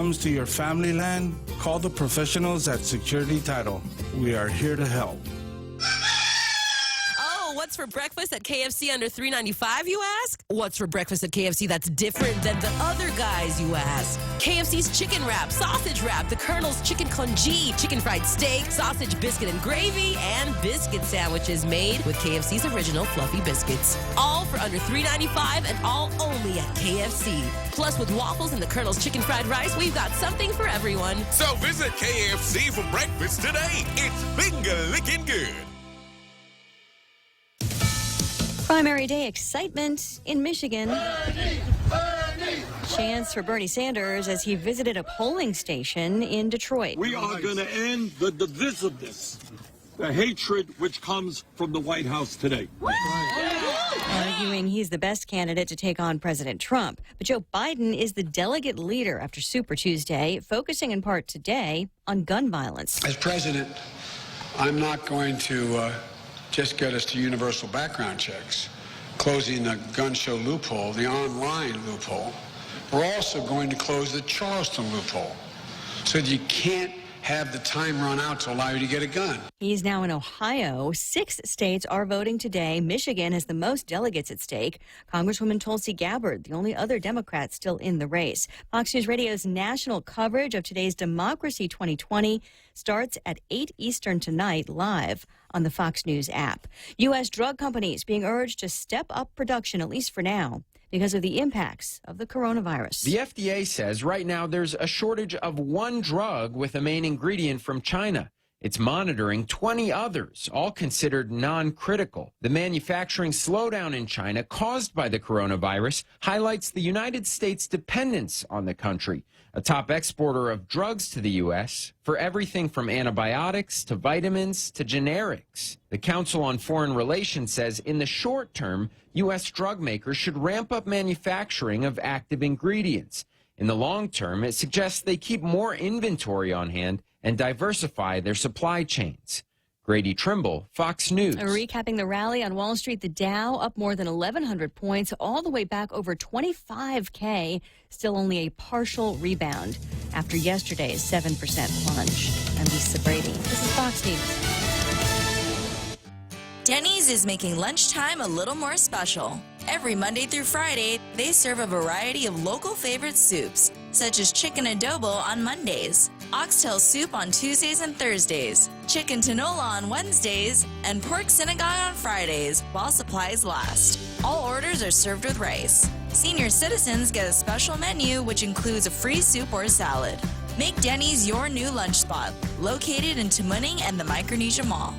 Comes to your family land, call the professionals at Security Title. We are here to help. Oh, what's for breakfast at KFC under $3.95, you ask? What's for breakfast at KFC that's different than the other guys, you ask? KFC's chicken wrap, sausage wrap, the Colonel's chicken congee, chicken fried steak, sausage biscuit and gravy, and biscuit sandwiches made with KFC's original fluffy biscuits. All for under $3.95 and all only at KFC. Plus, with waffles and the Colonel's chicken fried rice, we've got something for everyone. So visit KFC for breakfast today. It's finger-licking good. Primary day excitement in Michigan. Bernie! Chance for Bernie Sanders as he visited a polling station in Detroit. We are going to end the divisiveness, the hatred which comes from the White House today. Arguing he's the best candidate to take on President Trump. But Joe Biden is the delegate leader after Super Tuesday, focusing in part today on gun violence. As president, I'm not going to just get us to universal background checks, closing the gun show loophole, the online loophole. We're also going to close the Charleston loophole so that you can't have the time run out to allow you to get a gun. He's now in Ohio. 6 states are voting today. Michigan has the most delegates at stake. Congresswoman Tulsi Gabbard, the only other Democrat still in the race. Fox News Radio's national coverage of today's Democracy 2020 starts at 8 Eastern tonight, live on the Fox News app. U.S. drug companies being urged to step up production, at least for now, because of the impacts of the coronavirus. The FDA says right now there's a shortage of one drug with a main ingredient from China. It's monitoring 20 others, all considered non-critical. The manufacturing slowdown in China caused by the coronavirus highlights the United States' dependence on the country, a top exporter of drugs to the U.S. for everything from antibiotics to vitamins to generics. The Council on Foreign Relations says in the short term, U.S. drug makers should ramp up manufacturing of active ingredients. In the long term, it suggests they keep more inventory on hand and diversify their supply chains. Grady Trimble, Fox News. Recapping the rally on Wall Street, the Dow up more than 1,100 points, all the way back over 25K. Still only a partial rebound after yesterday's 7% plunge. I'm Lisa Brady. This is Fox News. Denny's is making lunchtime a little more special. Every Monday through Friday, they serve a variety of local favorite soups, such as chicken adobo on Mondays, oxtail soup on Tuesdays and Thursdays, chicken tinola on Wednesdays, and pork sinigang on Fridays while supplies last. All orders are served with rice. Senior citizens get a special menu which includes a free soup or salad. Make Denny's your new lunch spot, located in Tamuning and the Micronesia Mall.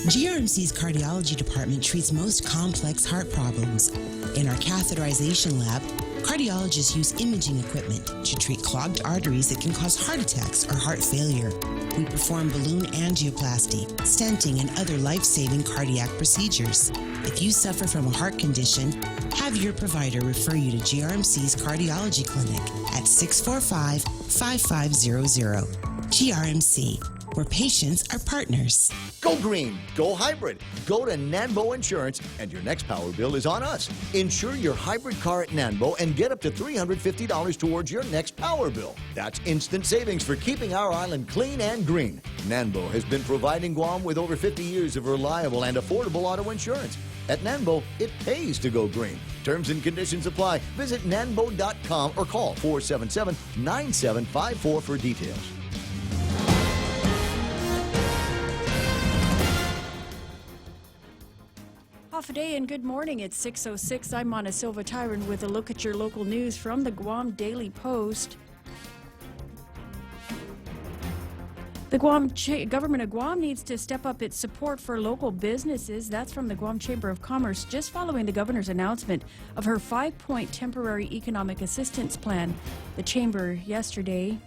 GRMC's cardiology department treats most complex heart problems. In our catheterization lab, cardiologists use imaging equipment to treat clogged arteries that can cause heart attacks or heart failure. We perform balloon angioplasty, stenting, and other life-saving cardiac procedures. If you suffer from a heart condition, have your provider refer you to GRMC's cardiology clinic at 645-5500. GRMC, where patients are partners. Go green, go hybrid. Go to Nanbo Insurance, and your next power bill is on us. Insure your hybrid car at Nanbo and get up to $350 towards your next power bill. That's instant savings for keeping our island clean and green. Nanbo has been providing Guam with over 50 years of reliable and affordable auto insurance. At Nanbo, it pays to go green. Terms and conditions apply. Visit nanbo.com or call 477-9754 for details. Off a day and good morning. It's 6:06. I'm Mana Silva Tyron with a look at your local news from the Guam Daily Post. The government of Guam needs to step up its support for local businesses. That's from the Guam Chamber of Commerce, just following the governor's announcement of her 5-point temporary economic assistance plan. The chamber yesterday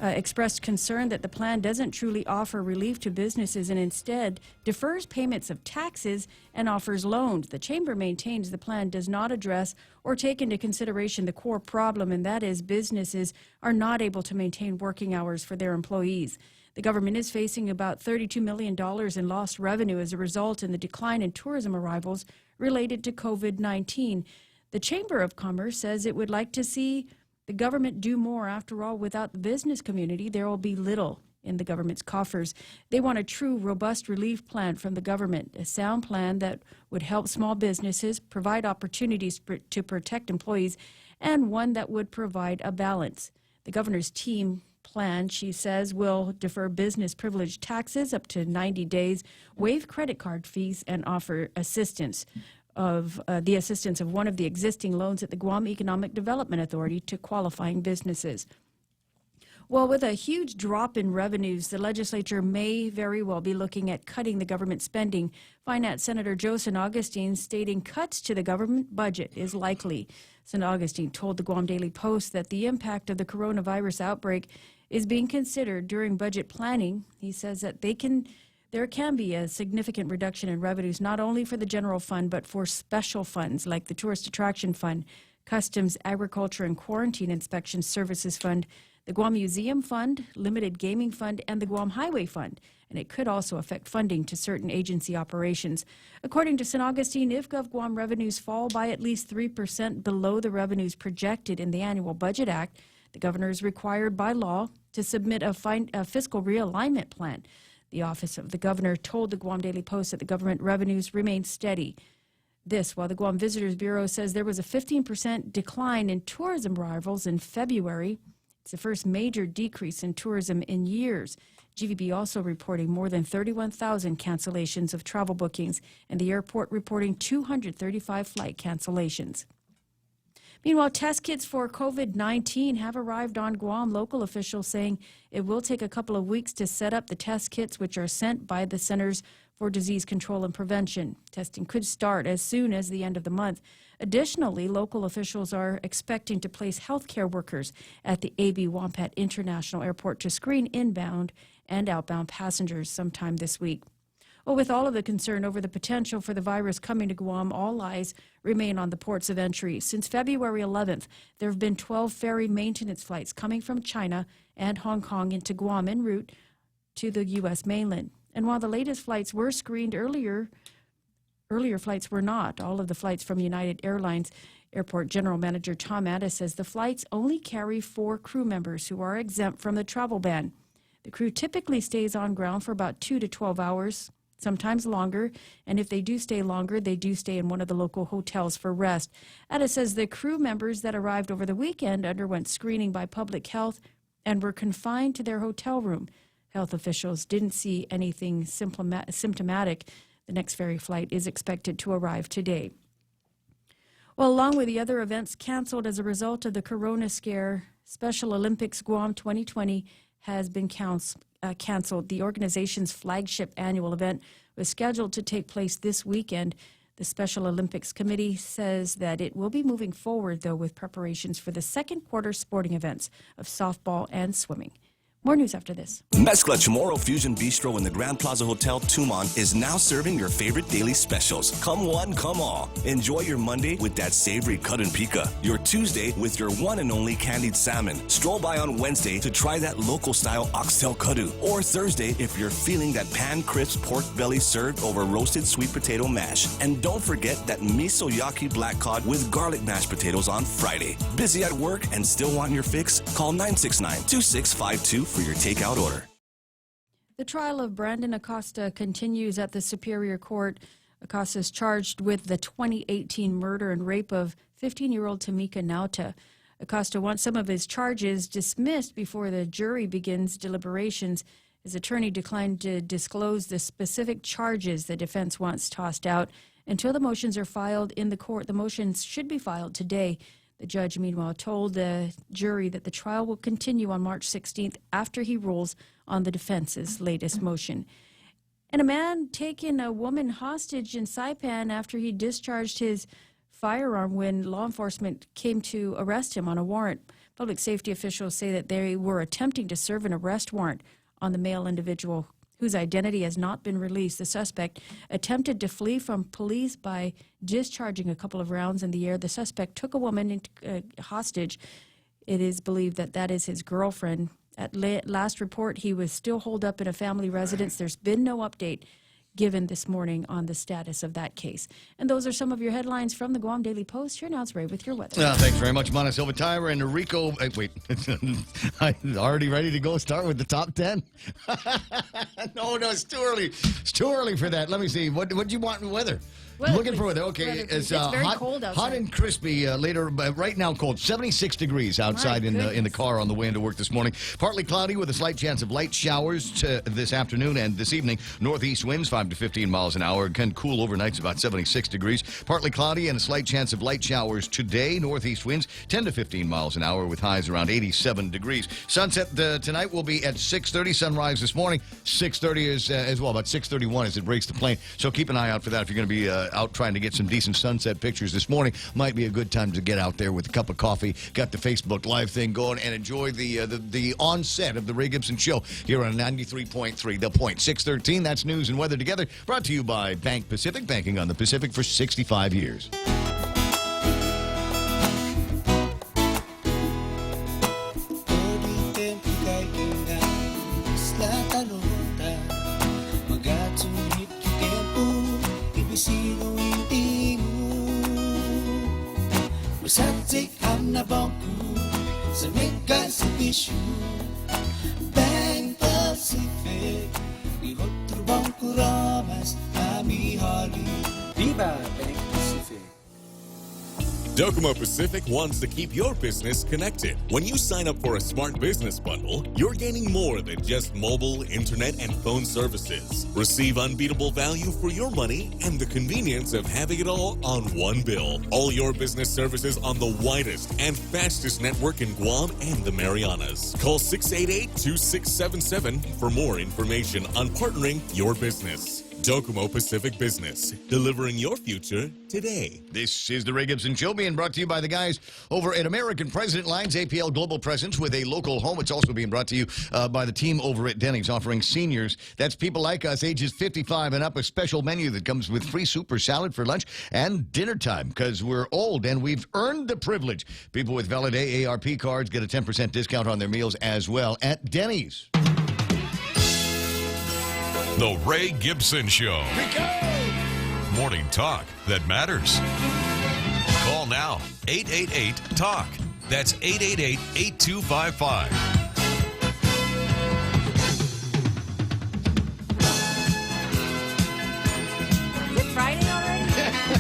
expressed concern that the plan doesn't truly offer relief to businesses and instead defers payments of taxes and offers loans. The chamber maintains the plan does not address or take into consideration the core problem, and that is businesses are not able to maintain working hours for their employees. The government is facing about $32 million in lost revenue as a result in the decline in tourism arrivals related to COVID-19. The Chamber of Commerce says it would like to see the the government do more. After all, without the business community, there will be little in the government's coffers. They want a true, robust relief plan from the government, a sound plan that would help small businesses, provide opportunities to protect employees, and one that would provide a balance. The governor's team plan, she says, will defer business privilege taxes up to 90 days, waive credit card fees, and offer assistance of one of the existing loans at the Guam Economic Development Authority to qualifying businesses. Well, with a huge drop in revenues, the legislature may very well be looking at cutting the government spending. Finance Senator Joe San Augustine stating cuts to the government budget is likely. San Augustine told the Guam Daily Post that the impact of the coronavirus outbreak is being considered during budget planning. He says that there can be a significant reduction in revenues, not only for the general fund, but for special funds like the Tourist Attraction Fund, Customs, Agriculture, and Quarantine Inspection Services Fund, the Guam Museum Fund, Limited Gaming Fund, and the Guam Highway Fund. And it could also affect funding to certain agency operations. According to San Augustine, if GovGuam revenues fall by at least 3% below the revenues projected in the Annual Budget Act, the governor is required by law to submit a fiscal realignment plan. The Office of the Governor told the Guam Daily Post that the government revenues remain steady. This while the Guam Visitors Bureau says there was a 15% decline in tourism arrivals in February. It's the first major decrease in tourism in years. GVB also reporting more than 31,000 cancellations of travel bookings, and the airport reporting 235 flight cancellations. Meanwhile, test kits for COVID-19 have arrived on Guam. Local officials saying it will take a couple of weeks to set up the test kits, which are sent by the Centers for Disease Control and Prevention. Testing could start as soon as the end of the month. Additionally, local officials are expecting to place healthcare workers at the A.B. Wampat International Airport to screen inbound and outbound passengers sometime this week. Well, with all of the concern over the potential for the virus coming to Guam, all eyes remain on the ports of entry. Since February 11th, there have been 12 ferry maintenance flights coming from China and Hong Kong into Guam en route to the U.S. mainland. And while the latest flights were screened earlier flights were not. All of the flights from United Airlines Airport General Manager Tom Addis says the flights only carry 4 crew members who are exempt from the travel ban. The crew typically stays on ground for about 2 to 12 hours, sometimes longer, and if they do stay longer, they do stay in one of the local hotels for rest. Addis says the crew members that arrived over the weekend underwent screening by public health and were confined to their hotel room. Health officials didn't see anything symptomatic. The next ferry flight is expected to arrive today. Well, along with the other events canceled as a result of the corona scare, Special Olympics Guam 2020 has been canceled. The organization's flagship annual event was scheduled to take place this weekend. The Special Olympics Committee says that it will be moving forward, though, with preparations for the second quarter sporting events of softball and swimming. More news after this. Mezcla Chamorro Fusion Bistro in the Grand Plaza Hotel Tumon is now serving your favorite daily specials. Come one, come all. Enjoy your Monday with that savory cut and pica. Your Tuesday with your one and only candied salmon. Stroll by on Wednesday to try that local style oxtail kadu. Or Thursday if you're feeling that pan crisp pork belly served over roasted sweet potato mash. And don't forget that miso yaki black cod with garlic mashed potatoes on Friday. Busy at work and still want your fix? Call 969-2652 for your takeout order. The trial of Brandon Acosta continues at the Superior Court. Acosta is charged with the 2018 murder and rape of 15-year-old Tamika Nauta. Acosta wants some of his charges dismissed before the jury begins deliberations. His attorney declined to disclose the specific charges the defense wants tossed out until the motions are filed in the court. The motions should be filed today. The judge, meanwhile, told the jury that the trial will continue on March 16th after he rules on the defense's latest motion. And a man taking a woman hostage in Saipan after he discharged his firearm when law enforcement came to arrest him on a warrant. Public safety officials say that they were attempting to serve an arrest warrant on the male individual whose identity has not been released. The suspect attempted to flee from police by discharging a couple of rounds in the air. The suspect took a woman hostage. It is believed that that is his girlfriend. At last report, he was still holed up in a family residence. There's been no update given this morning on the status of that case. And those are some of your headlines from the Guam Daily Post. Here now it's Ray with your weather. Thanks very much, Mana Silva Tyra and Rico. Wait, I'm already ready to go start with the top 10. No, it's too early. It's too early for that. Let me see. What do you want in weather? Looking for weather. Okay, it's very hot, cold outside. hot and crispy later. But right now, cold. 76 degrees outside in the car on the way into work this morning. Partly cloudy with a slight chance of light showers this afternoon and this evening. Northeast winds 5 to 15 miles an hour. Can cool overnight. About 76 degrees. Partly cloudy and a slight chance of light showers today. Northeast winds 10 to 15 miles an hour with highs around 87 degrees. Sunset tonight will be at 6:30. Sunrise this morning 6:30 as well. About 6:31 as it breaks the plane. So keep an eye out for that if you're going to be out trying to get some decent sunset pictures this morning. Might be a good time to get out there with a cup of coffee, got the Facebook Live thing going, and enjoy the onset of the Ray Gibson Show here on 93.3 The Point. 6:13, that's news and weather together, brought to you by Bank Pacific, banking on the Pacific for 65 years. Satik ang nabangku sa mega servisyo Bank Pacific di otro bangko ramas amihali Viva Bank Pacific. Docomo Pacific wants to keep your business connected. When you sign up for a smart business bundle, you're gaining more than just mobile, internet, and phone services. Receive unbeatable value for your money and the convenience of having it all on one bill. All your business services on the widest and fastest network in Guam and the Marianas. Call 688-2677 for more information on partnering your business. Docomo Pacific Business, delivering your future today. This is the Ray Gibson Show being brought to you by the guys over at American President Lines, APL Global Presence with a local home. It's also being brought to you by the team over at Denny's, offering seniors, that's people like us, ages 55 and up, a special menu that comes with free soup or salad for lunch and dinner time because we're old and we've earned the privilege. People with valid AARP cards get a 10% discount on their meals as well at Denny's. The Ray Gibson Show. Morning talk that matters. Call now, 888-TALK. That's 888-8255. Friday already?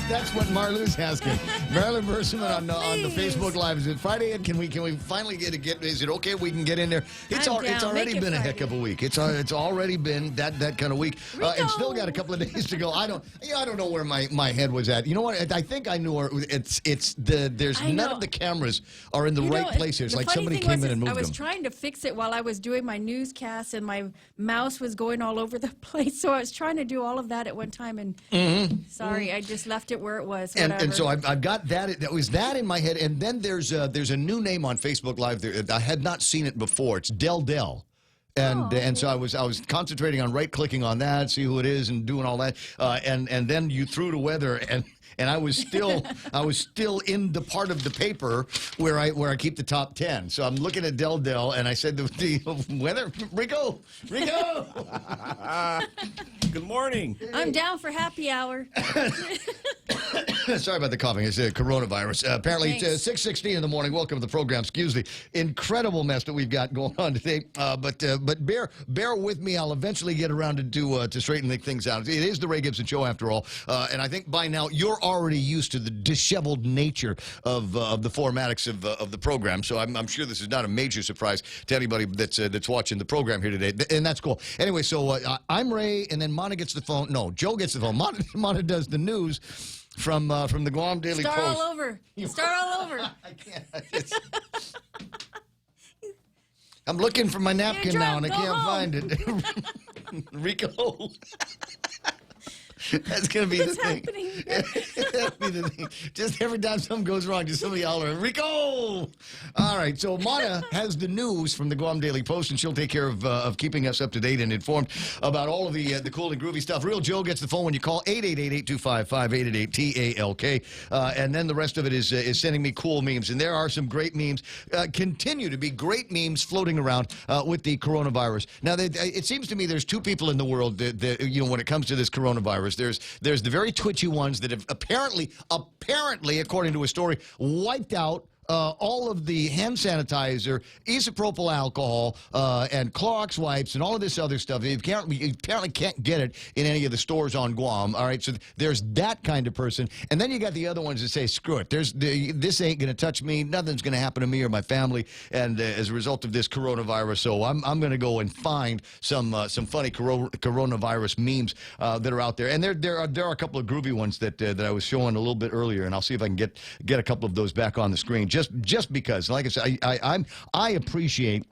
That's what Marlu's asking. Marilyn Berseman on the Facebook Live. Is it Friday? Can we finally get? Is it okay we can get in there? It's already been a heck of a week. It's already been that kind of week, and still got a couple of days to go. I don't know where my head was at. You know what? I think I knew where there's none of the cameras are in the right places. Like somebody came in and moved them. I was trying to fix it while I was doing my newscast, and my mouse was going all over the place. So I was trying to do all of that at one time, and sorry, I just left it where it was. And so I've got that. That was that in my head. And then there's a new name on Facebook Live. I had not seen it before. It's Del. And so I was concentrating on right-clicking on that, see who it is, and doing all that. And then you threw to weather, and I was still in the part of the paper where I keep the top 10. So I'm looking at Del, and I said the weather, Rico. Good morning. I'm down for happy hour. Sorry about the coughing. It's coronavirus. Apparently, it's 6:16 in the morning. Welcome to the program. Excuse the incredible mess that we've got going on today. But bear with me. I'll eventually get around to straighten things out. It is the Ray Gibson Show, after all. And I think by now you're already used to the disheveled nature of the formatics of the program. So I'm sure this is not a major surprise to anybody that's watching the program here today. And that's cool. Anyway, so I'm Ray, and then Mana gets the phone. No, Joe gets the phone. Mana does the news from the Guam Daily Post. Start all over. I can't. I'm looking for my napkin now, and I can't find it. Rico. That's going to be the thing. That'd be the thing. Just every time something goes wrong, just somebody holler, Rico! All right, so Maya has the news from the Guam Daily Post, and she'll take care of keeping us up to date and informed about all of the cool and groovy stuff. Real Joe gets the phone when you call 888-825-5888-TALK, and then the rest of it is sending me cool memes, and there are some great memes. Continue to be great memes floating around with the coronavirus. Now, it seems to me there's two people in the world that when it comes to this coronavirus. There's the very twitchy ones that have apparently, according to a story, wiped out all of the hand sanitizer, isopropyl alcohol, and Clorox wipes, and all of this other stuff. You apparently can't get it in any of the stores on Guam. All right, so there's that kind of person. And then you got the other ones that say, screw it. This ain't going to touch me. Nothing's going to happen to me or my family. And as a result of this coronavirus, so I'm going to go and find some funny coronavirus memes that are out there. And there are a couple of groovy ones that I was showing a little bit earlier, and I'll see if I can get a couple of those back on the screen. Just because, like I said, I appreciate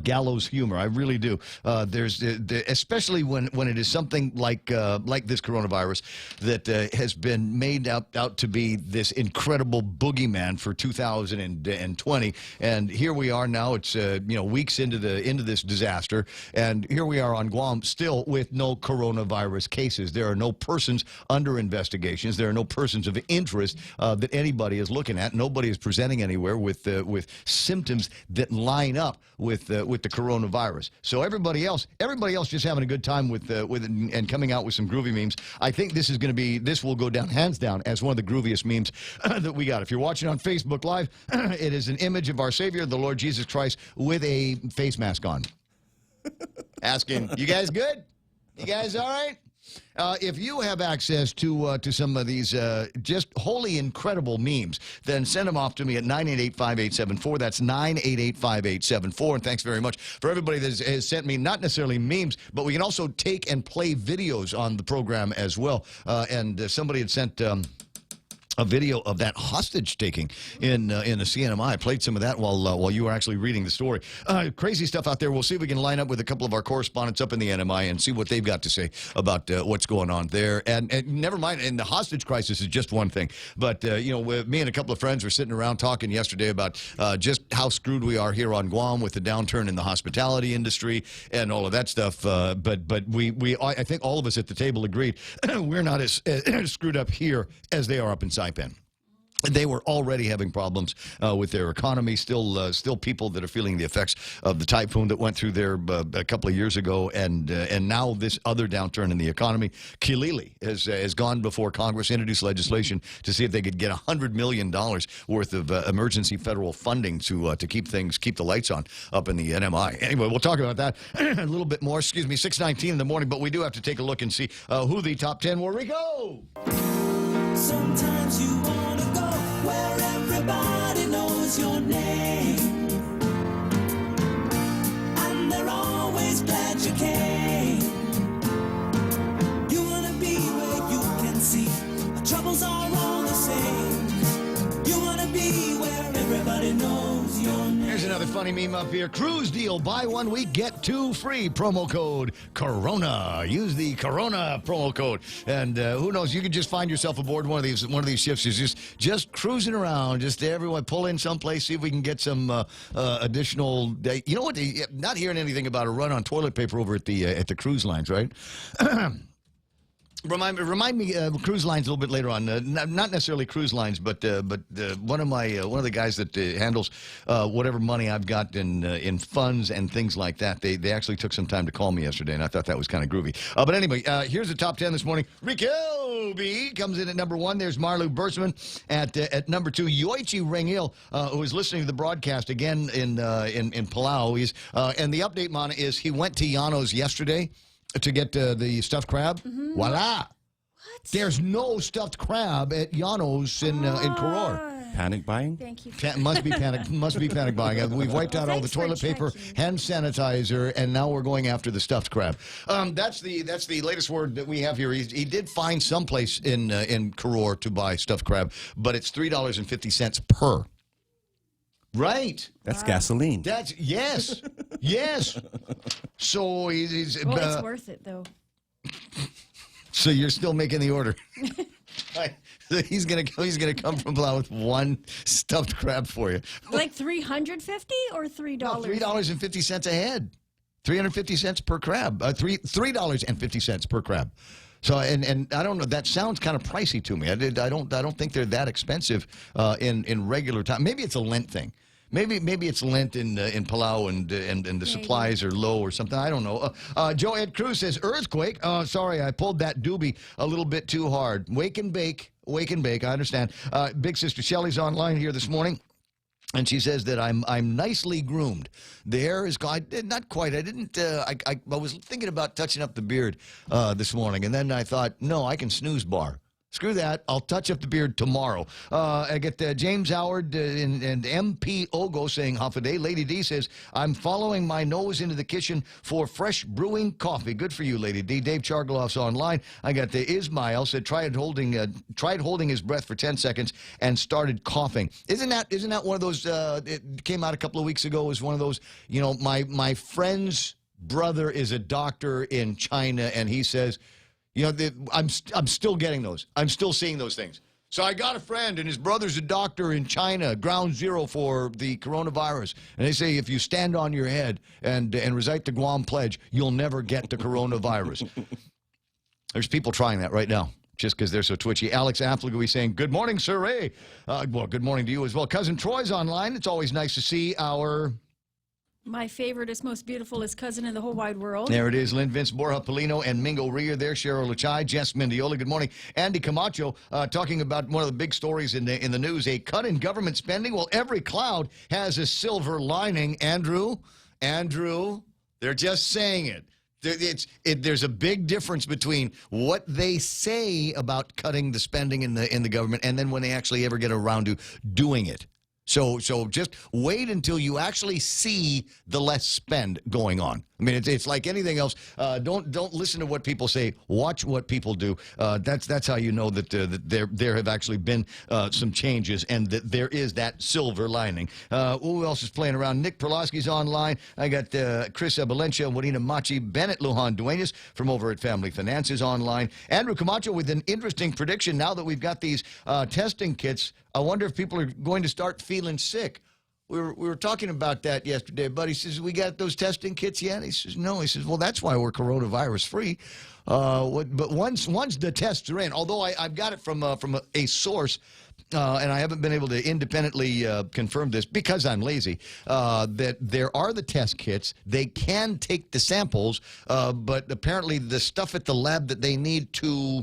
gallows humor. I really do. Especially when it is something like this coronavirus that has been made out to be this incredible boogeyman for 2020, and here we are now. It's weeks into this disaster, and here we are on Guam still with no coronavirus cases. There are no persons under investigations. There are no persons of interest that anybody is looking at. Nobody is presenting anywhere with symptoms that line up with the coronavirus. So everybody else just having a good time with it and coming out with some groovy memes. I think this will go down hands down as one of the grooviest memes that we got. If you're watching on Facebook Live, it is an image of our Savior, the Lord Jesus Christ, with a face mask on. Asking, you guys good? You guys all right? If you have access to some of these just wholly incredible memes, then send them off to me at 988-5874. That's 988-5874. And thanks very much for everybody that has sent me not necessarily memes, but we can also take and play videos on the program as well. And somebody had sent a video of that hostage taking in the CNMI. I played some of that while you were actually reading the story. Crazy stuff out there. We'll see if we can line up with a couple of our correspondents up in the NMI and see what they've got to say about what's going on there. And never mind, and the hostage crisis is just one thing. But, me and a couple of friends were sitting around talking yesterday about just how screwed we are here on Guam with the downturn in the hospitality industry and all of that stuff. But I think all of us at the table agreed we're not as screwed up here as they are up in Saipan. They were already having problems with their economy. Still people that are feeling the effects of the typhoon that went through there a couple of years ago, and now this other downturn in the economy. Kilili has gone before Congress, introduced legislation to see if they could get $100 million worth of emergency federal funding to keep the lights on up in the NMI. Anyway, we'll talk about that a little bit more. 6:19 in the morning, but we do have to take a look and see who the top 10 were. Rico! Sometimes you want to go where everybody knows your name, and they're always glad you came. You want to be where you can see our troubles are all the same. You want to be where everybody knows your name. Here's another funny meme up here. Cruise deal. Buy 1 week, get 2 free. Promo code Corona. Use the Corona promo code. And who knows, you could just find yourself aboard one of these ships. Is just cruising around. Just everyone pull in someplace, see if we can get some additional. You know what? Not hearing anything about a run on toilet paper over at the cruise lines, right? Remind me cruise lines a little bit later on. Not necessarily cruise lines, but one of the guys that handles whatever money I've got in funds and things like that. They actually took some time to call me yesterday, and I thought that was kind of groovy. But anyway, here's the top 10 this morning. Rikobi comes in at number 1. There's Marlu Berseman at number 2. Yoichi Rengil, who is listening to the broadcast again in Palau. And the update, Mana, is he went to Yano's yesterday to get the stuffed crab. Mm-hmm. Voila! What? There's no stuffed crab at Yano's in Koror. Panic buying? Thank you. Must be panic buying. We've wiped out all the toilet paper, hand sanitizer, and now we're going after the stuffed crab. That's the latest word that we have here. He did find someplace in Koror to buy stuffed crab, but it's $3.50 per. Right. That's gasoline. Yes. So it's worth it though. So you're still making the order. He's gonna come from Palau with one stuffed crab for you. Like $350 or $3? No, $3.50 a head. 350 cents per crab. $3.50 per crab. So and I don't know. That sounds kind of pricey to me. I don't think they're that expensive in regular time. Maybe it's a Lent thing. Maybe it's Lent in Palau and the supplies are low or something. I don't know. Joe Ed Cruz says earthquake. Sorry, I pulled that doobie a little bit too hard. Wake and bake. I understand. Big Sister Shelley's online here this morning. And she says that I'm nicely groomed. The hair is not quite. I didn't. I was thinking about touching up the beard this morning, and then I thought, no, I can snooze bar. Screw that. I'll touch up the beard tomorrow. I get James Howard and MP Ogo saying half a day. Lady D says, I'm following my nose into the kitchen for fresh brewing coffee. Good for you, Lady D. Dave Chargaloff's online. I got Ismail said, tried holding his breath for 10 seconds and started coughing. Isn't that one of those, it came out a couple of weeks ago, as one of those, my friend's brother is a doctor in China, and he says, I'm still getting those. I'm still seeing those things. So I got a friend, and his brother's a doctor in China, ground zero for the coronavirus. And they say if you stand on your head and recite the Guam Pledge, you'll never get the coronavirus. There's people trying that right now, just because they're so twitchy. Alex Affligui saying, good morning, Sir Ray. Well, good morning to you as well. Cousin Troy's online. It's always nice to see our... My favoriteest, most beautifulest cousin in the whole wide world. There it is. Lynn Vince, Borja Polino, and Mingo Rear there. Cheryl Lachai, Jess Mendiola. Good morning. Andy Camacho talking about one of the big stories in the news, a cut in government spending. Well, every cloud has a silver lining. Andrew, they're just saying it. There's a big difference between what they say about cutting the spending in the government and then when they actually ever get around to doing it. So just wait until you actually see the less spend going on. I mean, it's like anything else. Don't listen to what people say. Watch what people do. That's how you know that there have actually been some changes and that there is that silver lining. Who else is playing around? Nick Perlowski's online. I got Chris Abalencia, Juanita Machi, Bennett Lujan Duenas from over at Family Finances online. Andrew Camacho with an interesting prediction. Now that we've got these testing kits, I wonder if people are going to start feeling sick. We were talking about that yesterday. Buddy says, we got those testing kits yet? He says, no. He says, well, that's why we're coronavirus free. But once the tests are in, although I've got it from a source, and I haven't been able to independently confirm this because I'm lazy, that there are the test kits. They can take the samples, but apparently the stuff at the lab that they need to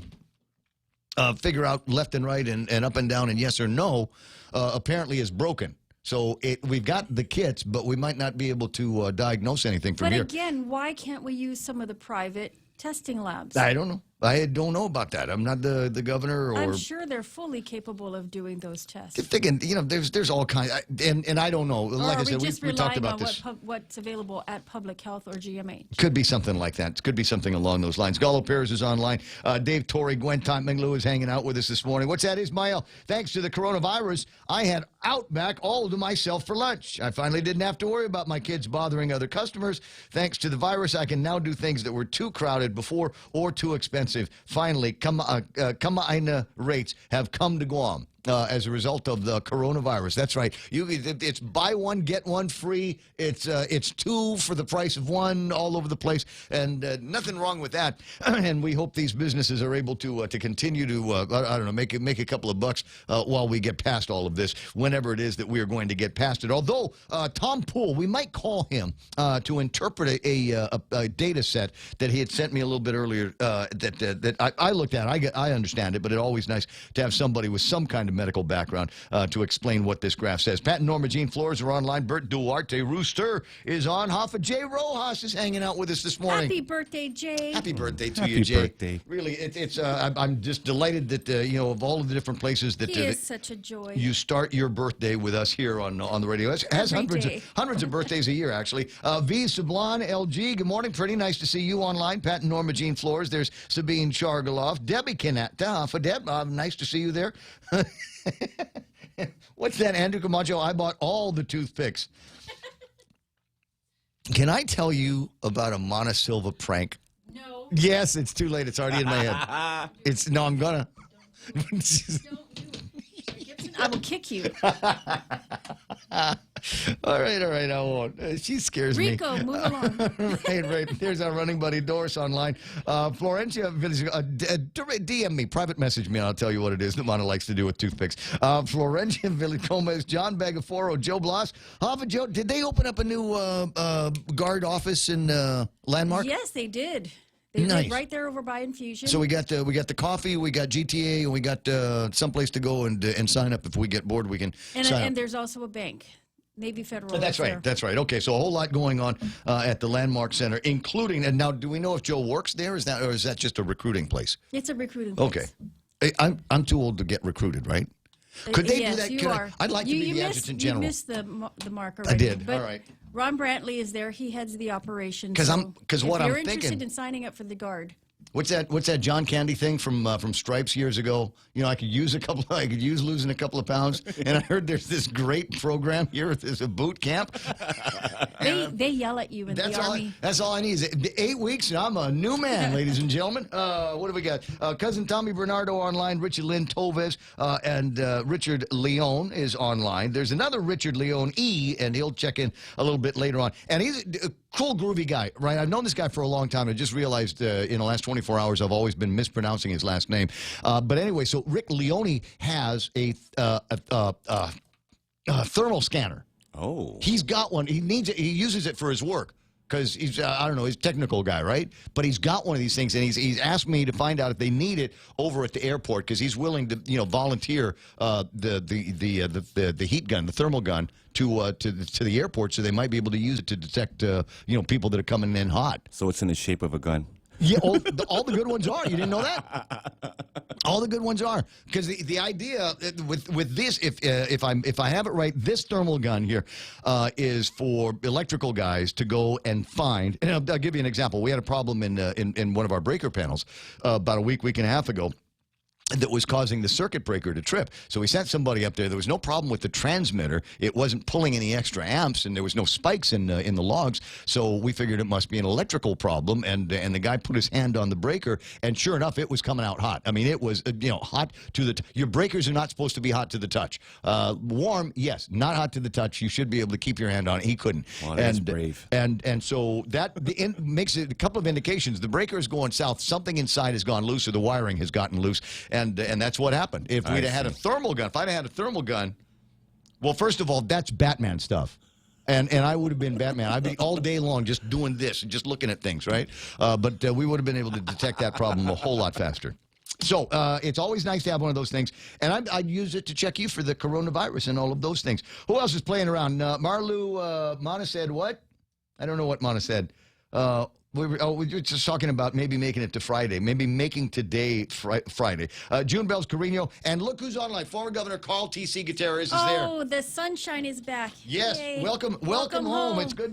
figure out left and right and up and down and yes or no apparently is broken. So we've got the kits, but we might not be able to diagnose anything from here. But again, why can't we use some of the private testing labs? I don't know. I don't know about that. I'm not the governor. I'm sure they're fully capable of doing those tests. If they can, there's all kinds, and I don't know. Like I said, we talked about this. What's available at Public Health or GMH? Could be something like that. It could be something along those lines. Gallo Perez is online. Dave Torrey, Gwen Minglu is hanging out with us this morning. What's that, Ismael? Thanks to the coronavirus, I had Outback all to myself for lunch. I finally didn't have to worry about my kids bothering other customers. Thanks to the virus, I can now do things that were too crowded before or too expensive. Finally, Kama'aina rates have come to Guam as a result of the coronavirus. That's right. It's buy one, get one free. It's two for the price of one all over the place, and nothing wrong with that. And we hope these businesses are able to continue to, I don't know, make a couple of bucks while we get past all of this, whenever it is that we are going to get past it. Although, Tom Poole, we might call him to interpret a data set that he had sent me a little bit earlier that I looked at. I understand it, but it's always nice to have somebody with some kind of medical background to explain what this graph says. Pat and Norma Jean Flores are online. Bert Duarte Rooster is on. Hoffa J. Rojas is hanging out with us this morning. Happy birthday, Jay. Happy birthday to you, Jay. Birthday. Really, I'm just delighted that, of all of the different places that he is such a joy. You start your birthday with us here on the radio. It has hundreds of birthdays a year, actually. V. Sablon, LG, good morning. Pretty nice to see you online. Pat and Norma Jean Flores. There's Sabine Chargaloff. Debbie Kanata. For Deb, nice to see you there. What's that, Andrew Camacho? I bought all the toothpicks. Can I tell you about a Monasilva prank? No. Yes, it's too late. It's already in my head. I'm gonna. I will kick you. All right, I won't. She scares Rico, me. move along. right. There's our running buddy, Doris, online. Florencia, DM me, private message me, and I'll tell you what it is that Mona likes to do with toothpicks. Florencia, Billy Gomez, John Bagaforo, Joe Bloss. Hava Joe, did they open up a new guard office in Landmark? Yes, they did. They Nice. did right there over by Infusion. So we got the coffee, we got GTA, and we got someplace to go and sign up. If we get bored, we can sign up. And there's also a bank, Navy Federal. That's right. There. That's right. Okay, so a whole lot going on at the Landmark Center, including. And now, do we know if Joe works there? Or is that just a recruiting place? It's a recruiting place. Okay, I'm too old to get recruited, right? Could they yes, do that? You are. I'd like to be the adjutant general. You missed the mark already. I did. But all right. Ron Brantley is there. He heads the operation. Because what I'm you're thinking. interested in signing up for the Guard. What's that John Candy thing from Stripes years ago? You know, I could use losing a couple of pounds, and I heard there's this great program here. There's a boot camp. They yell at you in the Army. That's all I need is 8 weeks, and I'm a new man, ladies and gentlemen. What do we got? Cousin Tommy Bernardo online, Richard Lynn Toves, and Richard Leone is online. There's another Richard Leone E, and he'll check in a little bit later on. And he's a cool, groovy guy, right? I've known this guy for a long time. I just realized in the last 24 hours I've always been mispronouncing his last name. But anyway, so Rick Leone has a thermal scanner. Oh. He's got one. He uses it for his work because he's, I don't know, he's a technical guy, right? But he's got one of these things, and he's asked me to find out if they need it over at the airport because he's willing to, volunteer the heat gun, the thermal gun, to the airport, so they might be able to use it to detect, people that are coming in hot. So it's in the shape of a gun. Yeah, all the good ones are. You didn't know that? All the good ones are, because the idea with this, if I have it right, this thermal gun here is for electrical guys to go and find. And I'll give you an example. We had a problem in one of our breaker panels about a week and a half ago that was causing the circuit breaker to trip. So we sent somebody up there. There was no problem with the transmitter. It wasn't pulling any extra amps, and there was no spikes in the logs. So we figured it must be an electrical problem, and the guy put his hand on the breaker, and sure enough, it was coming out hot. I mean, it was hot to the your breakers are not supposed to be hot to the touch. Warm, yes, not hot to the touch. You should be able to keep your hand on it. He couldn't. Well, that's brave. And so that makes it a couple of indications. The breaker is going south. Something inside has gone loose, or the wiring has gotten loose. And that's what happened. If we'd have had a thermal gun, if I'd had a thermal gun, well, first of all, that's Batman stuff. And I would have been Batman. I'd be all day long just doing this and just looking at things, right? But we would have been able to detect that problem a whole lot faster. So it's always nice to have one of those things. And I'd use it to check you for the coronavirus and all of those things. Who else is playing around? Marlu, Mana said what? I don't know what Mana said. We were just talking about maybe making it to Friday, maybe making today Friday. June Bells Carino, and look who's online. Former Governor Carl T.C. Gutierrez is there. Oh, the sunshine is back. Yes, Yay. welcome home. It's good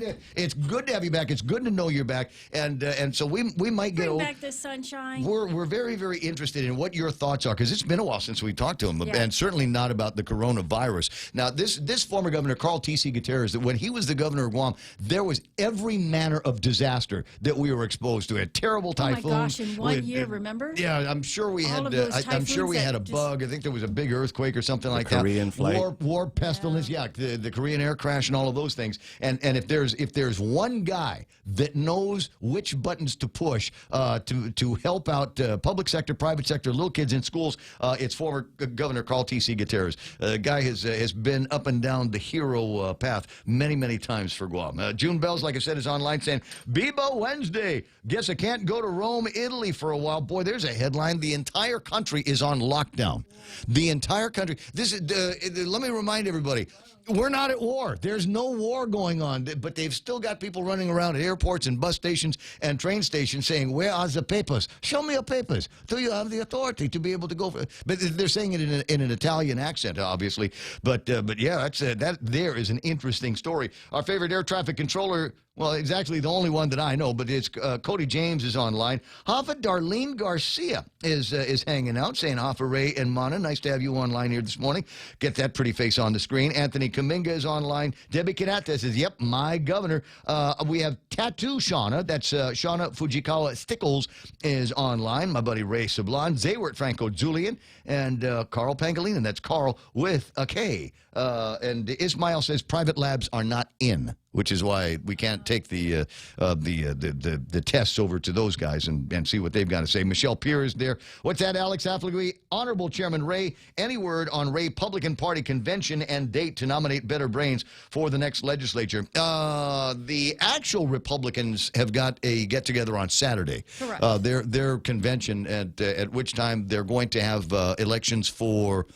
to have you back. It's good to know you're back, and so we might get Bring back the sunshine. We're very, very interested in what your thoughts are, because it's been a while since we talked to him, and certainly not about the coronavirus. Now, this former Governor Carl T.C. Gutierrez, that when he was the governor of Guam, there was every manner of disaster that we were exposed to. A terrible typhoon. Oh my gosh! In one year, remember? Yeah, I'm sure we had. I'm sure we had a bug. I think there was a big earthquake or something like that. Korean flight. War pestilence. Yeah, the Korean air crash and all of those things. And if there's one guy that knows which buttons to push to help out public sector, private sector, little kids in schools, it's former Governor Carl T.C. Gutierrez. The guy has been up and down the hero path many times for Guam. June Bells, like I said, is online saying, Biba Wednesday. Guess I can't go to Rome, Italy for a while. Boy, there's a headline. The entire country is on lockdown. The entire country. This is. Let me remind everybody. We're not at war. There's no war going on, but they've still got people running around at airports and bus stations and train stations saying, where are the papers? Show me your papers. Do you have the authority to be able to go? But they're saying it in an Italian accent, obviously. But yeah, that there is an interesting story. Our favorite air traffic controller, well, it's actually the only one that I know, but it's Cody James is online. Hoffa Darlene Garcia is hanging out, saying Hoffa, Ray, and Mana. Nice to have you online here this morning. Get that pretty face on the screen. Anthony Kaminga is online. Debbie Kanata says, yep, my governor. We have Tattoo Shauna. That's Shauna Fujikawa Stickles is online. My buddy Ray Sablon. Zaywert Franco Julian. And Carl Pangolin. That's Carl with a K. And Ismail says private labs are not in, which is why we can't take the tests over to those guys and see what they've got to say. Michelle Peer is there. What's that, Alex Affleck? Honorable Chairman Ray, any word on Republican Party convention and date to nominate better brains for the next legislature? The actual Republicans have got a get-together on Saturday. Correct. Their convention, at which time they're going to have elections for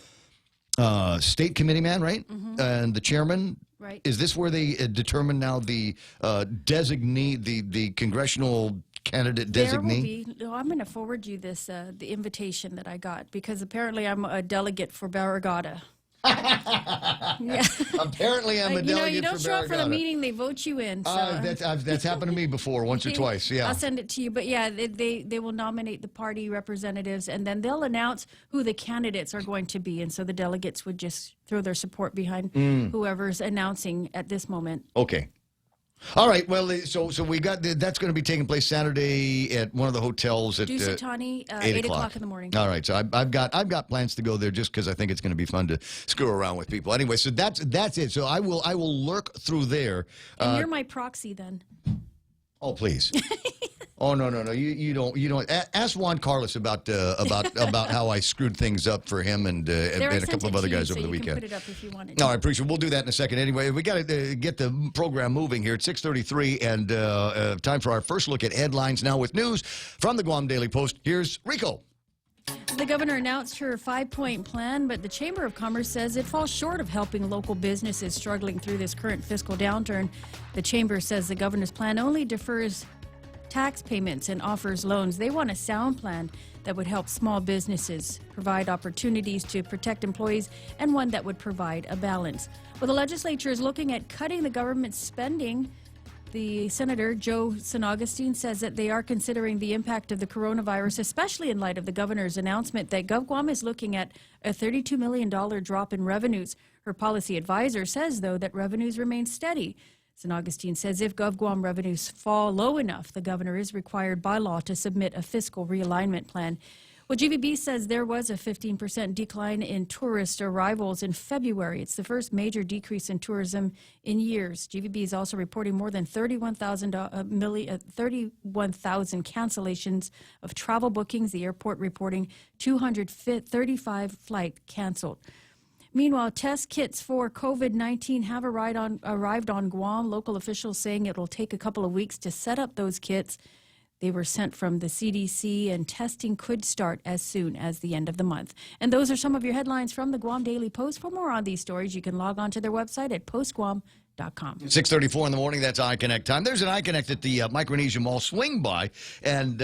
state committee man, right? Mm-hmm. And the chairman. Right. Is this where they determine now the designee, the congressional candidate designee? There will be. No, I'm going to forward you this, the invitation that I got, because apparently I'm a delegate for Barragata. Yeah. Apparently, I'm a delegate. You don't for show up for the Barragata. meeting; they vote you in. So. That's happened to me before, once or twice. Yeah, I'll send it to you. But yeah, they will nominate the party representatives, and then they'll announce who the candidates are going to be, and so the delegates would just throw their support behind whoever's announcing at this moment. Okay. All right. Well, so we got that's going to be taking place Saturday at one of the hotels at Dusitani, 8 o'clock in the morning. All right. So I've got plans to go there just because I think it's going to be fun to screw around with people. Anyway, so that's it. So I will lurk through there. And you're my proxy then. Oh, please. Oh no! You don't. Ask Juan Carlos about how I screwed things up for him and a couple of other guys over the weekend. Put it up if you want it. No, I appreciate it. We'll do that in a second. Anyway, we got to get the program moving here at 6:33, and time for our first look at headlines now with news from the Guam Daily Post. Here's Rico. The governor announced her 5-point plan, but the Chamber of Commerce says it falls short of helping local businesses struggling through this current fiscal downturn. The chamber says the governor's plan only defers tax payments and offers loans. They want a sound plan that would help small businesses, provide opportunities to protect employees, and one that would provide a balance. Well, the legislature is looking at cutting the government's spending. The Senator, Joe San Augustine, says that they are considering the impact of the coronavirus, especially in light of the governor's announcement that GovGuam is looking at a $32 million drop in revenues. Her policy advisor says, though, that revenues remain steady. San Augustine says if GovGuam revenues fall low enough, the governor is required by law to submit a fiscal realignment plan. Well, GVB says there was a 15% decline in tourist arrivals in February. It's the first major decrease in tourism in years. GVB is also reporting more than 31,000 cancellations of travel bookings. The airport reporting 235 flights canceled. Meanwhile, test kits for COVID-19 have arrived on Guam. Local officials saying it will take a couple of weeks to set up those kits. They were sent from the CDC, and testing could start as soon as the end of the month. And those are some of your headlines from the Guam Daily Post. For more on these stories, you can log on to their website at postguam.com. 6:34 in the morning. That's iConnect time. There's an iConnect at the Micronesia Mall. Swing by and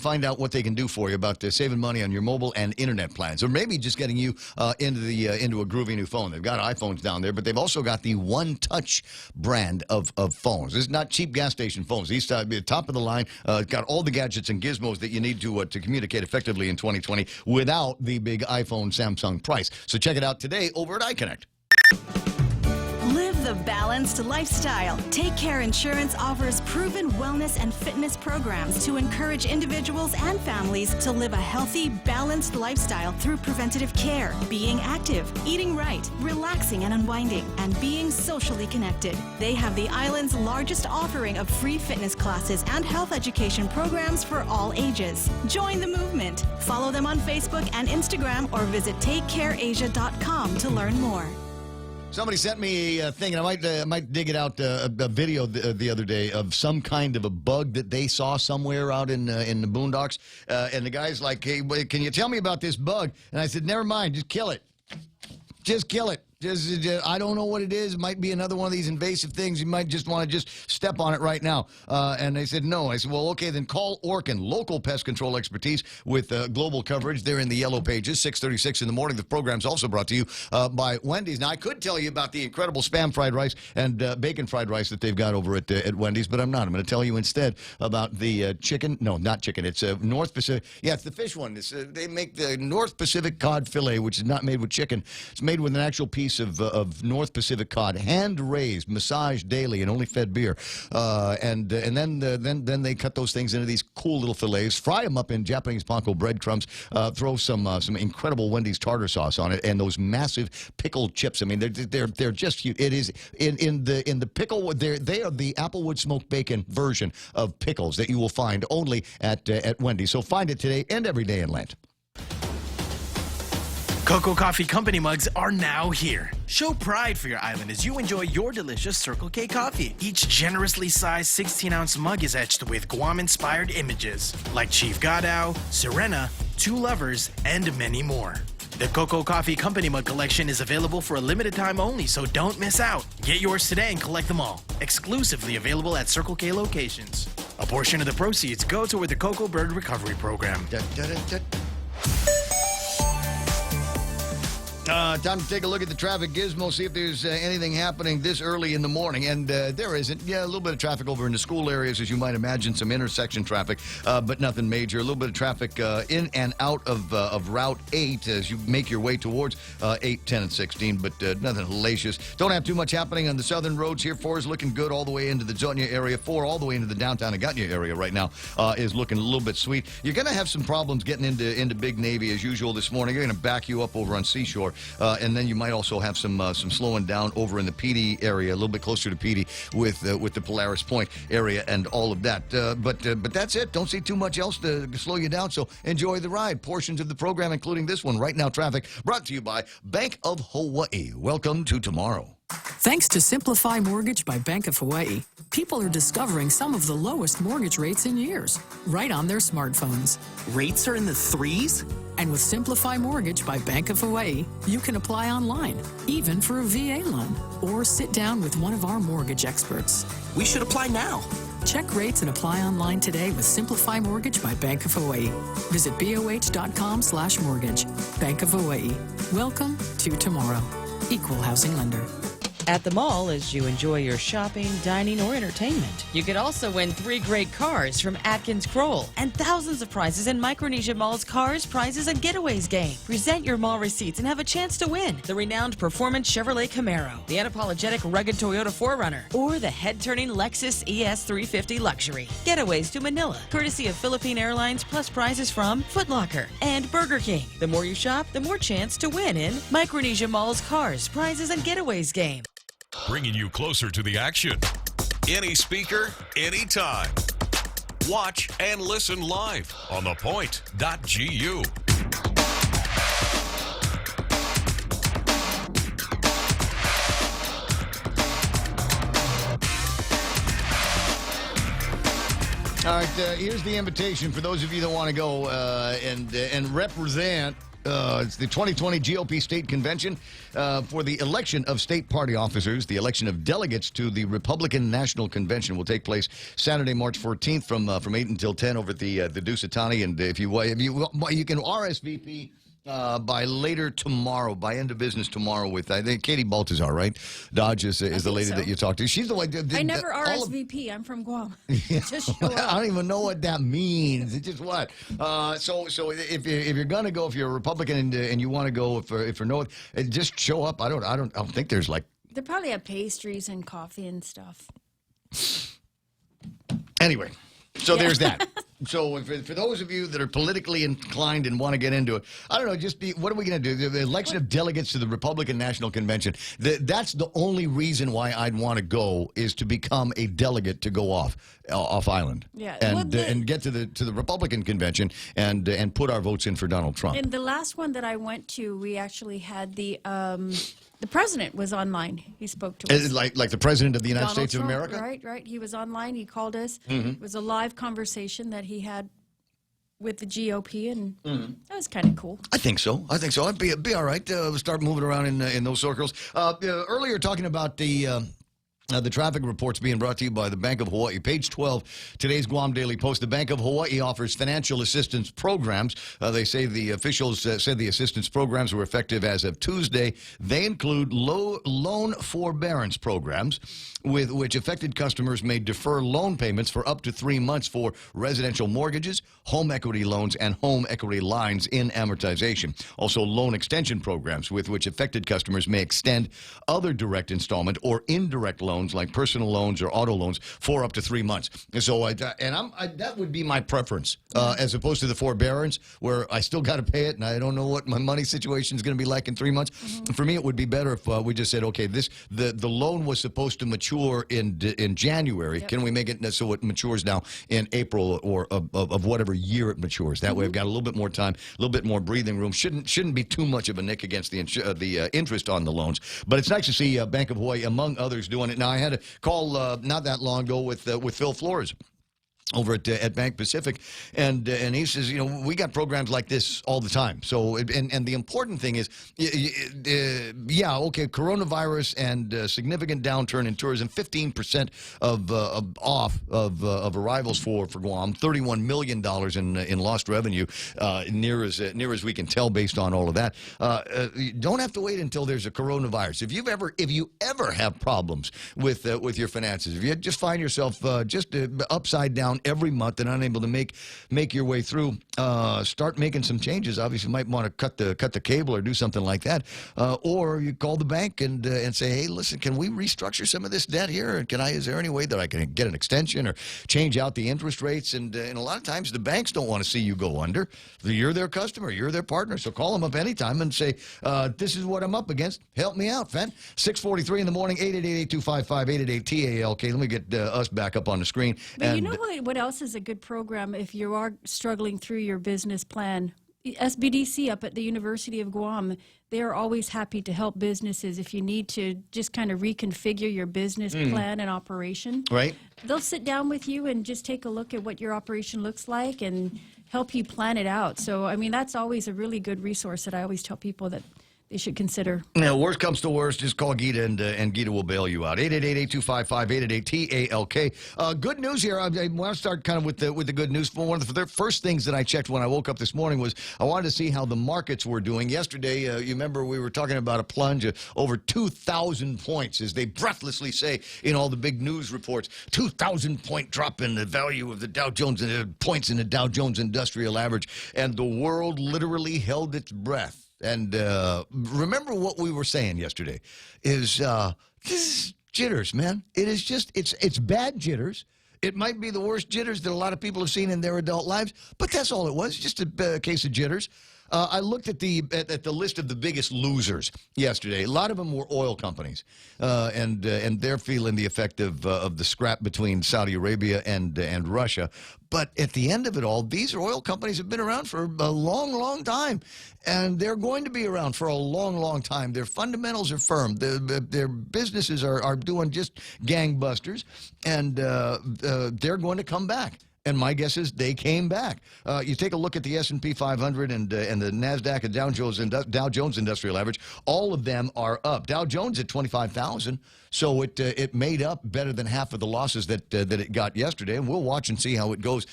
find out what they can do for you about saving money on your mobile and internet plans, or maybe just getting you into a groovy new phone. They've got iPhones down there, but they've also got the One Touch brand of phones. This is not cheap gas station phones. These top of the line. Got all the gadgets and gizmos that you need to communicate effectively in 2020 without the big iPhone Samsung price. So check it out today over at iConnect. Live the balanced lifestyle. Take Care Insurance offers proven wellness and fitness programs to encourage individuals and families to live a healthy, balanced lifestyle through preventative care, being active, eating right, relaxing and unwinding, and being socially connected. They have the island's largest offering of free fitness classes and health education programs for all ages. Join the movement. Follow them on Facebook and Instagram, or visit takecareasia.com to learn more. Somebody sent me a thing, and I might dig it out, a video the other day of some kind of a bug that they saw somewhere out in the boondocks. And the guy's like, hey, can you tell me about this bug? And I said, never mind, just kill it. Just kill it. Just, I don't know what it is. It might be another one of these invasive things. You might just want to just step on it right now. And they said, no. I said, well, okay, then call Orkin, local pest control expertise with global coverage. They're in the yellow pages, 6:36 in the morning. The program's also brought to you by Wendy's. Now, I could tell you about the incredible Spam fried rice and bacon fried rice that they've got over at Wendy's, but I'm not. I'm going to tell you instead about the chicken. No, not chicken. It's North Pacific. Yeah, it's the fish one. They make the North Pacific cod fillet, which is not made with chicken. It's made with an actual piece piece of North Pacific cod, hand raised, massaged daily, and only fed beer. And then they cut those things into these cool little fillets, fry them up in Japanese panko breadcrumbs, throw some incredible Wendy's tartar sauce on it, and those massive pickled chips. I mean, they're just huge. It is in the pickle. They are the applewood smoked bacon version of pickles that you will find only at Wendy's. So find it today and every day in Lent. Cocoa Coffee Company mugs are now here. Show pride for your island as you enjoy your delicious Circle K coffee. Each generously sized 16-ounce mug is etched with Guam-inspired images like Chief Gadao, Serena, Two Lovers, and many more. The Cocoa Coffee Company mug collection is available for a limited time only, so don't miss out. Get yours today and collect them all. Exclusively available at Circle K locations. A portion of the proceeds go toward the Cocoa Bird Recovery Program. Time to take a look at the traffic gizmo, see if there's anything happening this early in the morning. And there isn't. Yeah, a little bit of traffic over in the school areas, as you might imagine, some intersection traffic, but nothing major. A little bit of traffic in and out of Route 8 as you make your way towards 8, 10, and 16, but nothing hellacious. Don't have too much happening on the southern roads here. 4 is looking good all the way into the Zonia area. 4 all the way into the downtown Agutnia area right now is looking a little bit sweet. You're going to have some problems getting into Big Navy as usual this morning. They're going to back you up over on Seashore. And then you might also have some slowing down over in the PD area, a little bit closer to PD with the Polaris Point area and all of that. But that's it. Don't see too much else to slow you down, so enjoy the ride. Portions of the program, including this one, Right Now Traffic, brought to you by Bank of Hawaii. Welcome to tomorrow. Thanks to Simplify Mortgage by Bank of Hawaii, people are discovering some of the lowest mortgage rates in years, right on their smartphones. Rates are in the 3s? And with Simplify Mortgage by Bank of Hawaii, you can apply online, even for a VA loan, or sit down with one of our mortgage experts. We should apply now. Check rates and apply online today with Simplify Mortgage by Bank of Hawaii. Visit boh.com/mortgage. Bank of Hawaii. Welcome to tomorrow. Equal housing lender. At the mall, as you enjoy your shopping, dining, or entertainment, you could also win 3 great cars from Atkins Kroll and thousands of prizes in Micronesia Mall's Cars, Prizes, and Getaways game. Present your mall receipts and have a chance to win the renowned performance Chevrolet Camaro, the unapologetic rugged Toyota 4Runner, or the head-turning Lexus ES350 Luxury. Getaways to Manila, courtesy of Philippine Airlines, plus prizes from Foot Locker and Burger King. The more you shop, the more chance to win in Micronesia Mall's Cars, Prizes, and Getaways game. Bringing you closer to the action. Any speaker, anytime. Watch and listen live on thepoint.gu. All right, here's the invitation for those of you that want to go and represent. It's the 2020 GOP State Convention for the election of state party officers. The election of delegates to the Republican National Convention will take place Saturday, March 14th from 8 until 10 over at the Dusitani. And if you can RSVP by later tomorrow, by end of business tomorrow with, I think, Katie Baltazar, right? Dodge is the lady that you talked to. She's the one. I never RSVP. I'm from Guam. Just show up. I don't even know what that means. It's just what. So if you're gonna go, if you're a Republican and you want to go, if for no, just show up. I don't think there's like. They probably have pastries and coffee and stuff. Anyway. So there's that. So for those of you that are politically inclined and want to get into it, I don't know, what are we going to do? The election of delegates to the Republican National Convention, that's the only reason why I'd want to go, is to become a delegate to go off island. Yeah. And get to the Republican convention and put our votes in for Donald Trump. And the last one that I went to, we actually had the president was online. He spoke to us. Like the president of the United Donald States Trump, of America? Right. He was online. He called us. Mm-hmm. It was a live conversation that he had with the GOP, and that was kind of cool. I think so. It'd be all right to start moving around in those circles. Earlier, talking about the The traffic report's being brought to you by the Bank of Hawaii. Page 12, today's Guam Daily Post. The Bank of Hawaii offers financial assistance programs. They say the officials said the assistance programs were effective as of Tuesday. They include loan forbearance programs with which affected customers may defer loan payments for up to 3 months for residential mortgages, home equity loans, and home equity lines in amortization. Also, loan extension programs with which affected customers may extend other direct installment or indirect loans like personal loans or auto loans for up to 3 months. So that would be my preference as opposed to the forbearance where I still got to pay it and I don't know what my money situation is going to be like in 3 months. For me, it would be better if we just said, okay, the loan was supposed to mature in January. Yep. Can we make it so it matures now in April or of whatever year it matures? That way, I've got a little bit more time, a little bit more breathing room. Shouldn't be too much of a nick against the interest on the loans. But it's nice to see Bank of Hawaii, among others, doing it. Now, I had a call not that long ago with Phil Flores over at Bank Pacific, and he says, we got programs like this all the time. So, and the important thing is, coronavirus and significant downturn in tourism, 15% of arrivals for Guam, $31 million in lost revenue, near as we can tell based on all of that. You don't have to wait until there's a coronavirus. If you ever have problems with your finances, if you just find yourself just upside down every month and unable to make your way through, start making some changes. Obviously, you might want to cut the cable or do something like that, or you call the bank and say, hey, listen, can we restructure some of this debt here? Is there any way that I can get an extension or change out the interest rates? And a lot of times the banks don't want to see you go under. You're their customer, you're their partner, so call them up anytime and say, this is what I'm up against. Help me out, Fen. 6:43 in the morning, 888-825-888-TALK. Let me get us back up on the screen. But you know what else is a good program if you are struggling through your business plan? SBDC up at the University of Guam, they are always happy to help businesses if you need to just kind of reconfigure your business plan and operation. Right. They'll sit down with you and just take a look at what your operation looks like and help you plan it out. So, I mean, that's always a really good resource that I always tell people that they should consider. Now, worst comes to worst, just call Gita and Gita will bail you out. 888-825-888-TALK. Good news here. I want to start kind of with the good news. One of the first things that I checked when I woke up this morning was I wanted to see how the markets were doing. Yesterday, you remember we were talking about a plunge of over 2,000 points, as they breathlessly say in all the big news reports. 2,000-point drop in the value of the Dow Jones points in the Dow Jones Industrial Average, and the world literally held its breath. And remember what we were saying yesterday is this is jitters, man. It is just, it's bad jitters. It might be the worst jitters that a lot of people have seen in their adult lives, but that's all it was, just a case of jitters. I looked at the list of the biggest losers yesterday. A lot of them were oil companies, and they're feeling the effect of the scrap between Saudi Arabia and Russia. But at the end of it all, these oil companies have been around for a long, long time, and they're going to be around for a long, long time. Their fundamentals are firm. Their businesses are doing just gangbusters, and they're going to come back. And my guess is they came back. You take a look at the S&P 500 and the NASDAQ and Dow Jones Industrial Average. All of them are up. Dow Jones at 25,000, so it made up better than half of the losses that it got yesterday. And we'll watch and see how it goes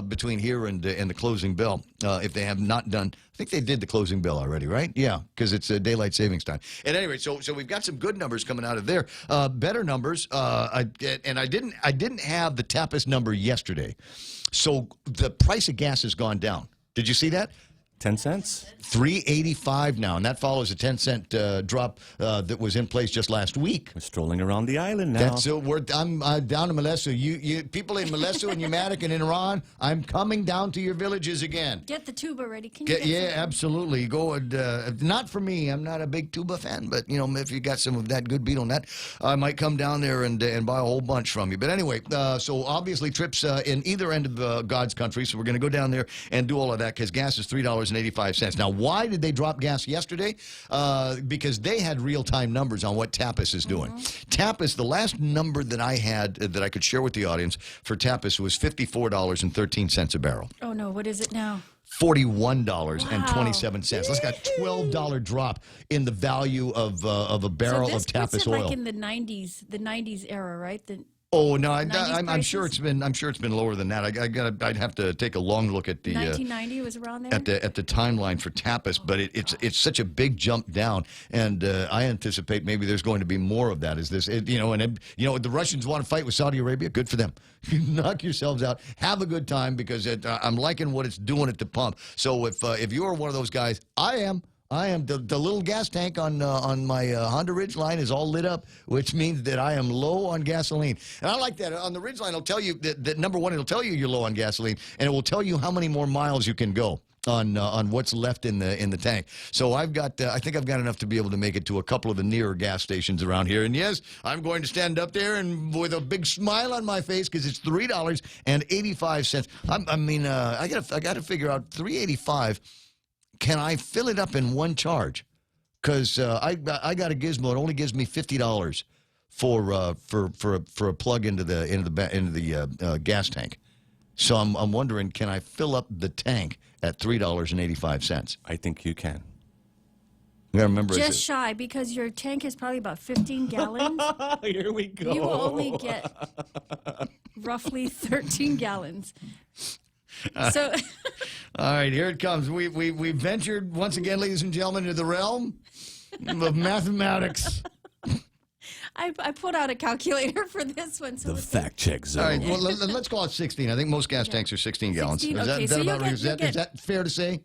between here and the closing bell. If they have not done, I think they did the closing bell already, right? Yeah, because it's daylight savings time. At any rate, so we've got some good numbers coming out of there. Better numbers. I didn't have the TAPIS number yesterday. So the price of gas has gone down. Did you see that? 10 cents? $3.85 now, and that follows a 10-cent drop that was in place just last week. We're strolling around the island now. That's I'm down to Molesu. You people in Molesu and Umatic and in Iran, I'm coming down to your villages again. Get the tuba ready. Can you yeah, absolutely. Go and not for me. I'm not a big tuba fan, but if you got some of that good beat on that, I might come down there and buy a whole bunch from you. But anyway, so obviously trips in either end of God's country. So we're going to go down there and do all of that because gas is $3.50 $3.85. Now, why did they drop gas yesterday? Because they had real-time numbers on what Tapas is doing. Tapas, the last number that I had that I could share with the audience for Tapas was $54.13 a barrel. Oh, no. What is it now? $41.27. That's got a $12 drop in the value of a barrel so of Tapas puts it oil. like in the 90s era, right? Oh no, I'm sure it's been lower than that. I'd have to take a long look at the 1990 was around there at the timeline for Tapas, but it's such a big jump down, and I anticipate maybe there's going to be more of that. The Russians want to fight with Saudi Arabia. Good for them. Knock yourselves out. Have a good time because I'm liking what it's doing at the pump. So if you are one of those guys, I am. The little gas tank on my Honda Ridgeline is all lit up, which means that I am low on gasoline. And I like that. On the Ridgeline, it'll tell you that number one, it'll tell you you're low on gasoline, and it will tell you how many more miles you can go on what's left in the tank. So I think I've got enough to be able to make it to a couple of the nearer gas stations around here. And yes, I'm going to stand up there and with a big smile on my face because it's $3.85. I got to figure out $3.85. Can I fill it up in one charge? Because I got a Gizmo. It only gives me $50 for a plug into the gas tank. So I'm wondering, can I fill up the tank at $3.85? I think you can. I gotta remember just shy because your tank is probably about 15 gallons. Here we go. You will only get roughly 13 gallons. So, all right, here it comes. We ventured once again, ladies and gentlemen, into the realm of mathematics. I put out a calculator for this one. So the fact check zone. All right, well, let's call it 16. I think most gas tanks are 16 gallons. 16? Is Okay, is that fair to say?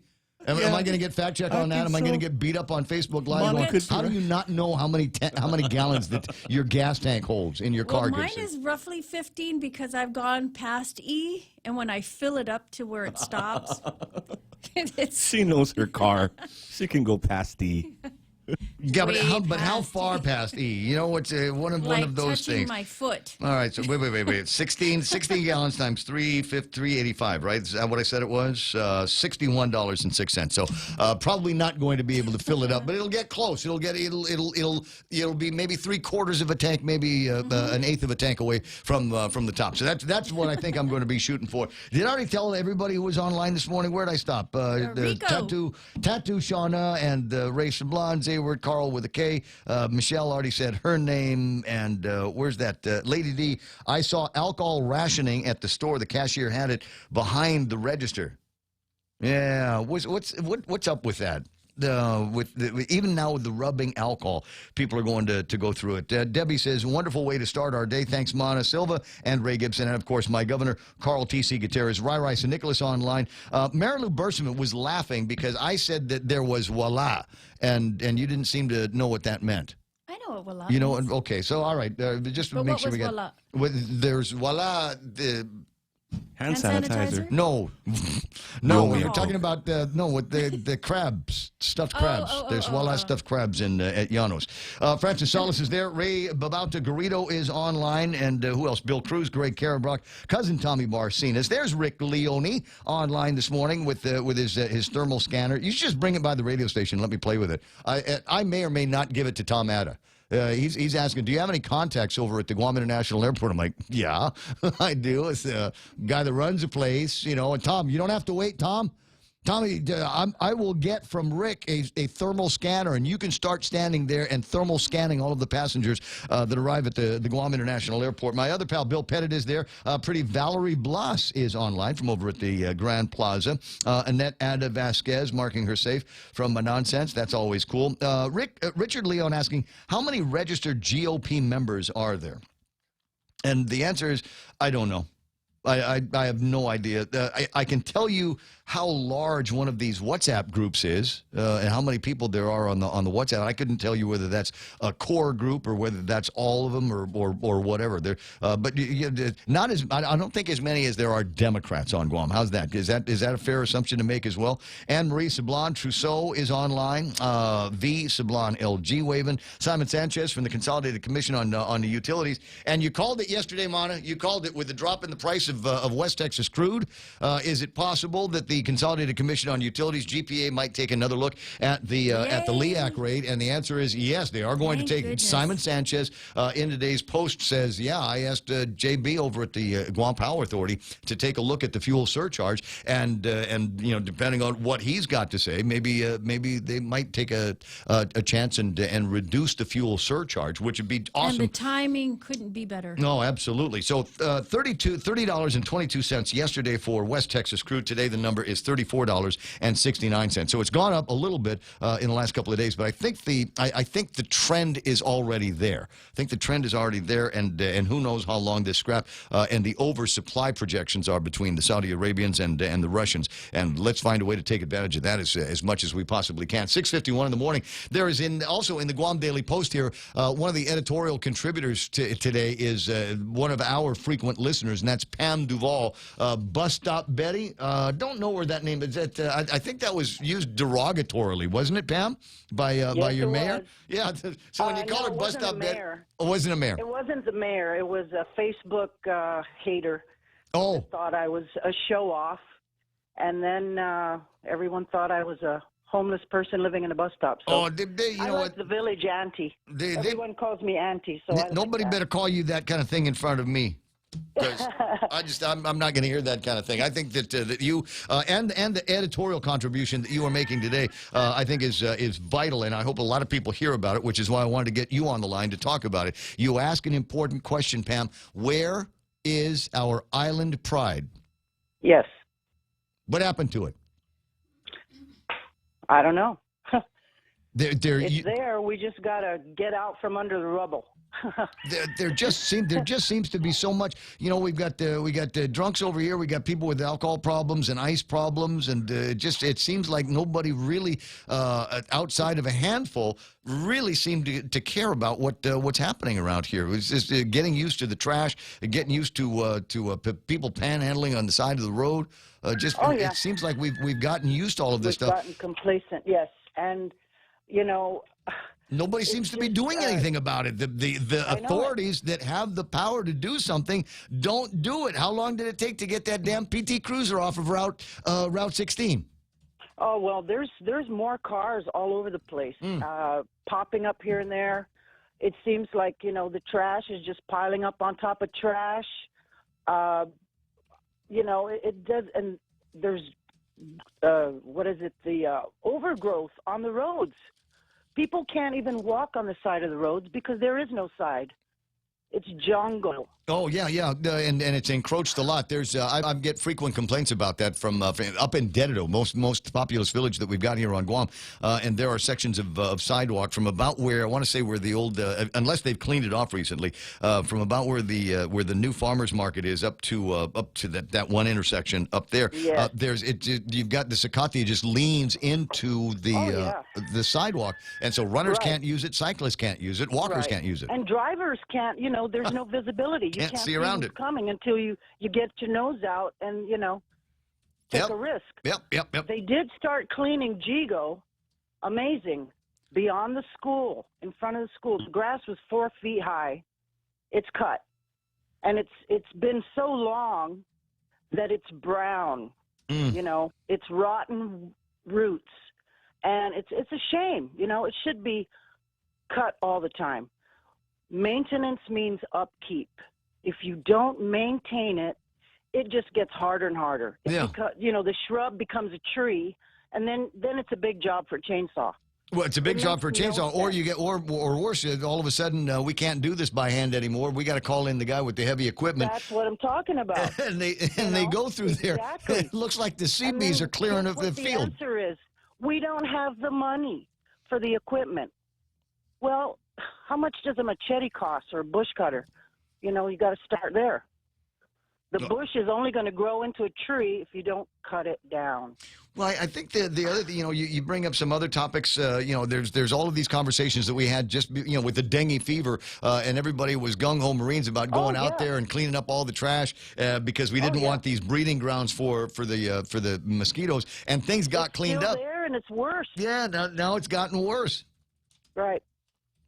Am I going to get fact check on that? Am I going to get beat up on Facebook Live? How do you not know how many gallons that your gas tank holds in your car? Mine is roughly 15 because I've gone past E, and when I fill it up to where it stops, she knows her car. She can go past E. Yeah, but how far past E? You know, it's one of those touching things. my foot. All right, so wait. 16 gallons times $3.85, right? Is that what I said it was? $61.06. So probably not going to be able to fill it up, but it'll get close. It'll be maybe 3/4 of a tank, maybe an eighth of a tank away from the top. So that's what I think I'm going to be shooting for. Did I already tell everybody who was online this morning? Where did I stop? Tattoo Shauna and Ray Sablon, Hayward, Carl with a K. Michelle already said her name. And where's that? Lady D, I saw alcohol rationing at the store. The cashier had it behind the register. Yeah, what's up with that? Even now with the rubbing alcohol, people are going to go through it. Debbie says, wonderful way to start our day. Thanks, Mana Silva and Ray Gibson. And, of course, my governor, Carl T.C. Gutierrez, Rai St. Nicholas online. Marilu Berseman was laughing because I said that there was voila, and you didn't seem to know what that meant. I know what voila You know, means. okay, so all right, just to make sure we get. Voila? There's voila. Hand sanitizer? No, we're talking about the crabs, stuffed crabs. There's voila stuffed crabs at Llanos. Francis Salas is there. Ray Babauta Garrido is online, and who else? Bill Cruz, Greg Karabrock, cousin Tommy Barcinas. There's Rick Leone online this morning with his thermal scanner. You should just bring it by the radio station. And let me play with it. I may or may not give it to Tom Atta. He's asking, do you have any contacts over at the Guam International Airport? I'm like, yeah, I do. It's a guy that runs the place, you know. And Tom, you don't have to wait, Tom. Tommy, I will get from Rick a thermal scanner, and you can start standing there and thermal scanning all of the passengers that arrive at the Guam International Airport. My other pal, Bill Pettit, is there. Pretty Valerie Blas is online from over at the Grand Plaza. Annette Ada Vasquez marking her safe from Nonsense. That's always cool. Richard Leon asking, how many registered GOP members are there? And the answer is, I don't know. I have no idea. I can tell you how large one of these WhatsApp groups is and how many people there are on the WhatsApp. I couldn't tell you whether that's a core group or whether that's all of them or whatever. But not as I don't think as many as there are Democrats on Guam. How's that? Is that a fair assumption to make as well? Anne Marie Sablon Trousseau is online. V Sablon LG Waven. Simon Sanchez from the Consolidated Commission on the Utilities. And you called it yesterday, Mana. You called it with the drop in the prices of West Texas crude. Is it possible that the Consolidated Commission on Utilities, GPA, might take another look at the LEAC rate? And the answer is yes, they are going to take. Goodness. Simon Sanchez in today's Post says, yeah, I asked JB over at the Guam Power Authority to take a look at the fuel surcharge, and depending on what he's got to say, maybe they might take a chance and reduce the fuel surcharge, which would be awesome. And the timing couldn't be better. No, absolutely. So $30.22 yesterday for West Texas crude. Today the number is $34.69. So it's gone up a little bit in the last couple of days, but I think the trend is already there. I think the trend is already there, and who knows how long this scrap and the oversupply projections are between the Saudi Arabians and the Russians. And let's find a way to take advantage of that as much as we possibly can. 6:51 in the morning. There is also in the Guam Daily Post here, one of the editorial contributors today is one of our frequent listeners, and that's Pam Duvall. Bus Stop Betty. Don't know where that name is. I think that was used derogatorily, wasn't it, Pam? By your mayor? Was. Yeah. So when you call her Bus Stop Betty, it wasn't a mayor. It wasn't the mayor. It was a Facebook hater. Oh. Thought I was a show off, and then everyone thought I was a homeless person living in a bus stop. So you know I like the village auntie. Everyone calls me auntie. So nobody better call you that kind of thing in front of me. Because I'm not going to hear that kind of thing. I think that you and the editorial contribution that you are making today, I think is vital, and I hope a lot of people hear about it, which is why I wanted to get you on the line to talk about it. You ask an important question, Pam. Where is our island pride? Yes. What happened to it? I don't know. It's there. We just got to get out from under the rubble. there just seems to be so much. You know, we got drunks over here. We got people with alcohol problems and ice problems, and it seems like nobody really, outside of a handful, really seemed to care about what's happening around here. It's just getting used to the trash, getting used to people panhandling on the side of the road. It seems like we've gotten used to all of this stuff. We've gotten complacent, yes, and you know. Nobody seems to be doing anything about it. The authorities that have the power to do something don't do it. How long did it take to get that damn PT Cruiser off of Route 16? Oh, well, there's more cars all over the place, popping up here and there. It seems like, the trash is just piling up on top of trash. It does, and there's, the overgrowth on the roads. People can't even walk on the side of the roads because there is no side. It's jungle. Oh, yeah, and it's encroached a lot. There's I get frequent complaints about that from up in Dededo, most populous village that we've got here on Guam, and there are sections of sidewalk from about where I want to say where the old, unless they've cleaned it off recently, from about where the new farmers market is up to that one intersection up there. Yeah. You've got the Sakati just leans into the sidewalk, and so runners can't use it, cyclists can't use it, walkers can't use it, and drivers can't. There's no visibility. You can't see around who's it coming until you get your nose out and take a risk. Yep. They did start cleaning Jigo. Amazing. Beyond the school, in front of the school, the grass was 4 feet high. It's cut, and it's been so long that it's brown. It's rotten roots, and it's a shame. It should be cut all the time. Maintenance means upkeep. If you don't maintain it, it just gets harder and harder. The shrub becomes a tree, and then it's a big job for a chainsaw. Well, it's a big job for a chainsaw, or you get, or worse, all of a sudden we can't do this by hand anymore. We got to call in the guy with the heavy equipment. That's what I'm talking about. and they go through there. It looks like the sea bees are clearing the field. The answer is we don't have the money for the equipment. Well, how much does a machete cost or a bush cutter? You got to start there. The bush is only going to grow into a tree if you don't cut it down. Well, I think the other thing, you bring up some other topics. There's all of these conversations that we had just with the dengue fever, and everybody was gung ho Marines about going out there and cleaning up all the trash because we didn't want these breeding grounds for the mosquitoes, and things got cleaned up. There, and it's worse. Yeah, now it's gotten worse. Right.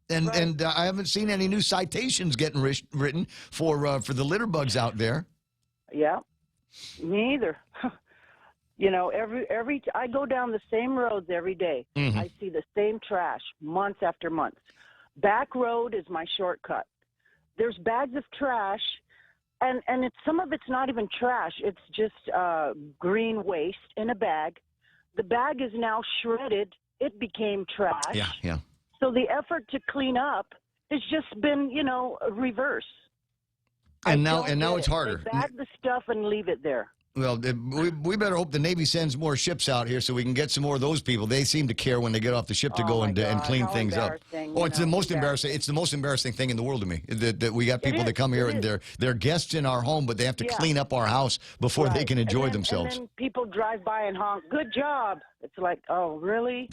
And I haven't seen any new citations getting written for the litter bugs out there. Yeah, me either. You know, I go down the same roads every day. Mm-hmm. I see the same trash month after month. Back road is my shortcut. There's bags of trash, and some of it's not even trash. It's just green waste in a bag. The bag is now shredded. It became trash. Yeah. So the effort to clean up has just been, reverse. And now it's harder. They bag the stuff and leave it there. Well, we better hope the Navy sends more ships out here so we can get some more of those people. They seem to care when they get off the ship to go and clean things up. Oh, it's the most embarrassing. It's the most embarrassing thing in the world to me that we got people that come here and they're guests in our home, but they have to clean up our house before they can enjoy themselves. And then people drive by and honk, "Good job." It's like, oh, really?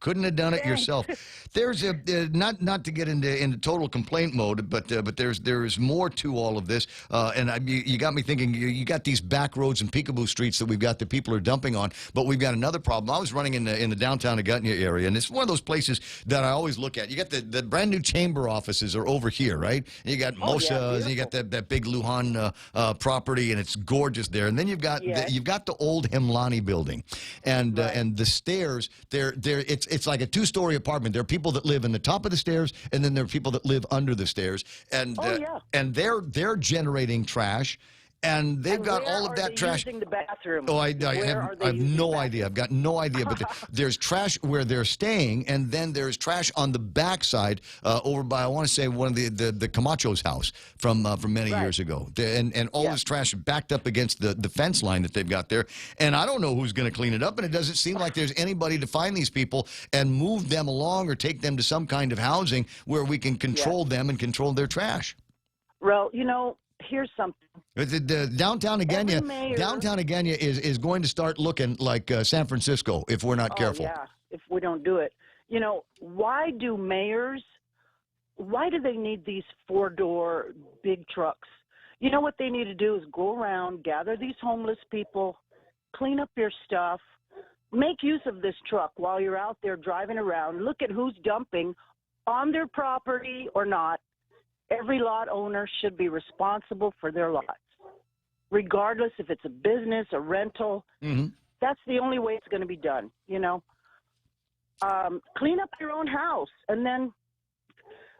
Couldn't have done it yourself. There's not to get into total complaint mode, but there's more to all of this. And you got me thinking. You got these back roads and peekaboo streets that we've got that people are dumping on, but we've got another problem. I was running in the downtown Augusta area, and it's one of those places that I always look at. You got the brand new chamber offices are over here, right? And you got Mosa's, and you got that big Lujan property, and it's gorgeous there. And then you've got the old Hemlani building, and the stairs. It's like a two-story apartment. There are people that live in the top of the stairs, and then there are people that live under the stairs, and they're generating trash. And they've got all of that trash. Using the bathroom? Oh, I have no idea. I've got no idea. But there's trash where they're staying, and then there's trash on the backside over by, I want to say, one of the Camacho's house from many years ago. And all this trash backed up against the fence line that they've got there. And I don't know who's going to clean it up, and it doesn't seem like there's anybody to find these people and move them along or take them to some kind of housing where we can control them and control their trash. Well, here's something. The downtown Agenia is going to start looking like San Francisco if we're not careful. Yeah, if we don't do it. Why do they need these 4-door big trucks? You know what they need to do is go around, gather these homeless people, clean up your stuff, make use of this truck while you're out there driving around, look at who's dumping on their property or not. Every lot owner should be responsible for their lots, regardless if it's a business, a rental. Mm-hmm. That's the only way it's going to be done, Clean up your own house, and then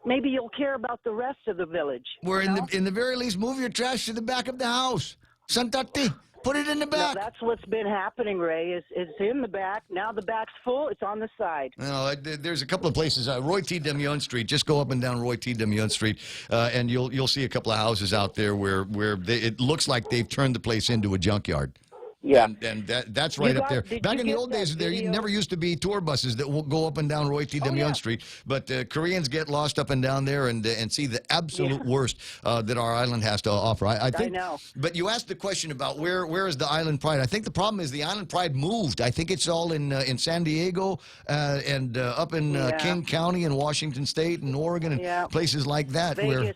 maybe you'll care about the rest of the village. In the very least, move your trash to the back of the house. Santati. Put it in the back. No, that's what's been happening, Ray. It's in the back. Now the back's full. It's on the side. No, there's a couple of places. Roy T. Demion Street. Just go up and down Roy T. Demion Street, and you'll see a couple of houses out there where it looks like they've turned the place into a junkyard. Yeah, and that's right up there. Back in the old days, there never used to be tour buses that will go up and down Roy T. Demion Street. But Koreans get lost up and down there and see the absolute worst that our island has to offer. I think. I know. But you asked the question about where is the Island Pride? I think the problem is the Island Pride moved. I think it's all in San Diego and up in King County and Washington State and Oregon and places like that. Vegas,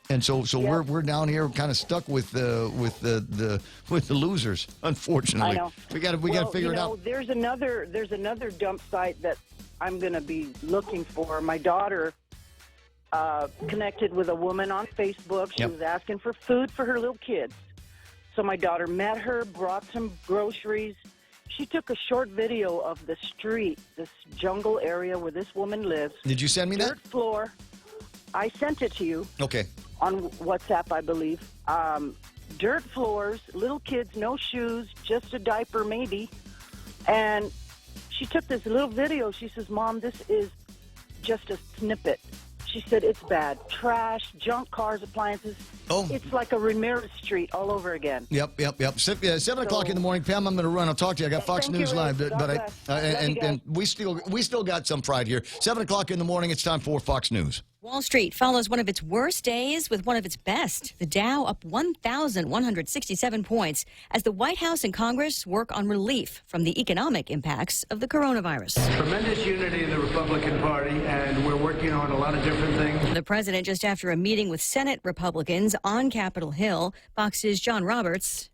And so we're down here kind of stuck with the losers, unfortunately. I know. We got to figure it out. There's another dump site that I'm going to be looking for. My daughter connected with a woman on Facebook. She was asking for food for her little kids. So my daughter met her, brought some groceries. She took a short video of the street, this jungle area where this woman lives. Did you send me that? Dirt floor. I sent it to you. Okay. On WhatsApp, I believe. Dirt floors, little kids, no shoes, just a diaper maybe. And she took this little video. She says, "Mom, this is just a snippet." She said, "It's bad. Trash, junk cars, appliances. It's like a Ramirez Street all over again." Yep. 7 o'clock in the morning, Pam. I'm going to run. I'll talk to you. I got Fox News Live, but and we still got some pride here. 7 o'clock in the morning. It's time for Fox News. Wall Street follows one of its worst days with one of its best. The Dow up 1,167 points as the White House and Congress work on relief from the economic impacts of the coronavirus. Tremendous unity in the Republican Party, and we're working on a lot of different things. The president just after a meeting with Senate Republicans on Capitol Hill. Fox's John Roberts.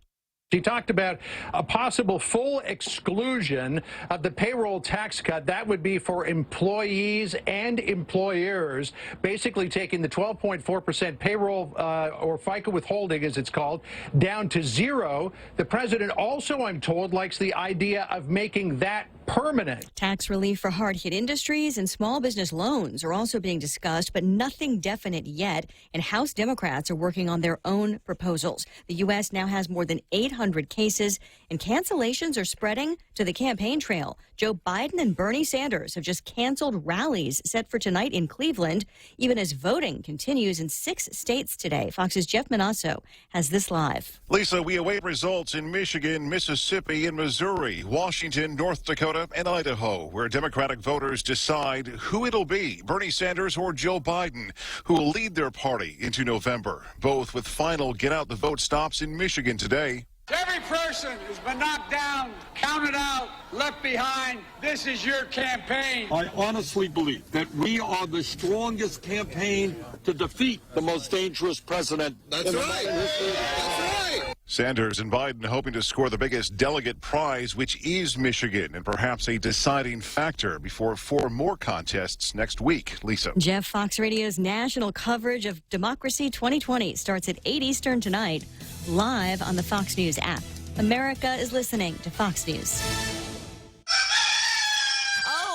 He talked about a possible full exclusion of the payroll tax cut. That would be for employees and employers, basically taking the 12.4% payroll or FICA withholding, as it's called, down to zero. The president also, I'm told, likes the idea of making that permanent. Tax relief for hard-hit industries and small business loans are also being discussed, but nothing definite yet. And House Democrats are working on their own proposals. The U.S. now has more than 800 cases, and cancellations are spreading to the campaign trail. Joe Biden and Bernie Sanders have just canceled rallies set for tonight in Cleveland, even as voting continues in 6 states today. Fox's Jeff Manasso has this live. Lisa, we await results in Michigan, Mississippi, and Missouri, Washington, North Dakota, and Idaho, where Democratic voters decide who it'll be, Bernie Sanders or Joe Biden, who will lead their party into November, both with final get-out-the-vote stops in Michigan today. Every person who's been knocked down, counted out, left behind, this is your campaign. I honestly believe that we are the strongest campaign to defeat the most dangerous president. That's right. Sanders and Biden hoping to score the biggest delegate prize, which is Michigan, and perhaps a deciding factor before 4 more contests next week. Lisa. Jeff, Fox Radio's national coverage of Democracy 2020 starts at 8 Eastern tonight, live on the Fox News app. America is listening to Fox News.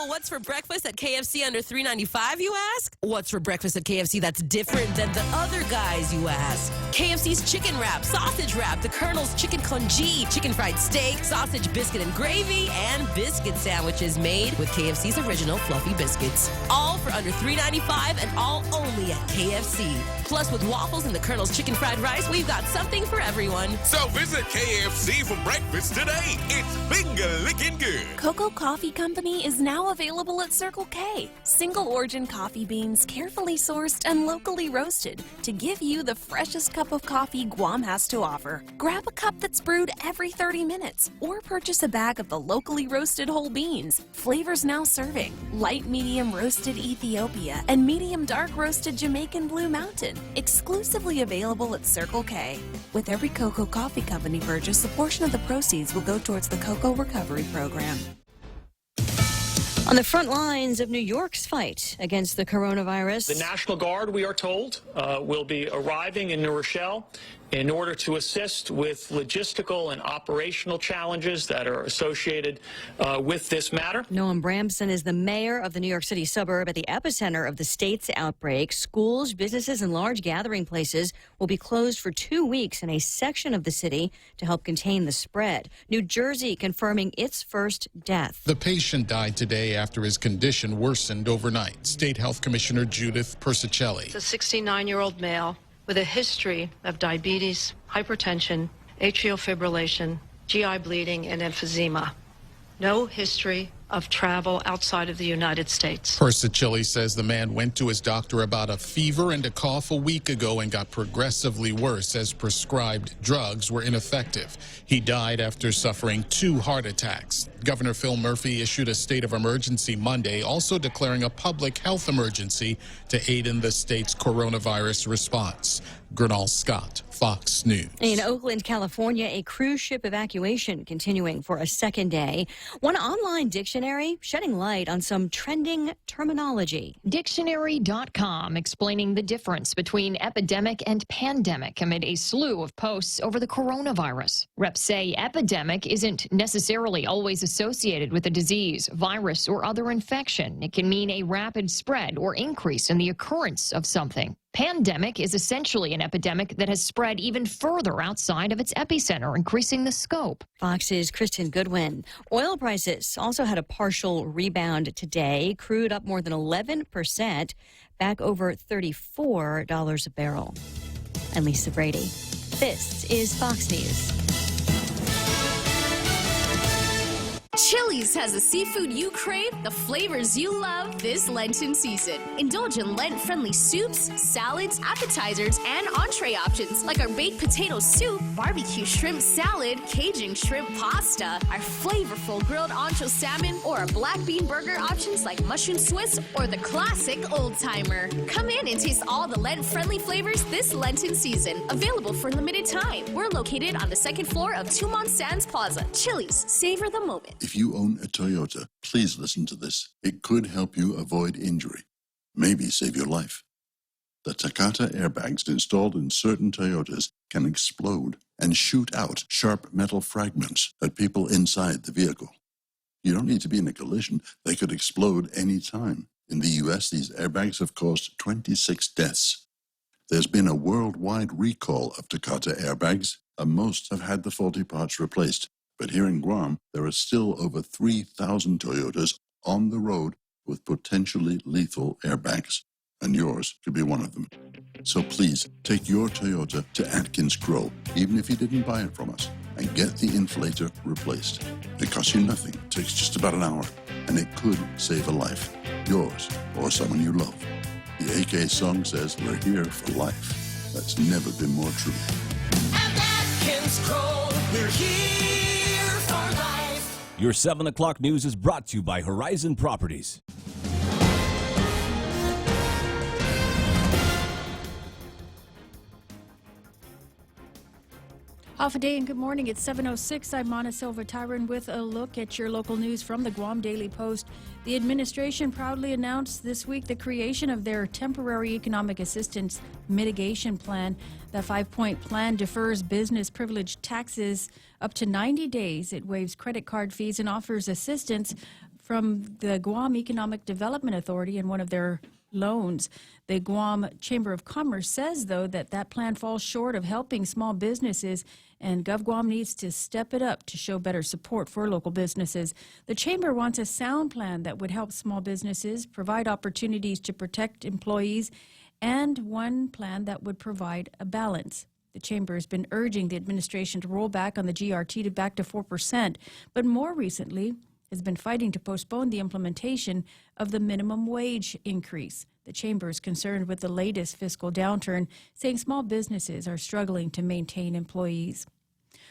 What's for breakfast at KFC under $3.95, you ask? What's for breakfast at KFC that's different than the other guys, you ask? KFC's chicken wrap, sausage wrap, the Colonel's chicken congee, chicken fried steak, sausage biscuit and gravy, and biscuit sandwiches made with KFC's original fluffy biscuits. All for under $3.95 and all only at KFC. Plus, with waffles and the Colonel's chicken fried rice, we've got something for everyone. So visit KFC for breakfast today. It's finger-licking good. Cocoa Coffee Company is now available at Circle K. Single origin coffee beans carefully sourced and locally roasted to give you the freshest cup of coffee Guam has to offer. Grab a cup that's brewed every 30 minutes or purchase a bag of the locally roasted whole beans. Flavors now serving: light medium roasted Ethiopia and medium dark roasted Jamaican Blue Mountain. Exclusively available at Circle K. With every Cocoa Coffee Company purchase, a portion of the proceeds will go towards the Cocoa Recovery Program. On the front lines of New York's fight against the coronavirus. The National Guard, we are told, will be arriving in New Rochelle in order to assist with logistical and operational challenges that are associated with this matter. Noam Bramson is the mayor of the New York City suburb at the epicenter of the state's outbreak. Schools, businesses, and large gathering places will be closed for 2 weeks in a section of the city to help contain the spread. New Jersey confirming its first death. The patient died today after his condition worsened overnight. State Health Commissioner Judith Persicelli. It's a 69-year-old male with a history of diabetes, hypertension, atrial fibrillation, GI bleeding, and emphysema. No history of travel outside of the United States. Persicelli says the man went to his doctor about a fever and a cough a week ago and got progressively worse as prescribed drugs were ineffective. He died after suffering 2 heart attacks. Governor Phil Murphy issued a state of emergency Monday, also declaring a public health emergency to aid in the state's coronavirus response. Gernal Scott, Fox News. In Oakland, California, a cruise ship evacuation continuing for a second day. One online dictionary shedding light on some trending terminology. Dictionary.com explaining the difference between epidemic and pandemic amid a slew of posts over the coronavirus. Reps say epidemic isn't necessarily always associated with a disease, virus, or other infection. It can mean a rapid spread or increase in the occurrence of something. Pandemic is essentially an epidemic that has spread even further outside of its epicenter, increasing the scope. Fox's Kristen Goodwin. Oil prices also had a partial rebound today. Crude up more than 11%, back over $34 a barrel. I'm Lisa Brady. This is Fox News. Chili's has the seafood you crave, the flavors you love this Lenten season. Indulge in Lent-friendly soups, salads, appetizers, and entree options like our baked potato soup, barbecue shrimp salad, Cajun shrimp pasta, our flavorful grilled ancho salmon, or our black bean burger options like mushroom Swiss or the classic old timer. Come in and taste all the Lent-friendly flavors this Lenten season. Available for a limited time. We're located on the second floor of Tumon Sands Plaza. Chili's, savor the moment. If you own a Toyota, please listen to this. It could help you avoid injury, maybe save your life. The Takata airbags installed in certain Toyotas can explode and shoot out sharp metal fragments at people inside the vehicle. You don't need to be in a collision. They could explode any time. In the U.S., these airbags have caused 26 deaths. There's been a worldwide recall of Takata airbags, and most have had the faulty parts replaced. But here in Guam, there are still over 3,000 Toyotas on the road with potentially lethal airbags, and yours could be one of them. So please, take your Toyota to Atkins Crow, even if you didn't buy it from us, and get the inflator replaced. It costs you nothing, it takes just about an hour, and it could save a life, yours or someone you love. The AK song says we're here for life. That's never been more true. At Atkins Crow, we're here for life. Your 7 o'clock news is brought to you by Horizon Properties. Half a day and good morning. It's 7:06. I'm Mana Silva Tyron with a look at your local news from the Guam Daily Post. The administration proudly announced this week the creation of their temporary economic assistance mitigation plan. The 5-point plan defers business privilege taxes up to 90 days. It waives credit card fees and offers assistance from the Guam Economic Development Authority in one of their loans. The Guam Chamber of Commerce says, though, that plan falls short of helping small businesses, and GovGuam needs to step it up to show better support for local businesses. The Chamber wants a sound plan that would help small businesses, provide opportunities to protect employees, and one plan that would provide a balance. The Chamber has been urging the administration to roll back on the GRT to back to 4%, but more recently has been fighting to postpone the implementation of the minimum wage increase. The Chamber is concerned with the latest fiscal downturn, saying small businesses are struggling to maintain employees.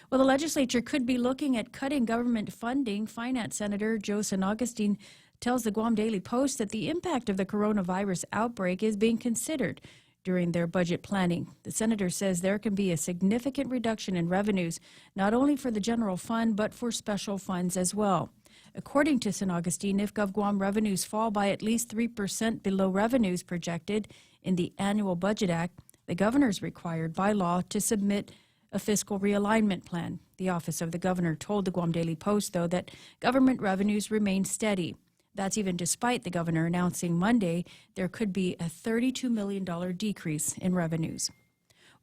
Well, the legislature could be looking at cutting government funding. Finance Senator Joe San Augustine tells the Guam Daily Post that the impact of the coronavirus outbreak is being considered during their budget planning. The senator says there can be a significant reduction in revenues, not only for the general fund, but for special funds as well. According to San Augustine, if GovGuam revenues fall by at least 3% below revenues projected in the Annual Budget Act, the governor is required by law to submit a fiscal realignment plan. The Office of the Governor told the Guam Daily Post, though, that government revenues remain steady. That's even despite the governor announcing Monday there could be a $32 million decrease in revenues.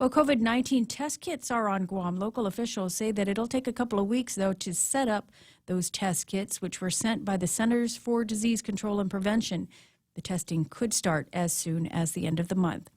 Well, COVID-19 test kits are on Guam. Local officials say that it'll take a couple of weeks, though, to set up those test kits, which were sent by the Centers for Disease Control and Prevention. The testing could start as soon as the end of the month.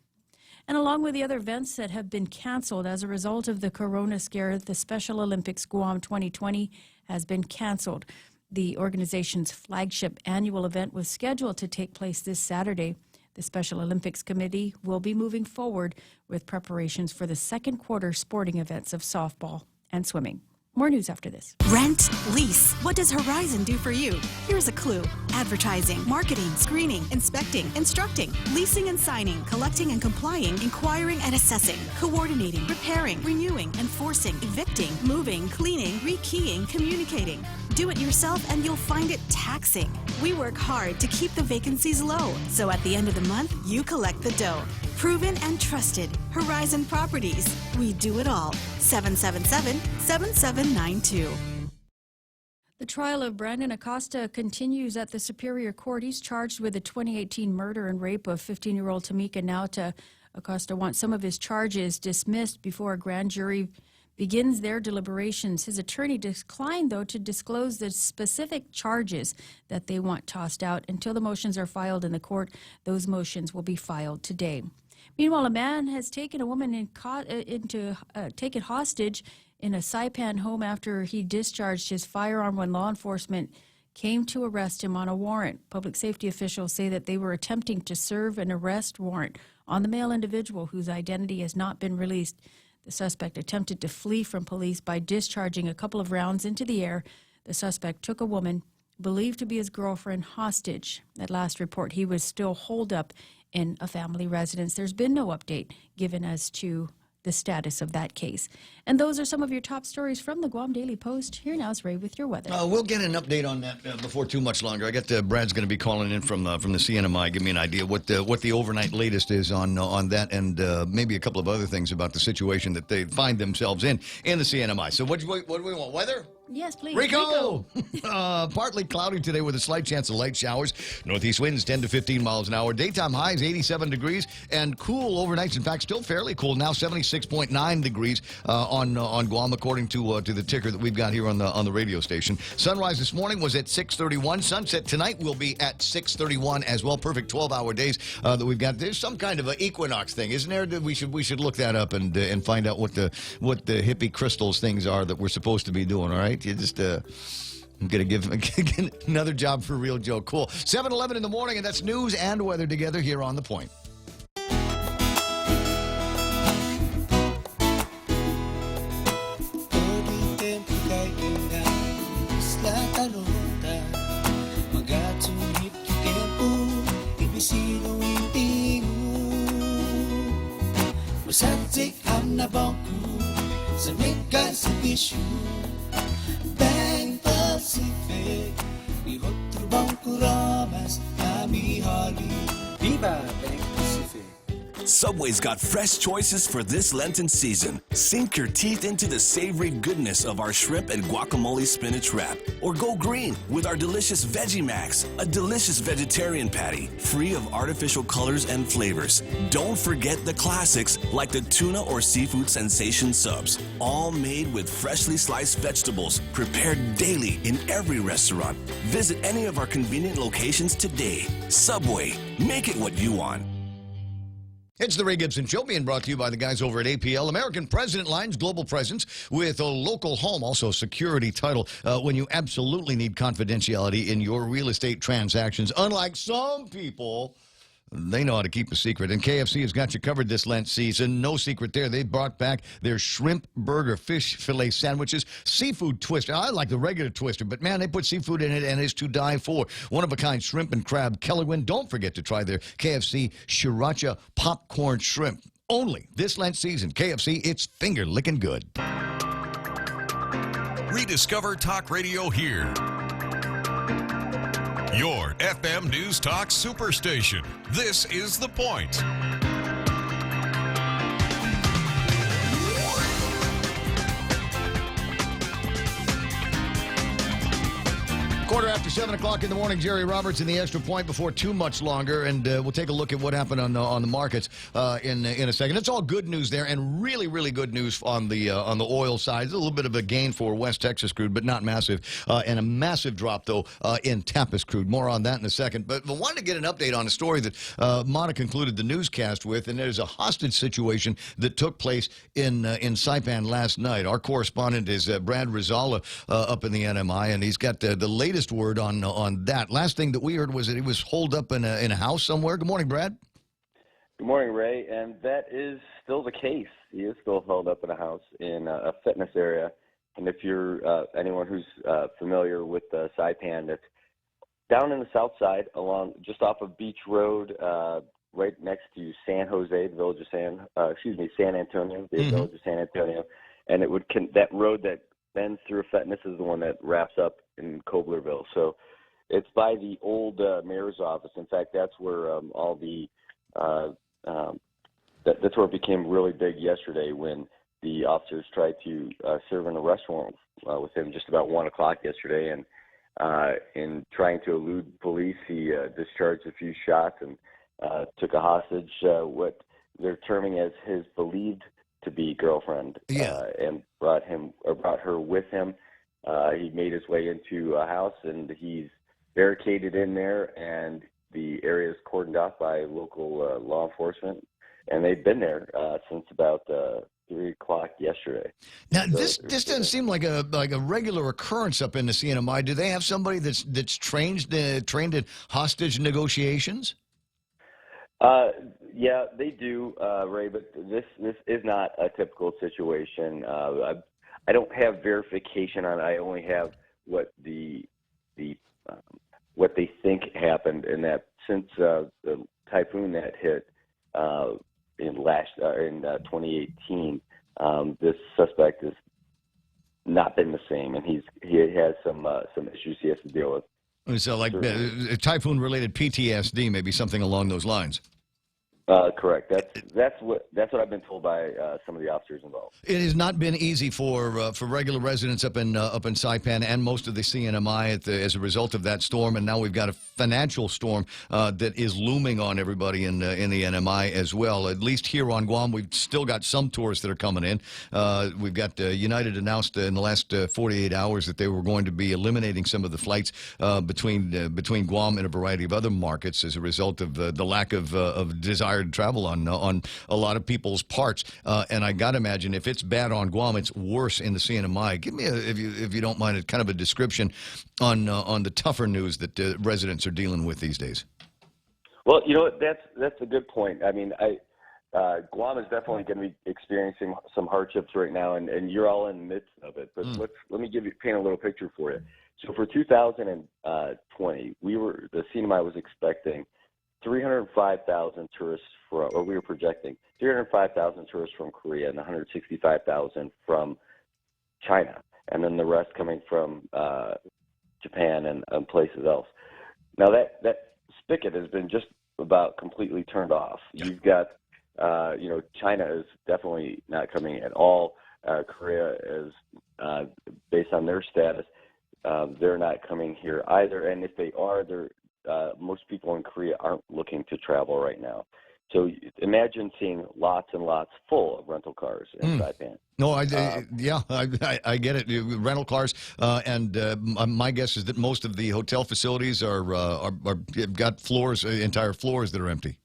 And along with the other events that have been canceled as a result of the corona scare, the Special Olympics Guam 2020 has been canceled. The organization's flagship annual event was scheduled to take place this Saturday. The Special Olympics Committee will be moving forward with preparations for the second quarter sporting events of softball and swimming. More news after this. Rent, lease. What does Horizon do for you? Here's a clue. Advertising, marketing, screening, inspecting, instructing, leasing and signing, collecting and complying, inquiring and assessing, coordinating, repairing, renewing, enforcing, evicting, moving, cleaning, rekeying, communicating. Do it yourself and you'll find it taxing. We work hard to keep the vacancies low, so at the end of the month, you collect the dough. Proven and trusted. Horizon Properties. We do it all. 777-7792. The trial of Brandon Acosta continues at the Superior Court. He's charged with the 2018 murder and rape of 15-year-old Tamika Nauta. Acosta wants some of his charges dismissed before a grand jury begins their deliberations. His attorney declined, though, to disclose the specific charges that they want tossed out until the motions are filed in the court. Those motions will be filed today. Meanwhile, a man has taken a woman taken hostage in a Saipan home after he discharged his firearm when law enforcement came to arrest him on a warrant. Public safety officials say that they were attempting to serve an arrest warrant on the male individual whose identity has not been released. The suspect attempted to flee from police by discharging a couple of rounds into the air. The suspect took a woman believed to be his girlfriend hostage. At last report, he was still holed up in a family residence. There's been no update given as to the status of that case. And those are some of your top stories from the Guam Daily Post. Here now is Ray with your weather. We'll get an update on that before too much longer. I got Brad's going to be calling in from the CNMI. Give me an idea what the overnight latest is on that, and maybe a couple of other things about the situation that they find themselves in the CNMI. So what do we want? Weather? Yes, please. Rico! Partly cloudy today with a slight chance of light showers. Northeast winds 10 to 15 miles an hour. Daytime highs 87 degrees and cool overnights. In fact, still fairly cool now, 76.9 degrees on Guam, according to the ticker that we've got here on the radio station. Sunrise this morning was at 6:31. Sunset tonight will be at 6:31 as well. Perfect 12-hour days that we've got. There's some kind of an equinox thing, isn't there? We should look that up and find out what the hippie crystals things are that we're supposed to be doing. All right. You just, I'm going to give another job for Real Joe. Cool. 7:11 in the morning, and that's news and weather together here on The Point. Subway's got fresh choices for this Lenten season. Sink your teeth into the savory goodness of our shrimp and guacamole spinach wrap. Or go green with our delicious Veggie Max, a delicious vegetarian patty, free of artificial colors and flavors. Don't forget the classics like the tuna or seafood sensation subs, all made with freshly sliced vegetables, prepared daily in every restaurant. Visit any of our convenient locations today. Subway, make it what you want. It's the Ray Gibson Show, being brought to you by the guys over at APL. American President Lines, global presence with a local home, also security title when you absolutely need confidentiality in your real estate transactions. Unlike some people, they know how to keep a secret. And KFC has got you covered this Lent season. No secret there. They brought back their shrimp burger, fish fillet sandwiches, seafood twister. I like the regular twister, but man, they put seafood in it and it's to die for. One-of-a-kind shrimp and crab Kellerwin. Don't forget to try their KFC Sriracha popcorn shrimp. Only this Lent season. KFC, it's finger-licking good. Rediscover Talk Radio here. Your FM News Talk Superstation. This is The Point. Quarter after 7 o'clock in the morning, Jerry Roberts in the Extra Point before too much longer, and we'll take a look at what happened on the markets in a second. It's all good news there, and really, really good news on the oil side. It's a little bit of a gain for West Texas crude, but not massive, and a massive drop though in Tappas crude. More on that in a second. But I wanted to get an update on a story that Monica concluded the newscast with, and there's a hostage situation that took place in Saipan last night. Our correspondent is Brad Rizala up in the NMI, and he's got the latest word on that. Last thing that we heard was that he was holed up in a house somewhere. Good morning, Brad. Good morning, Ray. And that is still the case. He is still held up in a house in a fitness area. And if you're anyone who's familiar with Saipan, it's down in the south side, along just off of Beach Road, right next to San Jose, the village of San Antonio, the village of San Antonio. And it would that road that bends through fitness is the one that wraps up in Koblerville. So it's by the old mayor's office. In fact, that's where all the that's where it became really big yesterday when the officers tried to serve an arrest warrant with him just about 1 o'clock yesterday. And in trying to elude police, he discharged a few shots and took a hostage, what they're terming as his believed to be girlfriend, and brought her with him. He made his way into a house, and he's barricaded in there, and the area is cordoned off by local law enforcement. And they've been there since about 3 o'clock yesterday. Now, So this doesn't seem like a regular occurrence up in the CNMI. Do they have somebody that's trained in hostage negotiations? Yeah, they do, Ray. But this is not a typical situation. I don't have verification on it. I only have what what they think happened, and that since the typhoon that hit in 2018, this suspect has not been the same, and he has some issues he has to deal with. So, like typhoon-related PTSD, maybe something along those lines. Correct. That's what I've been told by some of the officers involved. It has not been easy for regular residents up in Saipan and most of the CNMI as a result of that storm, and now we've got a financial storm that is looming on everybody in the NMI as well. At least here on Guam, we've still got some tourists that are coming in. We've got United announced in the last 48 hours that they were going to be eliminating some of the flights between Guam and a variety of other markets as a result of the lack of desire to travel on a lot of people's parts, and I got to imagine if it's bad on Guam, it's worse in the CNMI. Give me, if you don't mind, kind of a description on the tougher news that residents are dealing with these days. Well, you know what, that's a good point. I mean, Guam is definitely going to be experiencing some hardships right now, and you're all in the midst of it. But let me paint a little picture for you. So for 2020, the CNMI was expecting 305,000 tourists we were projecting 305,000 tourists from Korea and 165,000 from China, and then the rest coming from Japan and places else. Now that spigot has been just about completely turned off. You've got, China is definitely not coming at all. Korea is, based on their status, they're not coming here either. And if they are, most people in Korea aren't looking to travel right now. So imagine seeing lots and lots full of rental cars in Saipan. No, I get it. Rental cars, and my guess is that most of the hotel facilities are got floors, entire floors that are empty.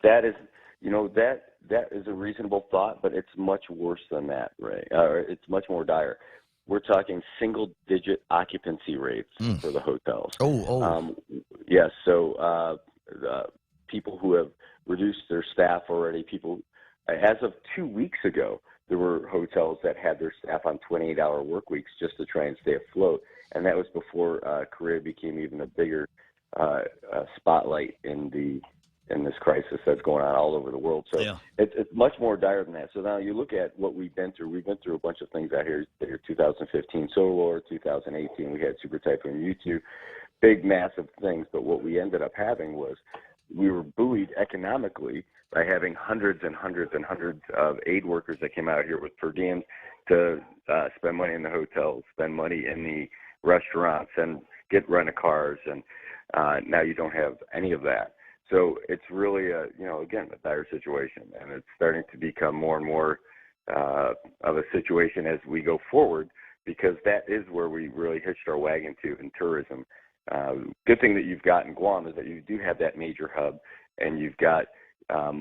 That is, that is a reasonable thought, but it's much worse than that, Ray. It's much more dire. We're talking single-digit occupancy rates for the hotels. Yes. So people who have reduced their staff already. As of 2 weeks ago, there were hotels that had their staff on 28-hour work weeks just to try and stay afloat, and that was before Korea became even a bigger spotlight in this crisis that's going on all over the world. So it's much more dire than that. So now you look at what we've been through. We've been through a bunch of things out here. 2015 Solar War, 2018 we had Super Typhoon U2, big massive things. But what we ended up having was we were buoyed economically by having hundreds and hundreds and hundreds of aid workers that came out here with per diems to spend money in the hotels, spend money in the restaurants, and get rent-a-cars. And now you don't have any of that. So it's really again, a dire situation, and it's starting to become more and more of a situation as we go forward, because that is where we really hitched our wagon to in tourism. Good thing that you've got in Guam is that you do have that major hub, and you've got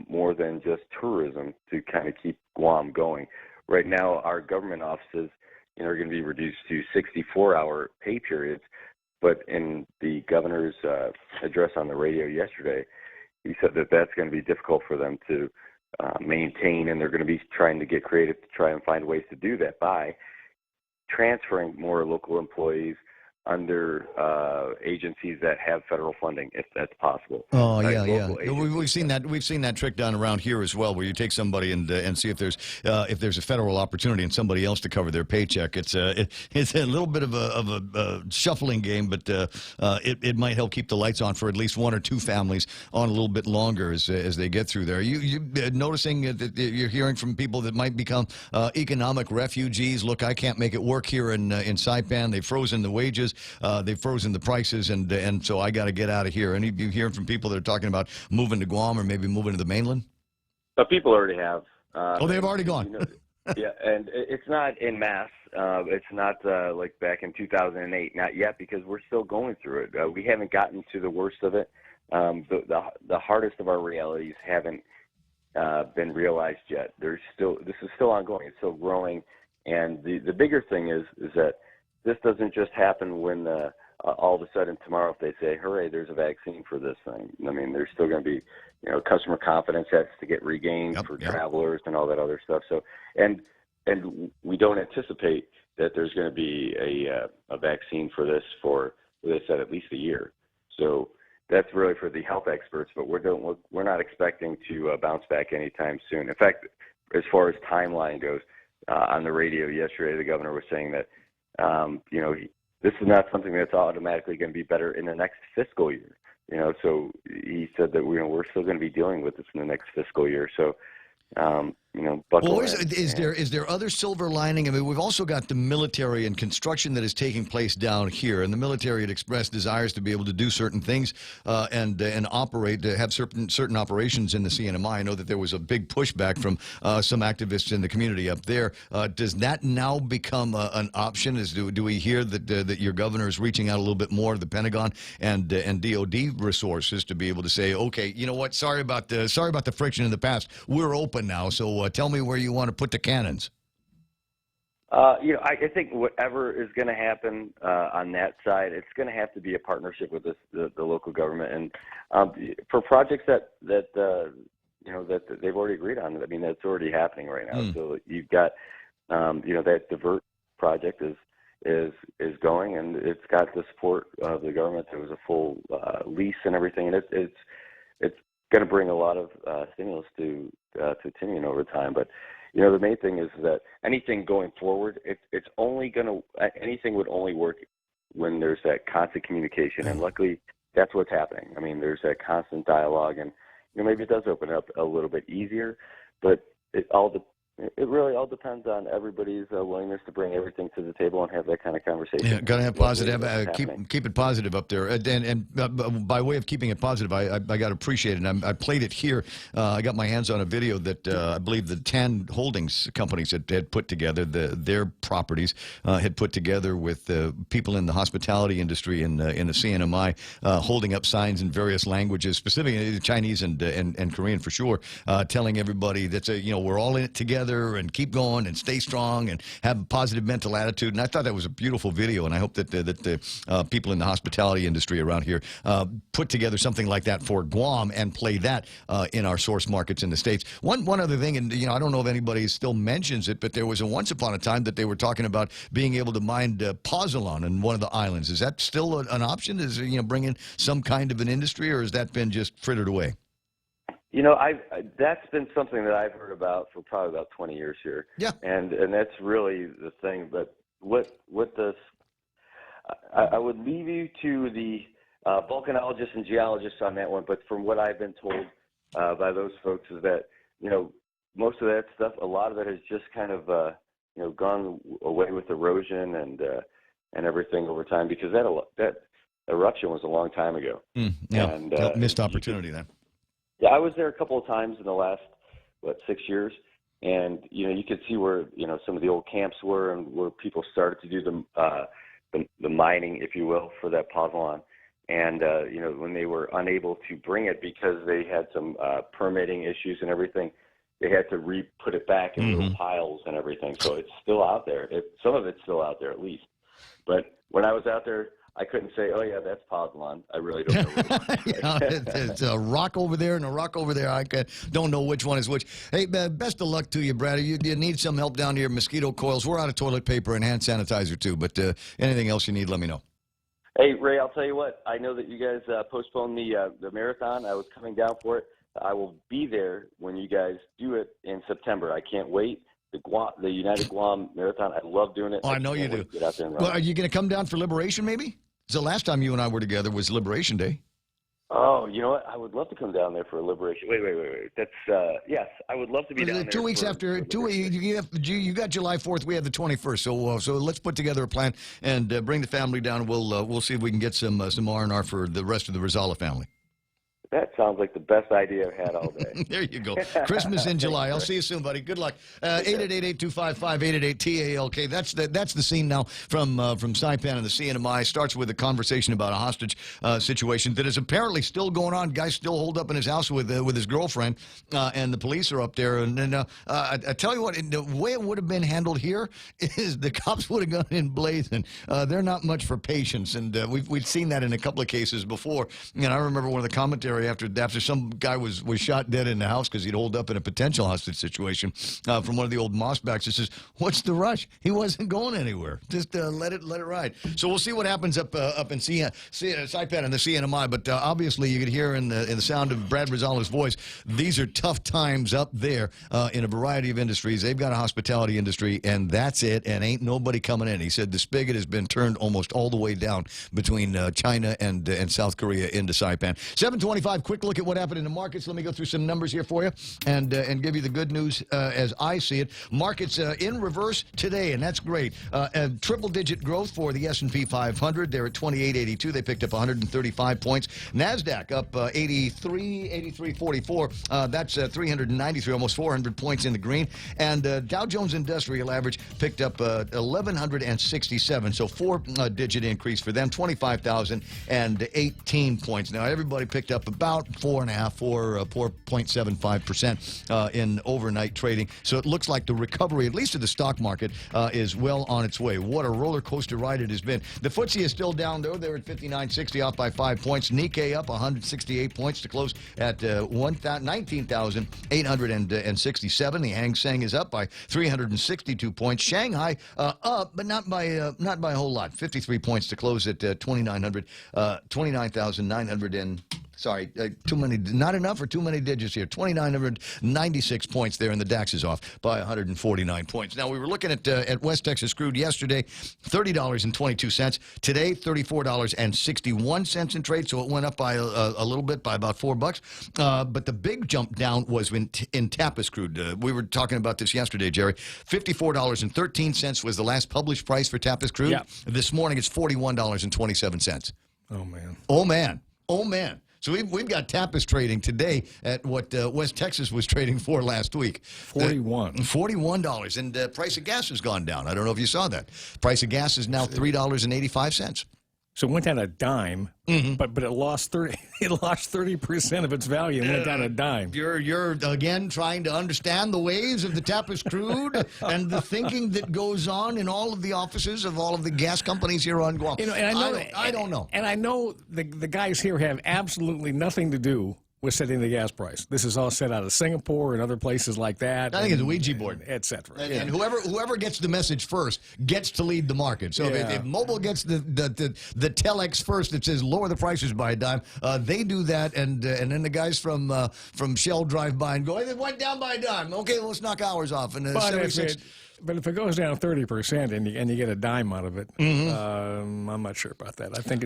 more than just tourism to kind of keep Guam going. Right now, our government offices are going to be reduced to 64-hour pay periods, but in the governor's address on the radio yesterday, he said that that's going to be difficult for them to maintain, and they're going to be trying to get creative to try and find ways to do that by transferring more local employees under agencies that have federal funding, if that's possible. Oh, yeah. We've seen that. We've seen that trick done around here as well, where you take somebody and see if there's a federal opportunity and somebody else to cover their paycheck. It's a little bit of a shuffling game, but it might help keep the lights on for at least one or two families on a little bit longer as they get through there. You noticing that you're hearing from people that might become economic refugees? Look, I can't make it work here in Saipan. They've frozen the wages. They've frozen the prices, and so I got to get out of here. Any of you hearing from people that are talking about moving to Guam or maybe moving to the mainland? People already have. They've already gone. Yeah, and it's not en masse. It's not like back in 2008, not yet, because we're still going through it. We haven't gotten to the worst of it. The hardest of our realities haven't been realized yet. This is still ongoing. It's still growing. And the bigger thing is that this doesn't just happen when all of a sudden tomorrow if they say, hooray, there's a vaccine for this thing. I mean, there's still going to be, customer confidence has to get regained for travelers and all that other stuff. So, and we don't anticipate that there's going to be a vaccine for this for, they said, at least a year. So that's really for the health experts, but we're not expecting to bounce back anytime soon. In fact, as far as timeline goes, on the radio yesterday, the governor was saying that, this is not something that's automatically going to be better in the next fiscal year. So he said that we're still going to be dealing with this in the next fiscal year. So, buckle in. Is there other silver lining? I mean, we've also got the military and construction that is taking place down here, and the military had expressed desires to be able to do certain things and operate, to have certain operations in the CNMI. I know that there was a big pushback from some activists in the community up there. Does that now become an option? Do we hear that your governor is reaching out a little bit more to the Pentagon and DoD resources to be able to say, okay, you know what? Sorry about the friction in the past. We're open now, so tell me where you want to put the cannons. I think whatever is going to happen on that side, it's going to have to be a partnership with the local government, and for projects that they've already agreed on. I mean, that's already happening right now. So you've got that divert project is going, and it's got the support of the government. There was a full lease and everything, and it's going to bring a lot of stimulus to Tinian over time. But the main thing is that anything going forward, anything would only work when there's that constant communication, and luckily that's what's happening. I mean, there's that constant dialogue, and maybe it does open up a little bit easier, but it really all depends on everybody's willingness to bring everything to the table and have that kind of conversation. Yeah, got to have positive. Keep it positive up there. And by way of keeping it positive, I got to appreciate it. And I played it here. I got my hands on a video that I believe the TAN Holdings companies had put together. Their properties had put together with people in the hospitality industry in the CNMI, holding up signs in various languages, specifically Chinese and Korean for sure, telling everybody that we're all in it together. And keep going and stay strong and have a positive mental attitude. And I thought that was a beautiful video, and I hope that the people in the hospitality industry around here put together something like that for Guam and play that in our source markets in the States. One other thing, and I don't know if anybody still mentions it, but there was once upon a time that they were talking about being able to mine pozzolan in one of the islands. Is that still an option? Is bring in some kind of an industry, or has that been just frittered away? That's been something that I've heard about for probably about 20 years here. Yeah. And that's really the thing. But I would leave you to the volcanologists and geologists on that one. But from what I've been told by those folks is that, most of that stuff, a lot of it has just kind of, gone away with erosion and everything over time, because that eruption was a long time ago. And missed opportunity then. Yeah, I was there a couple of times in the last 6 years, and you could see where some of the old camps were and where people started to do the mining, if you will, for that pozzolan. And when they were unable to bring it because they had some permitting issues and everything, they had to put it back in little piles and everything. So it's still out there. Some of it's still out there at least. But when I was out there, I couldn't say, oh, yeah, that's pozzolan. I really don't know what it is. It's a rock over there and a rock over there. I don't know which one is which. Hey, best of luck to you, Brad. You need some help down here, mosquito coils. We're out of toilet paper and hand sanitizer, too. But anything else you need, let me know. Hey, Ray, I'll tell you what. I know that you guys postponed the marathon. I was coming down for it. I will be there when you guys do it in September. I can't wait. The United Guam Marathon, I love doing it. Oh, I know you do. Get out there and run. Well, are you going to come down for Liberation, maybe? The last time you and I were together was Liberation Day. Oh, you know what? I would love to come down there for Liberation. Wait. That's yes, I would love to be down there. 2 weeks after. You got July 4th. We have the 21st. So let's put together a plan and bring the family down. We'll see if we can get some R&R for the rest of the Rizala family. That sounds like the best idea I've had all day. There you go. Christmas in July. I'll see you soon, buddy. Good luck. 888-825-5888-TALK. That's the scene now from Saipan and the CNMI. Starts with a conversation about a hostage situation that is apparently still going on. Guy's still holed up in his house with his girlfriend, and the police are up there. And I tell you what, the way it would have been handled here is the cops would have gone in blazing. They're not much for patience, and we've seen that in a couple of cases before. And I remember one of the commentaries after some guy was shot dead in the house because he'd holed up in a potential hostage situation from one of the old Mossbacks. He says, "What's the rush? He wasn't going anywhere. Just let it ride." So we'll see what happens up in Saipan and the CNMI. But obviously, you could hear in the sound of Brad Rizala's voice, these are tough times up there in a variety of industries. They've got a hospitality industry, and that's it. And ain't nobody coming in. He said the spigot has been turned almost all the way down between China and South Korea into Saipan. 7:25. Quick look at what happened in the markets. Let me go through some numbers here for you and give you the good news as I see it. Markets in reverse today, and that's great. Triple-digit growth for the S&P 500. They're at 2882. They picked up 135 points. NASDAQ up 83.44. That's 393, almost 400 points in the green. And Dow Jones Industrial Average picked up 1,167. So four-digit increase for them, 25,018 points. Now, everybody picked up about 4.75% in overnight trading. So it looks like the recovery, at least of the stock market, is well on its way. What a roller coaster ride it has been. The FTSE is still down, though. They're at 59.60, off by 5 points. Nikkei up 168 points to close at 19,867. The Hang Seng is up by 362 points. Shanghai up, but not by a whole lot. 53 points to close at 29,900 Sorry, too many, not enough or too many digits here. 2,996 points there, and the DAX is off by 149 points. Now, we were looking at West Texas crude yesterday, $30.22. Today, $34.61 in trade, so it went up by a little bit, by about $4. But the big jump down was in Tapis crude. We were talking about this yesterday, Jerry. $54.13 was the last published price for Tapis crude. Yep. This morning, it's $41.27. Oh, man. Oh, man. Oh, man. So we've got Tapis trading today at what West Texas was trading for last week. $41. And the price of gas has gone down. I don't know if you saw that. Price of gas is now $3.85. So it went down a dime, but it lost 30% of its value and went down a dime. You're again trying to understand the ways of the Tapis crude and the thinking that goes on in all of the offices of all of the gas companies here on Guam. And I don't know. And I know the guys here have absolutely nothing to do with setting the gas price. This is all set out of Singapore and other places like that. I think it's a Ouija board, etc. And whoever gets the message first gets to lead the market. So if Mobil gets the telex first that says lower the prices by a dime, they do that, and then the guys from Shell drive by and go, hey, it went down by a dime. Okay, let's knock ours off. And 76. But if it goes down 30% and you get a dime out of it, I'm not sure about that. I think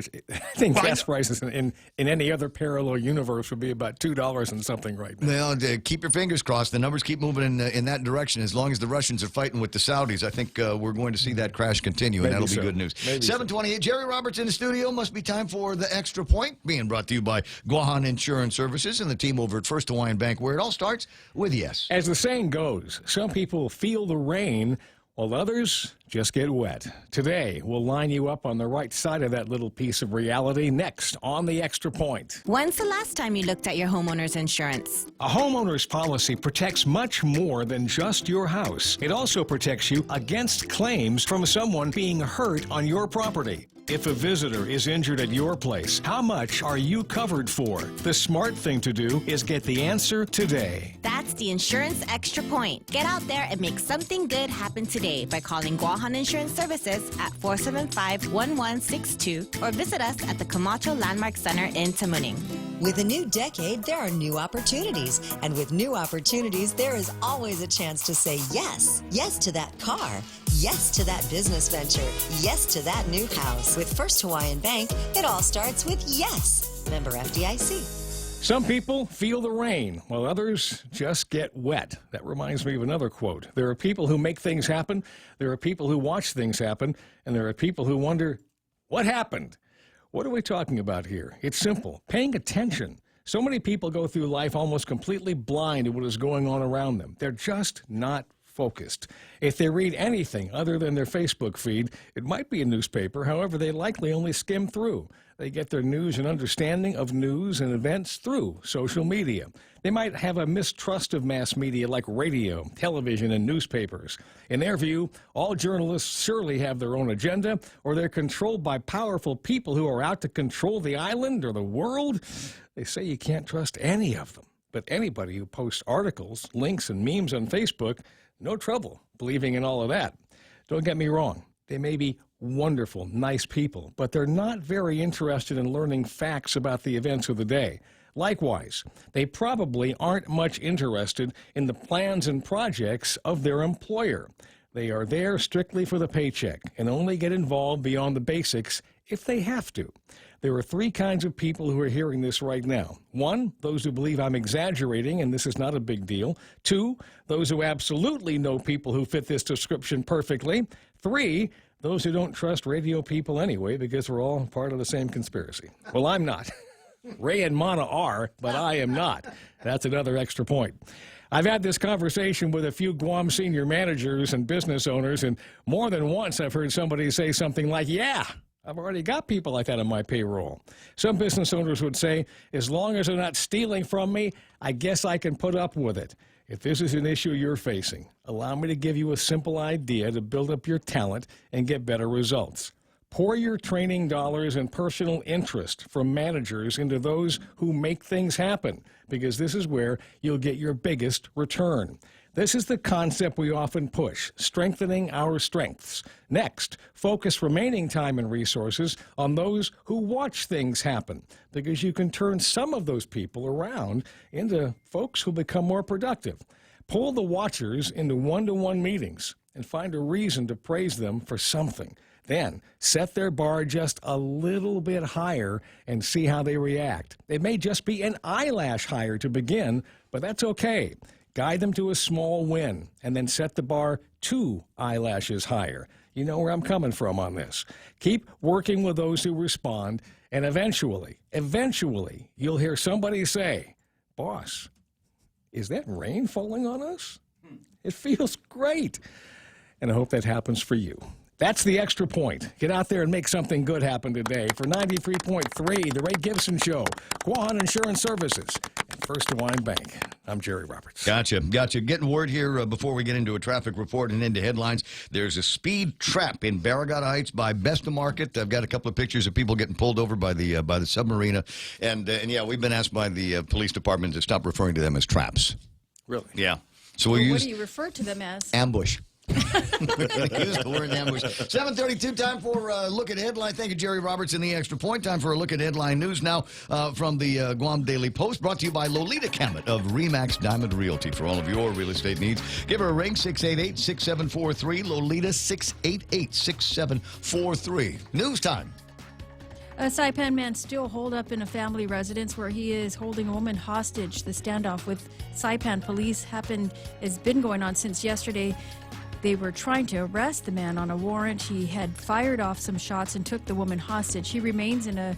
gas prices in any other parallel universe would be about $2 and something right now. Well, keep your fingers crossed. The numbers keep moving in that direction. As long as the Russians are fighting with the Saudis, I think we're going to see that crash continue, and that'll be good news. 7:28. Jerry Roberts in the studio. Must be time for the Extra Point, being brought to you by Guahan Insurance Services and the team over at First Hawaiian Bank, where it all starts with yes. As the saying goes, some people feel the rain while others just get wet. Today, we'll line you up on the right side of that little piece of reality next on the Extra Point. When's the last time you looked at your homeowner's insurance? A homeowner's policy protects much more than just your house. It also protects you against claims from someone being hurt on your property. If a visitor is injured at your place, how much are you covered for? The smart thing to do is get the answer today. That's the Insurance Extra Point. Get out there and make something good happen today by calling Guahan Insurance Services at 475-1162 or visit us at the Camacho Landmark Center in Tamuning. With a new decade, there are new opportunities. And with new opportunities, there is always a chance to say yes. Yes to that car. Yes to that business venture. Yes to that new house. With First Hawaiian Bank, it all starts with yes. Member FDIC. Some people feel the rain, while others just get wet. That reminds me of another quote. There are people who make things happen, there are people who watch things happen, and there are people who wonder, what happened? What are we talking about here? It's simple. Paying attention So many people go through life almost completely blind to what is going on around them. They're just not focused. If they read anything other than their Facebook feed, it might be a newspaper. However, they likely only skim through. They get their news and understanding of news and events through social media. They might have a mistrust of mass media like radio, television, and newspapers. In their view, all journalists surely have their own agenda, or they're controlled by powerful people who are out to control the island or the world. They say you can't trust any of them. But anybody who posts articles, links, and memes on Facebook, no trouble believing in all of that. Don't get me wrong. They may be wonderful, nice people, but they're not very interested in learning facts about the events of the day. Likewise, they probably aren't much interested in the plans and projects of their employer. They are there strictly for the paycheck and only get involved beyond the basics if they have to. There are three kinds of people who are hearing this right now. One, those who believe I'm exaggerating and this is not a big deal. Two, those who absolutely know people who fit this description perfectly. Three, those who don't trust radio people anyway because we're all part of the same conspiracy. Well, I'm not. Ray and Mana are, but I am not. That's another extra point. I've had this conversation with a few Guam senior managers and business owners, and more than once I've heard somebody say something like, yeah, I've already got people like that on my payroll. Some business owners would say, as long as they're not stealing from me, I guess I can put up with it. If this is an issue you're facing, allow me to give you a simple idea to build up your talent and get better results. Pour your training dollars and personal interest from managers into those who make things happen, because this is where you'll get your biggest return. This is the concept we often push, strengthening our strengths. Next, focus remaining time and resources on those who watch things happen, because you can turn some of those people around into folks who become more productive. Pull the watchers into one-to-one meetings and find a reason to praise them for something. Then set their bar just a little bit higher and see how they react. It may just be an eyelash higher to begin, but that's okay. Guide them to a small win, and then set the bar 2 eyelashes higher. You know where I'm coming from on this. Keep working with those who respond, and eventually, you'll hear somebody say, "Boss, is that rain falling on us? It feels great." And I hope that happens for you. That's the extra point. Get out there and make something good happen today. For 93.3, The Ray Gibson Show, Guahan Insurance Services, and First Hawaiian Bank. I'm Jerry Roberts. Gotcha. Getting word here before we get into a traffic report and into headlines. There's a speed trap in Barragata Heights by Besta Market. I've got a couple of pictures of people getting pulled over by the submarina. And yeah, we've been asked by the police department to stop referring to them as traps. Really? Yeah. So What use do you refer to them as? ambush. Use the word ambush. 7:32, time for a look at headline. Thank you, Jerry Roberts, in the extra point. Time for a look at headline news now from the Guam Daily Post, brought to you by Lolita Cammett of Remax Diamond Realty. For all of your real estate needs, give her a ring, 688-6743, Lolita 688-6743. News time. A Saipan man still holed up in a family residence where he is holding a woman hostage. The standoff with Saipan police has been going on since yesterday. They were trying to arrest the man on a warrant. He had fired off some shots and took the woman hostage. He remains in a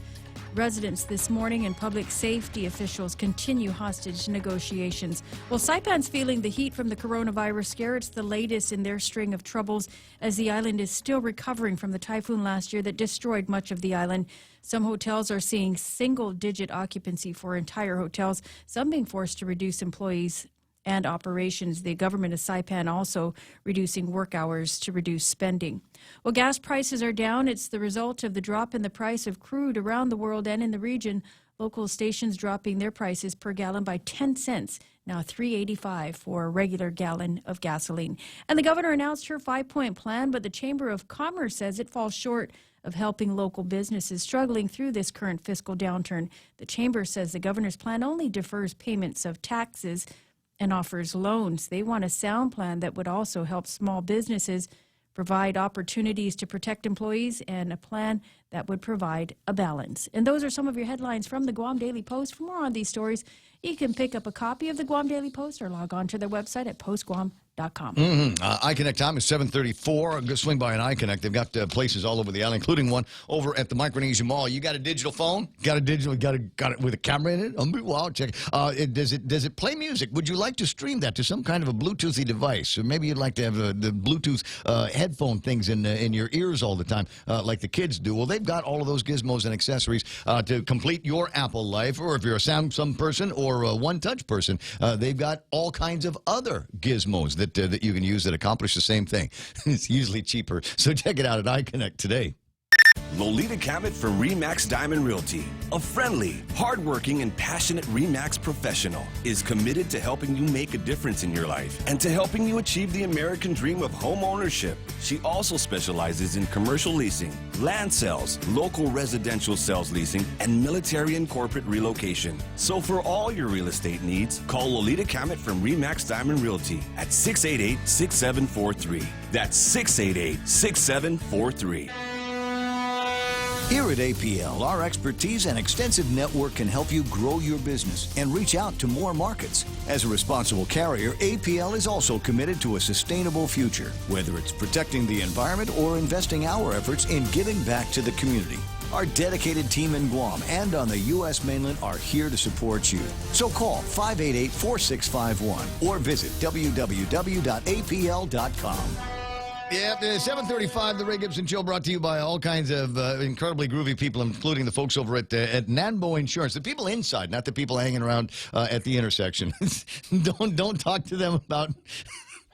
residence this morning, and public safety officials continue hostage negotiations. Well, Saipan's feeling the heat from the coronavirus scare. It's the latest in their string of troubles as the island is still recovering from the typhoon last year that destroyed much of the island. Some hotels are seeing single-digit occupancy for entire hotels, some being forced to reduce employees and operations. The government of Saipan also reducing work hours to reduce spending. Well, gas prices are down. It's the result of the drop in the price of crude around the world and in the region. Local stations dropping their prices per gallon by 10 cents, now $3.85 for a regular gallon of gasoline. And the governor announced her 5-point plan, but the Chamber of Commerce says it falls short of helping local businesses struggling through this current fiscal downturn. The chamber says the governor's plan only defers payments of taxes and offers loans. They want a sound plan that would also help small businesses, provide opportunities to protect employees, and a plan that would provide a balance. And those are some of your headlines from the Guam Daily Post. For more on these stories, you can pick up a copy of the Guam Daily Post or log on to their website at postguam.com. iConnect time is 7:34. Go swing by an iConnect. They've got places all over the island, including one over at the Micronesia Mall. You got a digital phone? Got it with a camera in it? Wow, check. Does it play music? Would you like to stream that to some kind of a Bluetoothy device? Or maybe you'd like to have the Bluetooth headphone things in your ears all the time, like the kids do. Well, they've got all of those gizmos and accessories to complete your Apple life. Or if you're a Samsung person or a One-Touch person, they've got all kinds of other gizmos that you can use that accomplish the same thing. It's usually cheaper. So check it out at iConnect today. Lolita Cabot from RE/MAX Diamond Realty, a friendly, hardworking, and passionate RE/MAX professional, is committed to helping you make a difference in your life and to helping you achieve the American dream of home ownership. She also specializes in commercial leasing, land sales, local residential sales leasing, and military and corporate relocation. So for all your real estate needs, call Lolita Cabot from RE/MAX Diamond Realty at 688-6743. That's 688-6743. Here at APL, our expertise and extensive network can help you grow your business and reach out to more markets. As a responsible carrier, APL is also committed to a sustainable future, whether it's protecting the environment or investing our efforts in giving back to the community. Our dedicated team in Guam and on the U.S. mainland are here to support you. So call 588-4651 or visit www.apl.com. Yeah, 7:35, the Ray Gibson Show, brought to you by all kinds of incredibly groovy people, including the folks over at Nanbo Insurance. The people inside, not the people hanging around at the intersection. Don't talk to them about...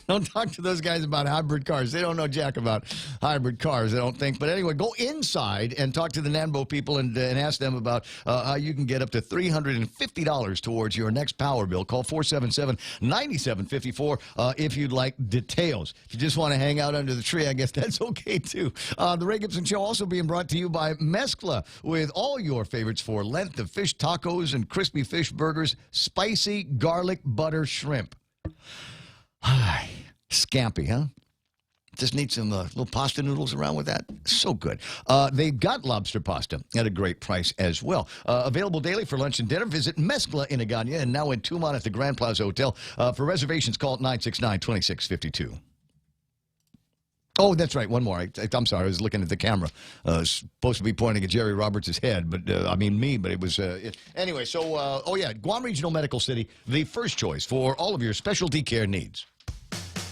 Don't talk to those guys about hybrid cars. They don't know jack about hybrid cars, I don't think. But anyway, go inside and talk to the Nanbo people and ask them about how you can get up to $350 towards your next power bill. Call 477-9754 if you'd like details. If you just want to hang out under the tree, I guess that's okay, too. The Ray Gibson Show also being brought to you by Mezcla, with all your favorites for Lent, the fish tacos and crispy fish burgers, spicy garlic butter shrimp. Scampi, huh? Just need some little pasta noodles around with that. So good. They've got lobster pasta at a great price as well. Available daily for lunch and dinner. Visit Mezcla in Agana and now in Tumon at the Grand Plaza Hotel. For reservations, call 969-2652. Oh, that's right. One more. I'm sorry. I was looking at the camera. Supposed to be pointing at Jerry Roberts' head, but I mean me, but it was... Anyway, so, Guam Regional Medical City, the first choice for all of your specialty care needs.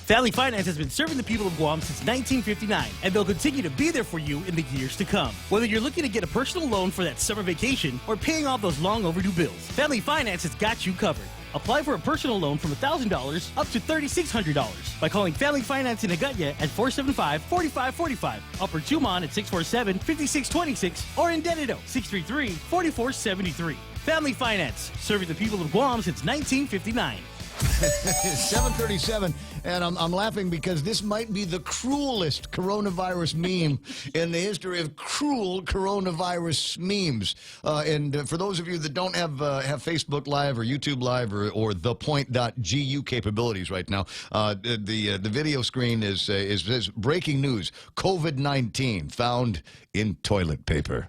Family Finance has been serving the people of Guam since 1959, and they'll continue to be there for you in the years to come. Whether you're looking to get a personal loan for that summer vacation or paying off those long overdue bills, Family Finance has got you covered. Apply for a personal loan from $1,000 up to $3,600 by calling Family Finance in Agutya at 475-4545, Upper Tumon at 647-5626, or in Dededo, 633-4473. Family Finance, serving the people of Guam since 1959. 7:37, and I'm laughing because this might be the cruelest coronavirus meme in the history of cruel coronavirus memes. And for those of you that don't have Facebook Live or YouTube Live or thepoint.gu capabilities right now, the video screen is breaking news: COVID-19 found in toilet paper.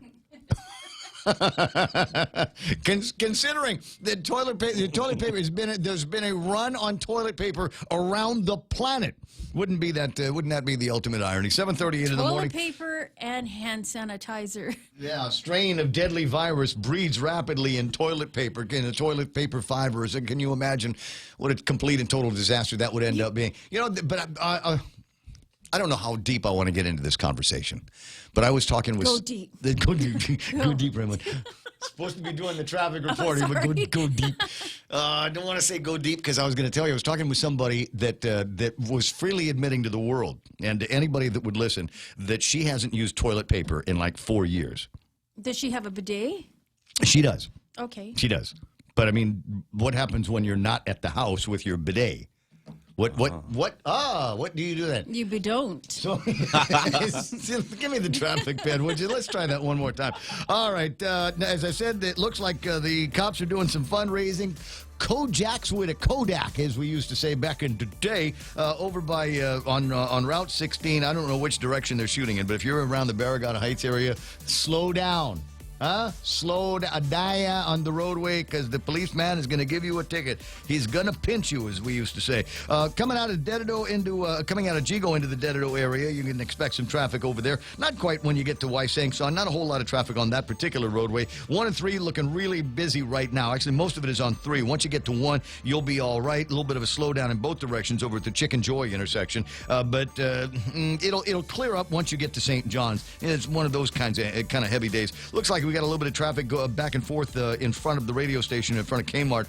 Considering that toilet paper there's been a run on toilet paper around the planet. Wouldn't that be the ultimate irony? 7:38 in the morning. Toilet paper and hand sanitizer. Yeah, a strain of deadly virus breeds rapidly in toilet paper, in the toilet paper fibers. And can you imagine what a complete and total disaster that would end up being? You know, but I don't know how deep I want to get into this conversation, but I was talking with... Go deep. Go deep. Go deep, Raymond. Supposed to be doing the traffic reporting, but go deep. I don't want to say go deep because I was going to tell you, I was talking with somebody that was freely admitting to the world and to anybody that would listen that she hasn't used toilet paper in like 4 years. Does she have a bidet? She does. Okay. She does. But, I mean, what happens when you're not at the house with your bidet? What do you do then? You don't. So, give me the traffic pen, would you? Let's try that one more time. All right. As I said, it looks like the cops are doing some fundraising. Kojaks with a Kodak, as we used to say back in the day, over by on Route 16. I don't know which direction they're shooting in, but if you're around the Barragata Heights area, slow down. Huh? Slow down on the roadway because the policeman is going to give you a ticket. He's going to pinch you, as we used to say. Coming out of Jigo into the Dededo area, you can expect some traffic over there. Not quite when you get to Wysang, so not a whole lot of traffic on that particular roadway. 1 and 3 looking really busy right now. Actually, most of it is on 3. Once you get to 1, you'll be all right. A little bit of a slowdown in both directions over at the Chicken Joy intersection, but it'll clear up once you get to St. John's. It's one of those kind of heavy days. Looks like we got a little bit of traffic go back and forth in front of the radio station, in front of Kmart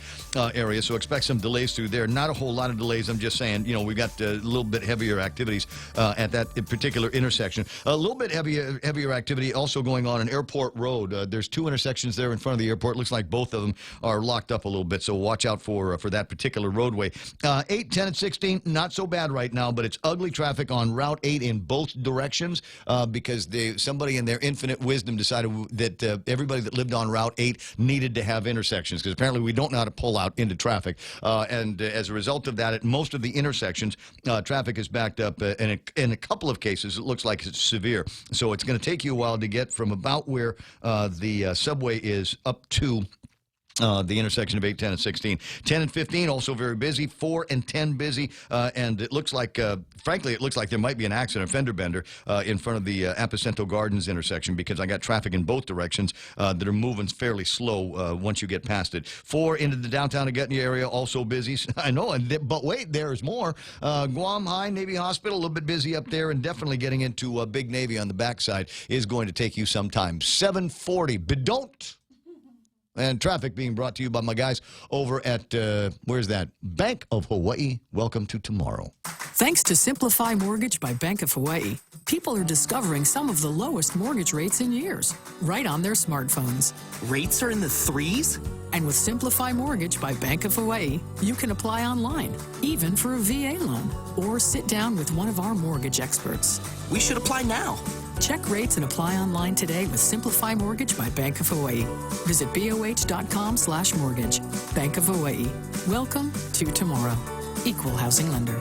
area, so expect some delays through there. Not a whole lot of delays. I'm just saying, we got a little bit heavier activities at that particular intersection. A little bit heavier activity also going on Airport Road. There's 2 intersections there in front of the airport. Looks like both of them are locked up a little bit, so watch out for that particular roadway. 8, 10, and 16, not so bad right now, but it's ugly traffic on Route 8 in both directions because somebody in their infinite wisdom decided that everybody that lived on Route 8 needed to have intersections because apparently we don't know how to pull out into traffic. And as a result of that, at most of the intersections, traffic is backed up. In a couple of cases, it looks like it's severe. So it's going to take you a while to get from about where the subway is up to the intersection of 8, 10, and 16. 10 and 15 also very busy. 4 and 10 busy. And it looks like, frankly, it looks like there might be an accident, a fender bender, in front of the Apicento Gardens intersection because I got traffic in both directions that are moving fairly slow once you get past it. 4 into the downtown Agutney area, also busy. I know, but wait, there's more. Guam High Navy Hospital, a little bit busy up there, and definitely getting into Big Navy on the backside is going to take you some time. 740. But don't. And traffic being brought to you by my guys over at, where's that? Bank of Hawaii. Welcome to tomorrow. Thanks to Simplify Mortgage by Bank of Hawaii, people are discovering some of the lowest mortgage rates in years, right on their smartphones. Rates are in the 3s? And with Simplify Mortgage by Bank of Hawaii, you can apply online, even for a VA loan, or sit down with one of our mortgage experts. We should apply now. Check rates and apply online today with Simplify Mortgage by Bank of Hawaii. Visit BOH.com/mortgage. Bank of Hawaii. Welcome to tomorrow. Equal housing lender.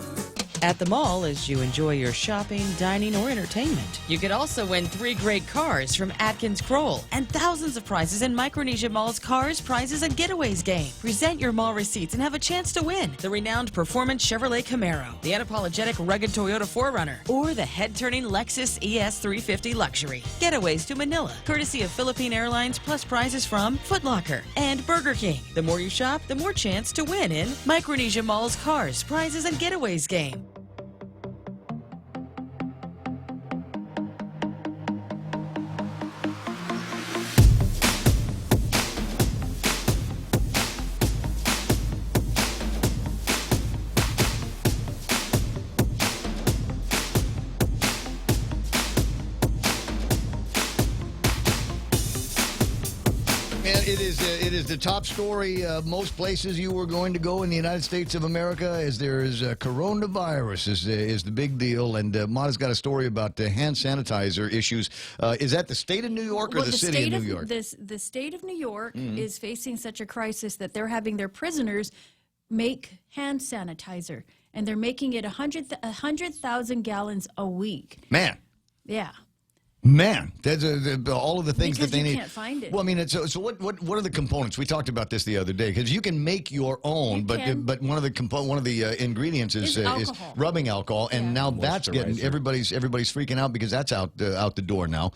At the mall, as you enjoy your shopping, dining, or entertainment, you could also win 3 great cars from Atkins Kroll and thousands of prizes in Micronesia Mall's Cars, Prizes, and Getaways game. Present your mall receipts and have a chance to win the renowned performance Chevrolet Camaro, the unapologetic rugged Toyota 4Runner, or the head-turning Lexus ES350 Luxury. Getaways to Manila, courtesy of Philippine Airlines, plus prizes from Foot Locker and Burger King. The more you shop, the more chance to win in Micronesia Mall's Cars, Prizes, and Getaways game. It is the top story most places you were going to go in the United States of America as there is coronavirus is the big deal. And Mata's got a story about hand sanitizer issues. Is that the state of New York or the city of New York? The state of New York is facing such a crisis that they're having their prisoners make hand sanitizer. And they're making it 100,000 gallons a week. Man. Yeah. Man, that's all of the things because that they need. Can't find it. Well, I mean, so what are the components? We talked about this the other day because you can make your own, but one of the ingredients is rubbing alcohol, and now that's getting everybody's freaking out because that's out the door now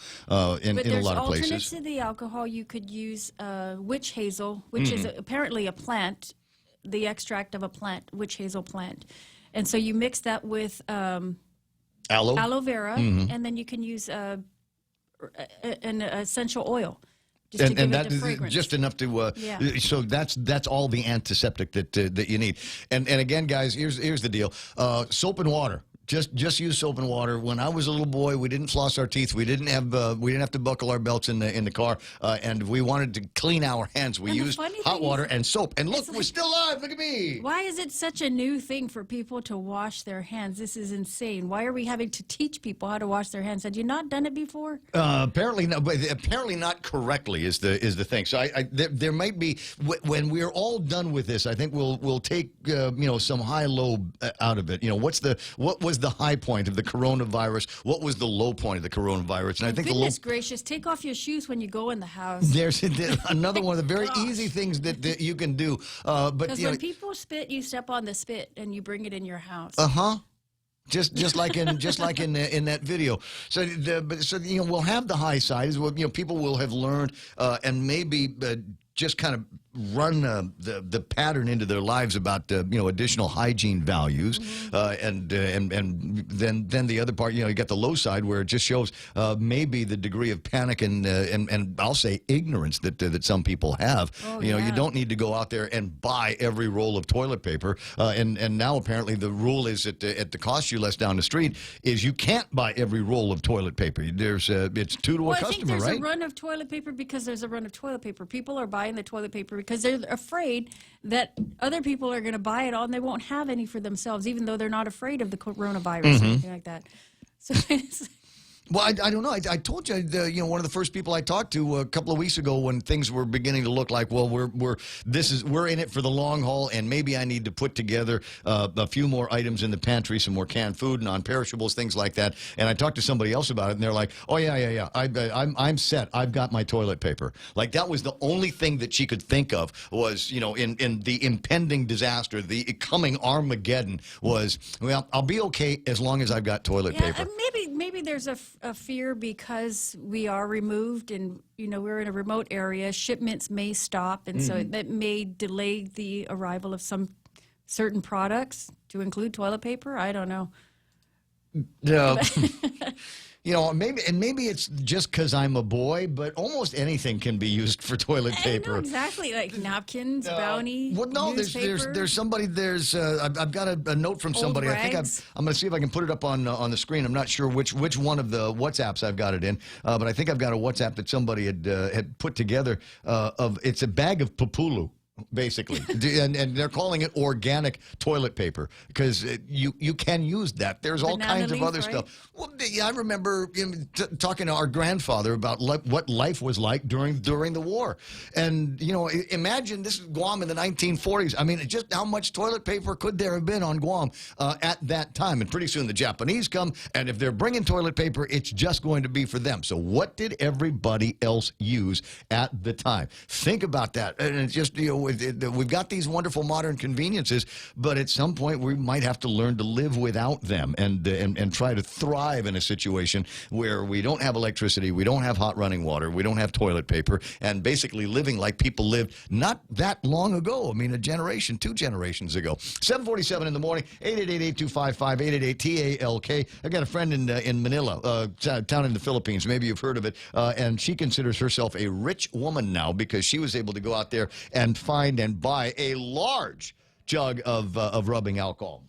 in a lot of places. Alternates to the alcohol, you could use witch hazel, which is apparently a plant, the extract of a plant, witch hazel plant, and so you mix that with aloe vera, and then you can use an essential oil. Just to give it the fragrance. Just enough to. So that's all the antiseptic that you need. And again, guys, here's the deal: soap and water. Just use soap and water. When I was a little boy, we didn't floss our teeth. We didn't have to buckle our belts in the car. And we wanted to clean our hands. We used hot water and soap. And look, we're still alive. Look at me. Why is it such a new thing for people to wash their hands? This is insane. Why are we having to teach people how to wash their hands? Had you not done it before? Apparently not. But apparently not correctly is the thing. So there might be when we're all done with this. I think we'll take some high low out of it. What was was the high point of the coronavirus? What was the low point of the coronavirus? And I think goodness gracious, take off your shoes when you go in the house. There's another one of the very easy things that you can do. But because when people spit, you step on the spit and you bring it in your house. Just like in in that video. So we'll have the high side is people will have learned and maybe just kind of run the pattern into their lives about additional hygiene values, and then the other part, you got the low side where it just shows maybe the degree of panic and I'll say ignorance that some people have. You don't need to go out there and buy every roll of toilet paper, and now apparently the rule is at the cost you less down the street is you can't buy every roll of toilet paper. There's it's two to a customer, I think there's right? a run of toilet paper because there's a run of toilet paper. People are buying the toilet paper because they're afraid that other people are going to buy it all and they won't have any for themselves, even though they're not afraid of the coronavirus or anything like that. So well, I don't know. I told you, one of the first people I talked to a couple of weeks ago when things were beginning to look like, well, we're in it for the long haul, and maybe I need to put together a few more items in the pantry, some more canned food, non-perishables, things like that. And I talked to somebody else about it, and they're like, oh yeah, I'm set. I've got my toilet paper. Like that was the only thing that she could think of was, in the impending disaster, the coming Armageddon was, well, I'll be okay as long as I've got toilet paper. Maybe there's a fear because we are removed and we're in a remote area. Shipments may stop, and so that may delay the arrival of some certain products, to include toilet paper. I don't know. No. Maybe it's just because I'm a boy, but almost anything can be used for toilet paper. I know, exactly, like napkins, Bounty. Well, no, there's somebody. I've got a note from somebody. I think I'm going to see if I can put it up on the screen. I'm not sure which one of the WhatsApps I've got it in, but I think I've got a WhatsApp that somebody had put together. It's a bag of Papulu. Basically, and they're calling it organic toilet paper because you can use that. There's all kinds of other stuff. Well, I remember talking to our grandfather about what life was like during the war, and imagine this is Guam in the 1940s. I mean, just how much toilet paper could there have been on Guam at that time? And pretty soon the Japanese come, and if they're bringing toilet paper, it's just going to be for them. So what did everybody else use at the time? Think about that, and it's just we've got these wonderful modern conveniences, but at some point we might have to learn to live without them and try to thrive in a situation where we don't have electricity, we don't have hot running water, we don't have toilet paper, and basically living like people lived not that long ago. I mean, two generations ago. 7:47 in the morning, 888-825-5888-TALK. I got a friend in Manila, town in the Philippines. Maybe you've heard of it, and she considers herself a rich woman now because she was able to go out there and find and buy a large jug of rubbing alcohol.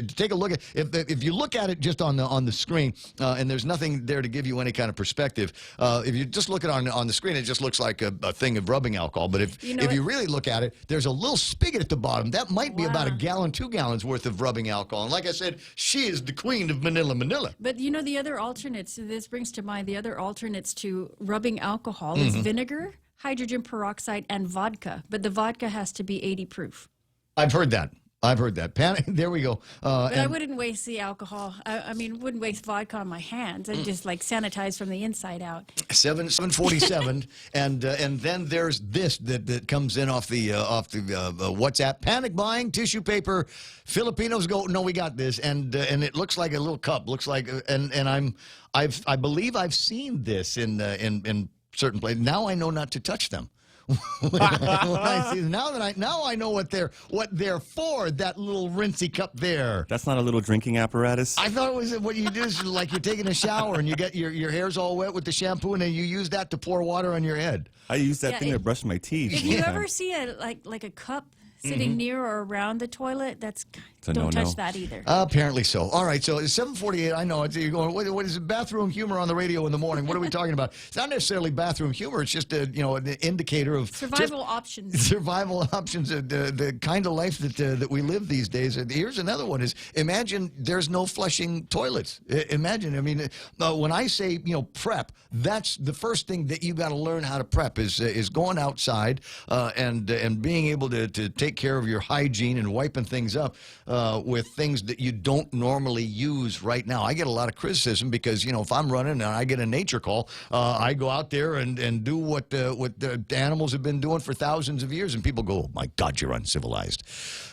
Take a look at if you look at it just on the screen, and there's nothing there to give you any kind of perspective. If you just look at it on the screen, it just looks like a thing of rubbing alcohol. But if you really look at it, there's a little spigot at the bottom that might be about a gallon, 2 gallons worth of rubbing alcohol. And like I said, she is the queen of Manila. But the other alternates. This brings to mind the other alternates to rubbing alcohol is vinegar, hydrogen peroxide, and vodka. But the vodka has to be 80 proof. I've heard that. There we go. But I wouldn't waste the alcohol. I mean, wouldn't waste vodka on my hands. I'd just sanitize from the inside out. 7:47, and then there's this that comes in off the WhatsApp. Panic buying tissue paper. Filipinos go, no, we got this, and it looks like a little cup. Looks like, and I believe I've seen this in certain places. Now I know not to touch them. Now I know what they're for. That little rinsey cup there. That's not a little drinking apparatus. I thought it was what you do is like you're taking a shower and you get your hair's all wet with the shampoo and then you use that to pour water on your head. I use that thing to brush my teeth. If you ever see a cup sitting near or around the toilet, don't touch that either. Apparently so. All right, so it's 7:48. I know you're going. What is it? Bathroom humor on the radio in the morning? What are we talking about? It's not necessarily bathroom humor. It's just an indicator of survival options. Survival options. The kind of life that we live these days. Here's another one: is imagine there's no flushing toilets. Imagine. I mean, when I say prep, that's the first thing that you got to learn how to prep is going outside and being able to take take care of your hygiene and wiping things up with things that you don't normally use right now. I get a lot of criticism because, you know, if I'm running and I get a nature call, I go out there and do what the animals have been doing for thousands of years, and people go, oh, my God, you're uncivilized.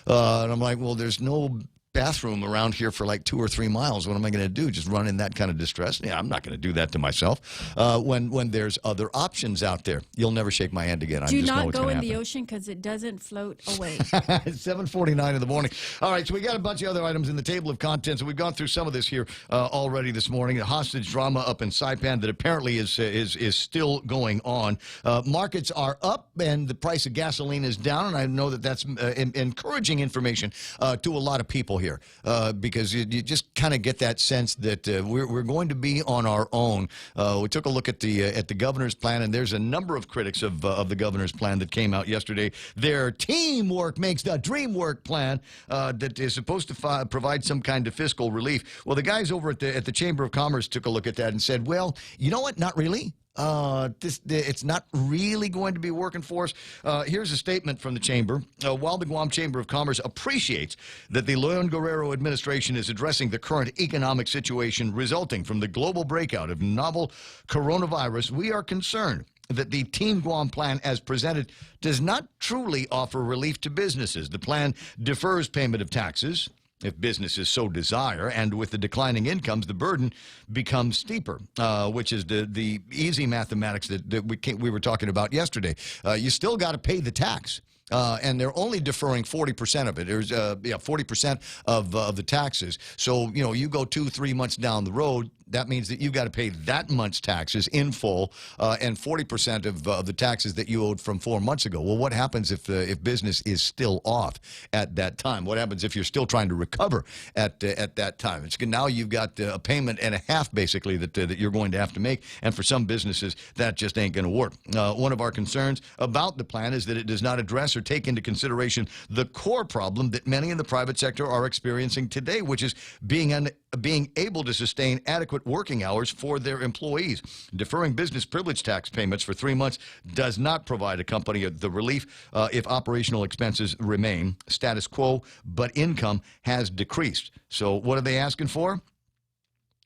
And I'm like, well, there's no bathroom around here for like 2 or 3 miles. What am I going to do? Just run in that kind of distress? Yeah, I'm not going to do that to myself. When there's other options out there, you'll never shake my hand again. Do not go in the ocean because it doesn't float away. It's 7:49 in the morning. All right, so we got a bunch of other items in the table of contents, and we've gone through some of this here already this morning. A hostage drama up in Saipan that apparently is still going on. Markets are up, and the price of gasoline is down, and I know that that's encouraging information to a lot of people here. Because you just kind of get that sense that we're going to be on our own. We took a look at the governor's plan, and there's a number of critics of the governor's plan that came out yesterday. Their teamwork makes the dream work plan that is supposed to provide some kind of fiscal relief. Well, the guys over at the Chamber of Commerce took a look at that and said, well, you know what? Not really. It's not really going to be working for us. Here's a statement from the Chamber. While the Guam Chamber of Commerce appreciates that the Leon Guerrero administration is addressing the current economic situation resulting from the global breakout of novel coronavirus, we are concerned that the Team Guam plan as presented does not truly offer relief to businesses. The plan defers payment of taxes, if businesses so desire, and with the declining incomes, the burden becomes steeper, which is the easy mathematics that we were talking about yesterday. You still got to pay the tax. And they're only deferring 40% of it. There's 40% of the taxes. So, you know, you go 2-3 months down the road, that means that you've got to pay that month's taxes in full and 40% of the taxes that you owed from 4 months ago. Well, what happens if business is still off at that time? What happens if you're still trying to recover at that time? Now you've got a payment and a half, basically, that you're going to have to make. And for some businesses, that just ain't going to work. One of our concerns about the plan is that it does not address or take into consideration the core problem that many in the private sector are experiencing today, which is being able to sustain adequate working hours for their employees. Deferring business privilege tax payments for 3 months does not provide a company the relief if operational expenses remain status quo, but income has decreased. So what are they asking for?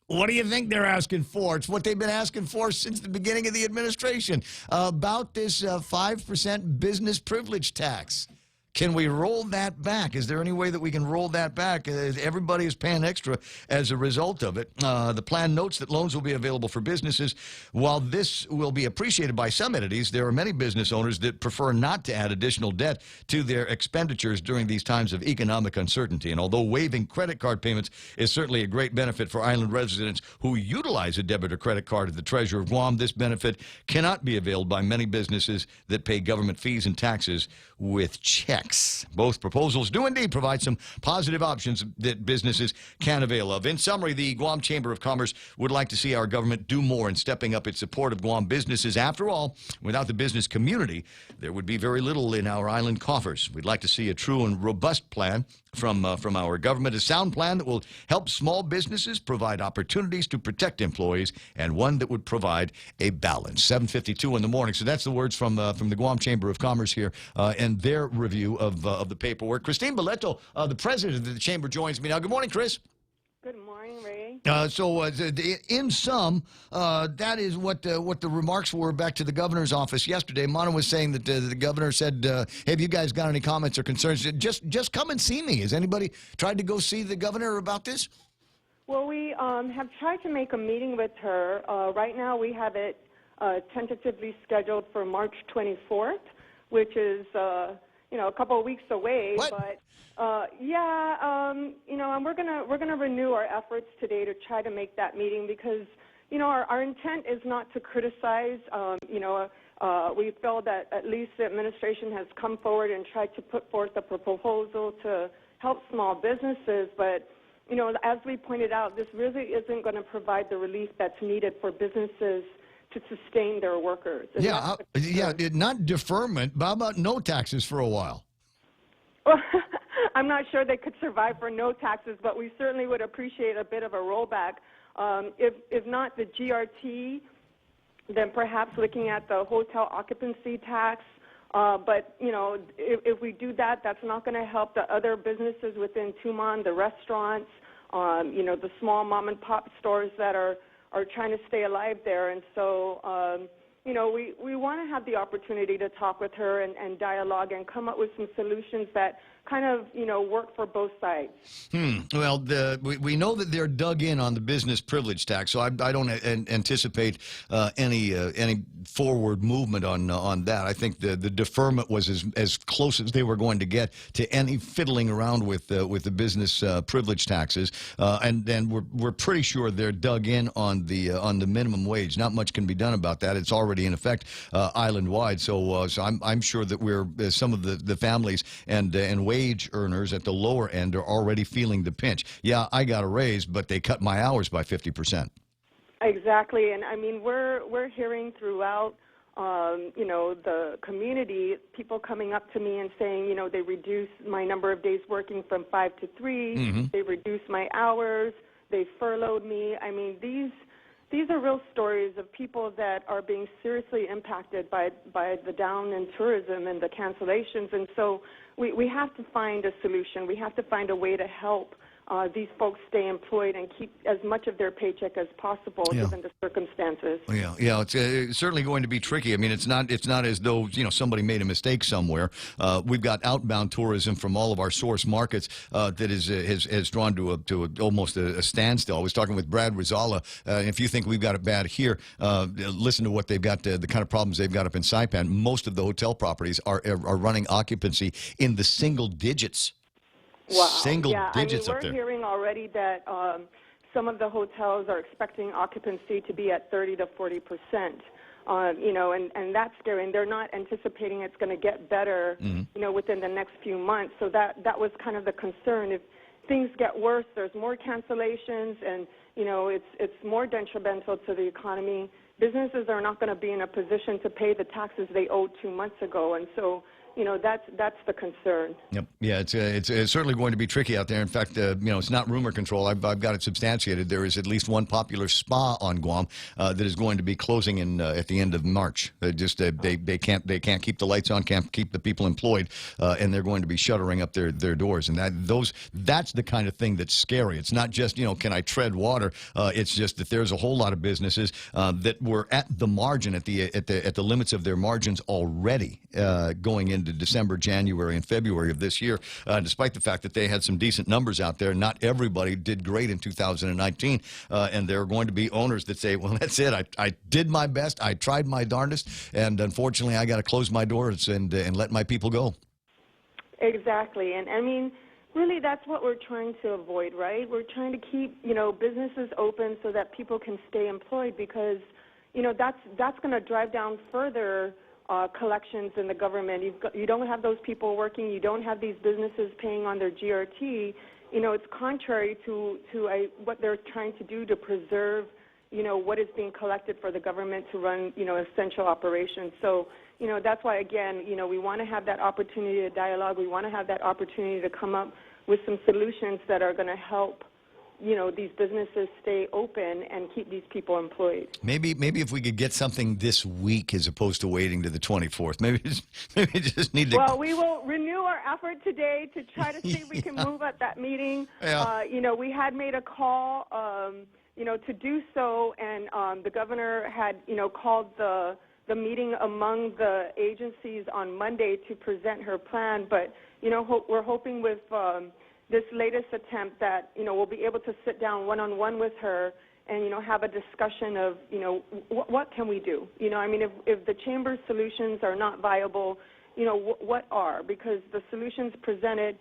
What do you think they're asking for? It's what they've been asking for since the beginning of the administration about this 5% business privilege tax. Can we roll that back? Is there any way that we can roll that back? Everybody is paying extra as a result of it. The plan notes that loans will be available for businesses. While this will be appreciated by some entities, there are many business owners that prefer not to add additional debt to their expenditures during these times of economic uncertainty. And although waiving credit card payments is certainly a great benefit for island residents who utilize a debit or credit card at the Treasurer of Guam, this benefit cannot be availed by many businesses that pay government fees and taxes with checks. Both proposals do indeed provide some positive options that businesses can avail of. In summary, the Guam Chamber of Commerce would like to see our government do more in stepping up its support of Guam businesses. After all, without the business community, there would be very little in our island coffers. We'd like to see a true and robust plan from our government, a sound plan that will help small businesses, provide opportunities to protect employees, and one that would provide a balance. 7:52 in the morning. So that's the words from the Guam Chamber of Commerce here and their review of the paperwork. Christine Boleto, the president of the chamber, joins me now. Good morning, Chris. Good morning, Ray. In sum, that is what the remarks were back to the governor's office yesterday. Mana was saying that the governor said, "Have you guys got any comments or concerns? Just come and see me." Has anybody tried to go see the governor about this? Well, we have tried to make a meeting with her. Right now, we have it tentatively scheduled for March 24th, which is a couple of weeks away. What? But and we're gonna renew our efforts today to try to make that meeting because our intent is not to criticize. We feel that at least the administration has come forward and tried to put forth a proposal to help small businesses, but as we pointed out, this really isn't going to provide the relief that's needed for businesses to sustain their workers. And not deferment, but how about no taxes for a while? Well, I'm not sure they could survive for no taxes, but we certainly would appreciate a bit of a rollback. If not the GRT, then perhaps looking at the hotel occupancy tax But, if we do that, that's not going to help the other businesses within Tumon, the restaurants, the small mom and pop stores that are trying to stay alive there. And so, we want to have the opportunity to talk with her and dialogue and come up with some solutions that kind of, work for both sides. Well, we know that they're dug in on the business privilege tax, so I don't anticipate any forward movement on that. I think the deferment was as close as they were going to get to any fiddling around with the business privilege taxes, and then we're pretty sure they're dug in on the minimum wage. Not much can be done about that. It's already in effect island wide. So I'm sure that we're some of the families and wage earners at the lower end are already feeling the pinch. Yeah, I got a raise, but they cut my hours by 50%. Exactly, and I mean we're hearing throughout the community, people coming up to me and saying, they reduced my number of days working from 5 to 3. Mm-hmm. They reduced my hours. They furloughed me. I mean, these are real stories of people that are being seriously impacted by the down in tourism and the cancellations. And so we have to find a solution. We have to find a way to help these folks stay employed and keep as much of their paycheck as possible, given the circumstances. Yeah, it's certainly going to be tricky. I mean, it's not as though somebody made a mistake somewhere. We've got outbound tourism from all of our source markets that has drawn to almost a standstill. I was talking with Brad Rizala. If you think we've got it bad here, listen to what they've got, the kind of problems they've got up in Saipan. Most of the hotel properties are running occupancy in the single digits. Wow. Single digits up there. We're hearing already that some of the hotels are expecting occupancy to be at 30 to 40%. And that's scary. And they're not anticipating it's going to get better, within the next few months. So that was kind of the concern. If things get worse, there's more cancellations, and it's more detrimental to the economy. Businesses are not going to be in a position to pay the taxes they owed 2 months ago, and so. That's the concern. Yep. Yeah, it's certainly going to be tricky out there. In fact, it's not rumor control. I've got it substantiated. There is at least one popular spa on Guam that is going to be closing at the end of March. They can't keep the lights on, can't keep the people employed, and they're going to be shuttering up their doors. And that's the kind of thing that's scary. It's not just can I tread water? It's just that there's a whole lot of businesses that were at the margin at the limits of their margins already going into December, January, and February of this year, despite the fact that they had some decent numbers out there. Not everybody did great in 2019, and there are going to be owners that say, well, that's it. I did my best. I tried my darndest, and unfortunately, I got to close my doors and let my people go. Exactly, and I mean, really, that's what we're trying to avoid, right? We're trying to keep, businesses open so that people can stay employed because, that's going to drive down further collections in the government. You don't have those people working. You don't have these businesses paying on their GRT. It's contrary to what they're trying to do to preserve, what is being collected for the government to run, essential operations. So, that's why, again, we want to have that opportunity to dialogue. We want to have that opportunity to come up with some solutions that are going to help these businesses stay open and keep these people employed. Maybe if we could get something this week as opposed to waiting to the 24th. Maybe just need to. Well, we will renew our effort today to try to see if we can move at that meeting. Yeah. We had made a call, to do so, and the governor had, called the meeting among the agencies on Monday to present her plan. But, we're hoping with this latest attempt that, we'll be able to sit down one-on-one with her and, have a discussion of, what can we do? If the chamber's solutions are not viable, what are? Because the solutions presented,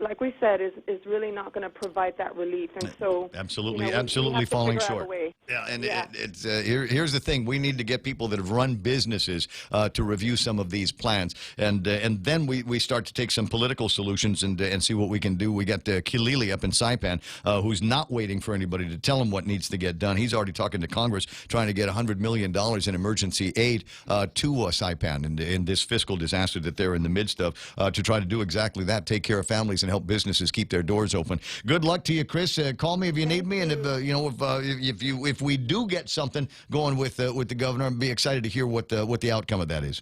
like we said, is really not going to provide that relief. And so absolutely falling short. Yeah, and it's here's the thing: we need to get people that have run businesses to review some of these plans, and then we start to take some political solutions and see what we can do. We got Kilili up in Saipan, who's not waiting for anybody to tell him what needs to get done. He's already talking to Congress, trying to get $100 million in emergency aid to Saipan in this fiscal disaster that they're in the midst of, to try to do exactly that: take care of families and help businesses keep their doors open. Good luck to you, Chris. Call me if you need me, and if we do get something going with the governor, I'd be excited to hear what the outcome of that is.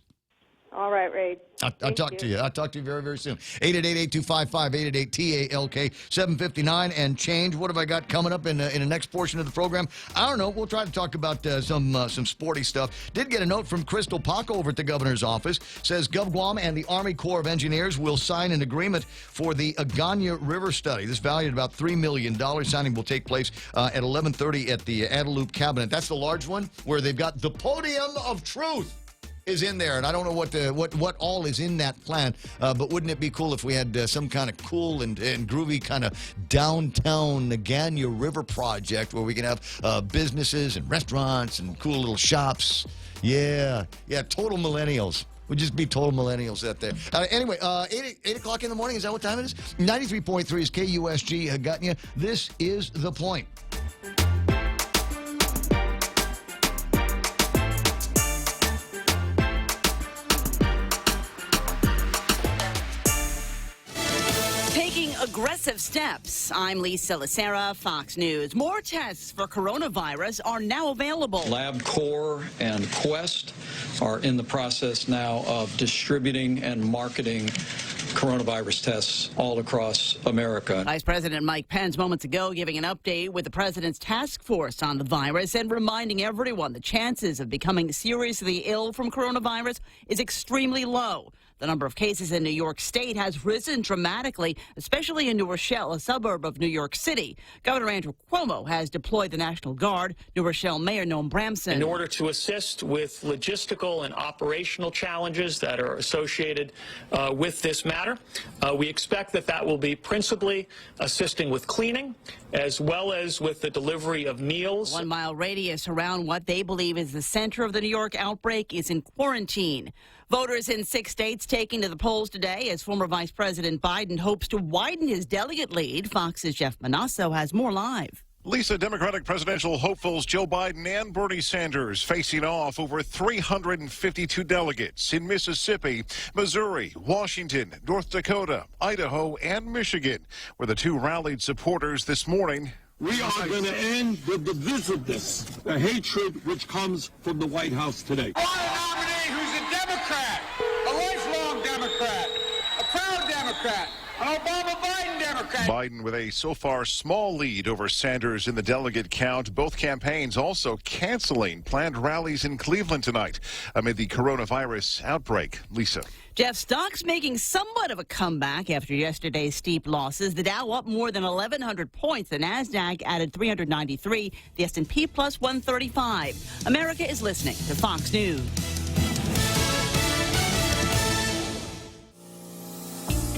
All right, Ray. I'll talk to you. I'll talk to you very, very soon. 888-825-5888-TALK, 7:59 and change. What have I got coming up in the next portion of the program? I don't know. We'll try to talk about some sporty stuff. Did get a note from Crystal Paco over at the governor's office. Says GovGuam and the Army Corps of Engineers will sign an agreement for the Agana River study. This valued at about $3 million. Signing will take place at 11:30 at the Adelup Cabinet. That's the large one where they've got the Podium of Truth is in there, and I don't know what all is in that plan, but wouldn't it be cool if we had some kind of cool and groovy kind of downtown Agana River project where we can have businesses and restaurants and cool little shops? Yeah, total millennials. We'd just be total millennials out there. Anyway, 8 o'clock in the morning, is that what time it is? 93.3 is KUSG. Got you. This is The Point. Aggressive steps. I'm Lisa Lacera, Fox News. More tests for coronavirus are now available. LabCorp and Quest are in the process now of distributing and marketing coronavirus tests all across America. Vice President Mike Pence moments ago giving an update with the president's task force on the virus and reminding everyone the chances of becoming seriously ill from coronavirus is extremely low. The number of cases in New York State has risen dramatically, especially in New Rochelle, a suburb of New York City. Governor Andrew Cuomo has deployed the National Guard. New Rochelle Mayor Noam Bramson. In order to assist with logistical and operational challenges that are associated with this matter, we expect that will be principally assisting with cleaning as well as with the delivery of meals. 1 mile radius around what they believe is the center of the New York outbreak is in quarantine. Voters in 6 states taking to the polls today as former Vice President Biden hopes to widen his delegate lead. Fox's Jeff Manasso has more live. Lisa, Democratic presidential hopefuls Joe Biden and Bernie Sanders facing off over 352 delegates in Mississippi, Missouri, Washington, North Dakota, Idaho, and Michigan, where the two rallied supporters this morning. We are going to end the divisiveness, the hatred which comes from the White House today. I want a nominee who's a Democrat, a lifelong Democrat, a proud Democrat, an Obama-Biden Democrat. Biden with a so far small lead over Sanders in the delegate count. Both campaigns also canceling planned rallies in Cleveland tonight amid the coronavirus outbreak. Lisa. Jeff, stocks making somewhat of a comeback after yesterday's steep losses. The Dow up more than 1,100 points. The Nasdaq added 393. The S&P plus 135. America is listening to Fox News.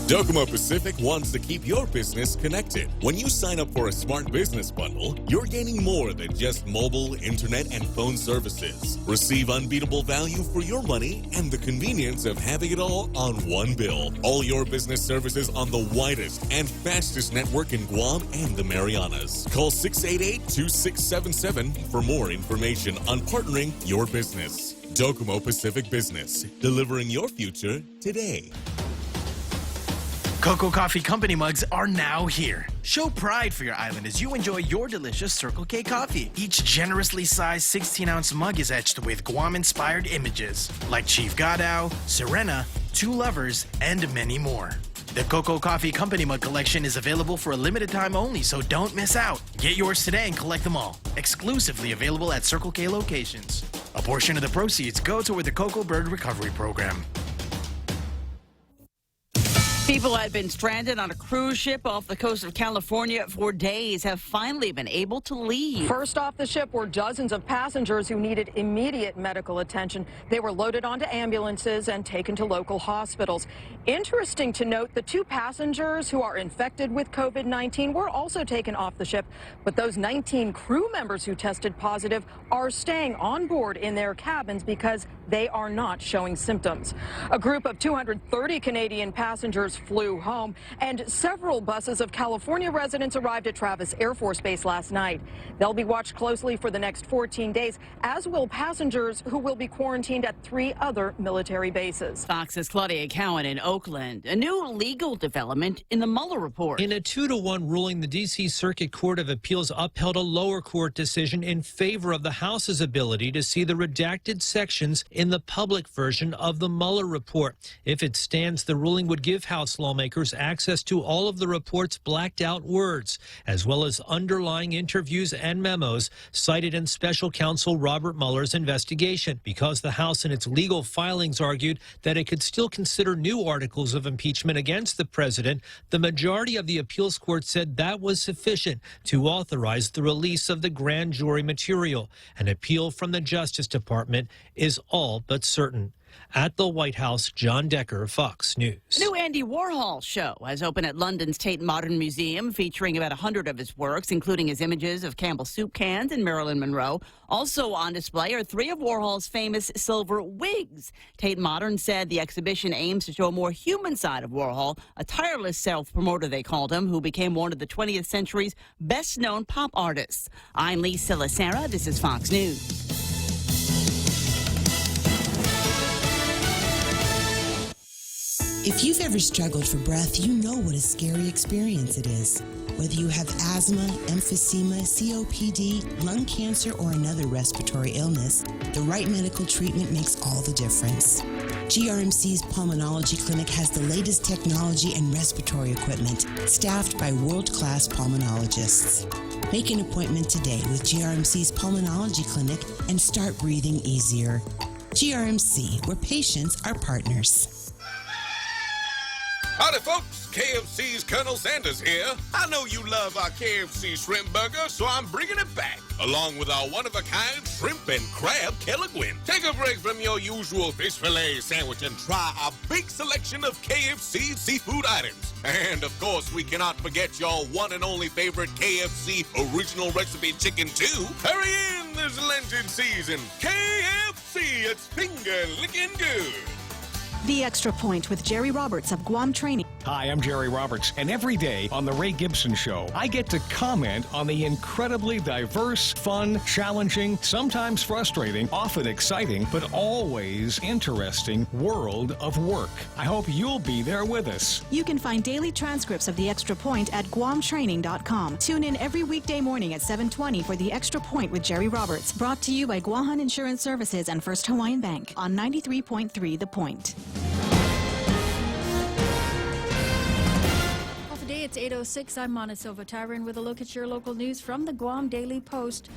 Docomo Pacific wants to keep your business connected. When you sign up for a smart business bundle, you're gaining more than just mobile, internet, and phone services. Receive unbeatable value for your money and the convenience of having it all on one bill. All your business services on the widest and fastest network in Guam and the Marianas. Call 688-2677 for more information on partnering your business. Docomo Pacific Business, delivering your future today. Cocoa Coffee Company mugs are now here. Show pride for your island as you enjoy your delicious Circle K coffee. Each generously sized 16-ounce mug is etched with Guam-inspired images like Chief Gadao, Serena, Two Lovers, and many more. The Cocoa Coffee Company mug collection is available for a limited time only, so don't miss out. Get yours today and collect them all. Exclusively available at Circle K locations. A portion of the proceeds go toward the Cocoa Bird Recovery Program. People who had been stranded on a cruise ship off the coast of California for days have finally been able to leave. First off the ship were dozens of passengers who needed immediate medical attention. They were loaded onto ambulances and taken to local hospitals. Interesting to note, the 2 passengers who are infected with COVID-19 were also taken off the ship, but those 19 crew members who tested positive are staying on board in their cabins because they are not showing symptoms. A group of 230 Canadian passengers passengers flew home, and several buses of California residents arrived at Travis Air Force Base last night. They'll be watched closely for the next 14 days, as will passengers who will be quarantined at 3 other military bases. Fox's Claudia Cowan in Oakland. A new legal development in the Mueller report. In a 2-1 ruling, the D.C. Circuit Court of Appeals upheld a lower court decision in favor of the House's ability to see the redacted sections in the public version of the Mueller report. If it stands, the ruling would give House lawmakers access to all of the report's blacked out words, as well as underlying interviews and memos cited in special counsel Robert Mueller's investigation, because the House in its legal filings argued that it could still consider new articles of impeachment against the president. The majority of the appeals court said that was sufficient to authorize the release of the grand jury material. An appeal from the Justice Department is all but certain. At the White House, John Decker, Fox News. A new Andy Warhol show has opened at London's Tate Modern Museum, featuring about 100 of his works, including his images of Campbell soup cans and Marilyn Monroe. Also on display are 3 of Warhol's famous silver wigs. Tate Modern said the exhibition aims to show a more human side of Warhol, a tireless self-promoter, they called him, who became one of the 20th century's best-known pop artists. I'm Lisa Lacera. This is Fox News. If you've ever struggled for breath, you know what a scary experience it is. Whether you have asthma, emphysema, COPD, lung cancer, or another respiratory illness, the right medical treatment makes all the difference. GRMC's Pulmonology Clinic has the latest technology and respiratory equipment, staffed by world-class pulmonologists. Make an appointment today with GRMC's Pulmonology Clinic and start breathing easier. GRMC, where patients are partners. Howdy, folks. KFC's Colonel Sanders here. I know you love our KFC shrimp burger, so I'm bringing it back, along with our one-of-a-kind shrimp and crab Kelligwin. Take a break from your usual fish fillet sandwich and try our big selection of KFC seafood items. And, of course, we cannot forget your one and only favorite KFC original recipe chicken, too. Hurry in this Lenten season. KFC, it's finger-licking good. The Extra Point with Jerry Roberts of Guam Training. Hi, I'm Jerry Roberts, and every day on The Ray Gibson Show, I get to comment on the incredibly diverse, fun, challenging, sometimes frustrating, often exciting, but always interesting world of work. I hope you'll be there with us. You can find daily transcripts of The Extra Point at GuamTraining.com. Tune in every weekday morning at 7:20 for The Extra Point with Jerry Roberts, brought to you by Guahan Insurance Services and First Hawaiian Bank on 93.3 The Point. Today it's 8:06. I'm Montesova Tyron with a look at your local news from the Guam Daily Post.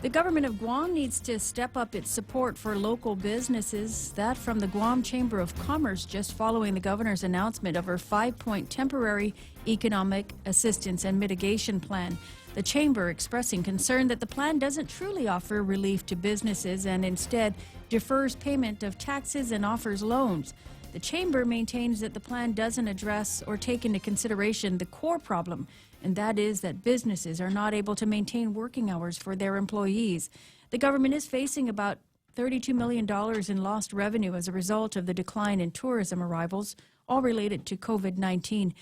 The government of Guam needs to step up its support for local businesses. That from the Guam Chamber of Commerce, just following the governor's announcement of her 5-point temporary economic assistance and mitigation plan. The chamber expressing concern that the plan doesn't truly offer relief to businesses and instead defers payment of taxes and offers loans. The chamber maintains that the plan doesn't address or take into consideration the core problem, and that is that businesses are not able to maintain working hours for their employees. The government is facing about $32 million in lost revenue as a result of the decline in tourism arrivals, all related to COVID-19.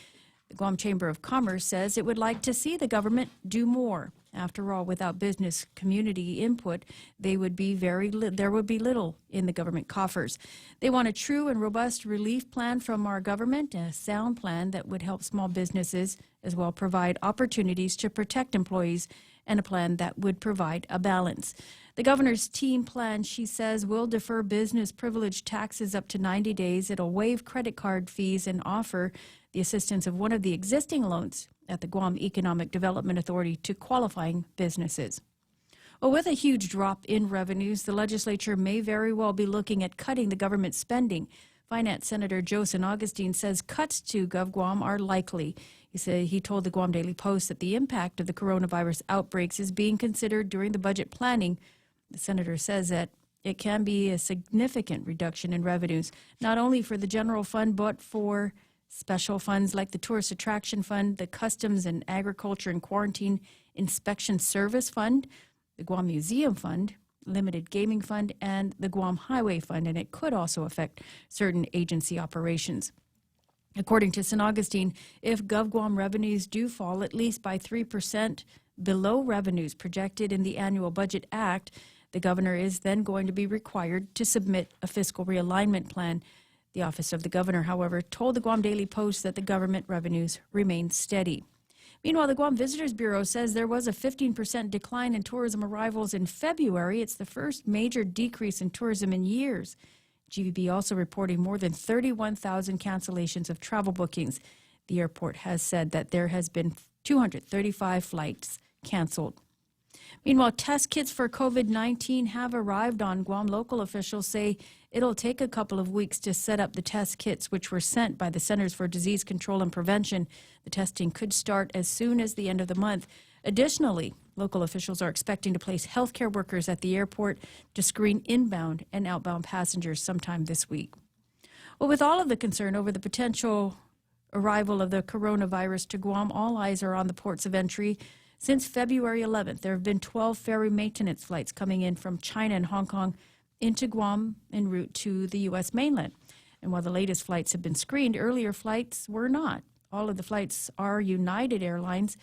The Guam Chamber of Commerce says it would like to see the government do more. After all, without business community input, there would be little in the government coffers. They want a true and robust relief plan from our government, a sound plan that would help small businesses as well provide opportunities to protect employees, and a plan that would provide a balance. The governor's team plan, she says, will defer business privilege taxes up to 90 days. It'll waive credit card fees and offer the assistance of one of the existing loans at the Guam Economic Development Authority to qualifying businesses. Well, with a huge drop in revenues, the legislature may very well be looking at cutting the government spending. Finance Senator Joe San Augustine says cuts to GovGuam are likely. He told the Guam Daily Post that the impact of the coronavirus outbreaks is being considered during the budget planning. The senator says that it can be a significant reduction in revenues, not only for the general fund, but for special funds like the Tourist Attraction Fund, the Customs and Agriculture and Quarantine Inspection Service Fund, the Guam Museum Fund, Limited Gaming Fund, and the Guam Highway Fund, and it could also affect certain agency operations. According to St. Augustine, if GovGuam revenues do fall at least by 3% below revenues projected in the Annual Budget Act, the governor is then going to be required to submit a fiscal realignment plan. The Office of the Governor, however, told the Guam Daily Post that the government revenues remain steady. Meanwhile, the Guam Visitors Bureau says there was a 15% decline in tourism arrivals in February. It's the first major decrease in tourism in years. GVB also reporting more than 31,000 cancellations of travel bookings. The airport has said that there has been 235 flights canceled. Meanwhile, test kits for COVID-19 have arrived on Guam. Local officials say it'll take a couple of weeks to set up the test kits, which were sent by the Centers for Disease Control and Prevention. The testing could start as soon as the end of the month. Additionally, local officials are expecting to place healthcare workers at the airport to screen inbound and outbound passengers sometime this week. Well, with all of the concern over the potential arrival of the coronavirus to Guam, all eyes are on the ports of entry. Since February 11th, there have been 12 ferry maintenance flights coming in from China and Hong Kong into Guam en route to the U.S. mainland. And while the latest flights have been screened, earlier flights were not. All of the flights are United Airlines.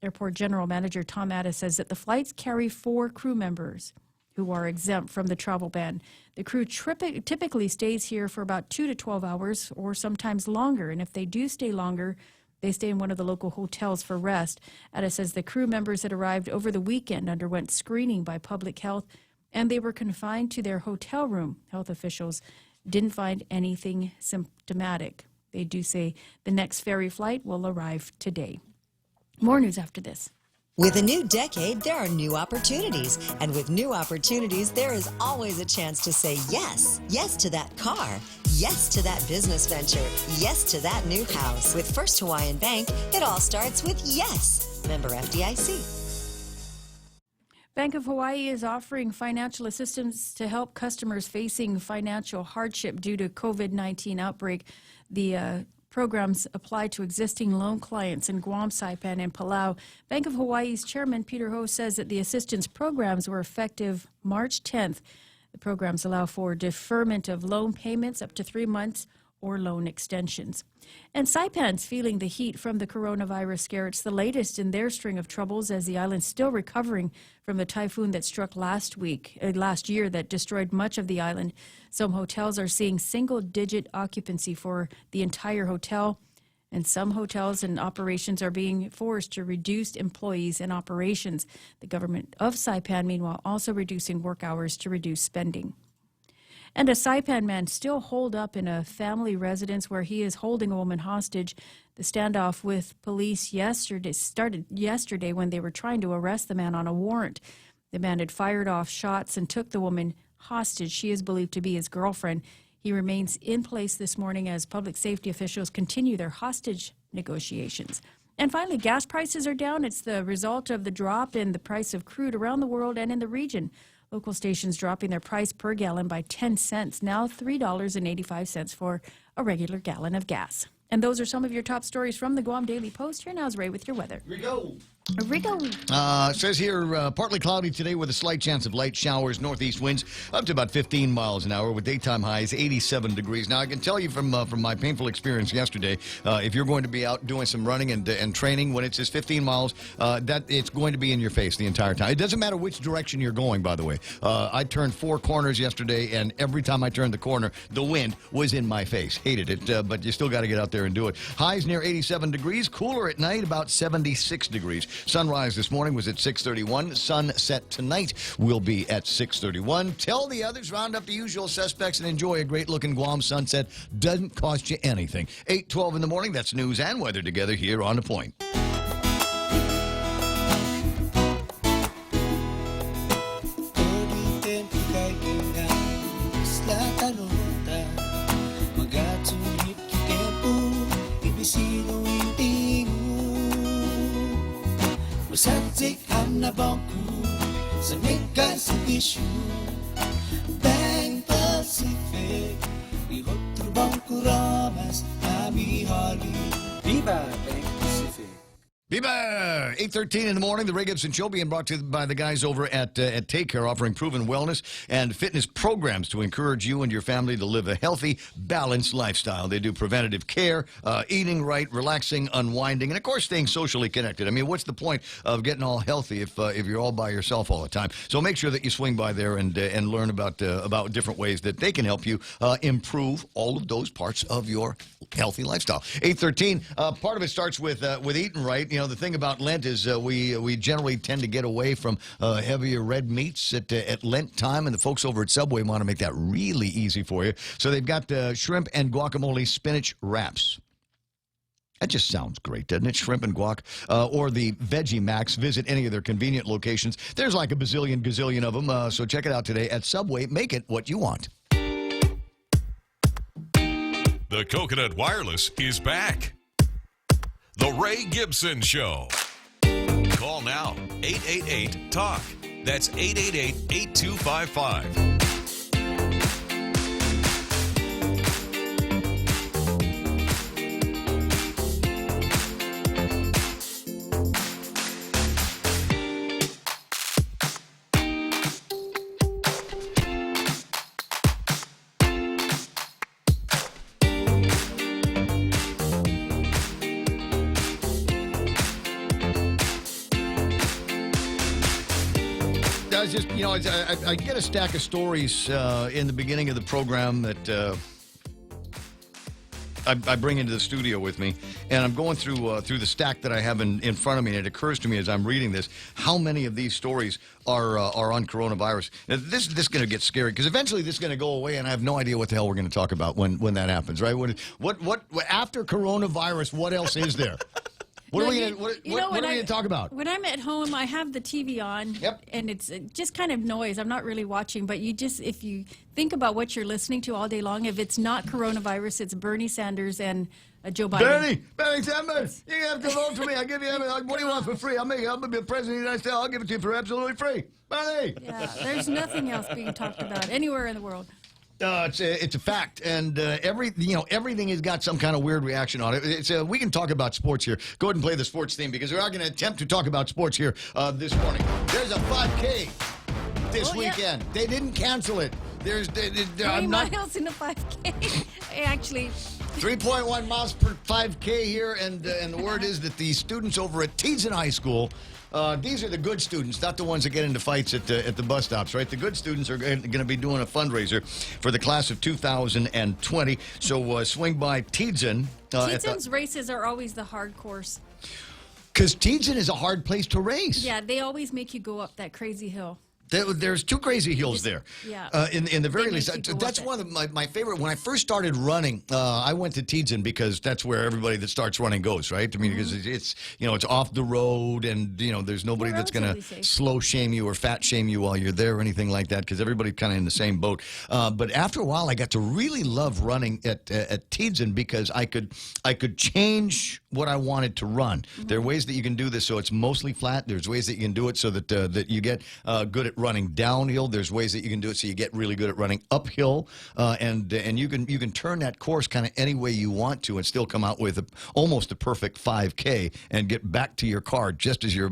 Airport General Manager Tom Addis says that the flights carry 4 crew members who are exempt from the travel ban. The crew typically stays here for about 2 to 12 hours or sometimes longer. And if they do stay longer, they stay in one of the local hotels for rest. Addis says the crew members that arrived over the weekend underwent screening by public health, and they were confined to their hotel room. Health officials didn't find anything symptomatic. They do say the next ferry flight will arrive today. More news after this. With a new decade, there are new opportunities. And with new opportunities, there is always a chance to say yes. Yes to that car. Yes to that business venture. Yes to that new house. With First Hawaiian Bank, it all starts with yes. Member FDIC. Bank of Hawaii is offering financial assistance to help customers facing financial hardship due to COVID-19 outbreak. The programs apply to existing loan clients in Guam, Saipan, and Palau. Bank of Hawaii's chairman, Peter Ho, says that the assistance programs were effective March 10th. The programs allow for deferment of loan payments up to 3 months or loan extensions. And Saipan's feeling the heat from the coronavirus scare. It's the latest in their string of troubles as the island's still recovering from the typhoon that struck last year that destroyed much of the island. Some hotels are seeing single-digit occupancy for the entire hotel, and some hotels and operations are being forced to reduce employees and operations. The government of Saipan, meanwhile, also reducing work hours to reduce spending. And a Saipan man still holed up in a family residence where he is holding a woman hostage. The standoff with police started yesterday when they were trying to arrest the man on a warrant. The man had fired off shots and took the woman hostage. She is believed to be his girlfriend. He remains in place this morning as public safety officials continue their hostage negotiations. And finally, gas prices are down. It's the result of the drop in the price of crude around the world and in the region. Local stations dropping their price per gallon by 10 cents, now $3.85 for a regular gallon of gas. And those are some of your top stories from the Guam Daily Post. Here now is Ray with your weather. Rico. Says here, partly cloudy today with a slight chance of light showers, northeast winds up to about 15 miles an hour with daytime highs 87 degrees. Now, I can tell you from my painful experience yesterday, if you're going to be out doing some running and training, when it says 15 miles, that it's going to be in your face the entire time. It doesn't matter which direction you're going, by the way. I turned 4 corners yesterday, and every time I turned the corner, the wind was in my face. Hated it, but you still got to get out there and do it. Highs near 87 degrees, cooler at night, about 76 degrees. Sunrise this morning was at 6:31. Sunset tonight will be at 6:31. Tell the others, round up the usual suspects, and enjoy a great-looking Guam sunset. Doesn't cost you anything. 8:12 in the morning, that's news and weather together here on The Point. Satik ang nabangku sa mega servisyo Bank Pacific ihot trubang kuramas ami hali Viva Bank Pacific. Bieber, 8:13 in the morning. The Ray Gibson Show being brought to you by the guys over at Take Care, offering proven wellness and fitness programs to encourage you and your family to live a healthy, balanced lifestyle. They do preventative care, eating right, relaxing, unwinding, and of course, staying socially connected. I mean, what's the point of getting all healthy if you're all by yourself all the time? So make sure that you swing by there and learn about different ways that they can help you improve all of those parts of your healthy lifestyle. 8:13. Part of it starts with eating right. You know, the thing about Lent is we generally tend to get away from heavier red meats at Lent time, and the folks over at Subway want to make that really easy for you. So they've got shrimp and guacamole spinach wraps. That just sounds great, doesn't it? Shrimp and guac. Or the Veggie Max. Visit any of their convenient locations. There's like a gazillion of them, so check it out today at Subway. Make it what you want. The Coconut Wireless is back. The Ray Gibson Show. Call now, 888-TALK. That's 888-8255. Just, you know, I get a stack of stories in the beginning of the program that I bring into the studio with me, and I'm going through the stack that I have in front of me, and it occurs to me as I'm reading this how many of these stories are on coronavirus. Now, this is going to get scary because eventually this is going to go away, and I have no idea what the hell we're going to talk about when that happens. Right? What after coronavirus? What else is there? What are we going to talk about? When I'm at home, I have the TV on, and it's just kind of noise. I'm not really watching, but if you think about what you're listening to all day long, if it's not coronavirus, it's Bernie Sanders and Joe Biden. Bernie Sanders, you have to vote for me. I'll give you, what do you want for free? I'll be the president of the United States. I'll give it to you for absolutely free. Bernie! Yeah, there's nothing else being talked about anywhere in the world. It's a fact, and everything has got some kind of weird reaction on it. We can talk about sports here. Go ahead and play the sports theme because we are going to attempt to talk about sports here this morning. There's a 5K this weekend. They didn't cancel it. There's 3 miles in the 5K. Actually, 3.1 miles per 5K here, and the word is that the students over at Teason High School. These are the good students, not the ones that get into fights at the bus stops, right? The good students are going to be doing a fundraiser for the class of 2020. So swing by Teason. Teason's races are always the hard course. Because Teason is a hard place to race. Yeah, they always make you go up that crazy hill. There's two crazy hills there. Yeah. In the very least, that's one of my favorite. When I first started running, I went to Teason because that's where everybody that starts running goes, right? I mean, because it's off the road, and there's nobody that's going to slow shame you or fat shame you while you're there or anything like that, because everybody's kind of in the same boat. But after a while, I got to really love running at Teason because I could change what I wanted to run. There are ways that you can do this so it's mostly flat. There's ways that you can do it so that you get good at running downhill. There's ways that you can do it so you get really good at running uphill, and you can turn that course kind of any way you want to and still come out with almost a perfect 5K and get back to your car just as your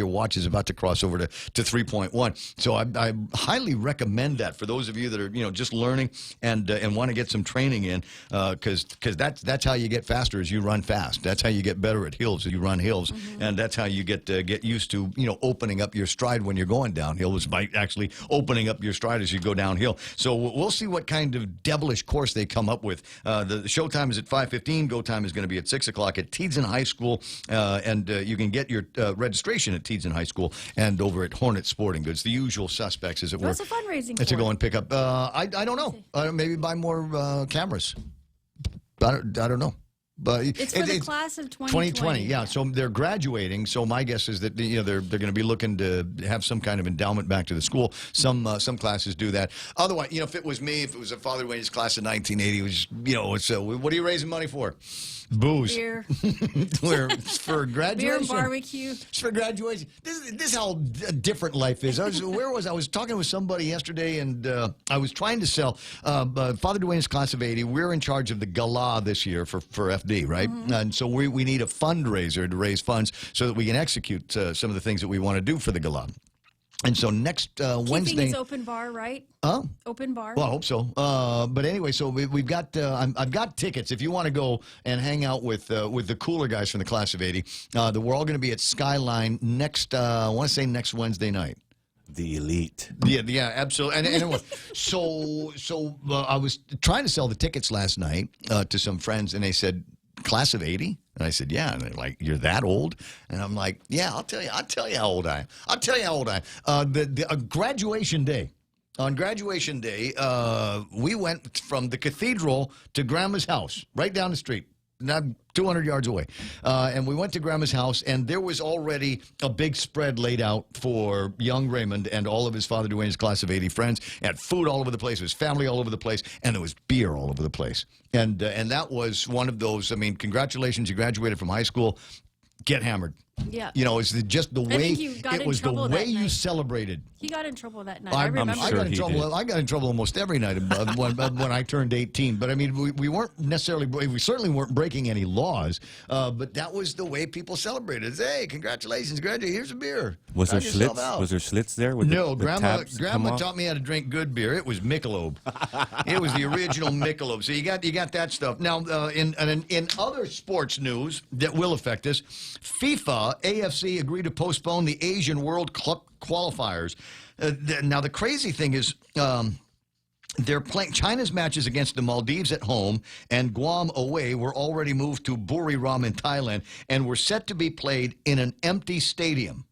watch is about to cross over to 3.1. So I highly recommend that for those of you that are just learning and want to get some training in, because that's how you get faster as you run fast. That's how you get better at hills as you run hills, and that's how you get used to opening up your stride when you're going downhill. Is by actually opening up your stride as you go downhill. So we'll see what kind of devilish course they come up with. The show time is at 5:15. Go time is going to be at 6 o'clock at Teason High School, and you can get your registration at Teason High School and over at Hornet Sporting Goods. The usual suspects, as it were. What's the fundraising to go and pick up. I don't know. Maybe buy more cameras. I don't know. But it's for the class of 2020. Yeah. So they're graduating. So my guess is that they're going to be looking to have some kind of endowment back to the school. Some classes do that. Otherwise, if it was me, if it was a Father Wayne's class of 1980, it was what are you raising money for? Booze. Beer. For graduation. Beer, barbecue. It's for graduation. This is how different life is. Where was I? I was talking with somebody yesterday, and I was trying to sell Father Dwayne's class of 80. We're in charge of the gala this year for FD, right? And so we need a fundraiser to raise funds so that we can execute some of the things that we want to do for the gala. And so next Wednesday... Keeping is open bar, right? Oh. Open bar. Well, I hope so. But anyway, so we've got I've got tickets if you want to go and hang out with the cooler guys from the class of 80. We're all going to be at Skyline next. I want to say next Wednesday night. The elite. Yeah, absolutely. And anyway, so I was trying to sell the tickets last night to some friends, and they said, "Class of 80?" And I said, "Yeah." And they're like, "You're that old?" And I'm like, "Yeah, I'll tell you how old I am. I'll tell you how old I am." The graduation day. On graduation day, we went from the cathedral to Grandma's house, right down the street, not 200 yards away. And we went to Grandma's house, and there was already a big spread laid out for young Raymond and all of his Father Dwayne's class of 80 friends. And food all over the place. There was family all over the place, and there was beer all over the place. And that was one of those, I mean, congratulations, you graduated from high school. Get hammered. Yeah. You know, it's just the way it was the way you celebrated. He got in trouble that night. I remember. I got in trouble almost every night when I turned 18. But I mean, we weren't necessarily, we certainly weren't breaking any laws. But that was the way people celebrated. Hey, congratulations, graduate. Here's a beer. Was there Schlitz? Was there Schlitz there? No, Grandma taught me how to drink good beer. It was Michelob. It was the original Michelob. So you got that stuff. Now, in other sports news that will affect us, FIFA, AFC agreed to postpone the Asian World Cup qualifiers. Now, the crazy thing is they're playing China's matches against the Maldives at home and Guam away were already moved to Buriram in Thailand and were set to be played in an empty stadium.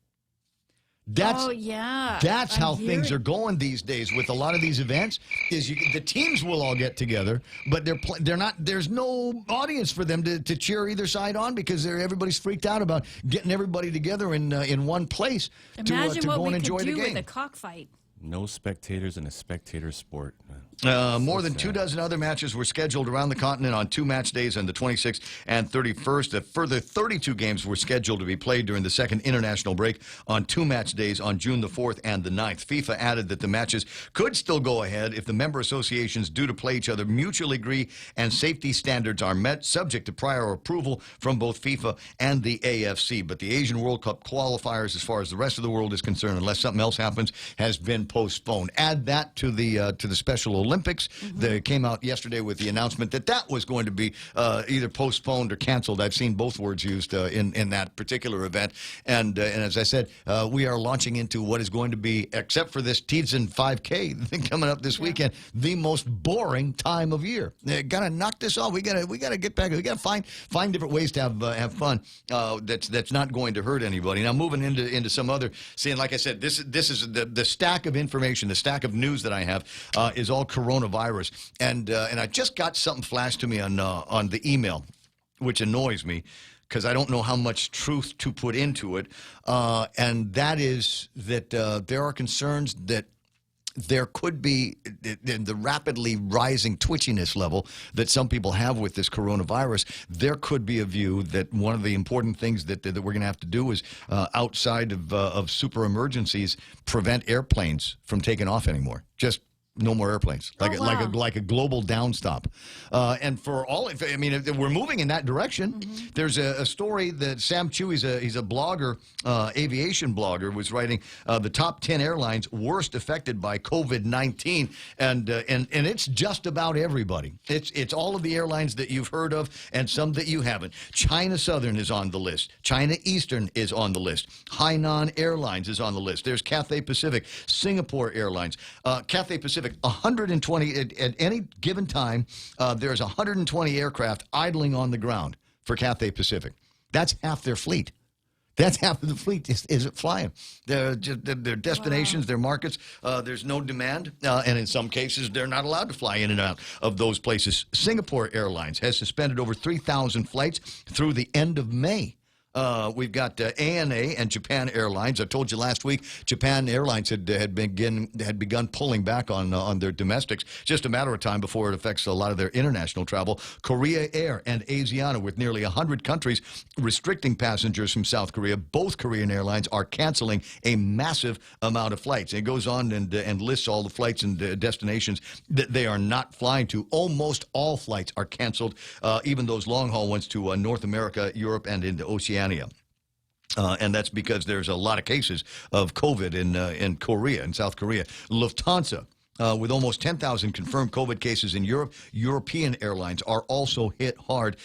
That's how things are going these days with a lot of these events. The teams will all get together, but they're not. There's no audience for them to cheer either side on because everybody's freaked out about getting everybody together in one place to go and enjoy the game. Imagine what we could do with a cockfight. No spectators in a spectator sport. More than 24 other matches were scheduled around the continent on 2 match days on the 26th and 31st. A further 32 games were scheduled to be played during the second international break on 2 match days on June the 4th and the 9th. FIFA added that the matches could still go ahead if the member associations due to play each other mutually agree and safety standards are met, subject to prior approval from both FIFA and the AFC. But the Asian World Cup qualifiers, as far as the rest of the world is concerned, unless something else happens, has been postponed. Add that to the Special Olympics. They came out yesterday with the announcement that was going to be either postponed or canceled. I've seen both words used in that particular event. And as I said, we are launching into what is going to be, except for this Tiedemann 5K thing coming up this weekend, the most boring time of year. Got to knock this off. We got to get back. We got to find different ways to have fun. That's not going to hurt anybody. Now moving into some other. Seeing, like I said, this is the stack of information, the stack of news that I have is all coronavirus, and I just got something flashed to me on the email, which annoys me because I don't know how much truth to put into it, and that is that there are concerns that there could be the rapidly rising twitchiness level that some people have with this coronavirus. There could be a view that one of the important things that we're going to have to do is, outside of super emergencies, prevent airplanes from taking off anymore. Just no more airplanes, like a global downstop. And for all, I mean, if we're moving in that direction. There's a story that Sam Chu, he's a blogger, aviation blogger, was writing the top 10 airlines worst affected by COVID-19, and it's just about everybody. It's all of the airlines that you've heard of and some that you haven't. China Southern is on the list. China Eastern is on the list. Hainan Airlines is on the list. There's Cathay Pacific, Singapore Airlines, Cathay Pacific. 120 at any given time. There's 120 aircraft idling on the ground for Cathay Pacific. That's half their fleet. That's half of the fleet is flying. Their destinations, their markets, there's no demand. And in some cases, they're not allowed to fly in and out of those places. Singapore Airlines has suspended over 3,000 flights through the end of May. We've got ANA and Japan Airlines. I told you last week, Japan Airlines had begun pulling back on their domestics. Just a matter of time before it affects a lot of their international travel. Korea Air and Asiana, with nearly 100 countries restricting passengers from South Korea, both Korean airlines are canceling a massive amount of flights. It goes on and lists all the flights and destinations that they are not flying to. Almost all flights are canceled, even those long-haul ones to North America, Europe, and into Oceania. And that's because there's a lot of cases of COVID in Korea, in South Korea. Lufthansa, with almost 10,000 confirmed COVID cases in Europe, European airlines are also hit hard.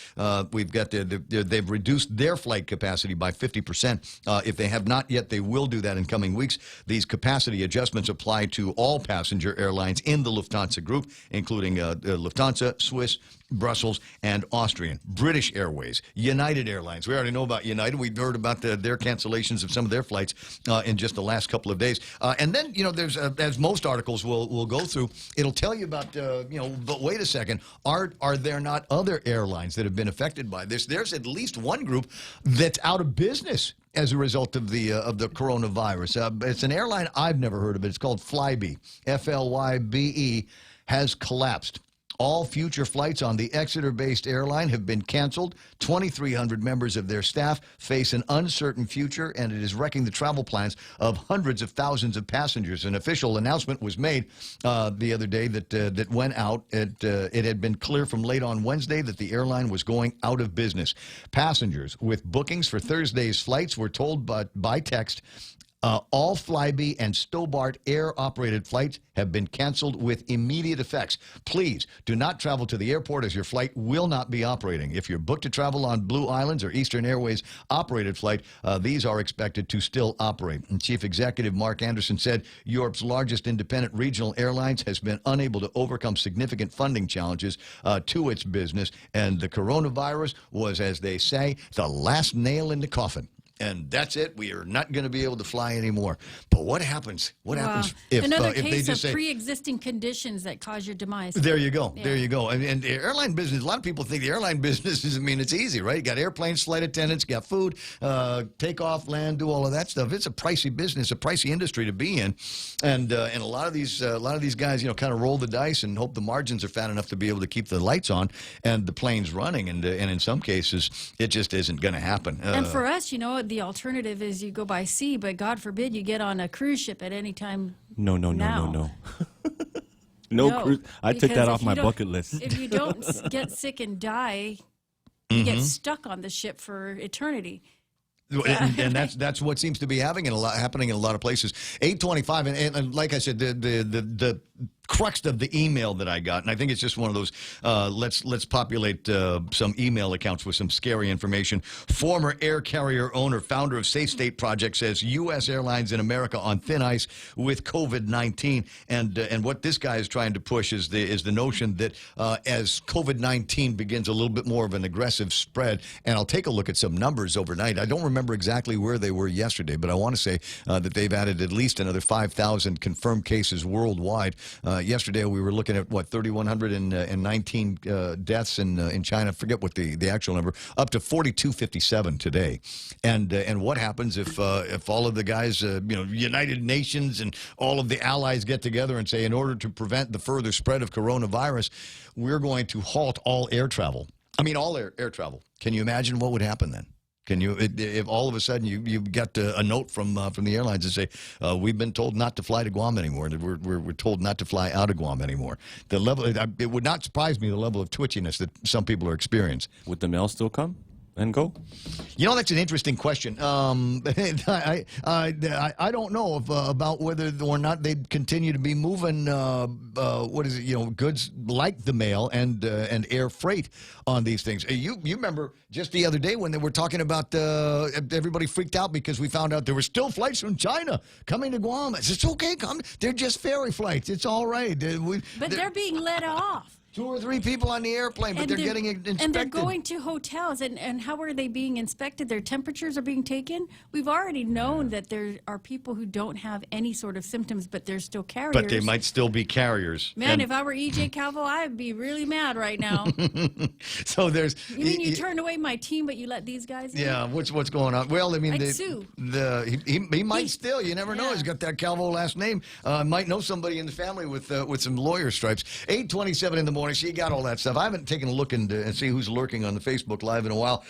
We've got they've reduced their flight capacity by 50%. If they have not yet, they will do that in coming weeks. These capacity adjustments apply to all passenger airlines in the Lufthansa group, including Lufthansa, Swiss, Brussels, and Austrian. British Airways, United Airlines. We already know about United. We've heard about their cancellations of some of their flights in just the last couple of days. And then, there's, as most articles will go through, it'll tell you about, but wait a second, are there not other airlines that have been affected by this? There's at least one group that's out of business as a result of the coronavirus. It's an airline I've never heard of. It's called Flybe. Flybe has collapsed. All future flights on the Exeter-based airline have been canceled. 2,300 members of their staff face an uncertain future, and it is wrecking the travel plans of hundreds of thousands of passengers. An official announcement was made the other day that went out. It had been clear from late on Wednesday that the airline was going out of business. Passengers with bookings for Thursday's flights were told by text, all Flybe and Stobart Air-operated flights have been canceled with immediate effects. Please do not travel to the airport as your flight will not be operating. If you're booked to travel on Blue Islands or Eastern Airways operated flight, these are expected to still operate. And Chief Executive Mark Anderson said Europe's largest independent regional airlines has been unable to overcome significant funding challenges to its business, and the coronavirus was, as they say, the last nail in the coffin. And that's it. We are not going to be able to fly anymore. But what happens? What happens if another if case they just of say pre-existing conditions that cause your demise? There you go. Yeah. There you go. And the airline business, a lot of people think the airline business is, it's easy, right? You got airplanes, flight attendants, got food, take off, land, do all of that stuff. It's a pricey business, a pricey industry to be in. And a lot of these guys, kind of roll the dice and hope the margins are fat enough to be able to keep the lights on and the planes running. And in some cases, it just isn't going to happen. And for us, the alternative is you go by sea, but God forbid you get on a cruise ship at any time. No. No cruise. I took that off my bucket list. If you don't get sick and die, you get stuck on the ship for eternity. And that's what seems to be happening in a lot of places. 825, and like I said, the crux of the email that I got, and I think it's just one of those, let's populate some email accounts with some scary information. Former air carrier owner, founder of Safe State Project, says U.S. airlines in America on thin ice with COVID-19. And what this guy is trying to push is the notion that as COVID-19 begins a little bit more of an aggressive spread, and I'll take a look at some numbers overnight. I don't remember exactly where they were yesterday, but I want to say that they've added at least another 5,000 confirmed cases worldwide. Yesterday we were looking at 3,119 deaths in China. I forget what the actual number. Up to 4,257 today. And what happens if all of the guys, United Nations and all of the allies get together and say, in order to prevent the further spread of coronavirus, we're going to halt all air travel. I mean, all air travel. Can you imagine what would happen then? Can you, if all of a sudden you got a note from the airlines and say, we've been told not to fly to Guam anymore, and we're told not to fly out of Guam anymore. The level, it would not surprise me, the level of twitchiness that some people are experiencing. Would the mail still come and go? That's an interesting question. I don't know about whether or not they continue to be moving goods like the mail and air freight on these things. You remember just the other day when they were talking about everybody freaked out because we found out there were still flights from China coming to Guam. It's okay, come. They're just ferry flights. It's all right. But they're being let off. 2 or 3 people on the airplane, but they're getting inspected. And they're going to hotels, and how are they being inspected? Their temperatures are being taken. We've already known that there are people who don't have any sort of symptoms, but they're still carriers. But they might still be carriers. Man, if I were E.J. Calvo, I'd be really mad right now. So there's... You mean you turned away my team, but you let these guys in? Yeah, what's going on? Well, I mean, I'd sue. He might still. You never know. He's got that Calvo last name. Might know somebody in the family with some lawyer stripes. 8:27 in the morning. So you got all that stuff. I haven't taken a look and see who's lurking on the Facebook Live in a while.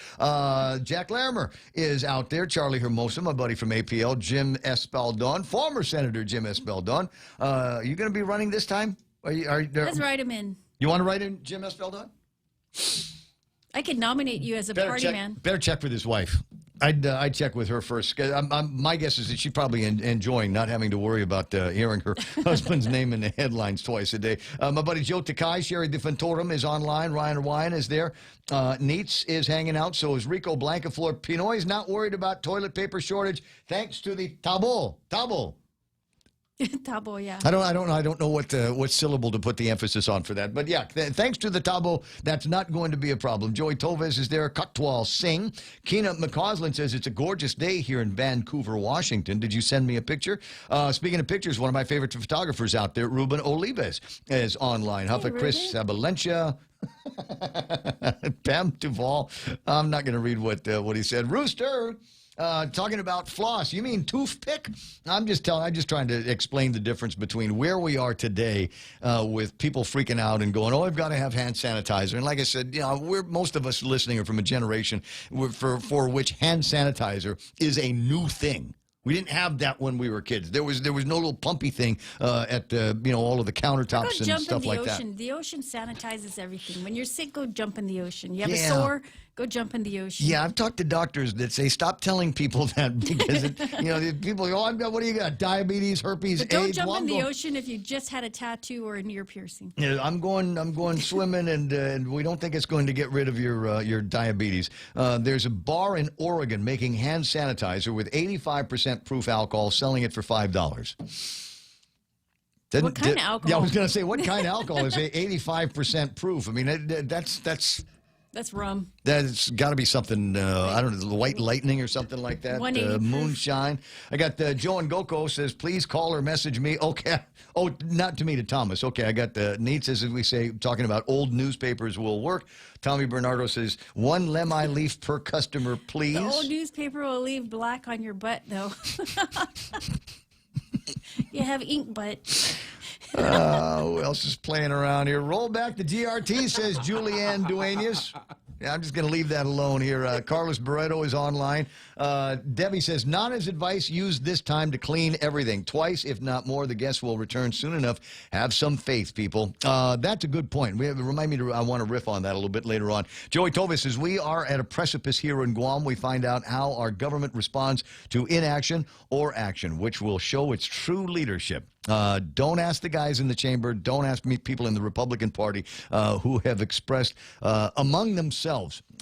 Jack Larimer is out there. Charlie Hermosa, my buddy from APL. Jim Espaldon, former Senator Jim Espaldon. You going to be running this time? Let's write him in. You want to write in Jim Espaldon? I could nominate you as a party man. Better check with his wife. I'd check with her first. My guess is that she's probably enjoying not having to worry about hearing her husband's name in the headlines twice a day. My buddy Joe Takai, Sherry DeFantorum is online. Ryan Ryan is there. Neitz is hanging out. So is Rico Blancaflor. Pinoy's not worried about toilet paper shortage thanks to the Tabo. Tabo, yeah. I don't know what syllable to put the emphasis on for that. But yeah, thanks to the Tabo, that's not going to be a problem. Joey Toves is there. Kutwal Singh. Keena McCausland says it's a gorgeous day here in Vancouver, Washington. Did you send me a picture? Speaking of pictures, one of my favorite photographers out there, Ruben Olives, is online. Huffa Chris Sabalencia. Pam Duval. I'm not going to read what he said. Rooster. Talking about floss, you mean toothpick? I'm just trying to explain the difference between where we are today with people freaking out and going, oh, I've got to have hand sanitizer. And like I said, most of us listening are from a generation for which hand sanitizer is a new thing. We didn't have that when we were kids. There was no little pumpy thing at all of the countertops and stuff like that. The ocean sanitizes everything. When you're sick, go jump in the ocean. You have a sore, go jump in the ocean. Yeah, I've talked to doctors that say stop telling people that because people go, oh, what do you got? Diabetes, herpes, but don't AIDS. Don't jump in the ocean if you just had a tattoo or an ear piercing. Yeah, I'm going swimming, and we don't think it's going to get rid of your diabetes. There's a bar in Oregon making hand sanitizer with 85% proof alcohol, selling it for $5. What kind of alcohol? Yeah, I was going to say, what kind of alcohol is 85% proof? I mean, that's rum. That's got to be something, I don't know, the White Lightning or something like that. Moonshine. I got Joe and Goko says, please call or message me. Okay. Oh, not to me, to Thomas. Okay, I got Neat says, as we say, talking about old newspapers will work. Tommy Bernardo says, 1 lemon leaf per customer, please. The old newspaper will leave black on your butt, though. You have ink butt. Who else is playing around here? Roll back the GRT, says Julianne Duenas. Yeah, I'm just going to leave that alone here. Carlos Barreto is online. Debbie says, Nana's advice, use this time to clean everything. Twice, if not more. The guests will return soon enough. Have some faith, people. That's a good point. Remind me I want to riff on that a little bit later on. Joey Tovis says, we are at a precipice here in Guam. We find out how our government responds to inaction or action, which will show its true leadership. Don't ask the guys in the chamber. Don't ask me people in the Republican Party who have expressed among themselves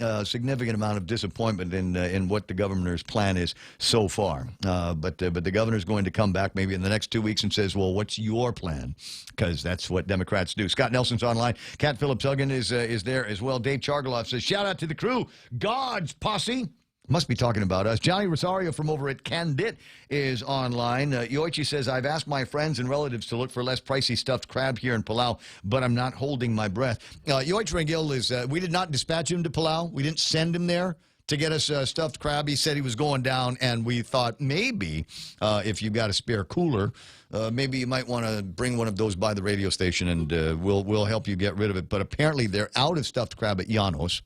a significant amount of disappointment in what the governor's plan is so far. But the governor's going to come back maybe in the next 2 weeks and says, well, what's your plan? Because that's what Democrats do. Scott Nelson's online. Kat Phillips-Huggan is there as well. Dave Chargaloff says, shout out to the crew. God's posse. Must be talking about us. Johnny Rosario from over at Candit is online. Yoichi says, I've asked my friends and relatives to look for less pricey stuffed crab here in Palau, but I'm not holding my breath. Yoichi Rangel is, we did not dispatch him to Palau. We didn't send him there to get us stuffed crab. He said he was going down, and we thought maybe if you've got a spare cooler, maybe you might want to bring one of those by the radio station, and we'll help you get rid of it. But apparently they're out of stuffed crab at Llanos.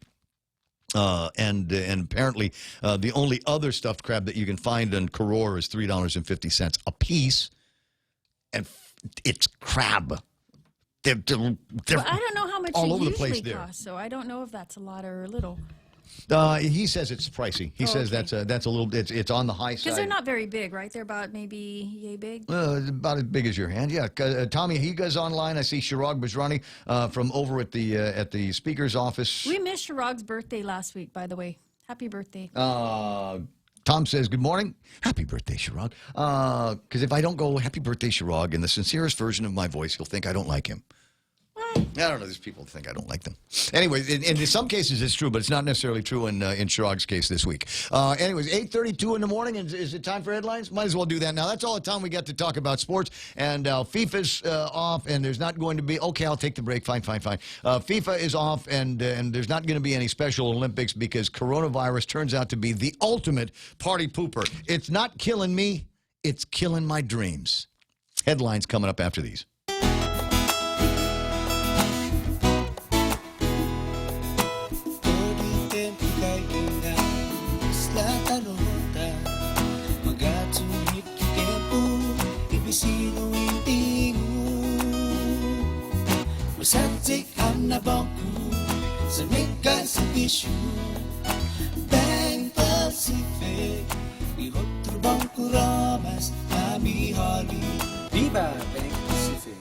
And apparently the only other stuffed crab that you can find in Karor is $3.50 a piece, and it's crab. They're well, I don't know how much all it over the usually place there. costs, so I don't know if that's a lot or a little. He says it's pricey. He says that's a little. It's on the high side. Because they're not very big, right? They're about maybe yay big. About as big as your hand. Yeah. Tommy Higa's online. I see Shirag Bajrani from over at the speaker's office. We missed Shirag's birthday last week, by the way. Happy birthday. Tom says, good morning. Happy birthday, Shirag. Because if I don't go, happy birthday, Shirag, in the sincerest version of my voice, he'll think I don't like him. What? I don't know. These people think I don't like them. Anyways, in some cases it's true, but it's not necessarily true in Shirog's case this week. Anyways, 8:32 in the morning. Is it time for headlines? Might as well do that now. That's all the time we got to talk about sports. And FIFA's off, and there's not going to be. Okay, I'll take the break. Fine. FIFA is off, and there's not going to be any Special Olympics because coronavirus turns out to be the ultimate party pooper. It's not killing me. It's killing my dreams. Headlines coming up after these. Masatik ang nabangku sa mega sa issue Bank Pacific ihot trubangku ramas kami hali Viva Bank Pacific.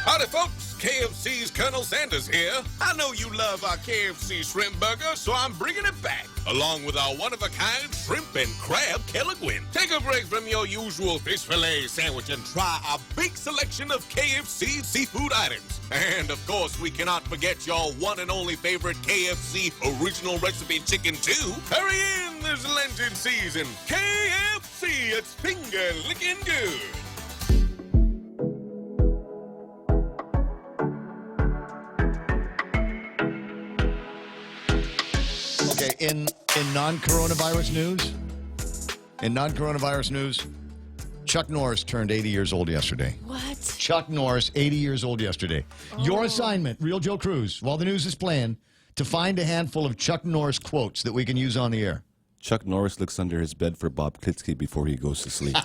Howdy, folks. KFC's Colonel Sanders here. I know you love our KFC shrimp burger, so I'm bringing it back, along with our one-of-a-kind shrimp and crab Kelligwin. Take a break from your usual fish fillet sandwich and try our big selection of KFC seafood items. And, of course, we cannot forget your one and only favorite KFC original recipe chicken, too. Hurry in this Lenten season. KFC, it's finger-licking good. Okay, in non-coronavirus news, Chuck Norris turned 80 years old yesterday. What? Chuck Norris, 80 years old yesterday. Oh. Your assignment, Real Joe Cruz, while the news is playing, to find a handful of Chuck Norris quotes that we can use on the air. Chuck Norris looks under his bed for Bob Klitsky before he goes to sleep.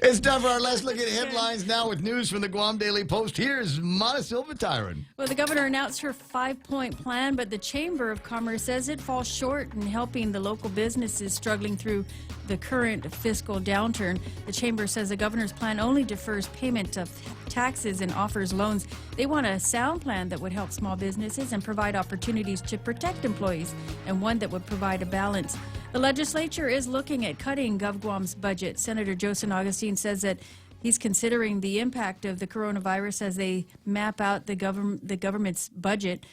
It's time for our Let's Look at Headlines now with news from the Guam Daily Post. Here's Mana Silva Tyron. Well, the governor announced her 5-point plan, but the Chamber of Commerce says it falls short in helping the local businesses struggling through the current fiscal downturn. The Chamber says the governor's plan only defers payment of taxes and offers loans. They want a sound plan that would help small businesses and provide opportunities to protect employees, and one that would provide a balance. The legislature is looking at cutting GovGuam's budget. Senator Joseph Augustine says that he's considering the impact of the coronavirus as they map out the government's budget,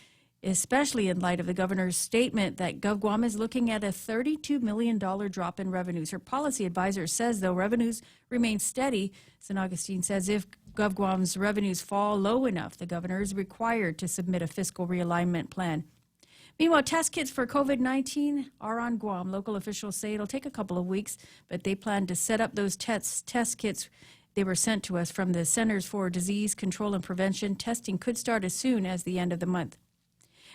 especially in light of the governor's statement that GovGuam is looking at a $32 million drop in revenues. Her policy advisor says, though, revenues remain steady. St. Augustine says if GovGuam's revenues fall low enough, the governor is required to submit a fiscal realignment plan. Meanwhile, test kits for COVID-19 are on Guam. Local officials say it'll take a couple of weeks, but they plan to set up those test kits. They were sent to us from the Centers for Disease Control and Prevention. Testing could start as soon as the end of the month.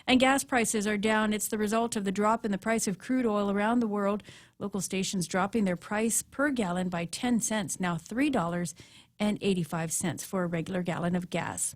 And gas prices are down. It's the result of the drop in the price of crude oil around the world. Local stations dropping their price per gallon by 10 cents, now $3.85 for a regular gallon of gas.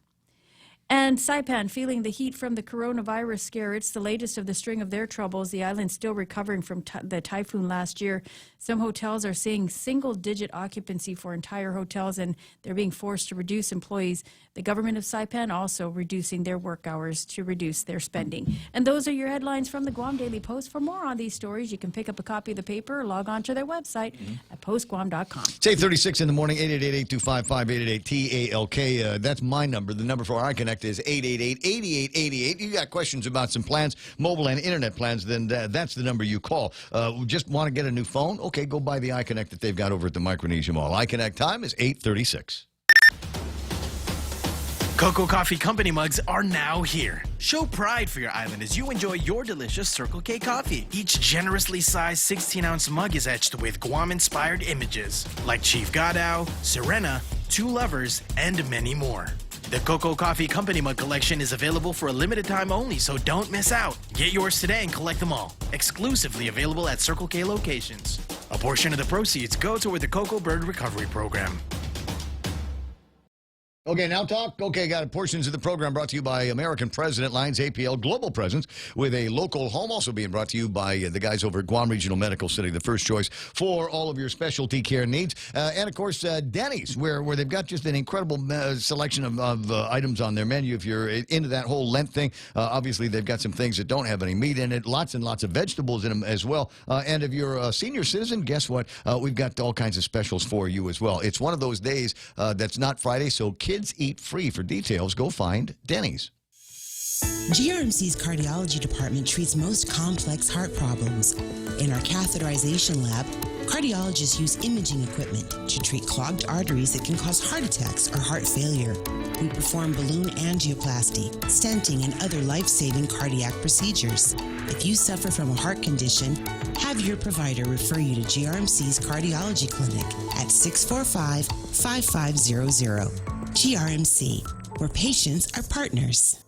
And Saipan feeling the heat from the coronavirus scare. It's the latest of the string of their troubles. The island's still recovering from the typhoon last year. Some hotels are seeing single-digit occupancy for entire hotels, and they're being forced to reduce employees. The government of Saipan also reducing their work hours to reduce their spending. And those are your headlines from the Guam Daily Post. For more on these stories, you can pick up a copy of the paper or log on to their website at postguam.com. It's 8:36 in the morning, 888-825-5888-TALK. That's my number. The number for iConnect is 888-8888. You got questions about some plans, mobile and internet plans, then that's the number you call. Just want to get a new phone? Okay, go buy the iConnect that they've got over at the Micronesia Mall. iConnect time is 8:36. Cocoa Coffee Company mugs are now here. Show pride for your island as you enjoy your delicious Circle K coffee. Each generously sized 16-ounce mug is etched with Guam-inspired images like Chief Gadao, Serena, Two Lovers, and many more. The Cocoa Coffee Company mug collection is available for a limited time only, so don't miss out. Get yours today and collect them all. Exclusively available at Circle K locations. A portion of the proceeds go toward the Cocoa Bird Recovery Program. Okay, now talk. Okay, got it. Portions of the program brought to you by American President Lines APL Global Presence with a local home. Also being brought to you by the guys over at Guam Regional Medical City, the first choice for all of your specialty care needs. And, of course, Denny's, where they've got just an incredible selection of items on their menu. If you're into that whole Lent thing, obviously they've got some things that don't have any meat in it, lots and lots of vegetables in them as well. And if you're a senior citizen, guess what? We've got all kinds of specials for you as well. It's one of those days that's not Friday, so kids eat free. For details, go find Denny's. GRMC's cardiology department treats most complex heart problems. In our catheterization lab, cardiologists use imaging equipment to treat clogged arteries that can cause heart attacks or heart failure. We perform balloon angioplasty, stenting, and other life-saving cardiac procedures. If you suffer from a heart condition, have your provider refer you to GRMC's cardiology clinic at 645-5500. GRMC, where patients are partners.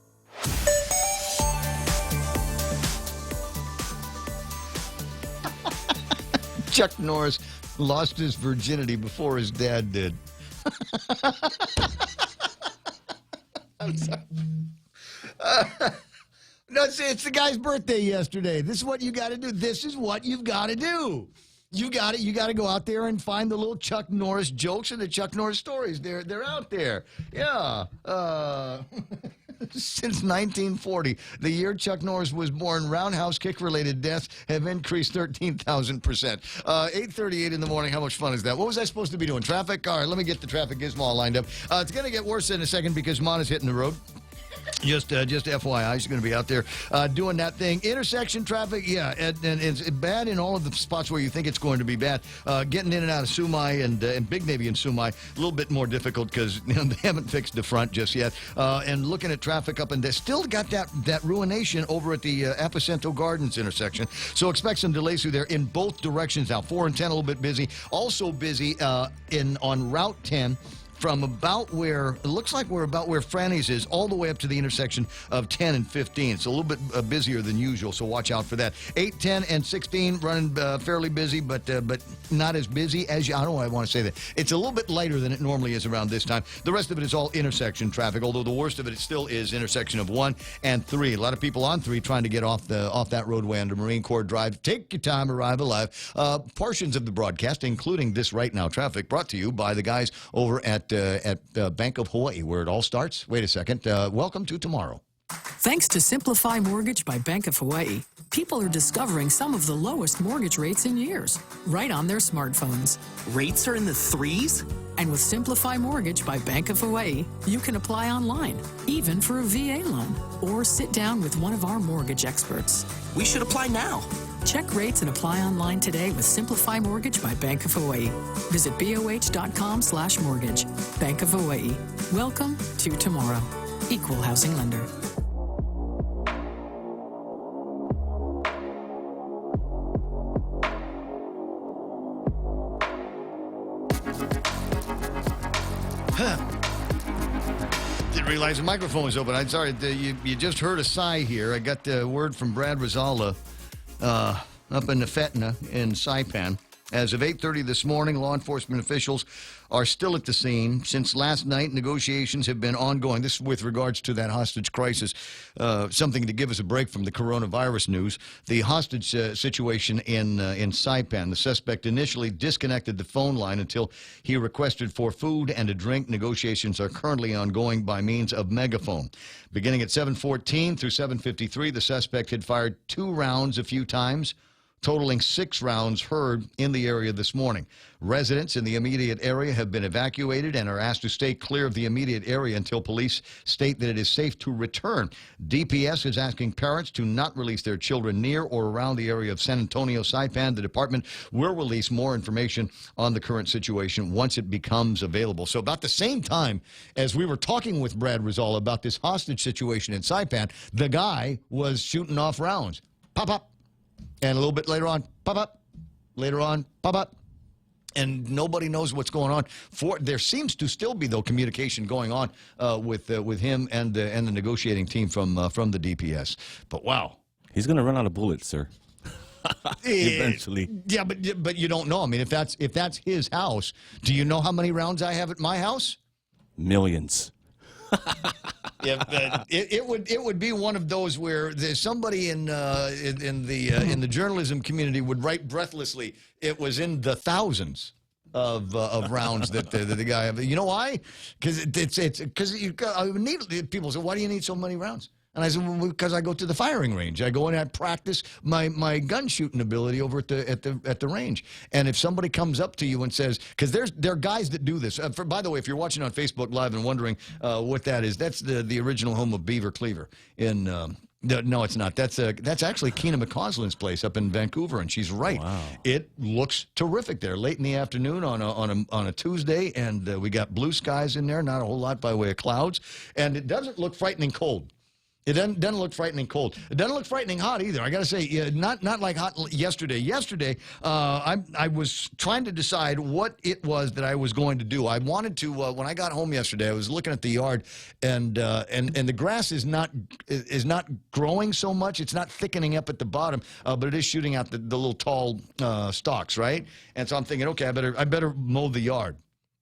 Chuck Norris lost his virginity before his dad did. I'm sorry. No, it's the guy's birthday yesterday. This is what you got to do. This is what you've got to do. You got to go out there and find the little Chuck Norris jokes and the Chuck Norris stories. They're out there. Yeah. Since 1940, the year Chuck Norris was born, roundhouse kick-related deaths have increased 13,000%. 8:38 in the morning. How much fun is that? What was I supposed to be doing? Traffic? All right, let me get the traffic gizmo all lined up. It's going to get worse in a second because Mon is hitting the road. Just FYI, she's going to be out there doing that thing. Intersection traffic, yeah, and it's bad in all of the spots where you think it's going to be bad. Getting in and out of Sumai and Big Navy and Sumai, a little bit more difficult because they haven't fixed the front just yet. And looking at traffic up and they still got that ruination over at the Apicento Gardens intersection. So expect some delays through there in both directions now. 4 and 10 a little bit busy. Also busy on Route 10. From about where, it looks like we're about where Franny's is, all the way up to the intersection of 10 and 15. It's a little bit busier than usual, so watch out for that. 8, 10, and 16 running fairly busy, but not as busy as you, I don't know why I want to say that. It's a little bit lighter than it normally is around this time. The rest of it is all intersection traffic, although the worst of it still is intersection of 1 and 3. A lot of people on 3 trying to get off that roadway under Marine Corps Drive. Take your time, arrive alive. Portions of the broadcast, including this right now traffic, brought to you by the guys over at Bank of Hawaii, where it all starts. Wait a second. Welcome to tomorrow. Thanks to Simplify Mortgage by Bank of Hawaii, people are discovering some of the lowest mortgage rates in years, right on their smartphones. Rates are in the 3s? And with Simplify Mortgage by Bank of Hawaii, you can apply online, even for a VA loan, or sit down with one of our mortgage experts. We should apply now. Check rates and apply online today with Simplify Mortgage by Bank of Hawaii. Visit BOH.com/mortgage. Bank of Hawaii. Welcome to tomorrow. Equal housing lender. Didn't realize the microphone was open. I'm sorry. You just heard a sigh here. I got the word from Brad Rizala up in the Fetna in Saipan. As of 8:30 this morning, law enforcement officials are still at the scene. Since last night, negotiations have been ongoing. This is with regards to that hostage crisis, something to give us a break from the coronavirus news. The hostage situation in Saipan. The suspect initially disconnected the phone line until he requested for food and a drink. Negotiations are currently ongoing by means of megaphone. Beginning at 7:14 through 7:53, the suspect had fired 2 rounds a few times, totaling 6 rounds heard in the area this morning. Residents in the immediate area have been evacuated and are asked to stay clear of the immediate area until police state that it is safe to return. DPS is asking parents to not release their children near or around the area of San Antonio, Saipan. The department will release more information on the current situation once it becomes available. So about the same time as we were talking with Brad Rizal about this hostage situation in Saipan, the guy was shooting off rounds. Pop, pop. And a little bit later on, pop up. Later on, pop up. And nobody knows what's going on. There seems to still be, though, communication going on with him and the negotiating team from the DPS. But wow, he's going to run out of bullets, sir. Eventually. Yeah, but you don't know. I mean, if that's his house, do you know how many rounds I have at my house? Millions. Yeah, it would be one of those where there's somebody in the journalism community would write breathlessly. It was in the thousands of rounds that the guy. You know why? Because because people say, why do you need so many rounds? And I said, well, because I go to the firing range. I go and I practice my gun shooting ability over at the range. And if somebody comes up to you and says, because there are guys that do this. By the way, if you're watching on Facebook Live and wondering what that is, that's the original home of Beaver Cleaver in. No, it's not. That's actually Keena McCausland's place up in Vancouver, and she's right. Wow. It looks terrific there. Late in the afternoon on a Tuesday, and we got blue skies in there. Not a whole lot by way of clouds, and it doesn't look frightening cold. It doesn't look frightening cold. It doesn't look frightening hot either. I got to say, not like hot yesterday. Yesterday, I was trying to decide what it was that I was going to do. I wanted to when I got home yesterday. I was looking at the yard, and the grass is not growing so much. It's not thickening up at the bottom, but it is shooting out the little tall stalks, right? And so I'm thinking, okay, I better mow the yard.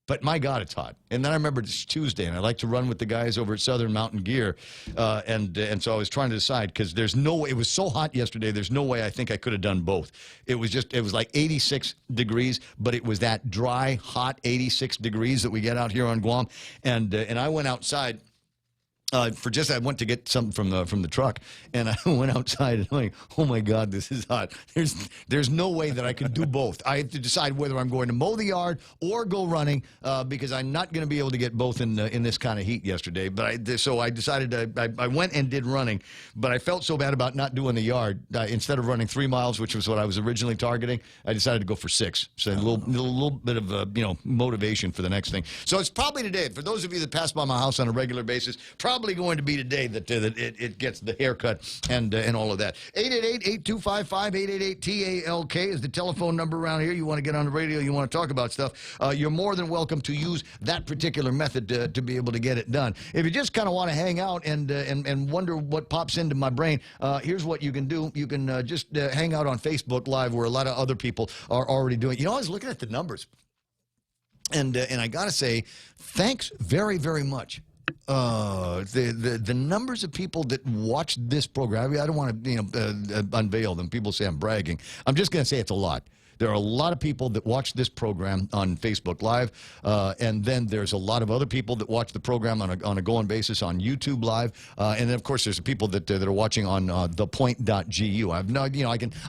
But my God, it's hot. And then I remembered it's Tuesday, and I like to run with the guys over at Southern Mountain Gear. And so I was trying to decide, because there's no way. It was so hot yesterday, there's no way I think I could have done both. It was like 86 degrees, but it was that dry, hot 86 degrees that we get out here on Guam. And I went outside. I went to get something from the truck, and I went outside and I'm like, oh my God, this is hot. There's no way that I can do both. I have to decide whether I'm going to mow the yard or go running, because I'm not going to be able to get both in this kind of heat yesterday. But so I decided I went and did running, but I felt so bad about not doing the yard. Instead of running 3 miles, which was what I was originally targeting, I decided to go for 6. So a little bit of motivation for the next thing. So it's probably today. For those of you that pass by my house on a regular basis, probably going to be today that it gets the haircut and all of that. 888-8255-888-TALK is the telephone number around here. You want to get on the radio, you want to talk about stuff, you're more than welcome to use that particular method to be able to get it done. If you just kind of want to hang out and wonder what pops into my brain, here's what you can do. You can just hang out on Facebook Live, where a lot of other people are already doing it. I was looking at the numbers, and I got to say, thanks very, very much. The numbers of people that watch this program, I don't want to unveil them. People say I'm bragging. I'm just going to say it's a lot. There are a lot of people that watch this program on Facebook Live, and then there's a lot of other people that watch the program on a going basis on YouTube Live, and then of course there's people that are watching on thepoint.gu.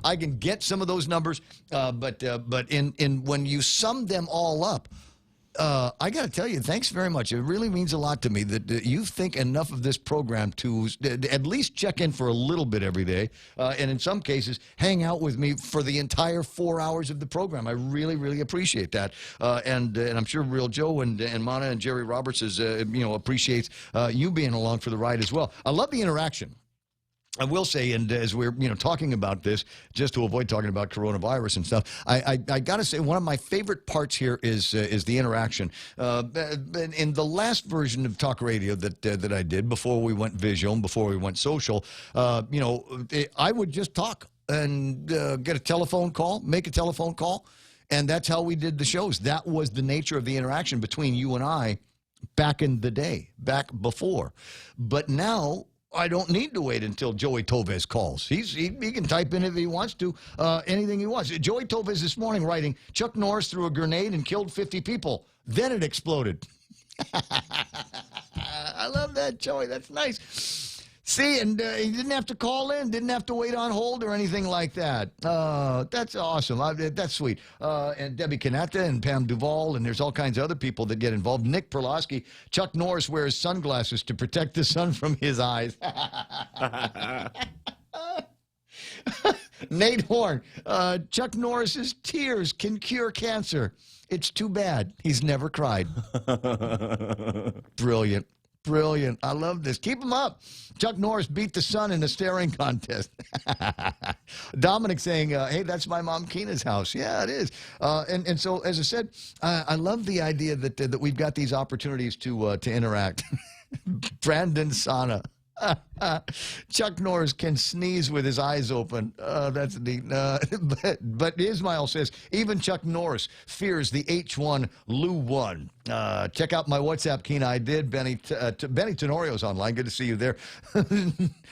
I can get some of those numbers, but in when you sum them all up, I got to tell you, thanks very much. It really means a lot to me that you think enough of this program to at least check in for a little bit every day, and in some cases, hang out with me for the entire 4 hours of the program. I really, really appreciate that, and I'm sure Real Joe and Mana and Jerry Roberts appreciates you being along for the ride as well. I love the interaction. I will say, and as we're talking about this, just to avoid talking about coronavirus and stuff, I got to say one of my favorite parts here is the interaction. In the last version of talk radio that I did before we went visual and before we went social, I would just talk and get a telephone call, make a telephone call, and that's how we did the shows. That was the nature of the interaction between you and I back in the day, back before. But now I don't need to wait until Joey Tovez calls. He can type in if he wants to, anything he wants. Joey Tovez this morning writing, Chuck Norris threw a grenade and killed 50 people. Then it exploded. I love that, Joey. That's nice. See, and he didn't have to call in, didn't have to wait on hold or anything like that. That's awesome. That's sweet. And Debbie Canetta and Pam Duvall, and there's all kinds of other people that get involved. Nick Perlowski, Chuck Norris wears sunglasses to protect the sun from his eyes. Nate Horn, Chuck Norris's tears can cure cancer. It's too bad he's never cried. Brilliant. Brilliant. I love this. Keep them up. Chuck Norris beat the sun in a staring contest. Dominic saying, hey, that's my mom Keena's house. Yeah, it is. And so, as I said, I love the idea that we've got these opportunities to interact. Brandon Sana. Chuck Norris can sneeze with his eyes open. That's neat. But Ismail says, even Chuck Norris fears the H1Lu1. Check out my WhatsApp, Keen. I did. Benny Tenorio's online. Good to see you there.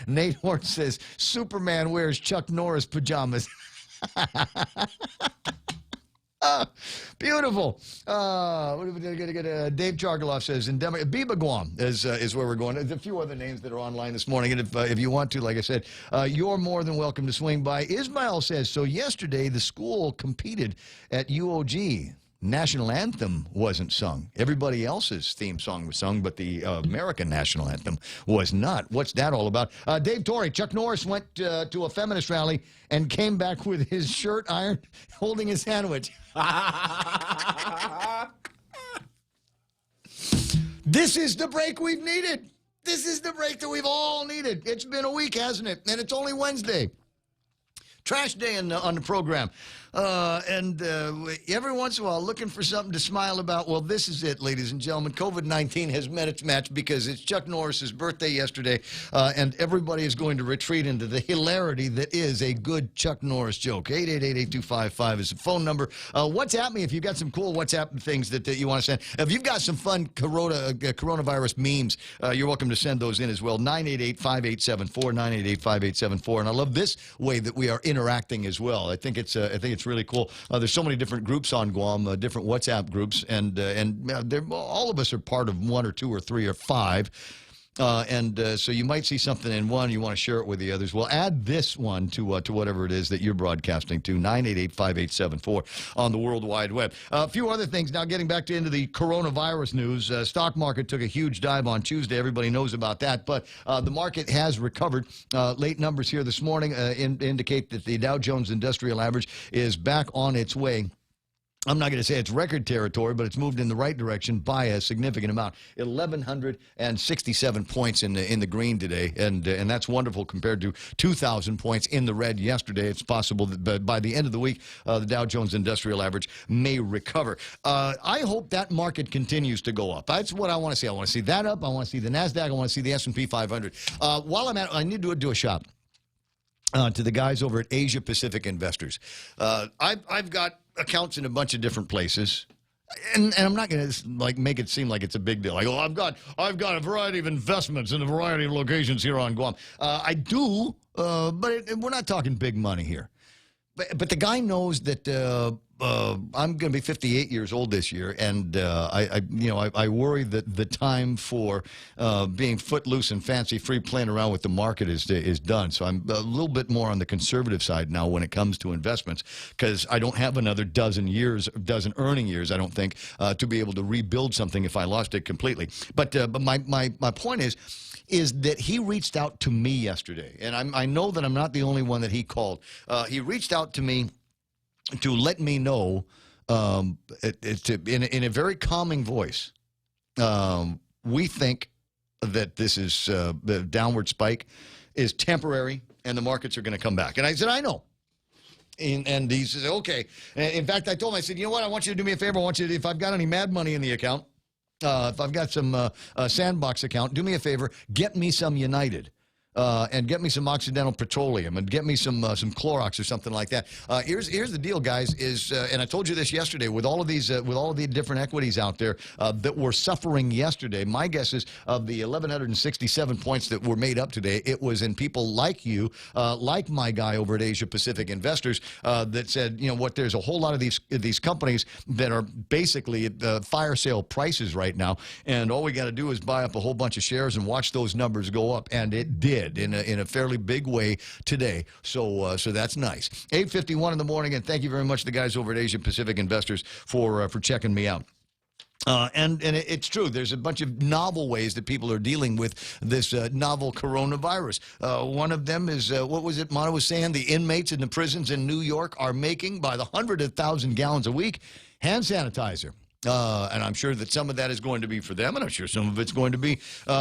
Nate Horn says, Superman wears Chuck Norris pajamas. Beautiful. What are we going to get? Dave Chargaloff says, Biba Guam is where we're going. There's a few other names that are online this morning, and if you want to, like I said, you're more than welcome to swing by. Ismail says, so yesterday the school competed at UOG. National anthem wasn't sung. Everybody else's theme song was sung, but the American national anthem was not. What's that all about? Dave Torrey, Chuck Norris went to a feminist rally and came back with his shirt ironed, holding his sandwich. This is the break we've needed. This is the break that we've all needed. It's been a week, hasn't it? And it's only Wednesday. Trash day on the program. And every once in a while, looking for something to smile about. Well, this is it, ladies and gentlemen. COVID-19 has met its match because it's Chuck Norris's birthday yesterday, and everybody is going to retreat into the hilarity that is a good Chuck Norris joke. 888-8255 is the phone number. WhatsApp me if you've got some cool WhatsApp things that you want to send. If you've got some fun coronavirus memes, you're welcome to send those in as well. 988-5874, 988-5874. And I love this way that we are interacting as well. I think it's really cool. There's so many different groups on Guam, different WhatsApp groups, and all of us are part of one or two or three or five. So you might see something in one, you want to share it with the others. Well, add this one to whatever it is that you're broadcasting to, 988-5874 on the World Wide Web. A few other things now, getting back into the coronavirus news. Stock market took a huge dive on Tuesday. Everybody knows about that, but the market has recovered. Late numbers here this morning indicate that the Dow Jones Industrial Average is back on its way. I'm not going to say it's record territory, but it's moved in the right direction by a significant amount. 1,167 points in the green today, and that's wonderful compared to 2,000 points in the red yesterday. It's possible that by the end of the week, the Dow Jones Industrial Average may recover. I hope that market continues to go up. That's what I want to see. I want to see that up. I want to see the NASDAQ. I want to see the S&P 500. While I'm at it, I need to do a shop to the guys over at Asia Pacific Investors. I've got accounts in a bunch of different places, and I'm not going to make it seem like it's a big deal. Like, oh, I've got a variety of investments in a variety of locations here on Guam. I do, but we're not talking big money here. But the guy knows that I'm going to be 58 years old this year, and I worry that the time for being footloose and fancy-free playing around with the market is done. So I'm a little bit more on the conservative side now when it comes to investments, because I don't have another dozen earning years, I don't think, to be able to rebuild something if I lost it completely. But my point is that he reached out to me yesterday, and I know that I'm not the only one that he called. He reached out to me to let me know, in a very calming voice, we think that this is the downward spike is temporary, and the markets are going to come back. And I said, I know. And he said, okay. In fact, I told him, I said, you know what? I want you to do me a favor. I want you to, if I've got any mad money in the account, if I've got some Sandbox account, do me a favor, get me some United. And get me some Occidental Petroleum, and get me some Clorox or something like that. Here's the deal, guys. And I told you this yesterday. With all of these, with all of the different equities out there that were suffering yesterday, my guess is of the 1,167 points that were made up today, it was in people like you, like my guy over at Asia Pacific Investors, that said, you know what? There's a whole lot of these companies that are basically at fire sale prices right now, and all we got to do is buy up a whole bunch of shares and watch those numbers go up, and it did. In a fairly big way today, so that's nice. 8:51 in the morning, and thank you very much, the guys over at Asia Pacific Investors, for checking me out. And it's true. There's a bunch of novel ways that people are dealing with this novel coronavirus. One of them is, what was it Mona was saying? The inmates in the prisons in New York are making, by the 100,000 gallons a week, hand sanitizer. And I'm sure that some of that is going to be for them, and I'm sure some of it's going to be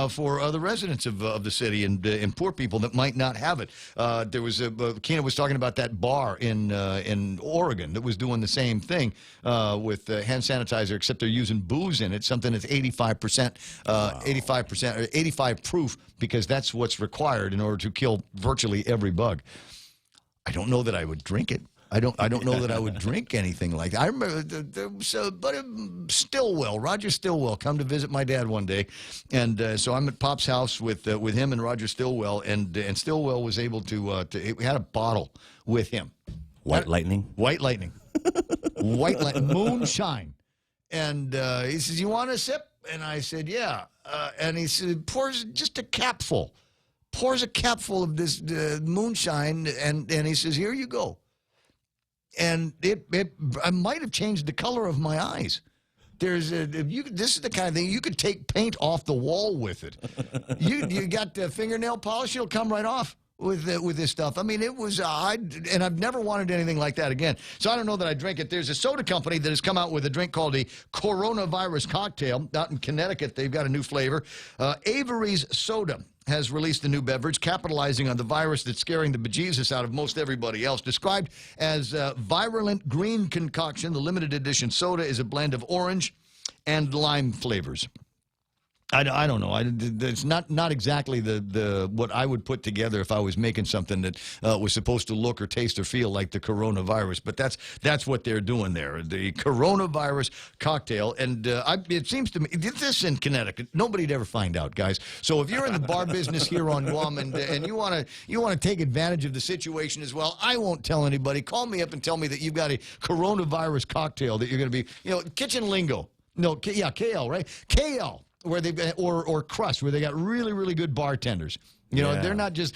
for other residents of the city and poor people that might not have it. There was Keena was talking about that bar in Oregon that was doing the same thing with hand sanitizer, except they're using booze in it, something that's 85%, 85% or 85 proof, because that's what's required in order to kill virtually every bug. I don't know that I would drink it. I don't know that I would drink anything like that. I remember there was Stillwell, Roger Stillwell, come to visit my dad one day, and so I'm at Pop's house with him and Roger Stillwell, and Stillwell was able to we had a bottle with him. White Lightning, White Lightning, moonshine, and he says, "You want a sip?" And I said, "Yeah," and he said, "Pours just a capful, pours a capful of this moonshine," and he says, "Here you go." And I might have changed the color of my eyes. This is the kind of thing you could take paint off the wall with it. You got fingernail polish; it'll come right off with this stuff. I mean, it was and I've never wanted anything like that again. So I don't know that I drink it. There's a soda company that has come out with a drink called a coronavirus cocktail out in Connecticut. They've got a new flavor. Avery's Soda has released a new beverage capitalizing on the virus that's scaring the bejesus out of most everybody else. Described as virulent green concoction, the limited edition soda is a blend of orange and lime flavors. I don't know. It's not exactly the what I would put together if I was making something that was supposed to look or taste or feel like the coronavirus. But that's what they're doing there, the coronavirus cocktail. And it seems to me this in Connecticut, nobody'd ever find out, guys. So if you're in the bar business here on Guam and you want to take advantage of the situation as well, I won't tell anybody. Call me up and tell me that you've got a coronavirus cocktail that you're going to be, kitchen lingo. No, KL, right? KL. Where they've or Crust, where they got really good bartenders. They're not just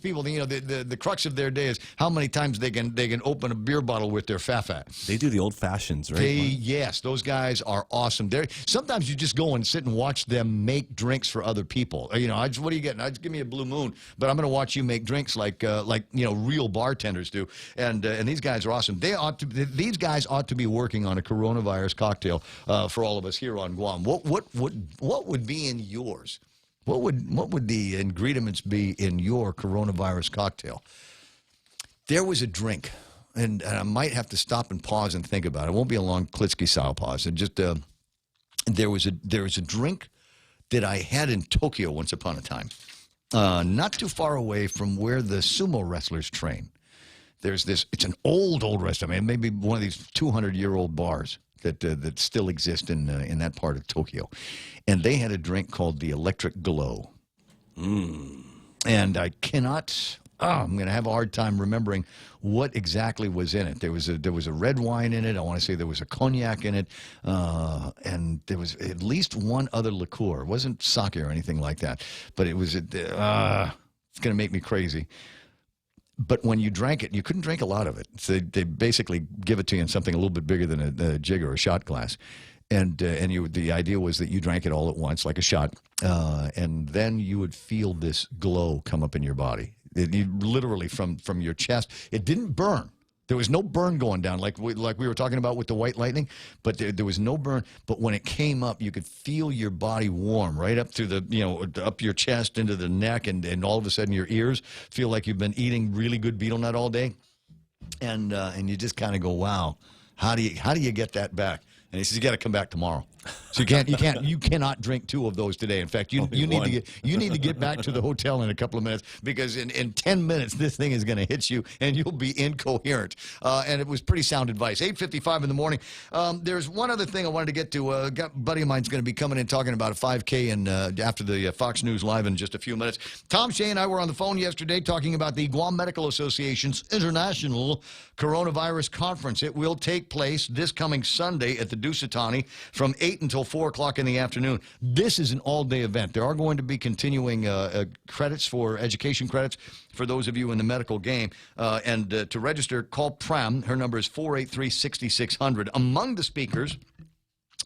people. The crux of their day is how many times they can open a beer bottle with their fat. They do the old fashions, right? Yes, those guys are awesome. Sometimes you just go and sit and watch them make drinks for other people. What are you getting? Just give me a Blue Moon, but I'm going to watch you make drinks like real bartenders do. And these guys are awesome. These guys ought to be working on a coronavirus cocktail for all of us here on Guam. What would be in yours? What would the ingredients be in your coronavirus cocktail? There was a drink, and I might have to stop and pause and think about it. It won't be a long Klitsky-style pause. There was a drink that I had in Tokyo once upon a time, not too far away from where the sumo wrestlers train. There's this. It's an old restaurant. I mean, maybe one of these 200-year-old bars that still exist in that part of Tokyo. And they had a drink called the Electric Glow. And I cannot... I'm going to have a hard time remembering what exactly was in it. There was a red wine in it. I want to say there was a cognac in it. And there was at least one other liqueur. It wasn't sake or anything like that. But it was... it's going to make me crazy. But when you drank it, you couldn't drink a lot of it. So they basically give it to you in something a little bit bigger than a jig or a shot glass. And the idea was that you drank it all at once, like a shot, and then you would feel this glow come up in your body. You literally from your chest. It didn't burn. There was no burn going down like we were talking about with the White Lightning, but there was no burn. But when it came up, you could feel your body warm right up to up your chest into the neck, and all of a sudden your ears feel like you've been eating really good betel nut all day, and you just kind of go, wow, how do you get that back? And he says, you got to come back tomorrow. So you cannot drink two of those today. In fact, you need to get back to the hotel in a couple of minutes, because in 10 minutes this thing is going to hit you and you'll be incoherent. And it was pretty sound advice. 8:55 in the morning. There's one other thing I wanted to get to. A buddy of mine's going to be coming in talking about a 5K and after the Fox News Live in just a few minutes. Tom Shea and I were on the phone yesterday talking about the Guam Medical Association's International Coronavirus Conference. It will take place this coming Sunday at the Dusatani from 8 until 4 o'clock in the afternoon. This is an all-day event. There are going to be continuing credits for education credits for those of you in the medical game. And to register, call Pram. Her number is 483-6600. Among the speakers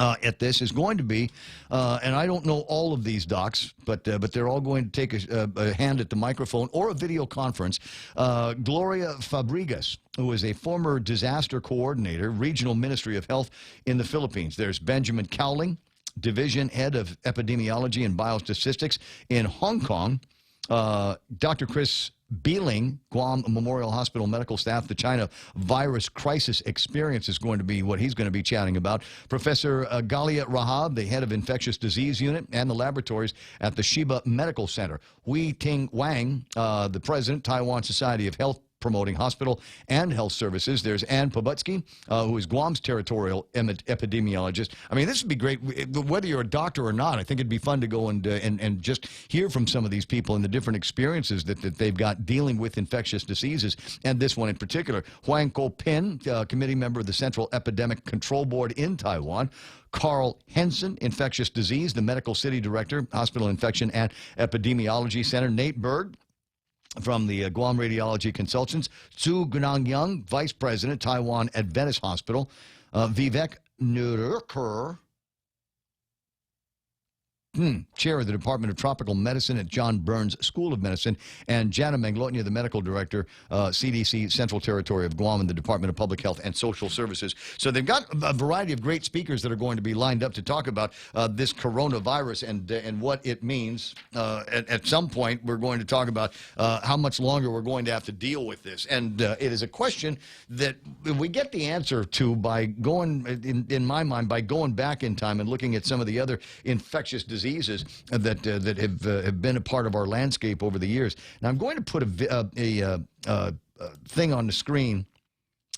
at this is going to be, and I don't know all of these docs, but they're all going to take a hand at the microphone or a video conference. Gloria Fabregas, who is a former disaster coordinator, Regional Ministry of Health in the Philippines. There's Benjamin Cowling, Division Head of Epidemiology and Biostatistics in Hong Kong. Dr. Chris Beeling, Guam Memorial Hospital medical staff, the China virus crisis experience is going to be what he's going to be chatting about. Professor Galia Rahab, the head of infectious disease unit and the laboratories at the Sheba Medical Center. Hui Ting Wang, the president, Taiwan Society of Health promoting hospital and health services. There's Ann Pobutsky, who is Guam's territorial epidemiologist. I mean, this would be great. Whether you're a doctor or not, I think it'd be fun to go and just hear from some of these people and the different experiences that they've got dealing with infectious diseases, and this one in particular. Huang Ko-pin, committee member of the Central Epidemic Control Board in Taiwan. Carl Henson, infectious disease, the medical city director, Hospital Infection and Epidemiology Center. Nate Berg, from the Guam Radiology Consultants. Tsu Gunangyang, Vice President, Taiwan Adventist Hospital. Vivek Nurker, Chair of the Department of Tropical Medicine at John Burns School of Medicine, and Jana Manglotnia, the Medical Director, CDC, Central Territory of Guam, and the Department of Public Health and Social Services. So they've got a variety of great speakers that are going to be lined up to talk about this coronavirus and what it means. At some point, we're going to talk about how much longer we're going to have to deal with this. And it is a question that we get the answer to by going, in my mind, by going back in time and looking at some of the other infectious diseases that have been a part of our landscape over the years. Now, I'm going to put a thing on the screen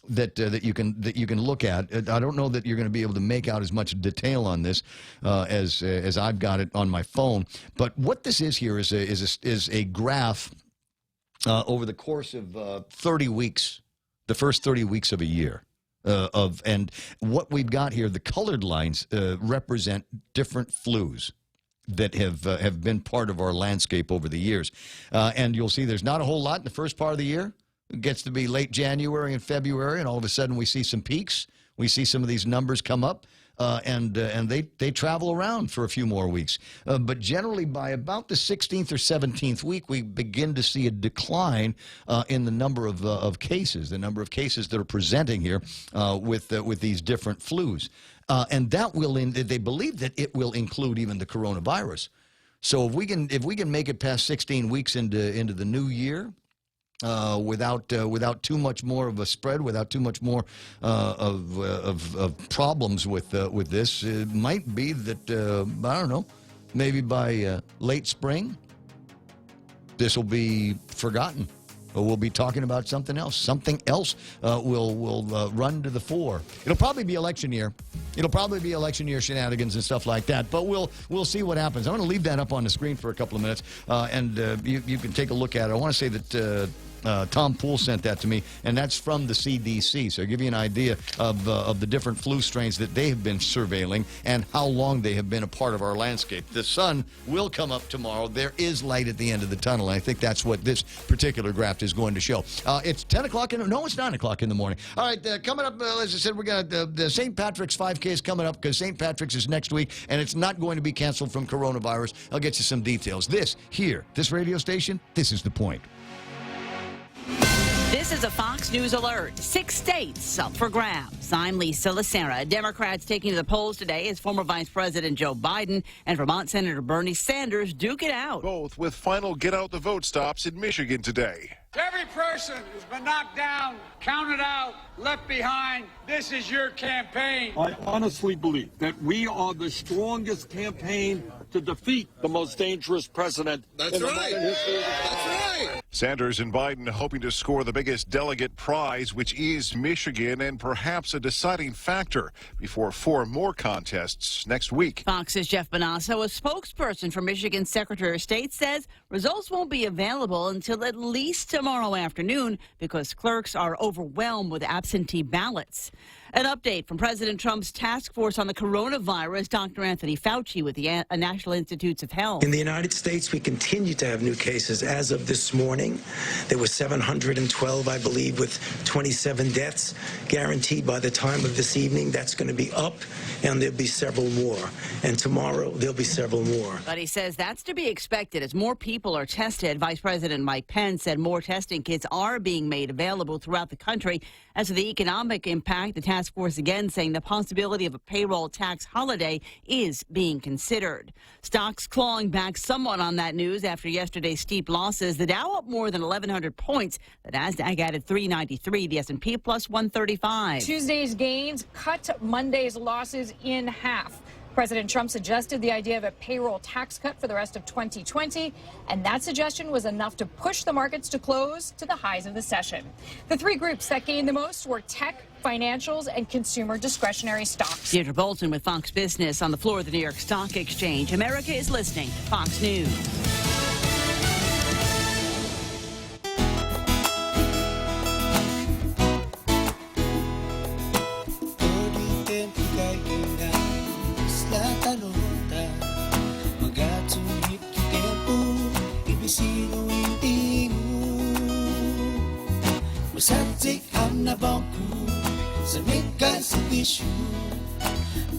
that you can look at. I don't know that you're going to be able to make out as much detail on this as I've got it on my phone. But what this is here is a graph over the course of 30 weeks, the first 30 weeks of a year. And what we've got here, the colored lines represent different flus that have been part of our landscape over the years. And you'll see there's not a whole lot in the first part of the year. It gets to be late January and February, and all of a sudden we see some peaks. We see some of these numbers come up, and they travel around for a few more weeks. But generally, by about the 16th or 17th week, we begin to see a decline in the number of cases, the number of cases that are presenting here with these different flus. And that will, they believe that it will include even the coronavirus. So if we can make it past 16 weeks into the new year, without too much more of a spread, without too much more of problems with this, it might be that I don't know, maybe by late spring, this will be forgotten. We'll be talking about something else. Something else will run to the fore. It'll probably be election year. It'll probably be election year shenanigans and stuff like that. But we'll see what happens. I'm going to leave that up on the screen for a couple of minutes, and you can take a look at it. I want to say that Tom Poole sent that to me, and that's from the CDC. So I'll give you an idea of the different flu strains that they have been surveilling and how long they have been a part of our landscape. The sun will come up tomorrow. There is light at the end of the tunnel, and I think that's what this particular graph is going to show. It's 10 o'clock no, it's 9 o'clock in the morning. All right, coming up, as I said, we got the St. Patrick's 5K is coming up because St. Patrick's is next week, and it's not going to be canceled from coronavirus. I'll get you some details. This radio station, this is The Point. This is a Fox News alert. 6 states up for grabs. I'm Lisa Lacera. Democrats taking to the polls today as former Vice President Joe Biden and Vermont Senator Bernie Sanders duke it out. Both with final get-out-the-vote stops in Michigan today. To every person who's been knocked down, counted out, left behind, this is your campaign. I honestly believe that we are the strongest campaign to defeat the most dangerous president in American history. That's right. Sanders and Biden hoping to score the biggest delegate prize, which is Michigan, and perhaps a deciding factor before 4 more contests next week. Fox's Jeff Bonasso, a spokesperson for Michigan Secretary of State, says results won't be available until at least tomorrow afternoon because clerks are overwhelmed with absentee ballots. An update from President Trump's task force on the coronavirus, Dr. Anthony Fauci with the National Institutes of Health. In the United States, we continue to have new cases as of this morning. morning. There were 712, I believe, with 27 deaths. Guaranteed by the time of this evening, that's going to be up, and there'll be several more. And tomorrow, there'll be several more. But he says that's to be expected as more people are tested. Vice President Mike Pence said more testing kits are being made available throughout the country. As for the economic impact, the task force again saying the possibility of a payroll tax holiday is being considered. Stocks clawing back somewhat on that news after yesterday's steep losses. The Dow up more than 1,100 points. The Nasdaq added 393. The S&P plus 135. Tuesday's gains cut Monday's losses in half. President Trump suggested the idea of a payroll tax cut for the rest of 2020, and that suggestion was enough to push the markets to close to the highs of the session. The three groups that gained the most were tech, financials, and consumer discretionary stocks. Deirdre Bolton with Fox Business on the floor of the New York Stock Exchange. America is listening to Fox News. Masatik ang nabangku sa mega servisyo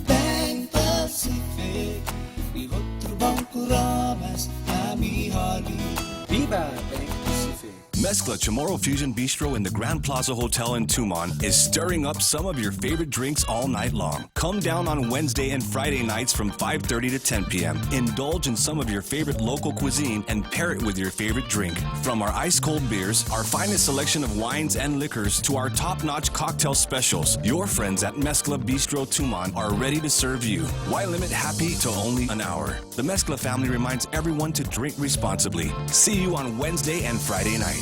Bank Pacific Ihot trubangku ramas kami hali Viva Bank Pacific. Mezcla Chamorro Fusion Bistro in the Grand Plaza Hotel in Tumon is stirring up some of your favorite drinks all night long. Come down on Wednesday and Friday nights from 5:30 to 10 p.m. Indulge in some of your favorite local cuisine and pair it with your favorite drink. From our ice-cold beers, our finest selection of wines and liquors, to our top-notch cocktail specials, your friends at Mezcla Bistro Tumon are ready to serve you. Why limit happy to only an hour? The Mezcla family reminds everyone to drink responsibly. See you on Wednesday and Friday night.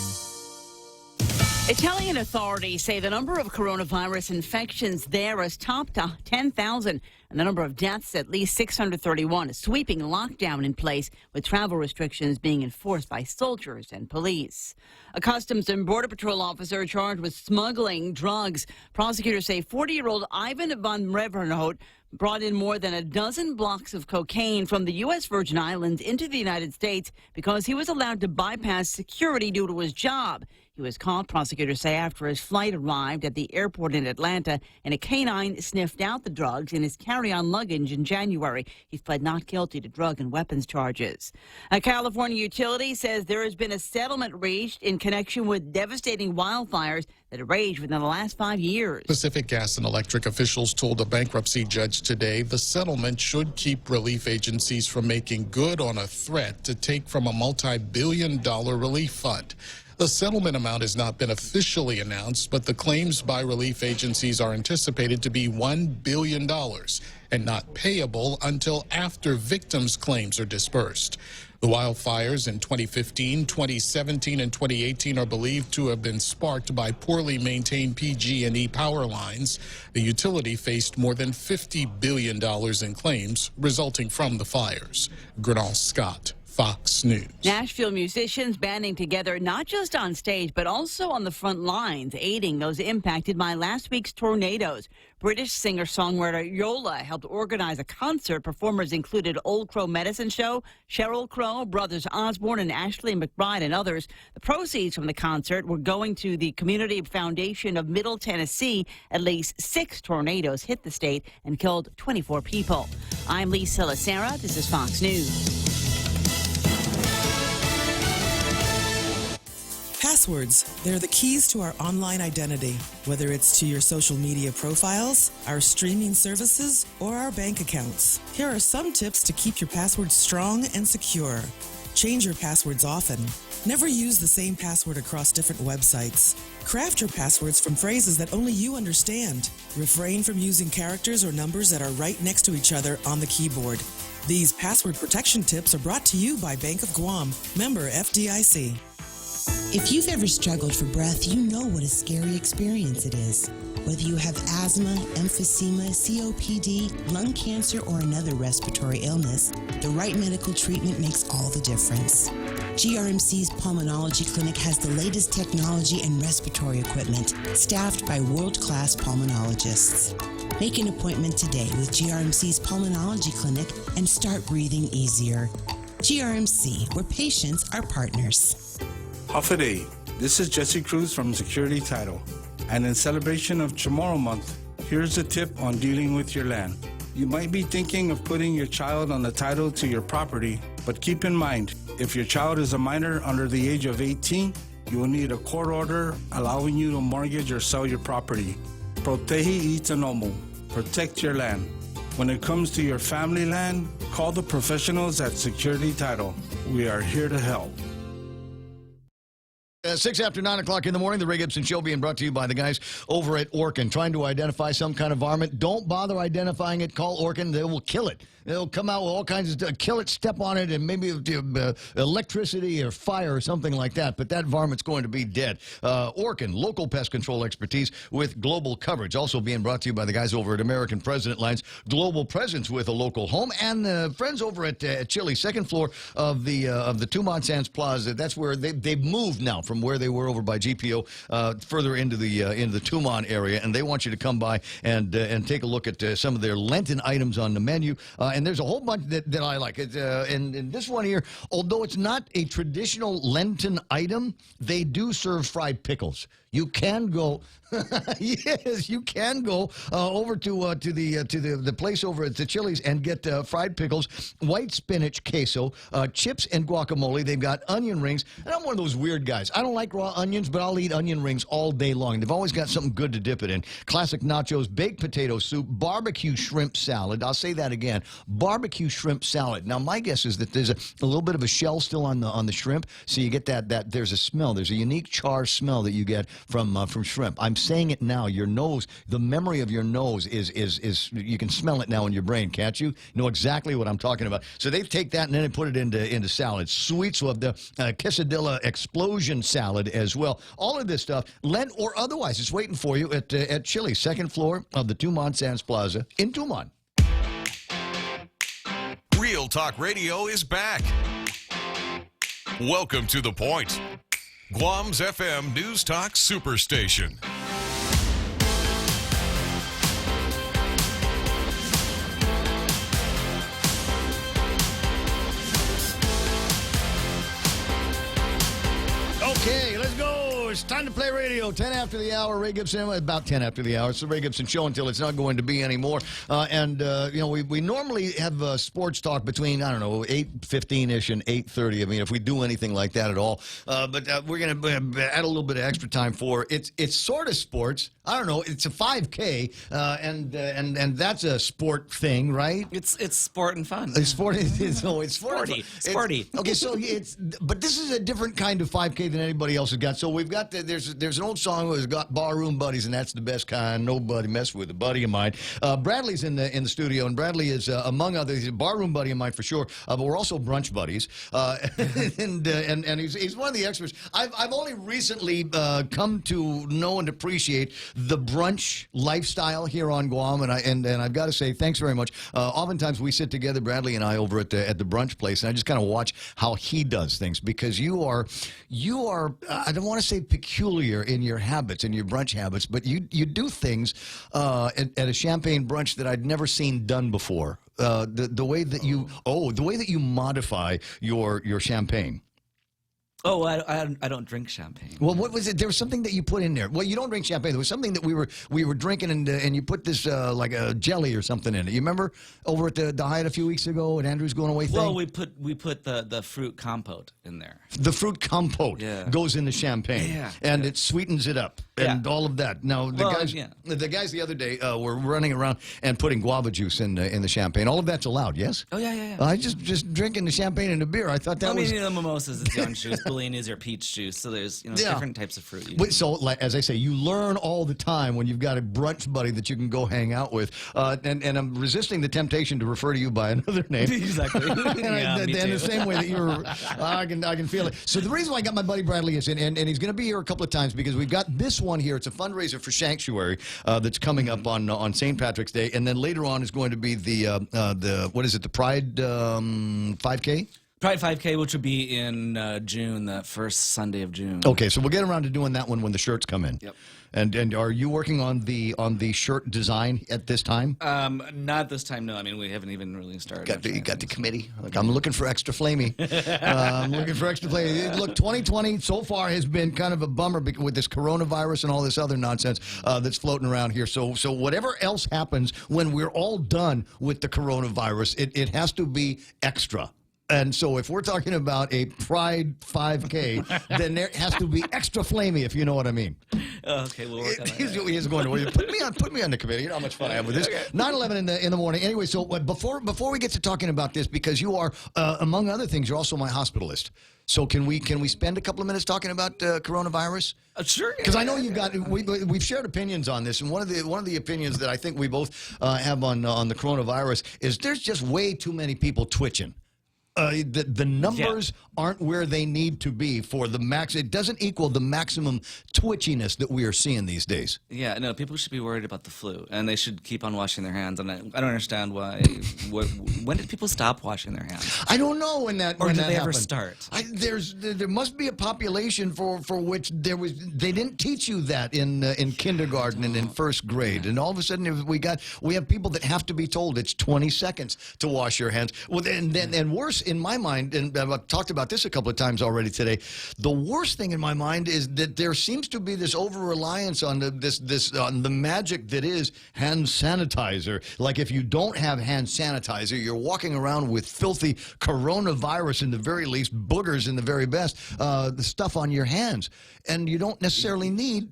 Italian authorities say the number of coronavirus infections there has topped 10,000 and the number of deaths at least 631. A sweeping lockdown in place with travel restrictions being enforced by soldiers and police. A Customs and Border Patrol officer charged with smuggling drugs. Prosecutors say 40-year-old Ivan von Revernote brought in more than a dozen blocks of cocaine from the U.S. Virgin Islands into the United States because he was allowed to bypass security due to his job. He was caught, prosecutors say, after his flight arrived at the airport in Atlanta, and a canine sniffed out the drugs in his carry-on luggage in January. He pled not guilty to drug and weapons charges. A California utility says there has been a settlement reached in connection with devastating wildfires that have raged within the last 5 years. Pacific Gas and Electric officials told a bankruptcy judge today the settlement should keep relief agencies from making good on a threat to take from a multi-billion-dollar relief fund. The settlement amount has not been officially announced, but the claims by relief agencies are anticipated to be $1 billion and not payable until after victims' claims are dispersed. The wildfires in 2015, 2017, and 2018 are believed to have been sparked by poorly maintained PG&E power lines. The utility faced more than $50 billion in claims resulting from the fires. Gernal Scott, Fox News. Nashville musicians banding together not just on stage but also on the front lines, aiding those impacted by last week's tornadoes. British singer-songwriter Yola helped organize a concert. Performers included Old Crow Medicine Show, Sheryl Crow, Brothers Osborne, and Ashley McBride, and others. The proceeds from the concert were going to the Community Foundation of Middle Tennessee. At least 6 tornadoes hit the state and killed 24 people. I'm Lisa Lacera. This is Fox News. Passwords. They're the keys to our online identity, whether it's to your social media profiles, our streaming services, or our bank accounts. Here are some tips to keep your passwords strong and secure. Change your passwords often. Never use the same password across different websites. Craft your passwords from phrases that only you understand. Refrain from using characters or numbers that are right next to each other on the keyboard. These password protection tips are brought to you by Bank of Guam, member FDIC. If you've ever struggled for breath, you know what a scary experience it is. Whether you have asthma, emphysema, COPD, lung cancer, or another respiratory illness, the right medical treatment makes all the difference. GRMC's Pulmonology Clinic has the latest technology and respiratory equipment, staffed by world-class pulmonologists. Make an appointment today with GRMC's Pulmonology Clinic and start breathing easier. GRMC, where patients are partners. Hafaday, this is Jesse Cruz from Security Title. And in celebration of Chamorro Month, here's a tip on dealing with your land. You might be thinking of putting your child on the title to your property, but keep in mind, if your child is a minor under the age of 18, you will need a court order allowing you to mortgage or sell your property. Protege Itanomo. Protect your land. When it comes to your family land, call the professionals at Security Title. We are here to help. 6 after 9 o'clock in the morning, the Ray Gibson Show being brought to you by the guys over at Orkin. Trying to identify some kind of varmint. Don't bother identifying it. Call Orkin. They will kill it. They'll come out with all kinds of stuff. Kill it, step on it, and maybe electricity or fire or something like that. But that varmint's going to be dead. Orkin, local pest control expertise with global coverage. Also being brought to you by the guys over at American President Lines. Global presence with a local home. And friends over at Chili, second floor of the Tumon Sands Plaza. That's where they've moved now from where they were over by GPO further into the Tumon area. And they want you to come by and take a look at some of their Lenten items on the menu. And there's a whole bunch that I like. And this one here, although it's not a traditional Lenten item, they do serve fried pickles. You can go, yes, you can go over to the place over at the Chili's and get fried pickles, white spinach queso, chips and guacamole. They've got onion rings. And I'm one of those weird guys. I don't like raw onions, but I'll eat onion rings all day long. They've always got something good to dip it in. Classic nachos, baked potato soup, barbecue shrimp salad. I'll say that again. Barbecue shrimp salad. Now, my guess is that there's a little bit of a shell still on the shrimp, so you get that there's a smell. There's a unique char smell that you get from shrimp. I'm saying it now. Your nose, the memory of your nose is you can smell it now in your brain, can't you? You know exactly what I'm talking about. So they take that and then they put it into salad. Sweet, so of the quesadilla explosion salad as well. All of this stuff, Lent or otherwise, it's waiting for you at Chili, second floor of the Tumon Sands Plaza in Tumon. Real Talk Radio is back. Welcome to The Point, Guam's FM News Talk Superstation. Okay, let's go. It's time to play radio. 10 after the hour, Ray Gibson. About 10 after the hour. It's the Ray Gibson Show until it's not going to be anymore. We normally have sports talk between, 8:15-ish and 8:30. I mean, if we do anything like that at all. But we're going to add a little bit of extra time for it's sort of sports. I don't know. It's a 5K, and that's a sport thing, right? It's sport and fun. It's sport. It's sporty. Sporty. Okay, so but this is a different kind of 5K than anybody else has got. So we've got there's an old song who's got barroom buddies, and that's the best kind. Nobody mess with a buddy of mine. Bradley's in the studio, and Bradley is among others, he's a barroom buddy of mine for sure. But we're also brunch buddies, and he's one of the experts. I've only recently come to know and appreciate the brunch lifestyle here on Guam, and I've got to say thanks very much. Oftentimes we sit together, Bradley and I, over at the brunch place, and I just kind of watch how he does things, because you are I don't want to say peculiar in your habits, in your brunch habits, but you do things at a champagne brunch that I'd never seen done before. The way that you modify your champagne. Oh, I don't drink champagne. Well, what was it? There was something that you put in there. Well, you don't drink champagne. There was something that we were drinking, and you put this like a jelly or something in it. You remember over at the Hyatt a few weeks ago at Andrew's going away thing? Well, we put the fruit compote in there. The fruit compote goes in the champagne, and it sweetens it up, and all of that. Now the guys the other day were running around and putting guava juice in the champagne. All of that's allowed, yes? Oh yeah. I just drinking the champagne and the beer. I thought that was. The mimosas is orange juice. Bellinis or peach juice, so there's different types of fruit. So, like, as I say, you learn all the time when you've got a brunch buddy that you can go hang out with. And I'm resisting the temptation to refer to you by another name. Exactly. And the same way that you're, I can feel it. So the reason why I got my buddy Bradley is in, and he's going to be here a couple of times, because we've got this one here. It's a fundraiser for Sanctuary that's coming up on St. Patrick's Day, and then later on is going to be the what is it? The Pride 5K. Pride 5K, which will be in June, the first Sunday of June. Okay, so we'll get around to doing that one when the shirts come in. Yep. And are you working on the shirt design at this time? Not this time. No, I mean we haven't even really started. You got the committee. Like, I'm looking for extra flamey. I'm looking for extra flamey. Look, 2020 so far has been kind of a bummer with this coronavirus and all this other nonsense that's floating around here. So whatever else happens when we're all done with the coronavirus, it has to be extra. And so if we're talking about a Pride 5K, then there has to be extra flamey, if you know what I mean. Okay, we'll work on that. He's going to put me on the committee. You know how much fun I have with this. Okay. 9:11 in the morning. Anyway, so before we get to talking about this, because you are, among other things, you're also my hospitalist. So can we spend a couple of minutes talking about coronavirus? Sure. Because I know we've shared opinions on this, and one of the opinions that I think we both have on the coronavirus is there's just way too many people twitching. The numbers aren't where they need to be for the max. It doesn't equal the maximum twitchiness that we are seeing these days. Yeah, no, people should be worried about the flu, and they should keep on washing their hands. And I don't understand why. When did people stop washing their hands? I don't know when that. Or when did that they happened. ever start? There must be a population for which they didn't teach you that in kindergarten and in first grade, and all of a sudden we have people that have to be told it's 20 seconds to wash your hands. Well, and worse in my mind, and I've talked about this a couple of times already today. The worst thing in my mind is that there seems to be this over-reliance on on the magic that is hand sanitizer. Like if you don't have hand sanitizer, you're walking around with filthy coronavirus in the very least, boogers in the very best, the stuff on your hands, and you don't necessarily need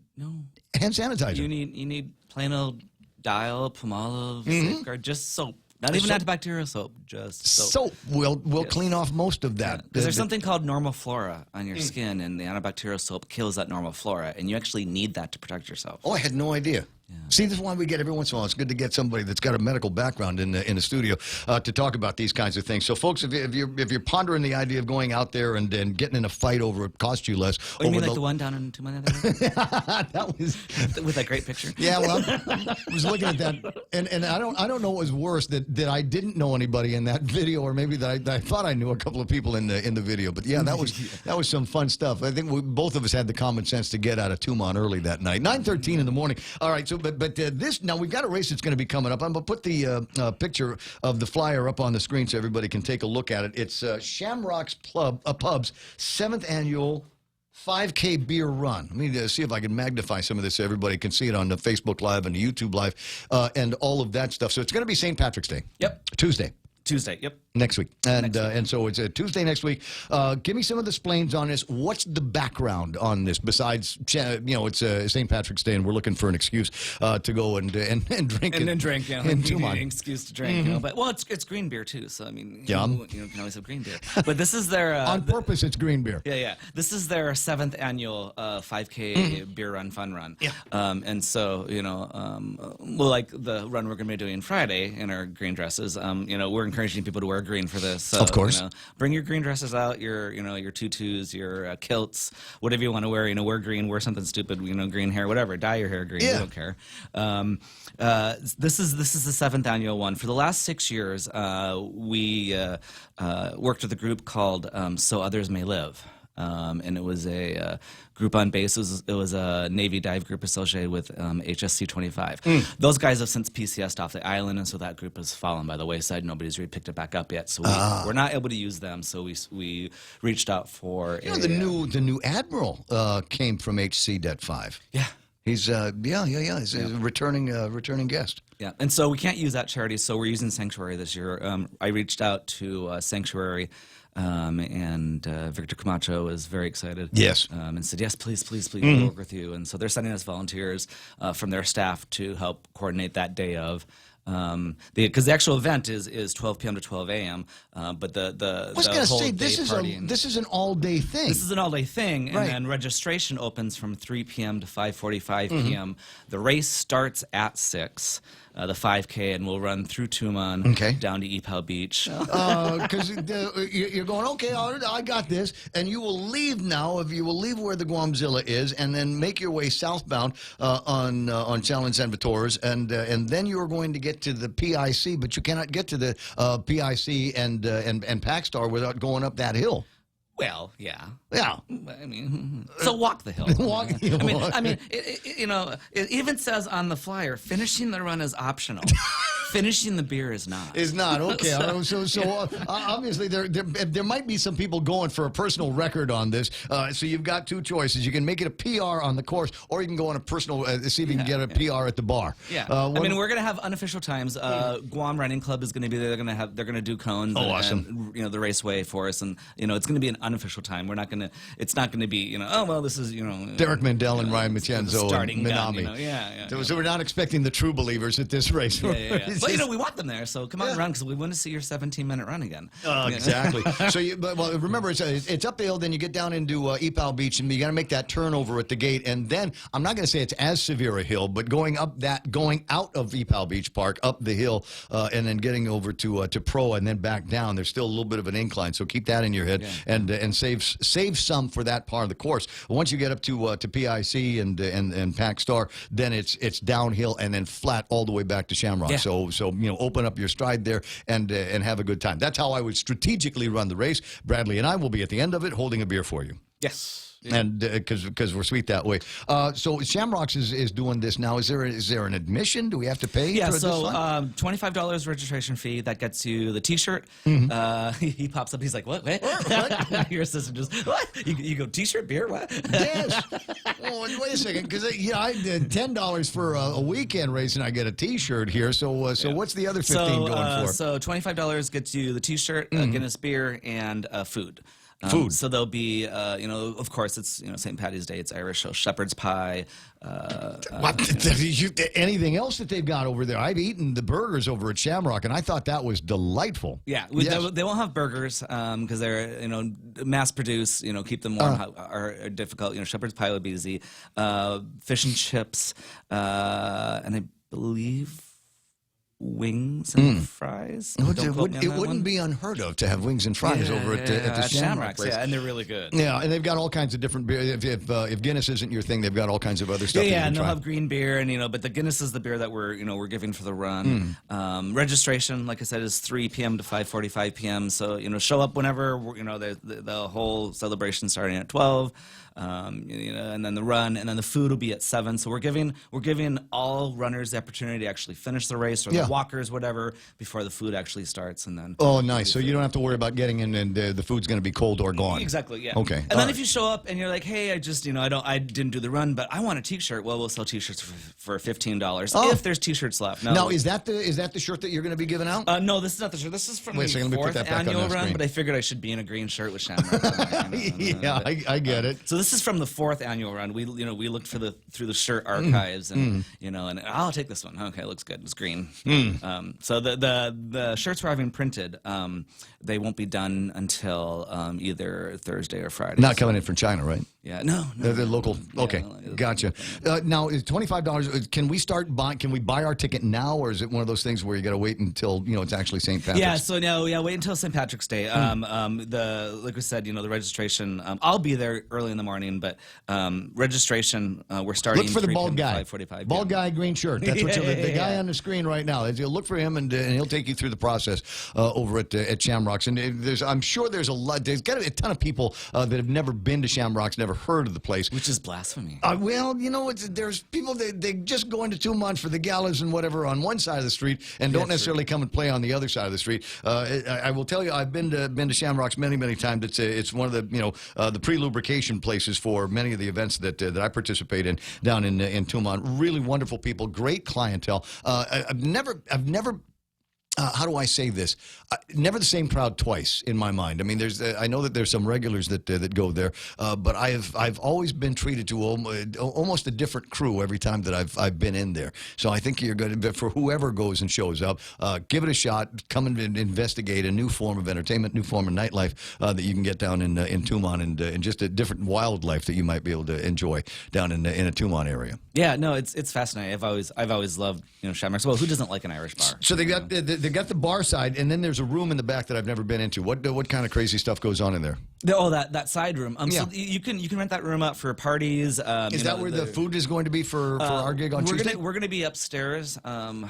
hand sanitizer. You need plain old Dial, Palmolive, Safeguard, just soap. Not even antibacterial soap, just soap. Soap will clean off most of that. Because there's something called normal flora on your skin, and the antibacterial soap kills that normal flora, and you actually need that to protect yourself. Oh, I had no idea. Yeah. See, this is why we get every once in a while. It's good to get somebody that's got a medical background in the studio to talk about these kinds of things. So, folks, if you're pondering the idea of going out there and getting in a fight over it costs you less. Oh, you mean like the one down in Tumana? That was with that great picture. Yeah, well, I was looking at that, and I don't know what was worse that I didn't know anybody in that video, or maybe that I thought I knew a couple of people in the video. But yeah, that was some fun stuff. I think both of us had the common sense to get out of Tumon early that night. 9:13 in the morning. All right, so. But this, now we've got a race that's going to be coming up. I'm going to put the picture of the flyer up on the screen so everybody can take a look at it. It's Shamrock's Pub's 7th annual 5K beer run. Let me see if I can magnify some of this so everybody can see it on the Facebook Live and the YouTube Live and all of that stuff. So it's going to be St. Patrick's Day. Yep. Tuesday. Yep. Next week. And so it's a Tuesday next week. Give me some of the splains on this. What's the background on this besides, it's St. Patrick's Day and we're looking for an excuse to go and drink. And then drink, in an Tumon. excuse to drink. But, well, it's green beer, too. So, I mean, yeah. you can always have green beer. But this is their... on purpose, it's green beer. Yeah. This is their 7th annual 5K beer run, fun run. Yeah. And so, like the run we're going to be doing Friday in our green dresses, we're encouraging people to wear green for this. So, of course. Bring your green dresses out, your tutus, your kilts, whatever you want to wear. Wear green, wear something stupid, green hair, whatever. Dye your hair green, we don't care. This is the 7th annual one. For the last 6 years, we worked with a group called So Others May Live. And it was a group on base. It was a Navy dive group associated with HSC 25. Those guys have since PCS'd off the island, and so that group has fallen by the wayside. Nobody's really picked it back up yet, so we're not able to use them. So we reached out for the new admiral came from HC Det 5. Yeah. He's He's a returning guest. Yeah, and so we can't use that charity, so we're using Sanctuary this year. I reached out to Sanctuary, and Victor Camacho was very excited. Yes. And said, yes, please, we'll work with you. And so they're sending us volunteers from their staff to help coordinate that day of. Because the actual event is 12 p.m. to 12 a.m. But the I was going to say this is an all-day thing. This is an all-day thing, right. And then registration opens from 3 p.m. to 5:45 p.m. The race starts at 6. The 5K, and we'll run through Tumon down to Epal Beach. Because you're going, okay, I got this, and you will leave now. If you will leave where the Guamzilla is, and then make your way southbound on Challenge San Vitores, and then you are going to get to the PIC, but you cannot get to the PIC and Packstar without going up that hill. Well, yeah. Yeah. I mean, so walk the hill. It even says on the flyer, finishing the run is optional. Finishing the beer is not. Is not, okay. Obviously there might be some people going for a personal record on this. So you've got two choices. You can make it a PR on the course, or you can go on a personal, see if you can get a PR at the bar. Yeah. We're going to have unofficial times. Guam Running Club is going to be there. They're going to do cones. Oh, awesome. And, the raceway for us. And, it's going to be an unofficial time. We're not going to, it's not going to be, this is, Derek Mandel and Ryan Macienzo starting and Minami. Gun, So we're not expecting the true believers at this race. Yeah. But, we want them there, so come on and run, because we want to see your 17-minute run again. Exactly. So, remember, it's up the hill, then you get down into Epal Beach, and you got to make that turnover at the gate, and then, I'm not going to say it's as severe a hill, but going out of Epal Beach Park, up the hill, and then getting over to Pro, and then back down, there's still a little bit of an incline, so keep that in your head, and save some for that part of the course. Once you get up to PIC and Pac Star, then it's downhill and then flat all the way back to Shamrock. So open up your stride there and have a good time. That's how I would strategically run the race. Bradley and I will be at the end of it holding a beer for you. Yes. And because we're sweet that way. So Shamrocks is doing this now. Is there an admission? Do we have to pay? Yeah, for so this $25 registration fee. That gets you the T-shirt. He pops up. He's like, what? Your assistant just, what? You go, T-shirt, beer, what? Yes. Wait a second, because I did $10 for a weekend race, and I get a T-shirt here. So what's the other $15 going for? So $25 gets you the T-shirt, Guinness beer, and food. Food. So there'll be, of course, it's St. Patty's Day. It's Irish, so shepherd's pie. Anything else that they've got over there? I've eaten the burgers over at Shamrock, and I thought that was delightful. Yeah, they won't have burgers because they're mass produced. Keep them warm are difficult. Shepherd's pie would be easy. Fish and chips, and I believe wings and fries. It wouldn't be unheard of to have wings and fries over at the Shamrock place. Yeah, and they're really good. Yeah, and they've got all kinds of different beer. If Guinness isn't your thing, they've got all kinds of other stuff. Yeah, and they'll have green beer, and but the Guinness is the beer that we're giving for the run. Registration, like I said, is 3 p.m. to 5:45 p.m. So show up whenever. The whole celebration starting at 12. And then the run, and then the food will be at 7. So we're giving all runners the opportunity to actually finish the race, or the walkers, whatever, before the food actually starts. And then nice. So you don't have to worry about getting in, and the food's going to be cold or gone. Exactly. Yeah. Okay. And then if you show up and you're like, hey, I just I didn't do the run, but I want a T-shirt. Well, we'll sell T-shirts for $15 if there's T-shirts left. Now is that the shirt that you're going to be giving out? No, this is not the shirt. This is from the 4th annual run. But I figured I should be in a green shirt with Shamrock. I get it. So this is from the 4th annual run. We looked through the shirt archives and and I'll take this one. Okay, it looks good. It's green. So the shirts we're having printed, they won't be done until either Thursday or Friday. Not coming in from China, right? Yeah, no. They're local. Okay, gotcha. Now is $25? Can we start buying? Can we buy our ticket now, or is it one of those things where you got to wait until it's actually St. Patrick's? Yeah. So wait until St. Patrick's Day. Like we said, the registration. I'll be there early in the morning, but registration we're starting. Look for the bald guy. 5:45. Bald guy, green shirt. That's what the guy on the screen right now. You'll look for him, and he'll take you through the process over at Shamrocks. And I'm sure there's there's got a ton of people that have never been to Shamrocks, never heard of the place, which is blasphemy. There's people they just go into 2 months for the galas and whatever on one side of the street, and don't necessarily come and play on the other side of the street. I will tell you, I've been to Shamrocks many times. It's one of the pre-lubrication places for many of the events that I participate in down in Tumon. Really wonderful people, great clientele. I've never how do I say this? Never the same crowd twice in my mind. I mean, I know that there's some regulars that go there, but I've always been treated to almost a different crew every time that I've been in there. So I think you're going to, for whoever goes and shows up, give it a shot. Come and investigate a new form of entertainment, new form of nightlife that you can get down in Tumon, and just a different wildlife that you might be able to enjoy down in a Tumon area. Yeah, no, it's fascinating. I've always loved Shamrocks. Well, who doesn't like an Irish bar? So they got they got the bar side, and then there's a room in the back that I've never been into. What kind of crazy stuff goes on in there? That side room. Yeah. So you can rent that room out for parties. Is that where the food is going to be for our gig on Tuesday? We're going to be upstairs on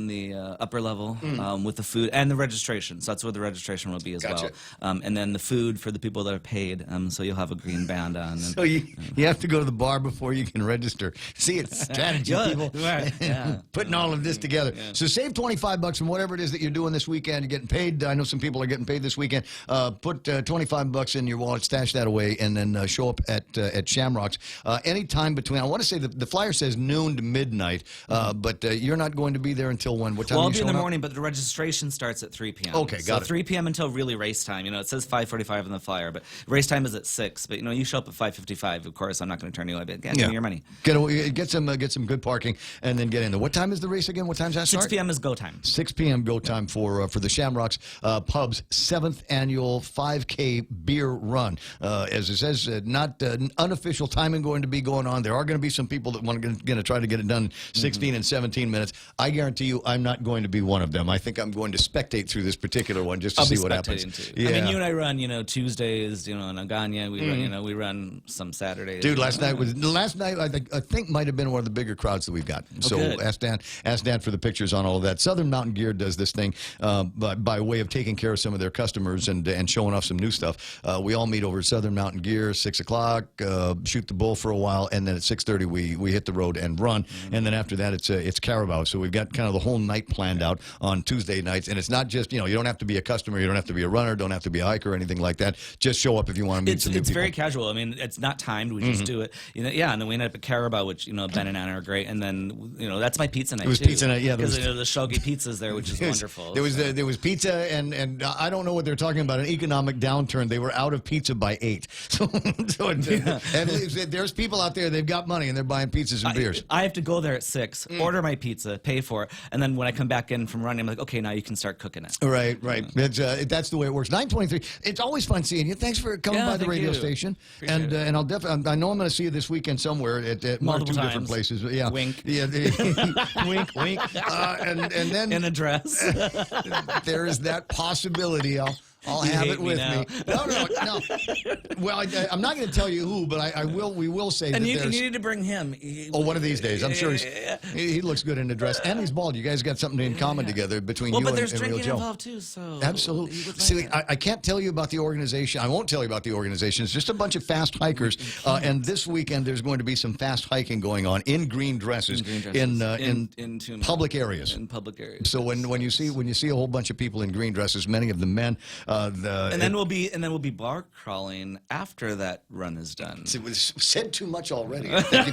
the upper level with the food and the registration. So that's where the registration will be as well. And then the food for the people that are paid. So you'll have a green band on. And, so you have to go to the bar before you can register. See, it's strategy, people. Right. Yeah. Putting all of this together. Yeah. So save $25 from whatever it is that you're doing this weekend. You're getting paid. I know some people are getting paid this weekend. Put $25 in your wallet, stash that away, and then show up at Shamrock's anytime between. I want to say the flyer says noon to midnight, but you're not going to be there until when? What time? Well, are I'll you be in the showing morning, but the registration starts at 3 p.m. Okay, got it. 3 p.m. until really race time. It says 5:45 in the flyer, but race time is at 6. But you show up at 5:55. Of course, I'm not going to turn you away. But give me your money. Get some good parking, and then get in there. What time is the race again? What time's that start? 6 p.m. is go time. 6 p.m. go time for the Shamrock's Pub's 7th annual 5K beer run. As it says, not unofficial timing going to be going on. There are going to be some people that want to try to get it done in 16 and 17 minutes. I guarantee you, I'm not going to be one of them. I think I'm going to spectate through this particular one just to see what happens. Too. Yeah. I mean, you and I run, Tuesdays, in Agana. We run some Saturdays. Dude, last night I think might have been one of the bigger crowds that we've got. So ask Dan for the pictures on all of that. Southern Mountain Gear does this thing by way of taking care of some of their customers and showing off some new stuff. We all meet over at Southern Mountain Gear, 6 o'clock, shoot the bull for a while, and then at 6:30 we hit the road and run. And then after that it's Carabao. So we've got kind of the whole night planned out on Tuesday nights. And it's not just, you don't have to be a customer, you don't have to be a runner, don't have to be a hiker or anything like that. Just show up if you want to meet some new people. It's very casual. I mean, it's not timed. We just do it. And then we end up at Carabao, which, Ben and Anna are great. And then, that's my pizza night. It was too, pizza night, yeah. Because the shogi pizza's there, which is wonderful. There was pizza, and I don't know what they're talking about, an economic downturn. They were out of pizza by 8. And there's people out there, they've got money, and they're buying pizzas and beers. I have to go there at 6, order my pizza, pay for it, and then when I come back in from running, I'm like, okay, now you can start cooking it. Right. That's the way it works. 9:23. It's always fun seeing you. Thanks for coming by the radio station. And I'll definitely. I know I'm going to see you this weekend somewhere at one or two different places. Yeah. Wink. Yeah. Wink. And then in a dress. There is that possibility. I'll have it with me. No. Well, I'm not going to tell you who, but I will. We will say and that you there's. need to bring him. One of these days. I'm sure he looks good in a dress, and he's bald. You guys got something in common together between you but and there's Real drinking Joe. involved too. So absolutely. See, I can't tell you about the organization. I won't tell you about the organization. It's just a bunch of fast hikers. And this weekend there's going to be some fast hiking going on in green dresses, in public areas. In public areas. So when you see a whole bunch of people in green dresses, many of them men, and then we'll be bar crawling after that run is done. It was said too much already. I think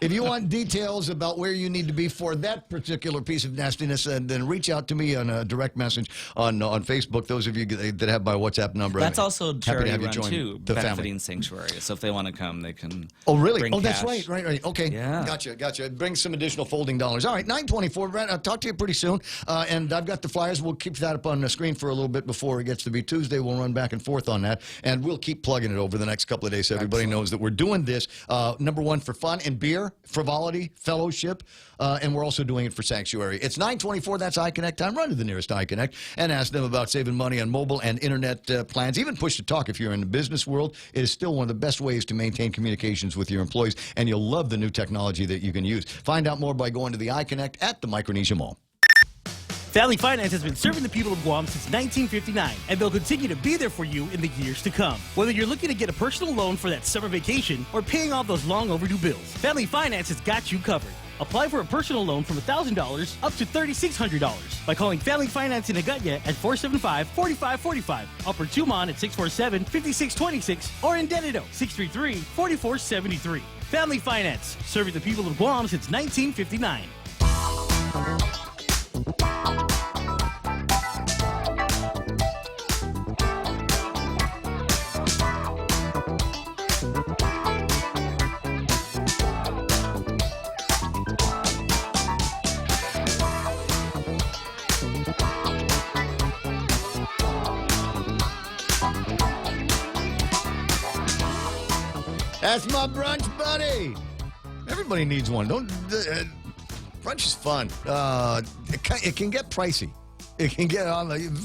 if you want details about where you need to be for that particular piece of nastiness, then reach out to me on a direct message on Facebook. Those of you that have my WhatsApp number, that's also charity happy to run have you join too, the benefiting family. Sanctuary. So if they want to come, they can. Oh, really? Bring that's cash. right. Okay, yeah. Gotcha. Bring some additional folding dollars. All right, 9:24. Brent, I'll talk to you pretty soon. And I've got the flyers. We'll keep that up on the screen for a little bit before it gets to be Tuesday. We'll run back and forth on that, and we'll keep plugging it over the next couple of days so everybody knows that we're doing this, number one, for fun and beer, frivolity, fellowship, and we're also doing it for Sanctuary. It's 9:24. That's iConnect time. Run to the nearest iConnect and ask them about saving money on mobile and internet plans. Even push to talk if you're in the business world. It is still one of the best ways to maintain communications with your employees, and you'll love the new technology that you can use. Find out more by going to the iConnect at the Micronesia Mall. Valley Finance has been serving the people of Guam since 1959, and they'll continue to be there for you in the years to come. Whether you're looking to get a personal loan for that summer vacation or paying off those long overdue bills, Valley Finance has got you covered. Apply for a personal loan from $1,000 up to $3,600 by calling Valley Finance in Agutya at 475-4545, Upper Tumon at 647-5626, or in Dededo 633-4473. Family Finance, serving the people of Guam since 1959. That's my brunch buddy. Everybody needs one. Brunch is fun. It can get pricey. It can get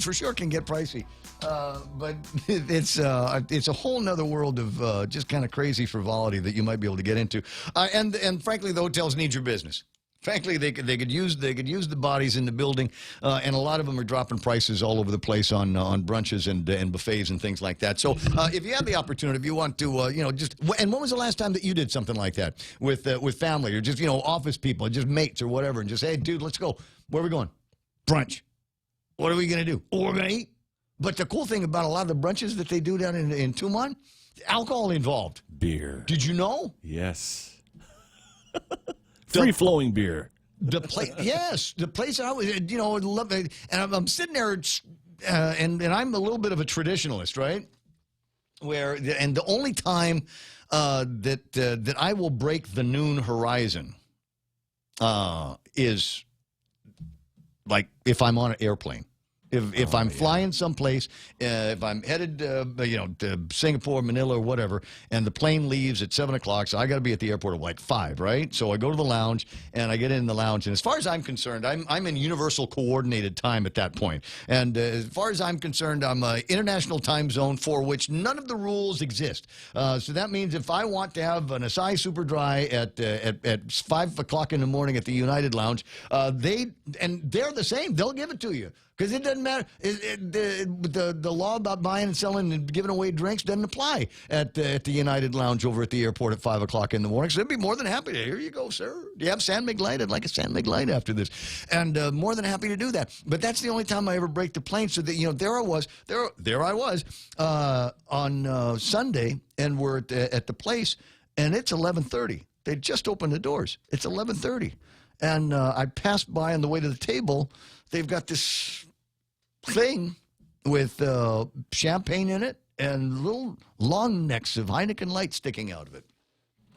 for sure can get pricey. But it's a whole nother world of just kind of crazy frivolity that you might be able to get into. And frankly, the hotels need your business. Frankly, they could use the bodies in the building, and a lot of them are dropping prices all over the place on brunches and buffets and things like that. So if you have the opportunity, if you want to, just and when was the last time that you did something like that with family or just office people, just mates or whatever, and just hey, dude, let's go. Where are we going? Brunch. What are we gonna do? Oh, we're gonna eat. But the cool thing about a lot of the brunches that they do down in Tumon, alcohol involved. Beer. Did you know? Yes. Free-flowing beer. The place, yes, the place I was, love it, and I'm sitting there, and I'm a little bit of a traditionalist, right? And the only time that I will break the noon horizon is like if I'm on an airplane. If I'm flying someplace, if I'm headed, to Singapore, Manila, or whatever, and the plane leaves at 7 o'clock, so I got to be at the airport at like 5, right? So I go to the lounge, and I get in the lounge, and as far as I'm concerned, I'm in universal coordinated time at that point. And as far as I'm concerned, I'm an international time zone for which none of the rules exist. So that means if I want to have an Asahi Super Dry at 5 o'clock in the morning at the United Lounge, they're the same. They'll give it to you. Because it doesn't matter. The law about buying and selling and giving away drinks doesn't apply at the United Lounge over at the airport at 5 o'clock in the morning. So they'd be more than happy to, here you go, sir. Do you have San Mig Light? I'd like a San Mig Light after this. And more than happy to do that. But that's the only time I ever break the plane. So that, there I was on Sunday, and we're at the place, and it's 11:30. They just opened the doors. It's 11:30. And I passed by on the way to the table. They've got this thing with champagne in it and little long necks of Heineken Light sticking out of it.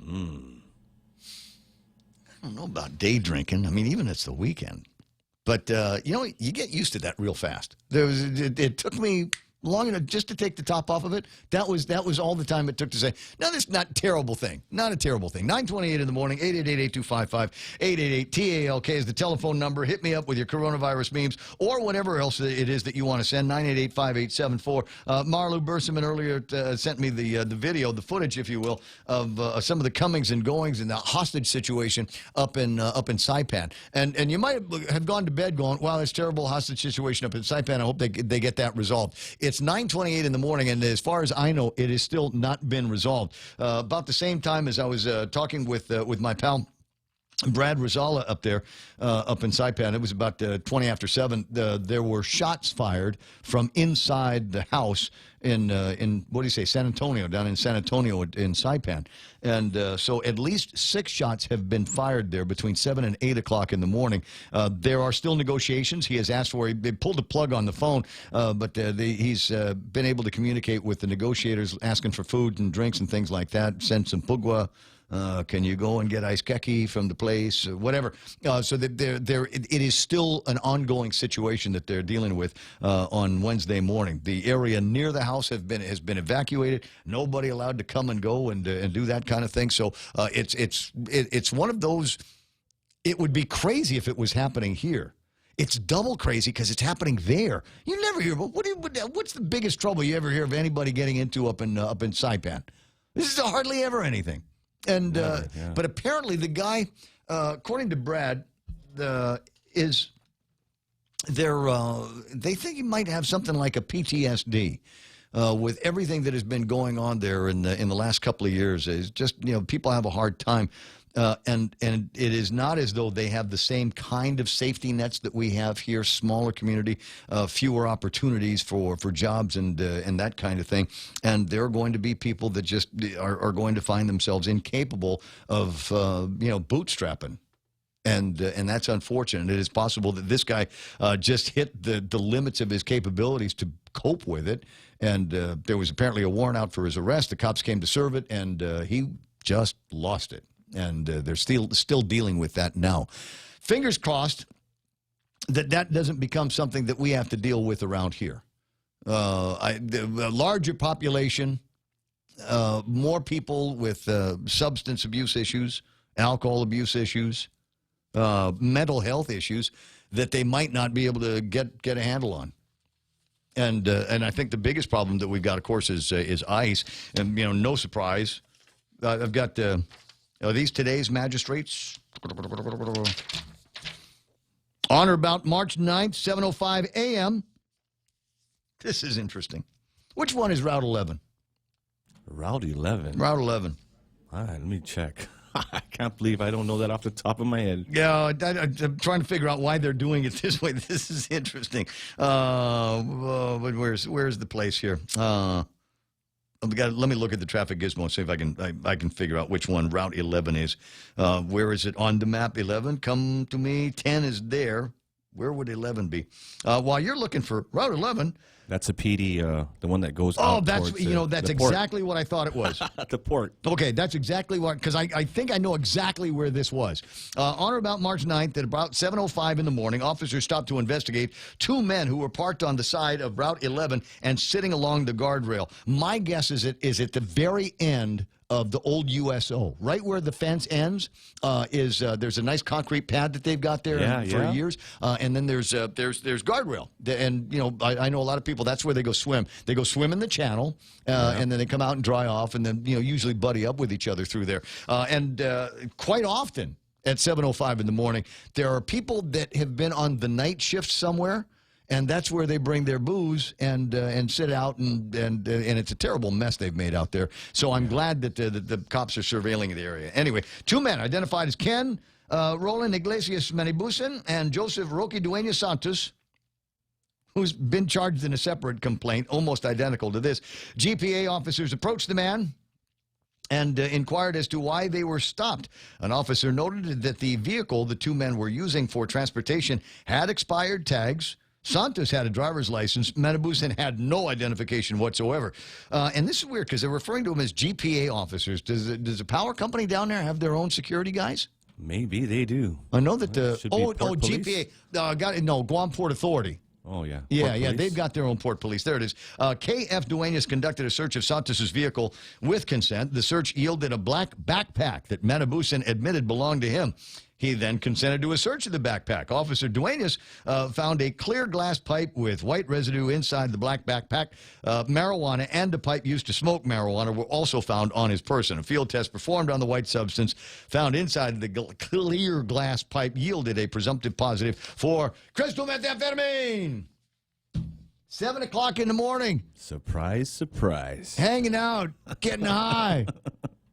I don't know about day drinking. I mean, even it's the weekend. But, you get used to that real fast. It took me long enough just to take the top off of it. That was all the time it took to say, no, this is not a terrible thing. Not a terrible thing. 9:28 in the morning, 888-8255-888-TALK is the telephone number. Hit me up with your coronavirus memes or whatever else it is that you want to send, 988-5874. Marlu Berseman earlier sent me the video, the footage, if you will, of some of the comings and goings in the hostage situation up in Saipan. And you might have gone to bed going, wow, that's terrible hostage situation up in Saipan. I hope they get that resolved. It's 9:28 in the morning, and as far as I know, it has still not been resolved. About the same time as I was talking with my pal Brad Rosala up there, up in Saipan, it was about 20 after 7. There were shots fired from inside the house in what do you say, San Antonio, down in San Antonio in Saipan. And so at least 6 shots have been fired there between 7 and 8 o'clock in the morning. There are still negotiations. He has asked for, they pulled the plug on the phone, but he's been able to communicate with the negotiators, asking for food and drinks and things like that, send some pugwa. Can you go and get ice keki from the place, whatever? So that it is still an ongoing situation that they're dealing with on Wednesday morning. The area near the house has been evacuated. Nobody allowed to come and go and do that kind of thing. So it's one of those. It would be crazy if it was happening here. It's double crazy because it's happening there. You never hear. But what's the biggest trouble you ever hear of anybody getting into up in Saipan? This is hardly ever anything. And but apparently the guy, according to Brad, they think he might have something like a PTSD with everything that has been going on there in the last couple of years. It's just people have a hard time. And it is not as though they have the same kind of safety nets that we have here, smaller community, fewer opportunities for jobs and that kind of thing. And there are going to be people that just are going to find themselves incapable of, bootstrapping. And that's unfortunate. It is possible that this guy just hit the limits of his capabilities to cope with it. And there was apparently a warrant out for his arrest. The cops came to serve it, and he just lost it. And they're still dealing with that now. Fingers crossed that doesn't become something that we have to deal with around here. The larger population, more people with substance abuse issues, alcohol abuse issues, mental health issues. that they might not be able to get a handle on. And I think the biggest problem that we've got, of course, is ICE. And, no surprise. I've got these today's magistrates. On or about March 9th, 7:05 a.m. This is interesting. Which one is Route 11? Route 11? Route 11. All right, let me check. I can't believe I don't know that off the top of my head. Yeah, I'm trying to figure out why they're doing it this way. This is interesting. But where's the place here? Let me look at the traffic gizmo and see if I can figure out which one Route 11 is. Where is it on the map? 11, come to me. 10 is there. Where would 11 be? While you're looking for Route 11. That's a PD, the one that goes Oh, out that's towards, that's exactly what I thought it was. The port. Okay, that's exactly what, because I think I know exactly where this was. On or about March 9th at about 7:05 in the morning, officers stopped to investigate two men who were parked on the side of Route 11 and sitting along the guardrail. My guess is it is at the very end of the old USO, right where the fence ends. There's a nice concrete pad that they've got there for years, and then there's guardrail, and I know a lot of people. That's where they go swim. They go swim in the channel, and then they come out and dry off, and then usually buddy up with each other through there. And quite often at 7:05 in the morning, there are people that have been on the night shift somewhere. And that's where they bring their booze and sit out, and it's a terrible mess they've made out there. So I'm glad that the cops are surveilling the area. Anyway, two men identified as Ken Roland Iglesias Manibusan and Joseph Roque Dueñas Santos, who's been charged in a separate complaint, almost identical to this. GPA officers approached the man and inquired as to why they were stopped. An officer noted that the vehicle the two men were using for transportation had expired tags. Santos had a driver's license. Manibusan had no identification whatsoever. And this is weird because they're referring to them as GPA officers. Does the power company down there have their own security guys? Maybe they do. I know that GPA. Guam Port Authority. Oh, yeah. Yeah, they've got their own port police. There it is. KF Dueñas conducted a search of Santos's vehicle with consent. The search yielded a black backpack that Manibusan admitted belonged to him. He then consented to a search of the backpack. Officer Dueñas found a clear glass pipe with white residue inside the black backpack. Marijuana and a pipe used to smoke marijuana were also found on his person. A field test performed on the white substance found inside the clear glass pipe yielded a presumptive positive for crystal methamphetamine. 7 o'clock in the morning. Surprise, surprise. Hanging out, getting high.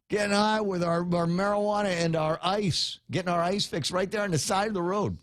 Getting high with our marijuana and our ice. Getting our ice fix right there on the side of the road.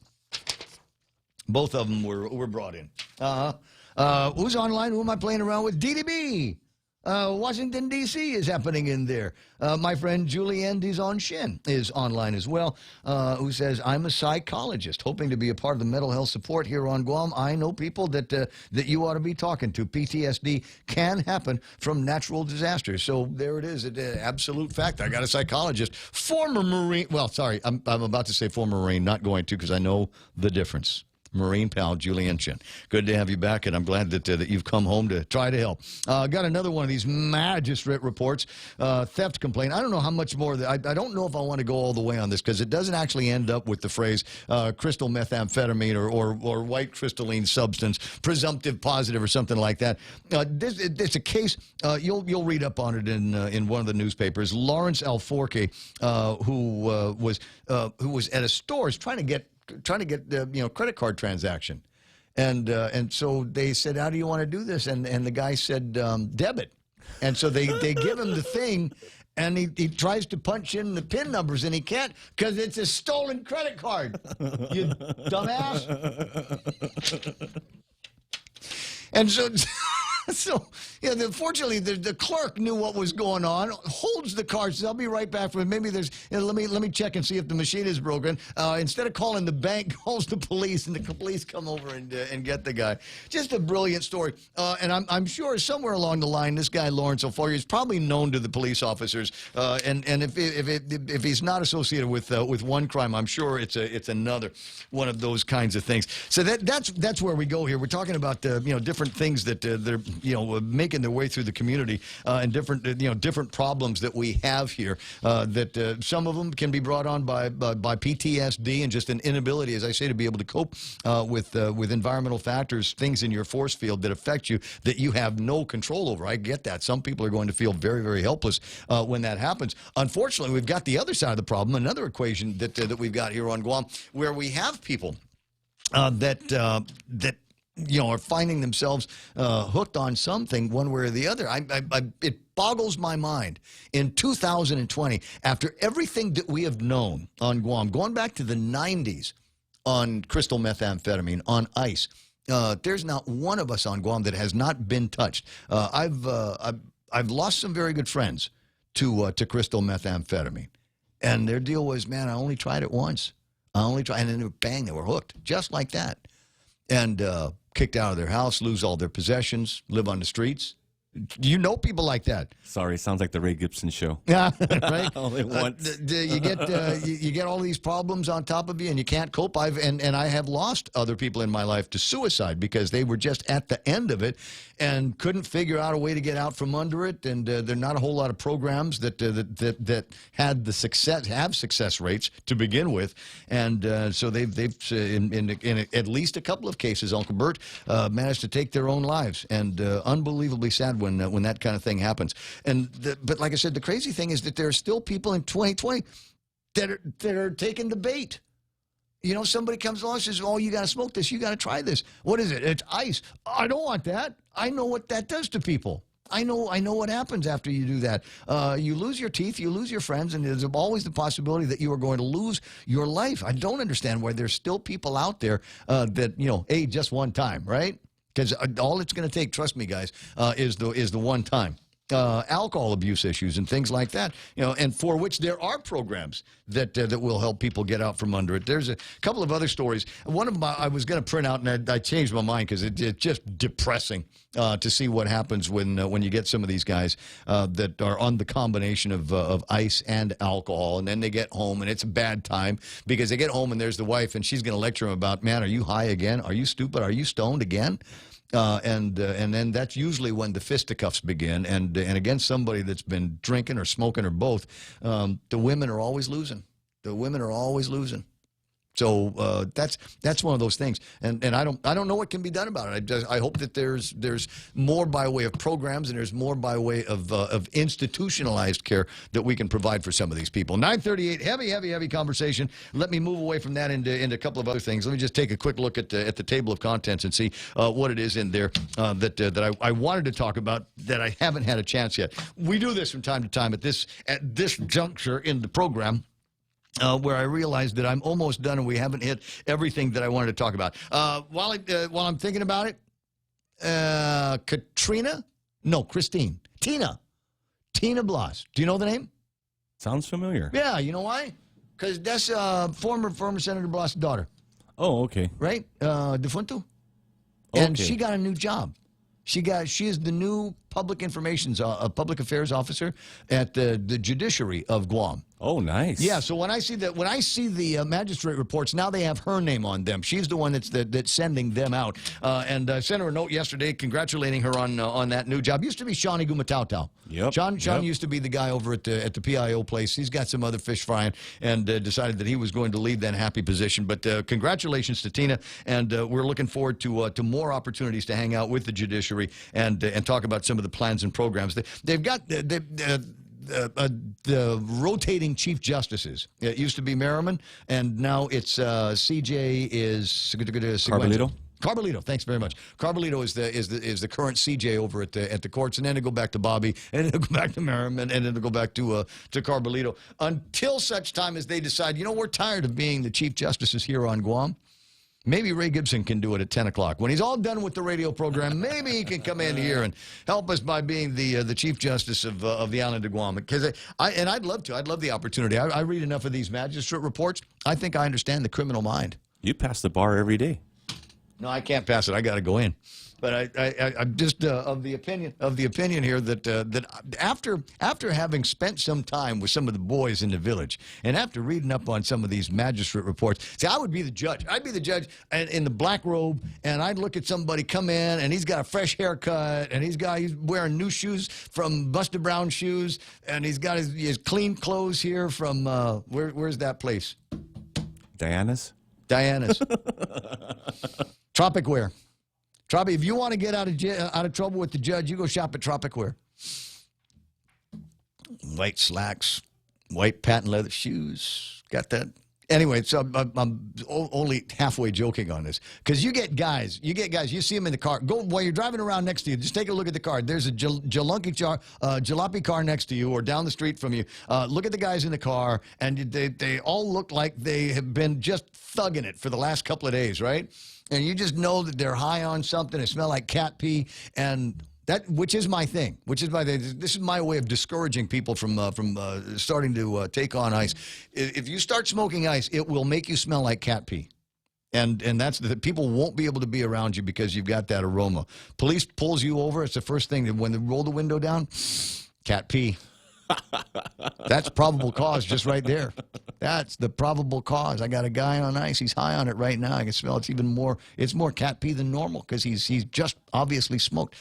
Both of them were brought in. Who's online? Who am I playing around with? DDB. Washington, D.C. is happening in there. My friend Julianne Dizon-Shin is online as well, who says, I'm a psychologist, hoping to be a part of the mental health support here on Guam. I know people that you ought to be talking to. PTSD can happen from natural disasters. So there it is, an absolute fact. I got a psychologist, former Marine. Well, sorry, I'm about to say former Marine, not going to because I know the difference. Marine pal Julian Chin. Good to have you back, and I'm glad that you've come home to try to help. Got another one of these magistrate reports, theft complaint. I don't know how much more. I don't know if I want to go all the way on this because it doesn't actually end up with the phrase crystal methamphetamine or white crystalline substance, presumptive positive or something like that. It's a case, you'll read up on it in one of the newspapers. Lawrence Alforque, who was at a store trying to get credit card transaction, and so they said, how do you want to do this? And the guy said debit, and so they give him the thing, and he tries to punch in the PIN numbers, and he can't because it's a stolen credit card. You dumbass. And so fortunately, the clerk knew what was going on, holds the card, says, I'll be right back for it. Maybe there's, let me check and see if the machine is broken. Instead of calling the bank, calls the police, and the police come over and get the guy. Just a brilliant story. And I'm sure somewhere along the line, this guy, Lawrence Alforque, is probably known to the police officers. And if he's not associated with one crime, I'm sure it's another one of those kinds of things. So that's where we go here. We're talking about different things that making their way through the community and different problems that we have here. That some of them can be brought on by PTSD and just an inability, as I say, to be able to cope with environmental factors, things in your force field that affect you that you have no control over. I get that. Some people are going to feel very, very helpless when that happens. Unfortunately, we've got the other side of the problem, another equation that we've got here on Guam, where we have people that are finding themselves hooked on something one way or the other. It boggles my mind. In 2020, after everything that we have known on Guam, going back to the 90s on crystal methamphetamine, on ice, there's not one of us on Guam that has not been touched. I've lost some very good friends to crystal methamphetamine, and their deal was, man, I only tried it once. And then bang, they were hooked, just like that, and kicked out of their house, lose all their possessions, live on the streets. You know people like that. Sorry, sounds like the Ray Gibson show. Yeah, right. Only once. You get all these problems on top of you, and you can't cope. I have lost other people in my life to suicide because they were just at the end of it and couldn't figure out a way to get out from under it. And there are not a whole lot of programs that had the success rates to begin with. And so they've in at least a couple of cases, Uncle Bert, managed to take their own lives. And unbelievably sad when that kind of thing happens. But like I said, the crazy thing is that there are still people in 2020 that are taking the bait. Somebody comes along and says, "Oh, you got to smoke this. You got to try this. What is it? It's ice." I don't want that. I know what that does to people. I know what happens after you do that. You lose your teeth, you lose your friends, and there's always the possibility that you are going to lose your life. I don't understand why there's still people out there that, just one time, right? Because all it's going to take, trust me, guys, is the one time. Alcohol abuse issues and things like that, and for which there are programs that will help people get out from under it. There's a couple of other stories. One of them I was going to print out, and I changed my mind because it's just depressing to see what happens when you get some of these guys that are on the combination of ice and alcohol, and then they get home, and it's a bad time because they get home and there's the wife, and she's going to lecture them about, man, are you high again? Are you stupid? Are you stoned again? And then that's usually when the fisticuffs begin. And against somebody that's been drinking or smoking or both, the women are always losing. The women are always losing. So that's one of those things, and I don't know what can be done about it. I hope that there's more by way of programs and there's more by way of institutionalized care that we can provide for some of these people. 9:38, heavy conversation. Let me move away from that into a couple of other things. Let me just take a quick look at the table of contents and see what it is in there that I wanted to talk about that I haven't had a chance yet. We do this from time to time at this juncture in the program. Where I realized that I'm almost done and we haven't hit everything that I wanted to talk about. While I'm thinking about it, Tina Blas. Do you know the name? Sounds familiar. Yeah, you know why? Because that's former Senator Blas' daughter. Oh, okay. Right? Defunto. And she got a new job. She is the new public affairs officer at the judiciary of Guam. Oh, nice. Yeah. So when I see the magistrate reports, now they have her name on them. She's the one that's sending them out. And I sent her a note yesterday congratulating her on that new job. Used to be Shawnee Gumatau. Yep. Sean used to be the guy over at the PIO place. He's got some other fish frying and decided that he was going to leave that happy position. But congratulations to Tina, and we're looking forward to more opportunities to hang out with the judiciary and talk about some of the plans and programs. They've got the rotating chief justices. It used to be Merriman, and now it's CJ is Carbolito. Carbolito, thanks very much. Carbolito is the current CJ over at the courts, and then it'll go back to Bobby, and then it'll go back to Merriman, and then it'll go back to Carbolito until such time as they decide, we're tired of being the chief justices here on Guam. Maybe Ray Gibson can do it at 10 o'clock. When he's all done with the radio program, maybe he can come in here and help us by being the Chief Justice of the island of Guam. Because I'd love to. I'd love the opportunity. I read enough of these magistrate reports. I think I understand the criminal mind. You pass the bar every day. No, I can't pass it. I got to go in. But I'm just of the opinion here that after having spent some time with some of the boys in the village, and after reading up on some of these magistrate reports, see, I would be the judge. I'd be the judge in the black robe, and I'd look at somebody come in, and he's got a fresh haircut, and he's wearing new shoes from Buster Brown Shoes, and he's got his clean clothes here from where's that place? Diana's. Tropic Wear. If you want to get out of trouble with the judge, you go shop at Tropic Wear. White slacks, white patent leather shoes. Got that? Anyway, so I'm only halfway joking on this. Because you get guys, you see them in the car. Go while you're driving around next to you, just take a look at the car. There's a jalopy car next to you or down the street from you. Look at the guys in the car, and they all look like they have been just thugging it for the last couple of days, right? And you just know that they're high on something. They smell like cat pee, and which is my thing. This is my way of discouraging people from starting to take on ice. If you start smoking ice, it will make you smell like cat pee, and that's people won't be able to be around you because you've got that aroma. Police pulls you over. It's the first thing that when they roll the window down, cat pee. That's probable cause just right there. That's the probable cause. I got a guy on ice. He's high on it right now. I can smell it's more cat pee than normal because he's just obviously smoked.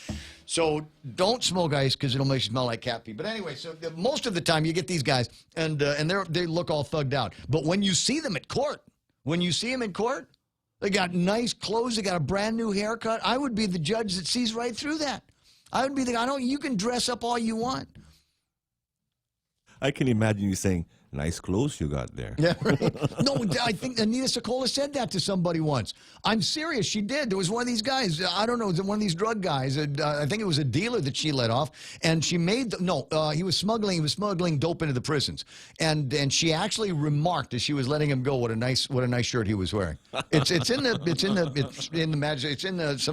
So don't smoke ice because it'll make you smell like cat pee. But anyway, so most of the time you get these guys and they look all thugged out. But when you see them at court, they got nice clothes. They got a brand new haircut. I would be the judge that sees right through that. I would be you can dress up all you want. I can imagine you saying, nice clothes you got there. Yeah, right. No, I think Anita Sokola said that to somebody once. I'm serious. She did. There was one of these guys. I don't know. One of these drug guys. I think it was a dealer that she let off. And she made he was smuggling. He was smuggling dope into the prisons. And she actually remarked as she was letting him go, what a nice shirt he was wearing. It's in some of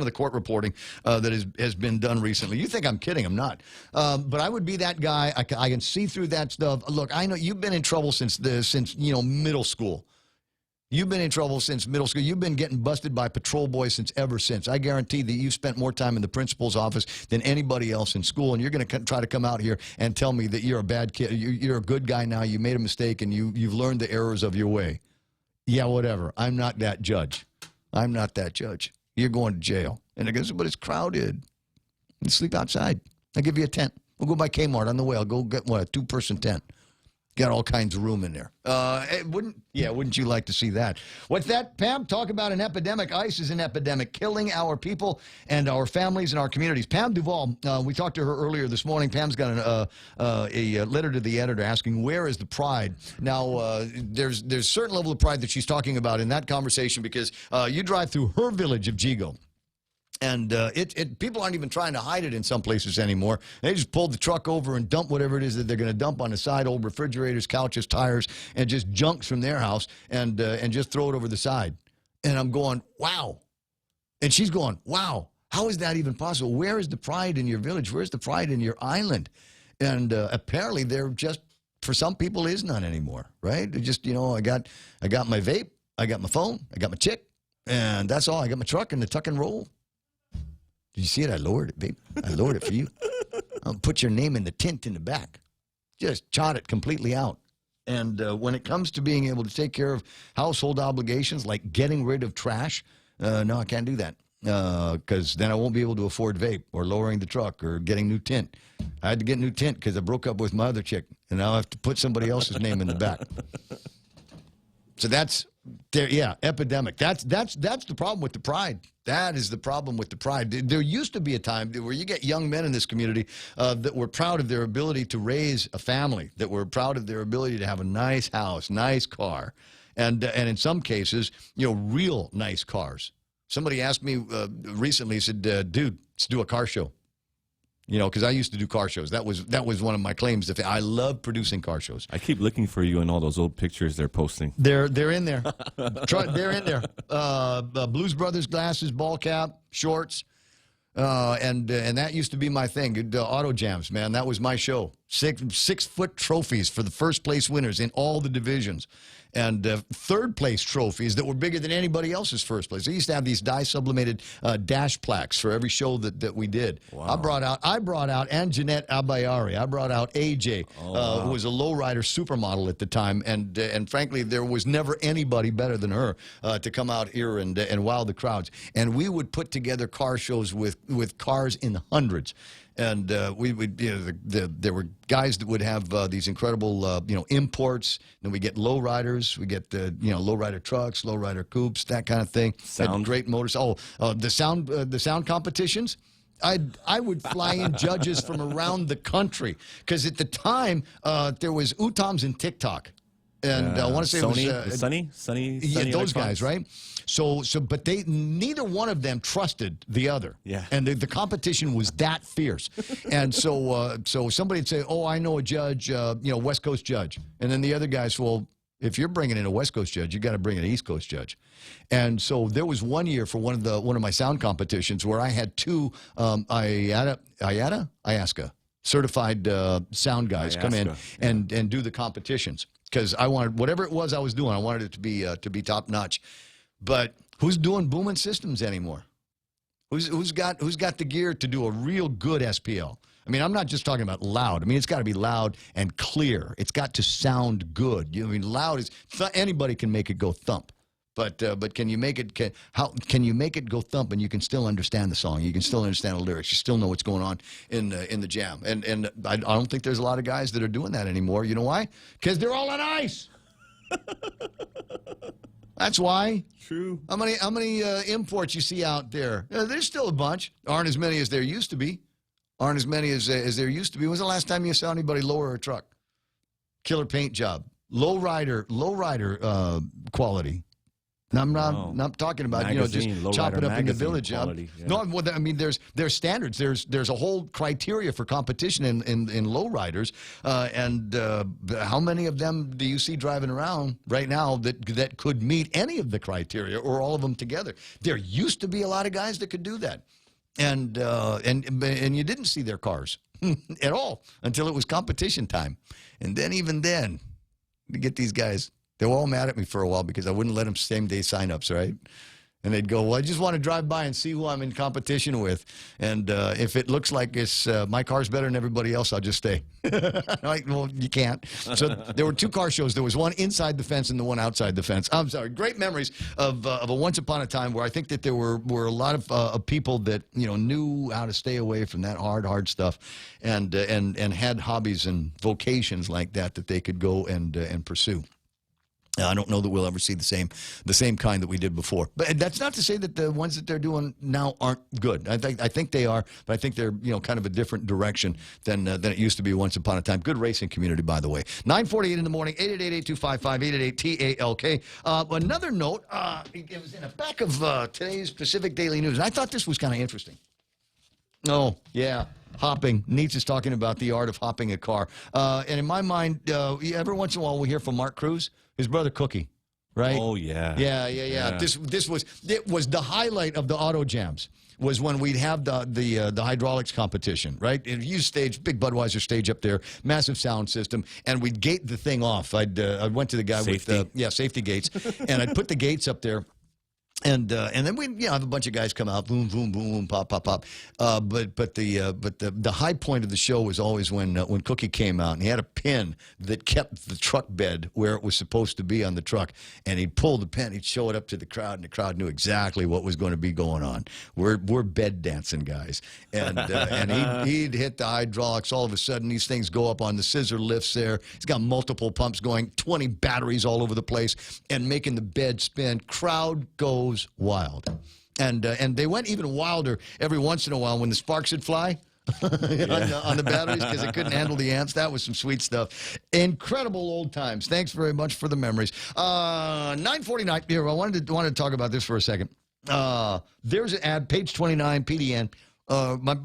the court reporting that has been done recently. You think I'm kidding? I'm not. But I would be that guy. I can see through that stuff. Look, I know you've been in trouble since middle school. You've been in trouble since middle school. You've been getting busted by patrol boys ever since. I guarantee that you've spent more time in the principal's office than anybody else in school, and you're going to try to come out here and tell me that you're a bad kid. You're a good guy now. You made a mistake, and you've learned the errors of your way. Yeah, whatever. I'm not that judge. You're going to jail. And I guess, but it's crowded. You sleep outside. I'll give you a tent. We'll go by Kmart on the way. I'll go get a two-person tent. Got all kinds of room in there. Wouldn't you like to see that? What's that, Pam? Talk about an epidemic. ICE is an epidemic, killing our people and our families and our communities. Pam Duvall, we talked to her earlier this morning. Pam's got a letter to the editor asking, where is the pride? Now, there's a certain level of pride that she's talking about in that conversation because you drive through her village of Jigo. And people aren't even trying to hide it in some places anymore. They just pull the truck over and dump whatever it is that they're going to dump on the side, old refrigerators, couches, tires, and just junks from their house and just throw it over the side. And I'm going, wow. And she's going, wow, how is that even possible? Where is the pride in your village? Where's the pride in your island? And apparently there just, for some people, is none anymore, right? They just, I got my vape, I got my phone, I got my chick, and that's all. I got my truck and the tuck and roll. Did you see it? I lowered it, babe. I lowered it for you. I'll put your name in the tint in the back. Just chot it completely out. And when it comes to being able to take care of household obligations like getting rid of trash, no, I can't do that. Because then I won't be able to afford vape or lowering the truck or getting new tint. I had to get new tint because I broke up with my other chick. And now I have to put somebody else's name in the back. So that's, epidemic. That's the problem with the pride. That is the problem with the pride. There used to be a time where you get young men in this community that were proud of their ability to raise a family, that were proud of their ability to have a nice house, nice car, and in some cases, real nice cars. Somebody asked me recently, said, dude, let's do a car show. Because I used to do car shows. That was one of my claims. I love producing car shows. I keep looking for you in all those old pictures they're posting. They're in there. They're in there. Blues Brothers glasses, ball cap, shorts, and that used to be my thing. Auto jams, man. That was my show. 6-foot trophies for the first place winners in all the divisions, and third place trophies that were bigger than anybody else's first place. They used to have these dye sublimated dash plaques for every show that we did. Wow. I brought out and Jeanette Abayari. I brought out AJ, who was a lowrider supermodel at the time, and frankly, there was never anybody better than her to come out here and wow the crowds. And we would put together car shows with cars in the hundreds. And we would, there were guys that would have these incredible, imports. Then we get lowriders. We get lowrider trucks, lowrider coupes, that kind of thing. Sound great motors. The sound competitions. I would fly in judges from around the country because at the time there was Utams and TikTok. And I want to say Sony, it was Sunny, yeah, those guys, right? So, but neither one of them trusted the other. Yeah. And the competition was that fierce. And so somebody would say, "Oh, I know a judge, West Coast judge," and then the other guys, well, if you're bringing in a West Coast judge, you got to bring in an East Coast judge. And so there was one year for one of my sound competitions where I had two IASCA certified sound guys come in and do the competitions. Because I wanted whatever it was I was doing, I wanted it to be top notch. But who's doing booming systems anymore? Who's got the gear to do a real good SPL? I mean, I'm not just talking about loud. I mean, it's got to be loud and clear. It's got to sound good. I mean, loud is anybody can make it go thump. But can you make it can you make it go thump and you can still understand the song? You can still understand the lyrics. You still know what's going on in the jam. And I don't think there's a lot of guys that are doing that anymore. You know why? Because they're all on ice. That's why. True. How many imports you see out there? There's still a bunch. Aren't as many as there used to be. Aren't as many as there used to be. When was the last time you saw anybody lower a truck? Killer paint job. Low rider quality. I'm not talking about magazine, just chop it up in the village. Quality, yeah. No, I mean there's standards. There's a whole criteria for competition in low riders, and how many of them do you see driving around right now that could meet any of the criteria or all of them together? There used to be a lot of guys that could do that, and you didn't see their cars at all until it was competition time, and then even then, to get these guys. They were all mad at me for a while because I wouldn't let them same-day signups, right? And they'd go, well, I just want to drive by and see who I'm in competition with. And if it looks like it's my car's better than everybody else, I'll just stay. Like, well, you can't. So there were two car shows. There was one inside the fence and the one outside the fence. I'm sorry. Great memories of a once upon a time where I think that there were a lot of people that, knew how to stay away from that hard stuff and had hobbies and vocations like that they could go and pursue. I don't know that we'll ever see the same kind that we did before. But that's not to say that the ones that they're doing now aren't good. I think they are, but I think they're kind of a different direction than it used to be once upon a time. Good racing community, by the way. 9:48 in the morning, 888-825-5888-TALK. Another note, it was in the back of today's Pacific Daily News, and I thought this was kind of interesting. Oh, yeah. Hopping. Neitz is talking about the art of hopping a car. And in my mind, every once in a while we hear from Mark Cruz, his brother Cookie, right? Oh, yeah. Yeah. It was the highlight of the auto jams was when we'd have the hydraulics competition, right? And you stage, big Budweiser stage up there, massive sound system, and we'd gate the thing off. I went to the guy with safety gates, and I'd put the gates up there. And then we have a bunch of guys come out, boom, boom, boom, pop, pop, pop. But the high point of the show was always when Cookie came out, and he had a pin that kept the truck bed where it was supposed to be on the truck, and he'd pull the pin, he'd show it up to the crowd, and the crowd knew exactly what was going to be going on. We're bed dancing guys, and he'd hit the hydraulics. All of a sudden, these things go up on the scissor lifts there. He's got multiple pumps going, 20 batteries all over the place, and making the bed spin. Crowd goes wild, and they went even wilder every once in a while when the sparks would fly on the batteries because it couldn't handle the amps. That was some sweet stuff. Incredible old times. Thanks very much for the memories. 9:49 here. I wanted to talk about this for a second. There's an ad, page 29, PDN.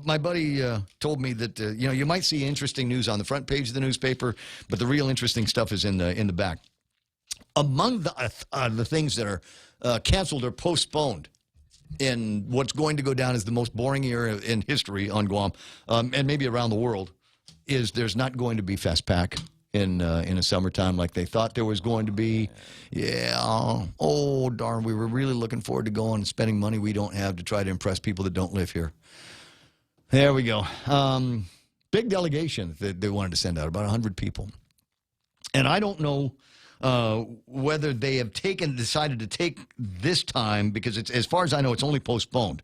My buddy told me that you might see interesting news on the front page of the newspaper, but the real interesting stuff is in the back. Among the things that are canceled or postponed in what's going to go down as the most boring year in history on Guam, and maybe around the world, is there's not going to be Festpac in the summertime like they thought there was going to be. Yeah, oh, darn, we were really looking forward to going and spending money we don't have to try to impress people that don't live here. There we go. Big delegation that they wanted to send out, about 100 people. And I don't know whether they have decided to take this time, because it's, as far as I know, it's only postponed.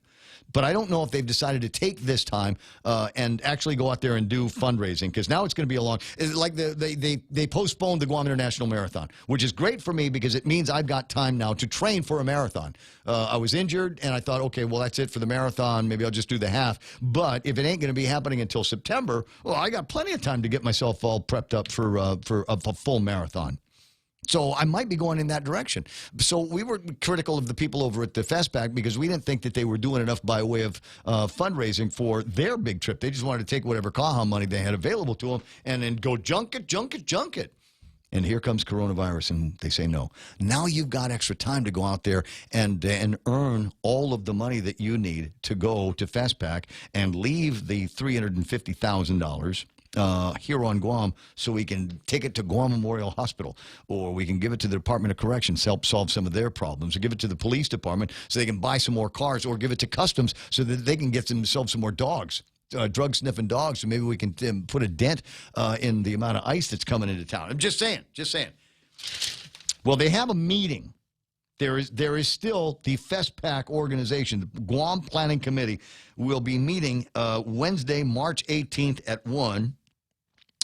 But I don't know if they've decided to take this time and actually go out there and do fundraising, because now it's going to be like they postponed the Guam International Marathon, which is great for me because it means I've got time now to train for a marathon. I was injured, and I thought, okay, well, that's it for the marathon. Maybe I'll just do the half. But if it ain't going to be happening until September, well, I got plenty of time to get myself all prepped up for a full marathon. So I might be going in that direction. So we were critical of the people over at the Festpac because we didn't think that they were doing enough by way of fundraising for their big trip. They just wanted to take whatever Kaha money they had available to them and then go junket. And here comes coronavirus, and they say no. Now you've got extra time to go out there and earn all of the money that you need to go to Festpac and leave the $350,000 here on Guam, so we can take it to Guam Memorial Hospital, or we can give it to the Department of Corrections to help solve some of their problems, or give it to the police department so they can buy some more cars, or give it to Customs so that they can get themselves some more dogs, drug-sniffing dogs, so maybe we can put a dent in the amount of ICE that's coming into town. I'm just saying. Well, they have a meeting. There is still the Festpac organization, the Guam Planning Committee, will be meeting Wednesday, March 18th at 1.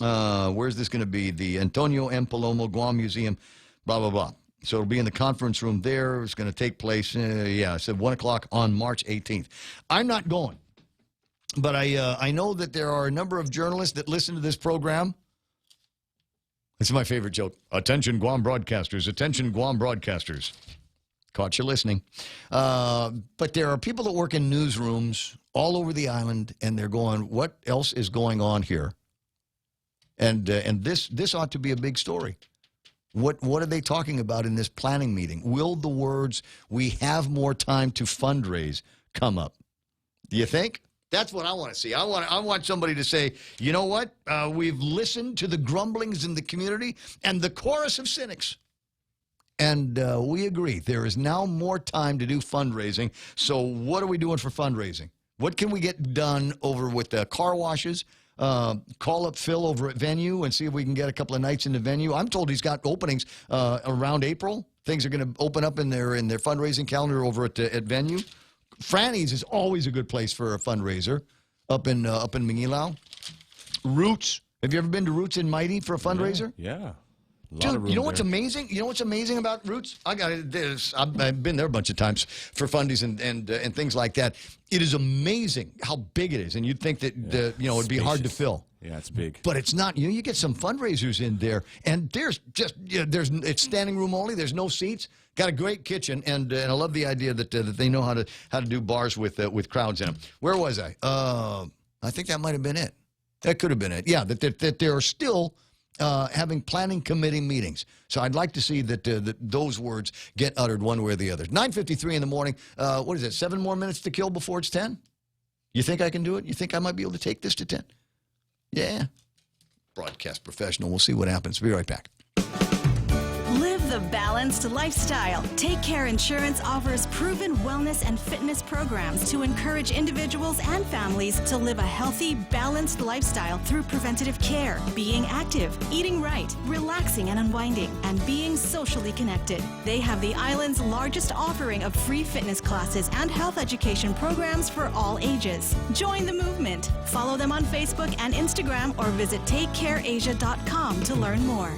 Where's this going to be? The Antonio M. Palomo Guam Museum, blah, blah, blah. So it'll be in the conference room there. It's going to take place, I said 1 o'clock on March 18th. I'm not going, but I know that there are a number of journalists that listen to this program. It's my favorite joke. Attention, Guam broadcasters. Attention, Guam broadcasters. Caught you listening. But there are people that work in newsrooms all over the island, and they're going, what else is going on here? And this ought to be a big story. What are they talking about in this planning meeting? Will the words, we have more time to fundraise, come up? Do you think? That's what I want to see. I want somebody to say, you know what? We've listened to the grumblings in the community and the chorus of cynics. And we agree. There is now more time to do fundraising. So what are we doing for fundraising? What can we get done over with the car washes? Call up Phil over at Venue and see if we can get a couple of nights in the Venue. I'm told he's got openings around April. Things are going to open up in their fundraising calendar over at Venue. Franny's is always a good place for a fundraiser up in Mangilau. Roots. Have you ever been to Roots in Mighty for a fundraiser? Yeah. Dude, you know what's amazing? You know what's amazing about Roots? I've been there a bunch of times for fundies and things like that. It is amazing how big it is, and you'd think that it'd be hard to fill. Yeah, it's big. But it's not. You get some fundraisers in there, and there's just it's standing room only. There's no seats. Got a great kitchen, and I love the idea that they know how to do bars with crowds in them. Where was I? I think that might have been it. That could have been it. Yeah, that there are still having planning committee meetings. So I'd like to see that those words get uttered one way or the other. 9:53 in the morning. What is it, 7 more minutes to kill before it's 10? You think I can do it? You think I might be able to take this to 10? Yeah. Broadcast professional. We'll see what happens. Be right back. Live the balanced lifestyle. Take Care Insurance offers proven wellness and fitness programs to encourage individuals and families to live a healthy, balanced lifestyle through preventative care, being active, eating right, relaxing and unwinding, and being socially connected. They have the island's largest offering of free fitness classes and health education programs for all ages. Join the movement. Follow them on Facebook and Instagram, or visit takecareasia.com to learn more.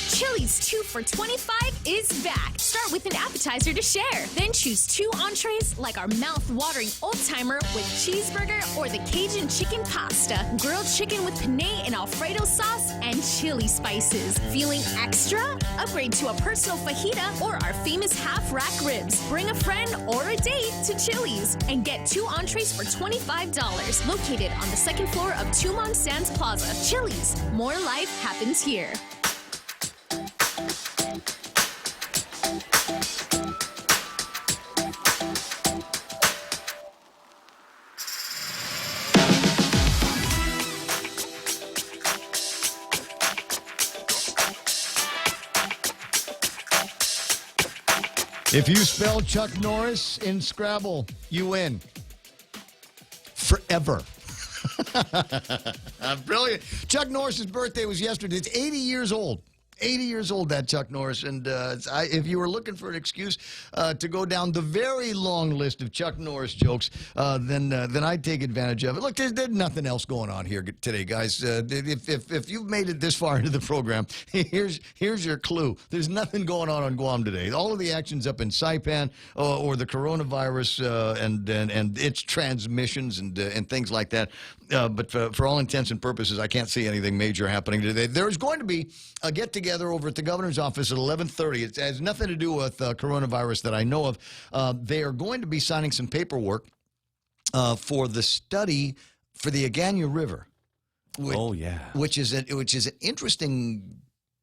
Chili's 2 for $25 is back. Start with an appetizer to share. Then choose 2 entrees like our mouth-watering Old Timer with cheeseburger or the Cajun chicken pasta, grilled chicken with penne and Alfredo sauce, and chili spices. Feeling extra? Upgrade to a personal fajita or our famous half-rack ribs. Bring a friend or a date to Chili's and get 2 entrees for $25. Located on the 2nd floor of Tumon Sands Plaza. Chili's. More life happens here. If you spell Chuck Norris in Scrabble, you win. Forever. Brilliant. Chuck Norris's birthday was yesterday. It's 80 years old. 80 years old, that Chuck Norris. And if you were looking for an excuse to go down the very long list of Chuck Norris jokes, then I'd take advantage of it. Look, there's nothing else going on here today, guys. If you've made it this far into the program, here's your clue. There's nothing going on Guam today. All of the action's up in Saipan or the coronavirus and its transmissions and things like that. But for all intents and purposes, I can't see anything major happening today. There's going to be a get-together over at the governor's office at 11:30. It has nothing to do with coronavirus that I know of. They are going to be signing some paperwork for the study for the Agana River. Which is an interesting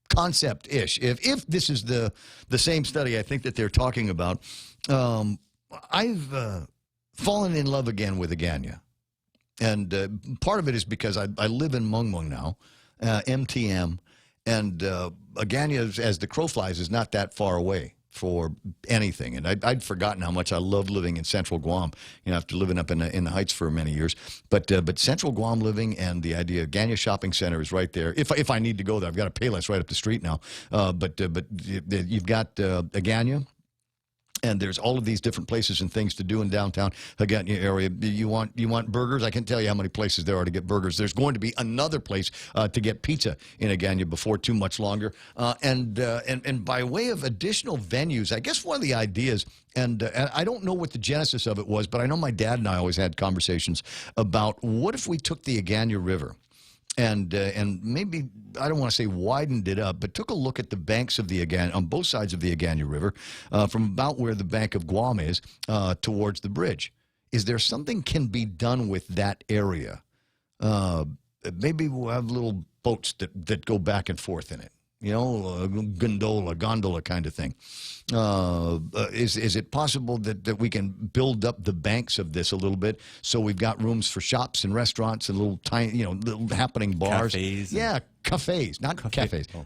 concept-ish. If this is the same study I think that they're talking about, I've fallen in love again with Agana. And part of it is because I live in Mungmung now, MTM, and Agana, as the crow flies, is not that far away for anything. And I'd forgotten how much I loved living in Central Guam, after living up in the Heights for many years. But Central Guam living and the idea of Agana Shopping Center is right there. If I need to go there, I've got a Payless right up the street now. But you've got Agana. And there's all of these different places and things to do in downtown Agana area. You want burgers? I can tell you how many places there are to get burgers. There's going to be another place to get pizza in Agana before too much longer. And by way of additional venues, I guess one of the ideas, and I don't know what the genesis of it was, but I know my dad and I always had conversations about what if we took the Agana River and maybe, I don't want to say widened it up, but took a look at the banks of the Agana, on both sides of the Agana River, from about where the Bank of Guam is towards the bridge. Is there something can be done with that area? Maybe we'll have little boats that go back and forth in it. Gondola kind of thing. Is it possible that we can build up the banks of this a little bit so we've got rooms for shops and restaurants and little tiny, little happening bars? Cafes. Yeah, cafes, not cafes. Oh.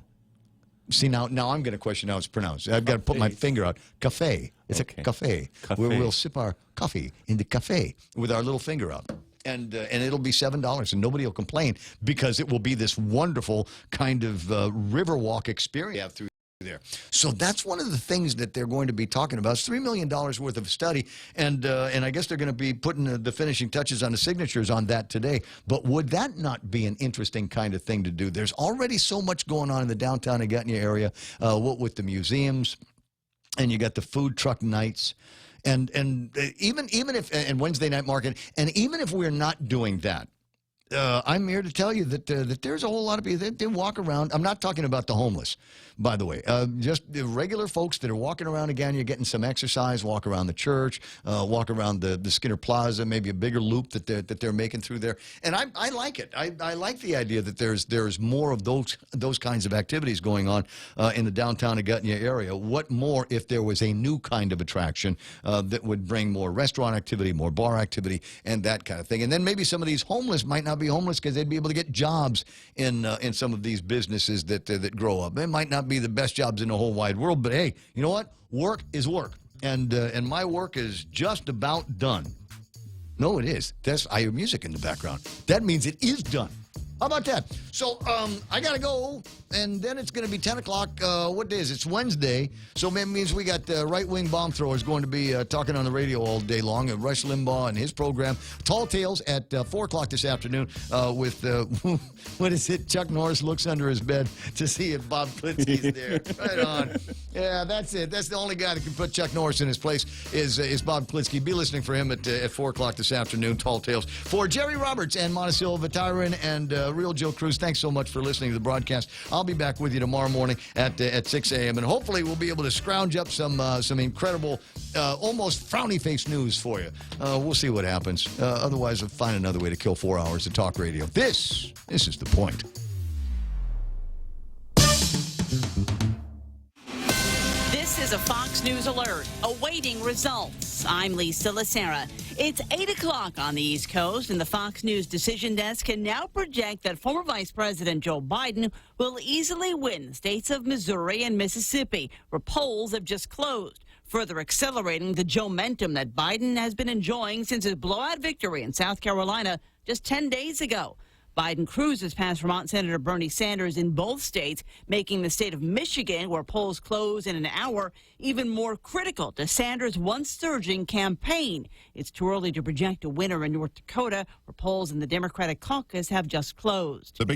See, now I'm going to question how it's pronounced. I've got to put my finger out. Cafe. It's a cafe where we'll sip our coffee in the cafe with our little finger out. And it'll be $7, and nobody will complain because it will be this wonderful kind of riverwalk experience through there. So that's one of the things that they're going to be talking about. It's $3 million worth of study, and I guess they're going to be putting the finishing touches on the signatures on that today. But would that not be an interesting kind of thing to do? There's already so much going on in the downtown Agana area, what with the museums, and you got the food truck nights. And even if and Wednesday night market, and even if we're not doing that, I'm here to tell you that there's a whole lot of people that walk around. I'm not talking about the homeless, by the way. Just the regular folks that are walking around again. You're getting some exercise. Walk around the church. Walk around the Skinner Plaza. Maybe a bigger loop that they're making through there. And I like it. I like the idea that there's more of those kinds of activities going on in the downtown Agana area. What more if there was a new kind of attraction that would bring more restaurant activity, more bar activity, and that kind of thing. And then maybe some of these homeless might not be homeless because they'd be able to get jobs in some of these businesses that grow up. They might not be the best jobs in the whole wide world, but hey, you know what? Work is work, and my work is just about done. No, it is. I hear music in the background. That means it is done. How about that? So I got to go, and then it's going to be 10 o'clock. What day is it? It's Wednesday, so that means we got right-wing bomb throwers going to be talking on the radio all day long. Rush Limbaugh and his program. Tall Tales at 4 o'clock this afternoon with, what is it? Chuck Norris looks under his bed to see if Bob Klitsky's there. Right on. Yeah, that's it. That's the only guy that can put Chuck Norris in his place is Bob Klitsky. Be listening for him at 4 o'clock this afternoon, Tall Tales. For Jerry Roberts and Montecillo Vataran and Real Joe Cruz, thanks so much for listening to the broadcast. I'll be back with you tomorrow morning at 6 a.m. and hopefully we'll be able to scrounge up some incredible, almost frowny face news for you. We'll see what happens. Otherwise, we'll find another way to kill 4 hours of talk radio. This is the point. This is a Fox News alert, awaiting results. I'm Lisa Lacera. It's 8 o'clock on the East Coast, and the Fox News decision desk can now project that former Vice President Joe Biden will easily win the states of Missouri and Mississippi, where polls have just closed. further accelerating the Joe-mentum that Biden has been enjoying since his blowout victory in South Carolina just 10 days ago. Biden cruises past Vermont Senator Bernie Sanders in both states, making the state of Michigan, where polls close in an hour, even more critical to Sanders' once surging campaign. It's too early to project a winner in North Dakota, where polls in the Democratic caucus have just closed. The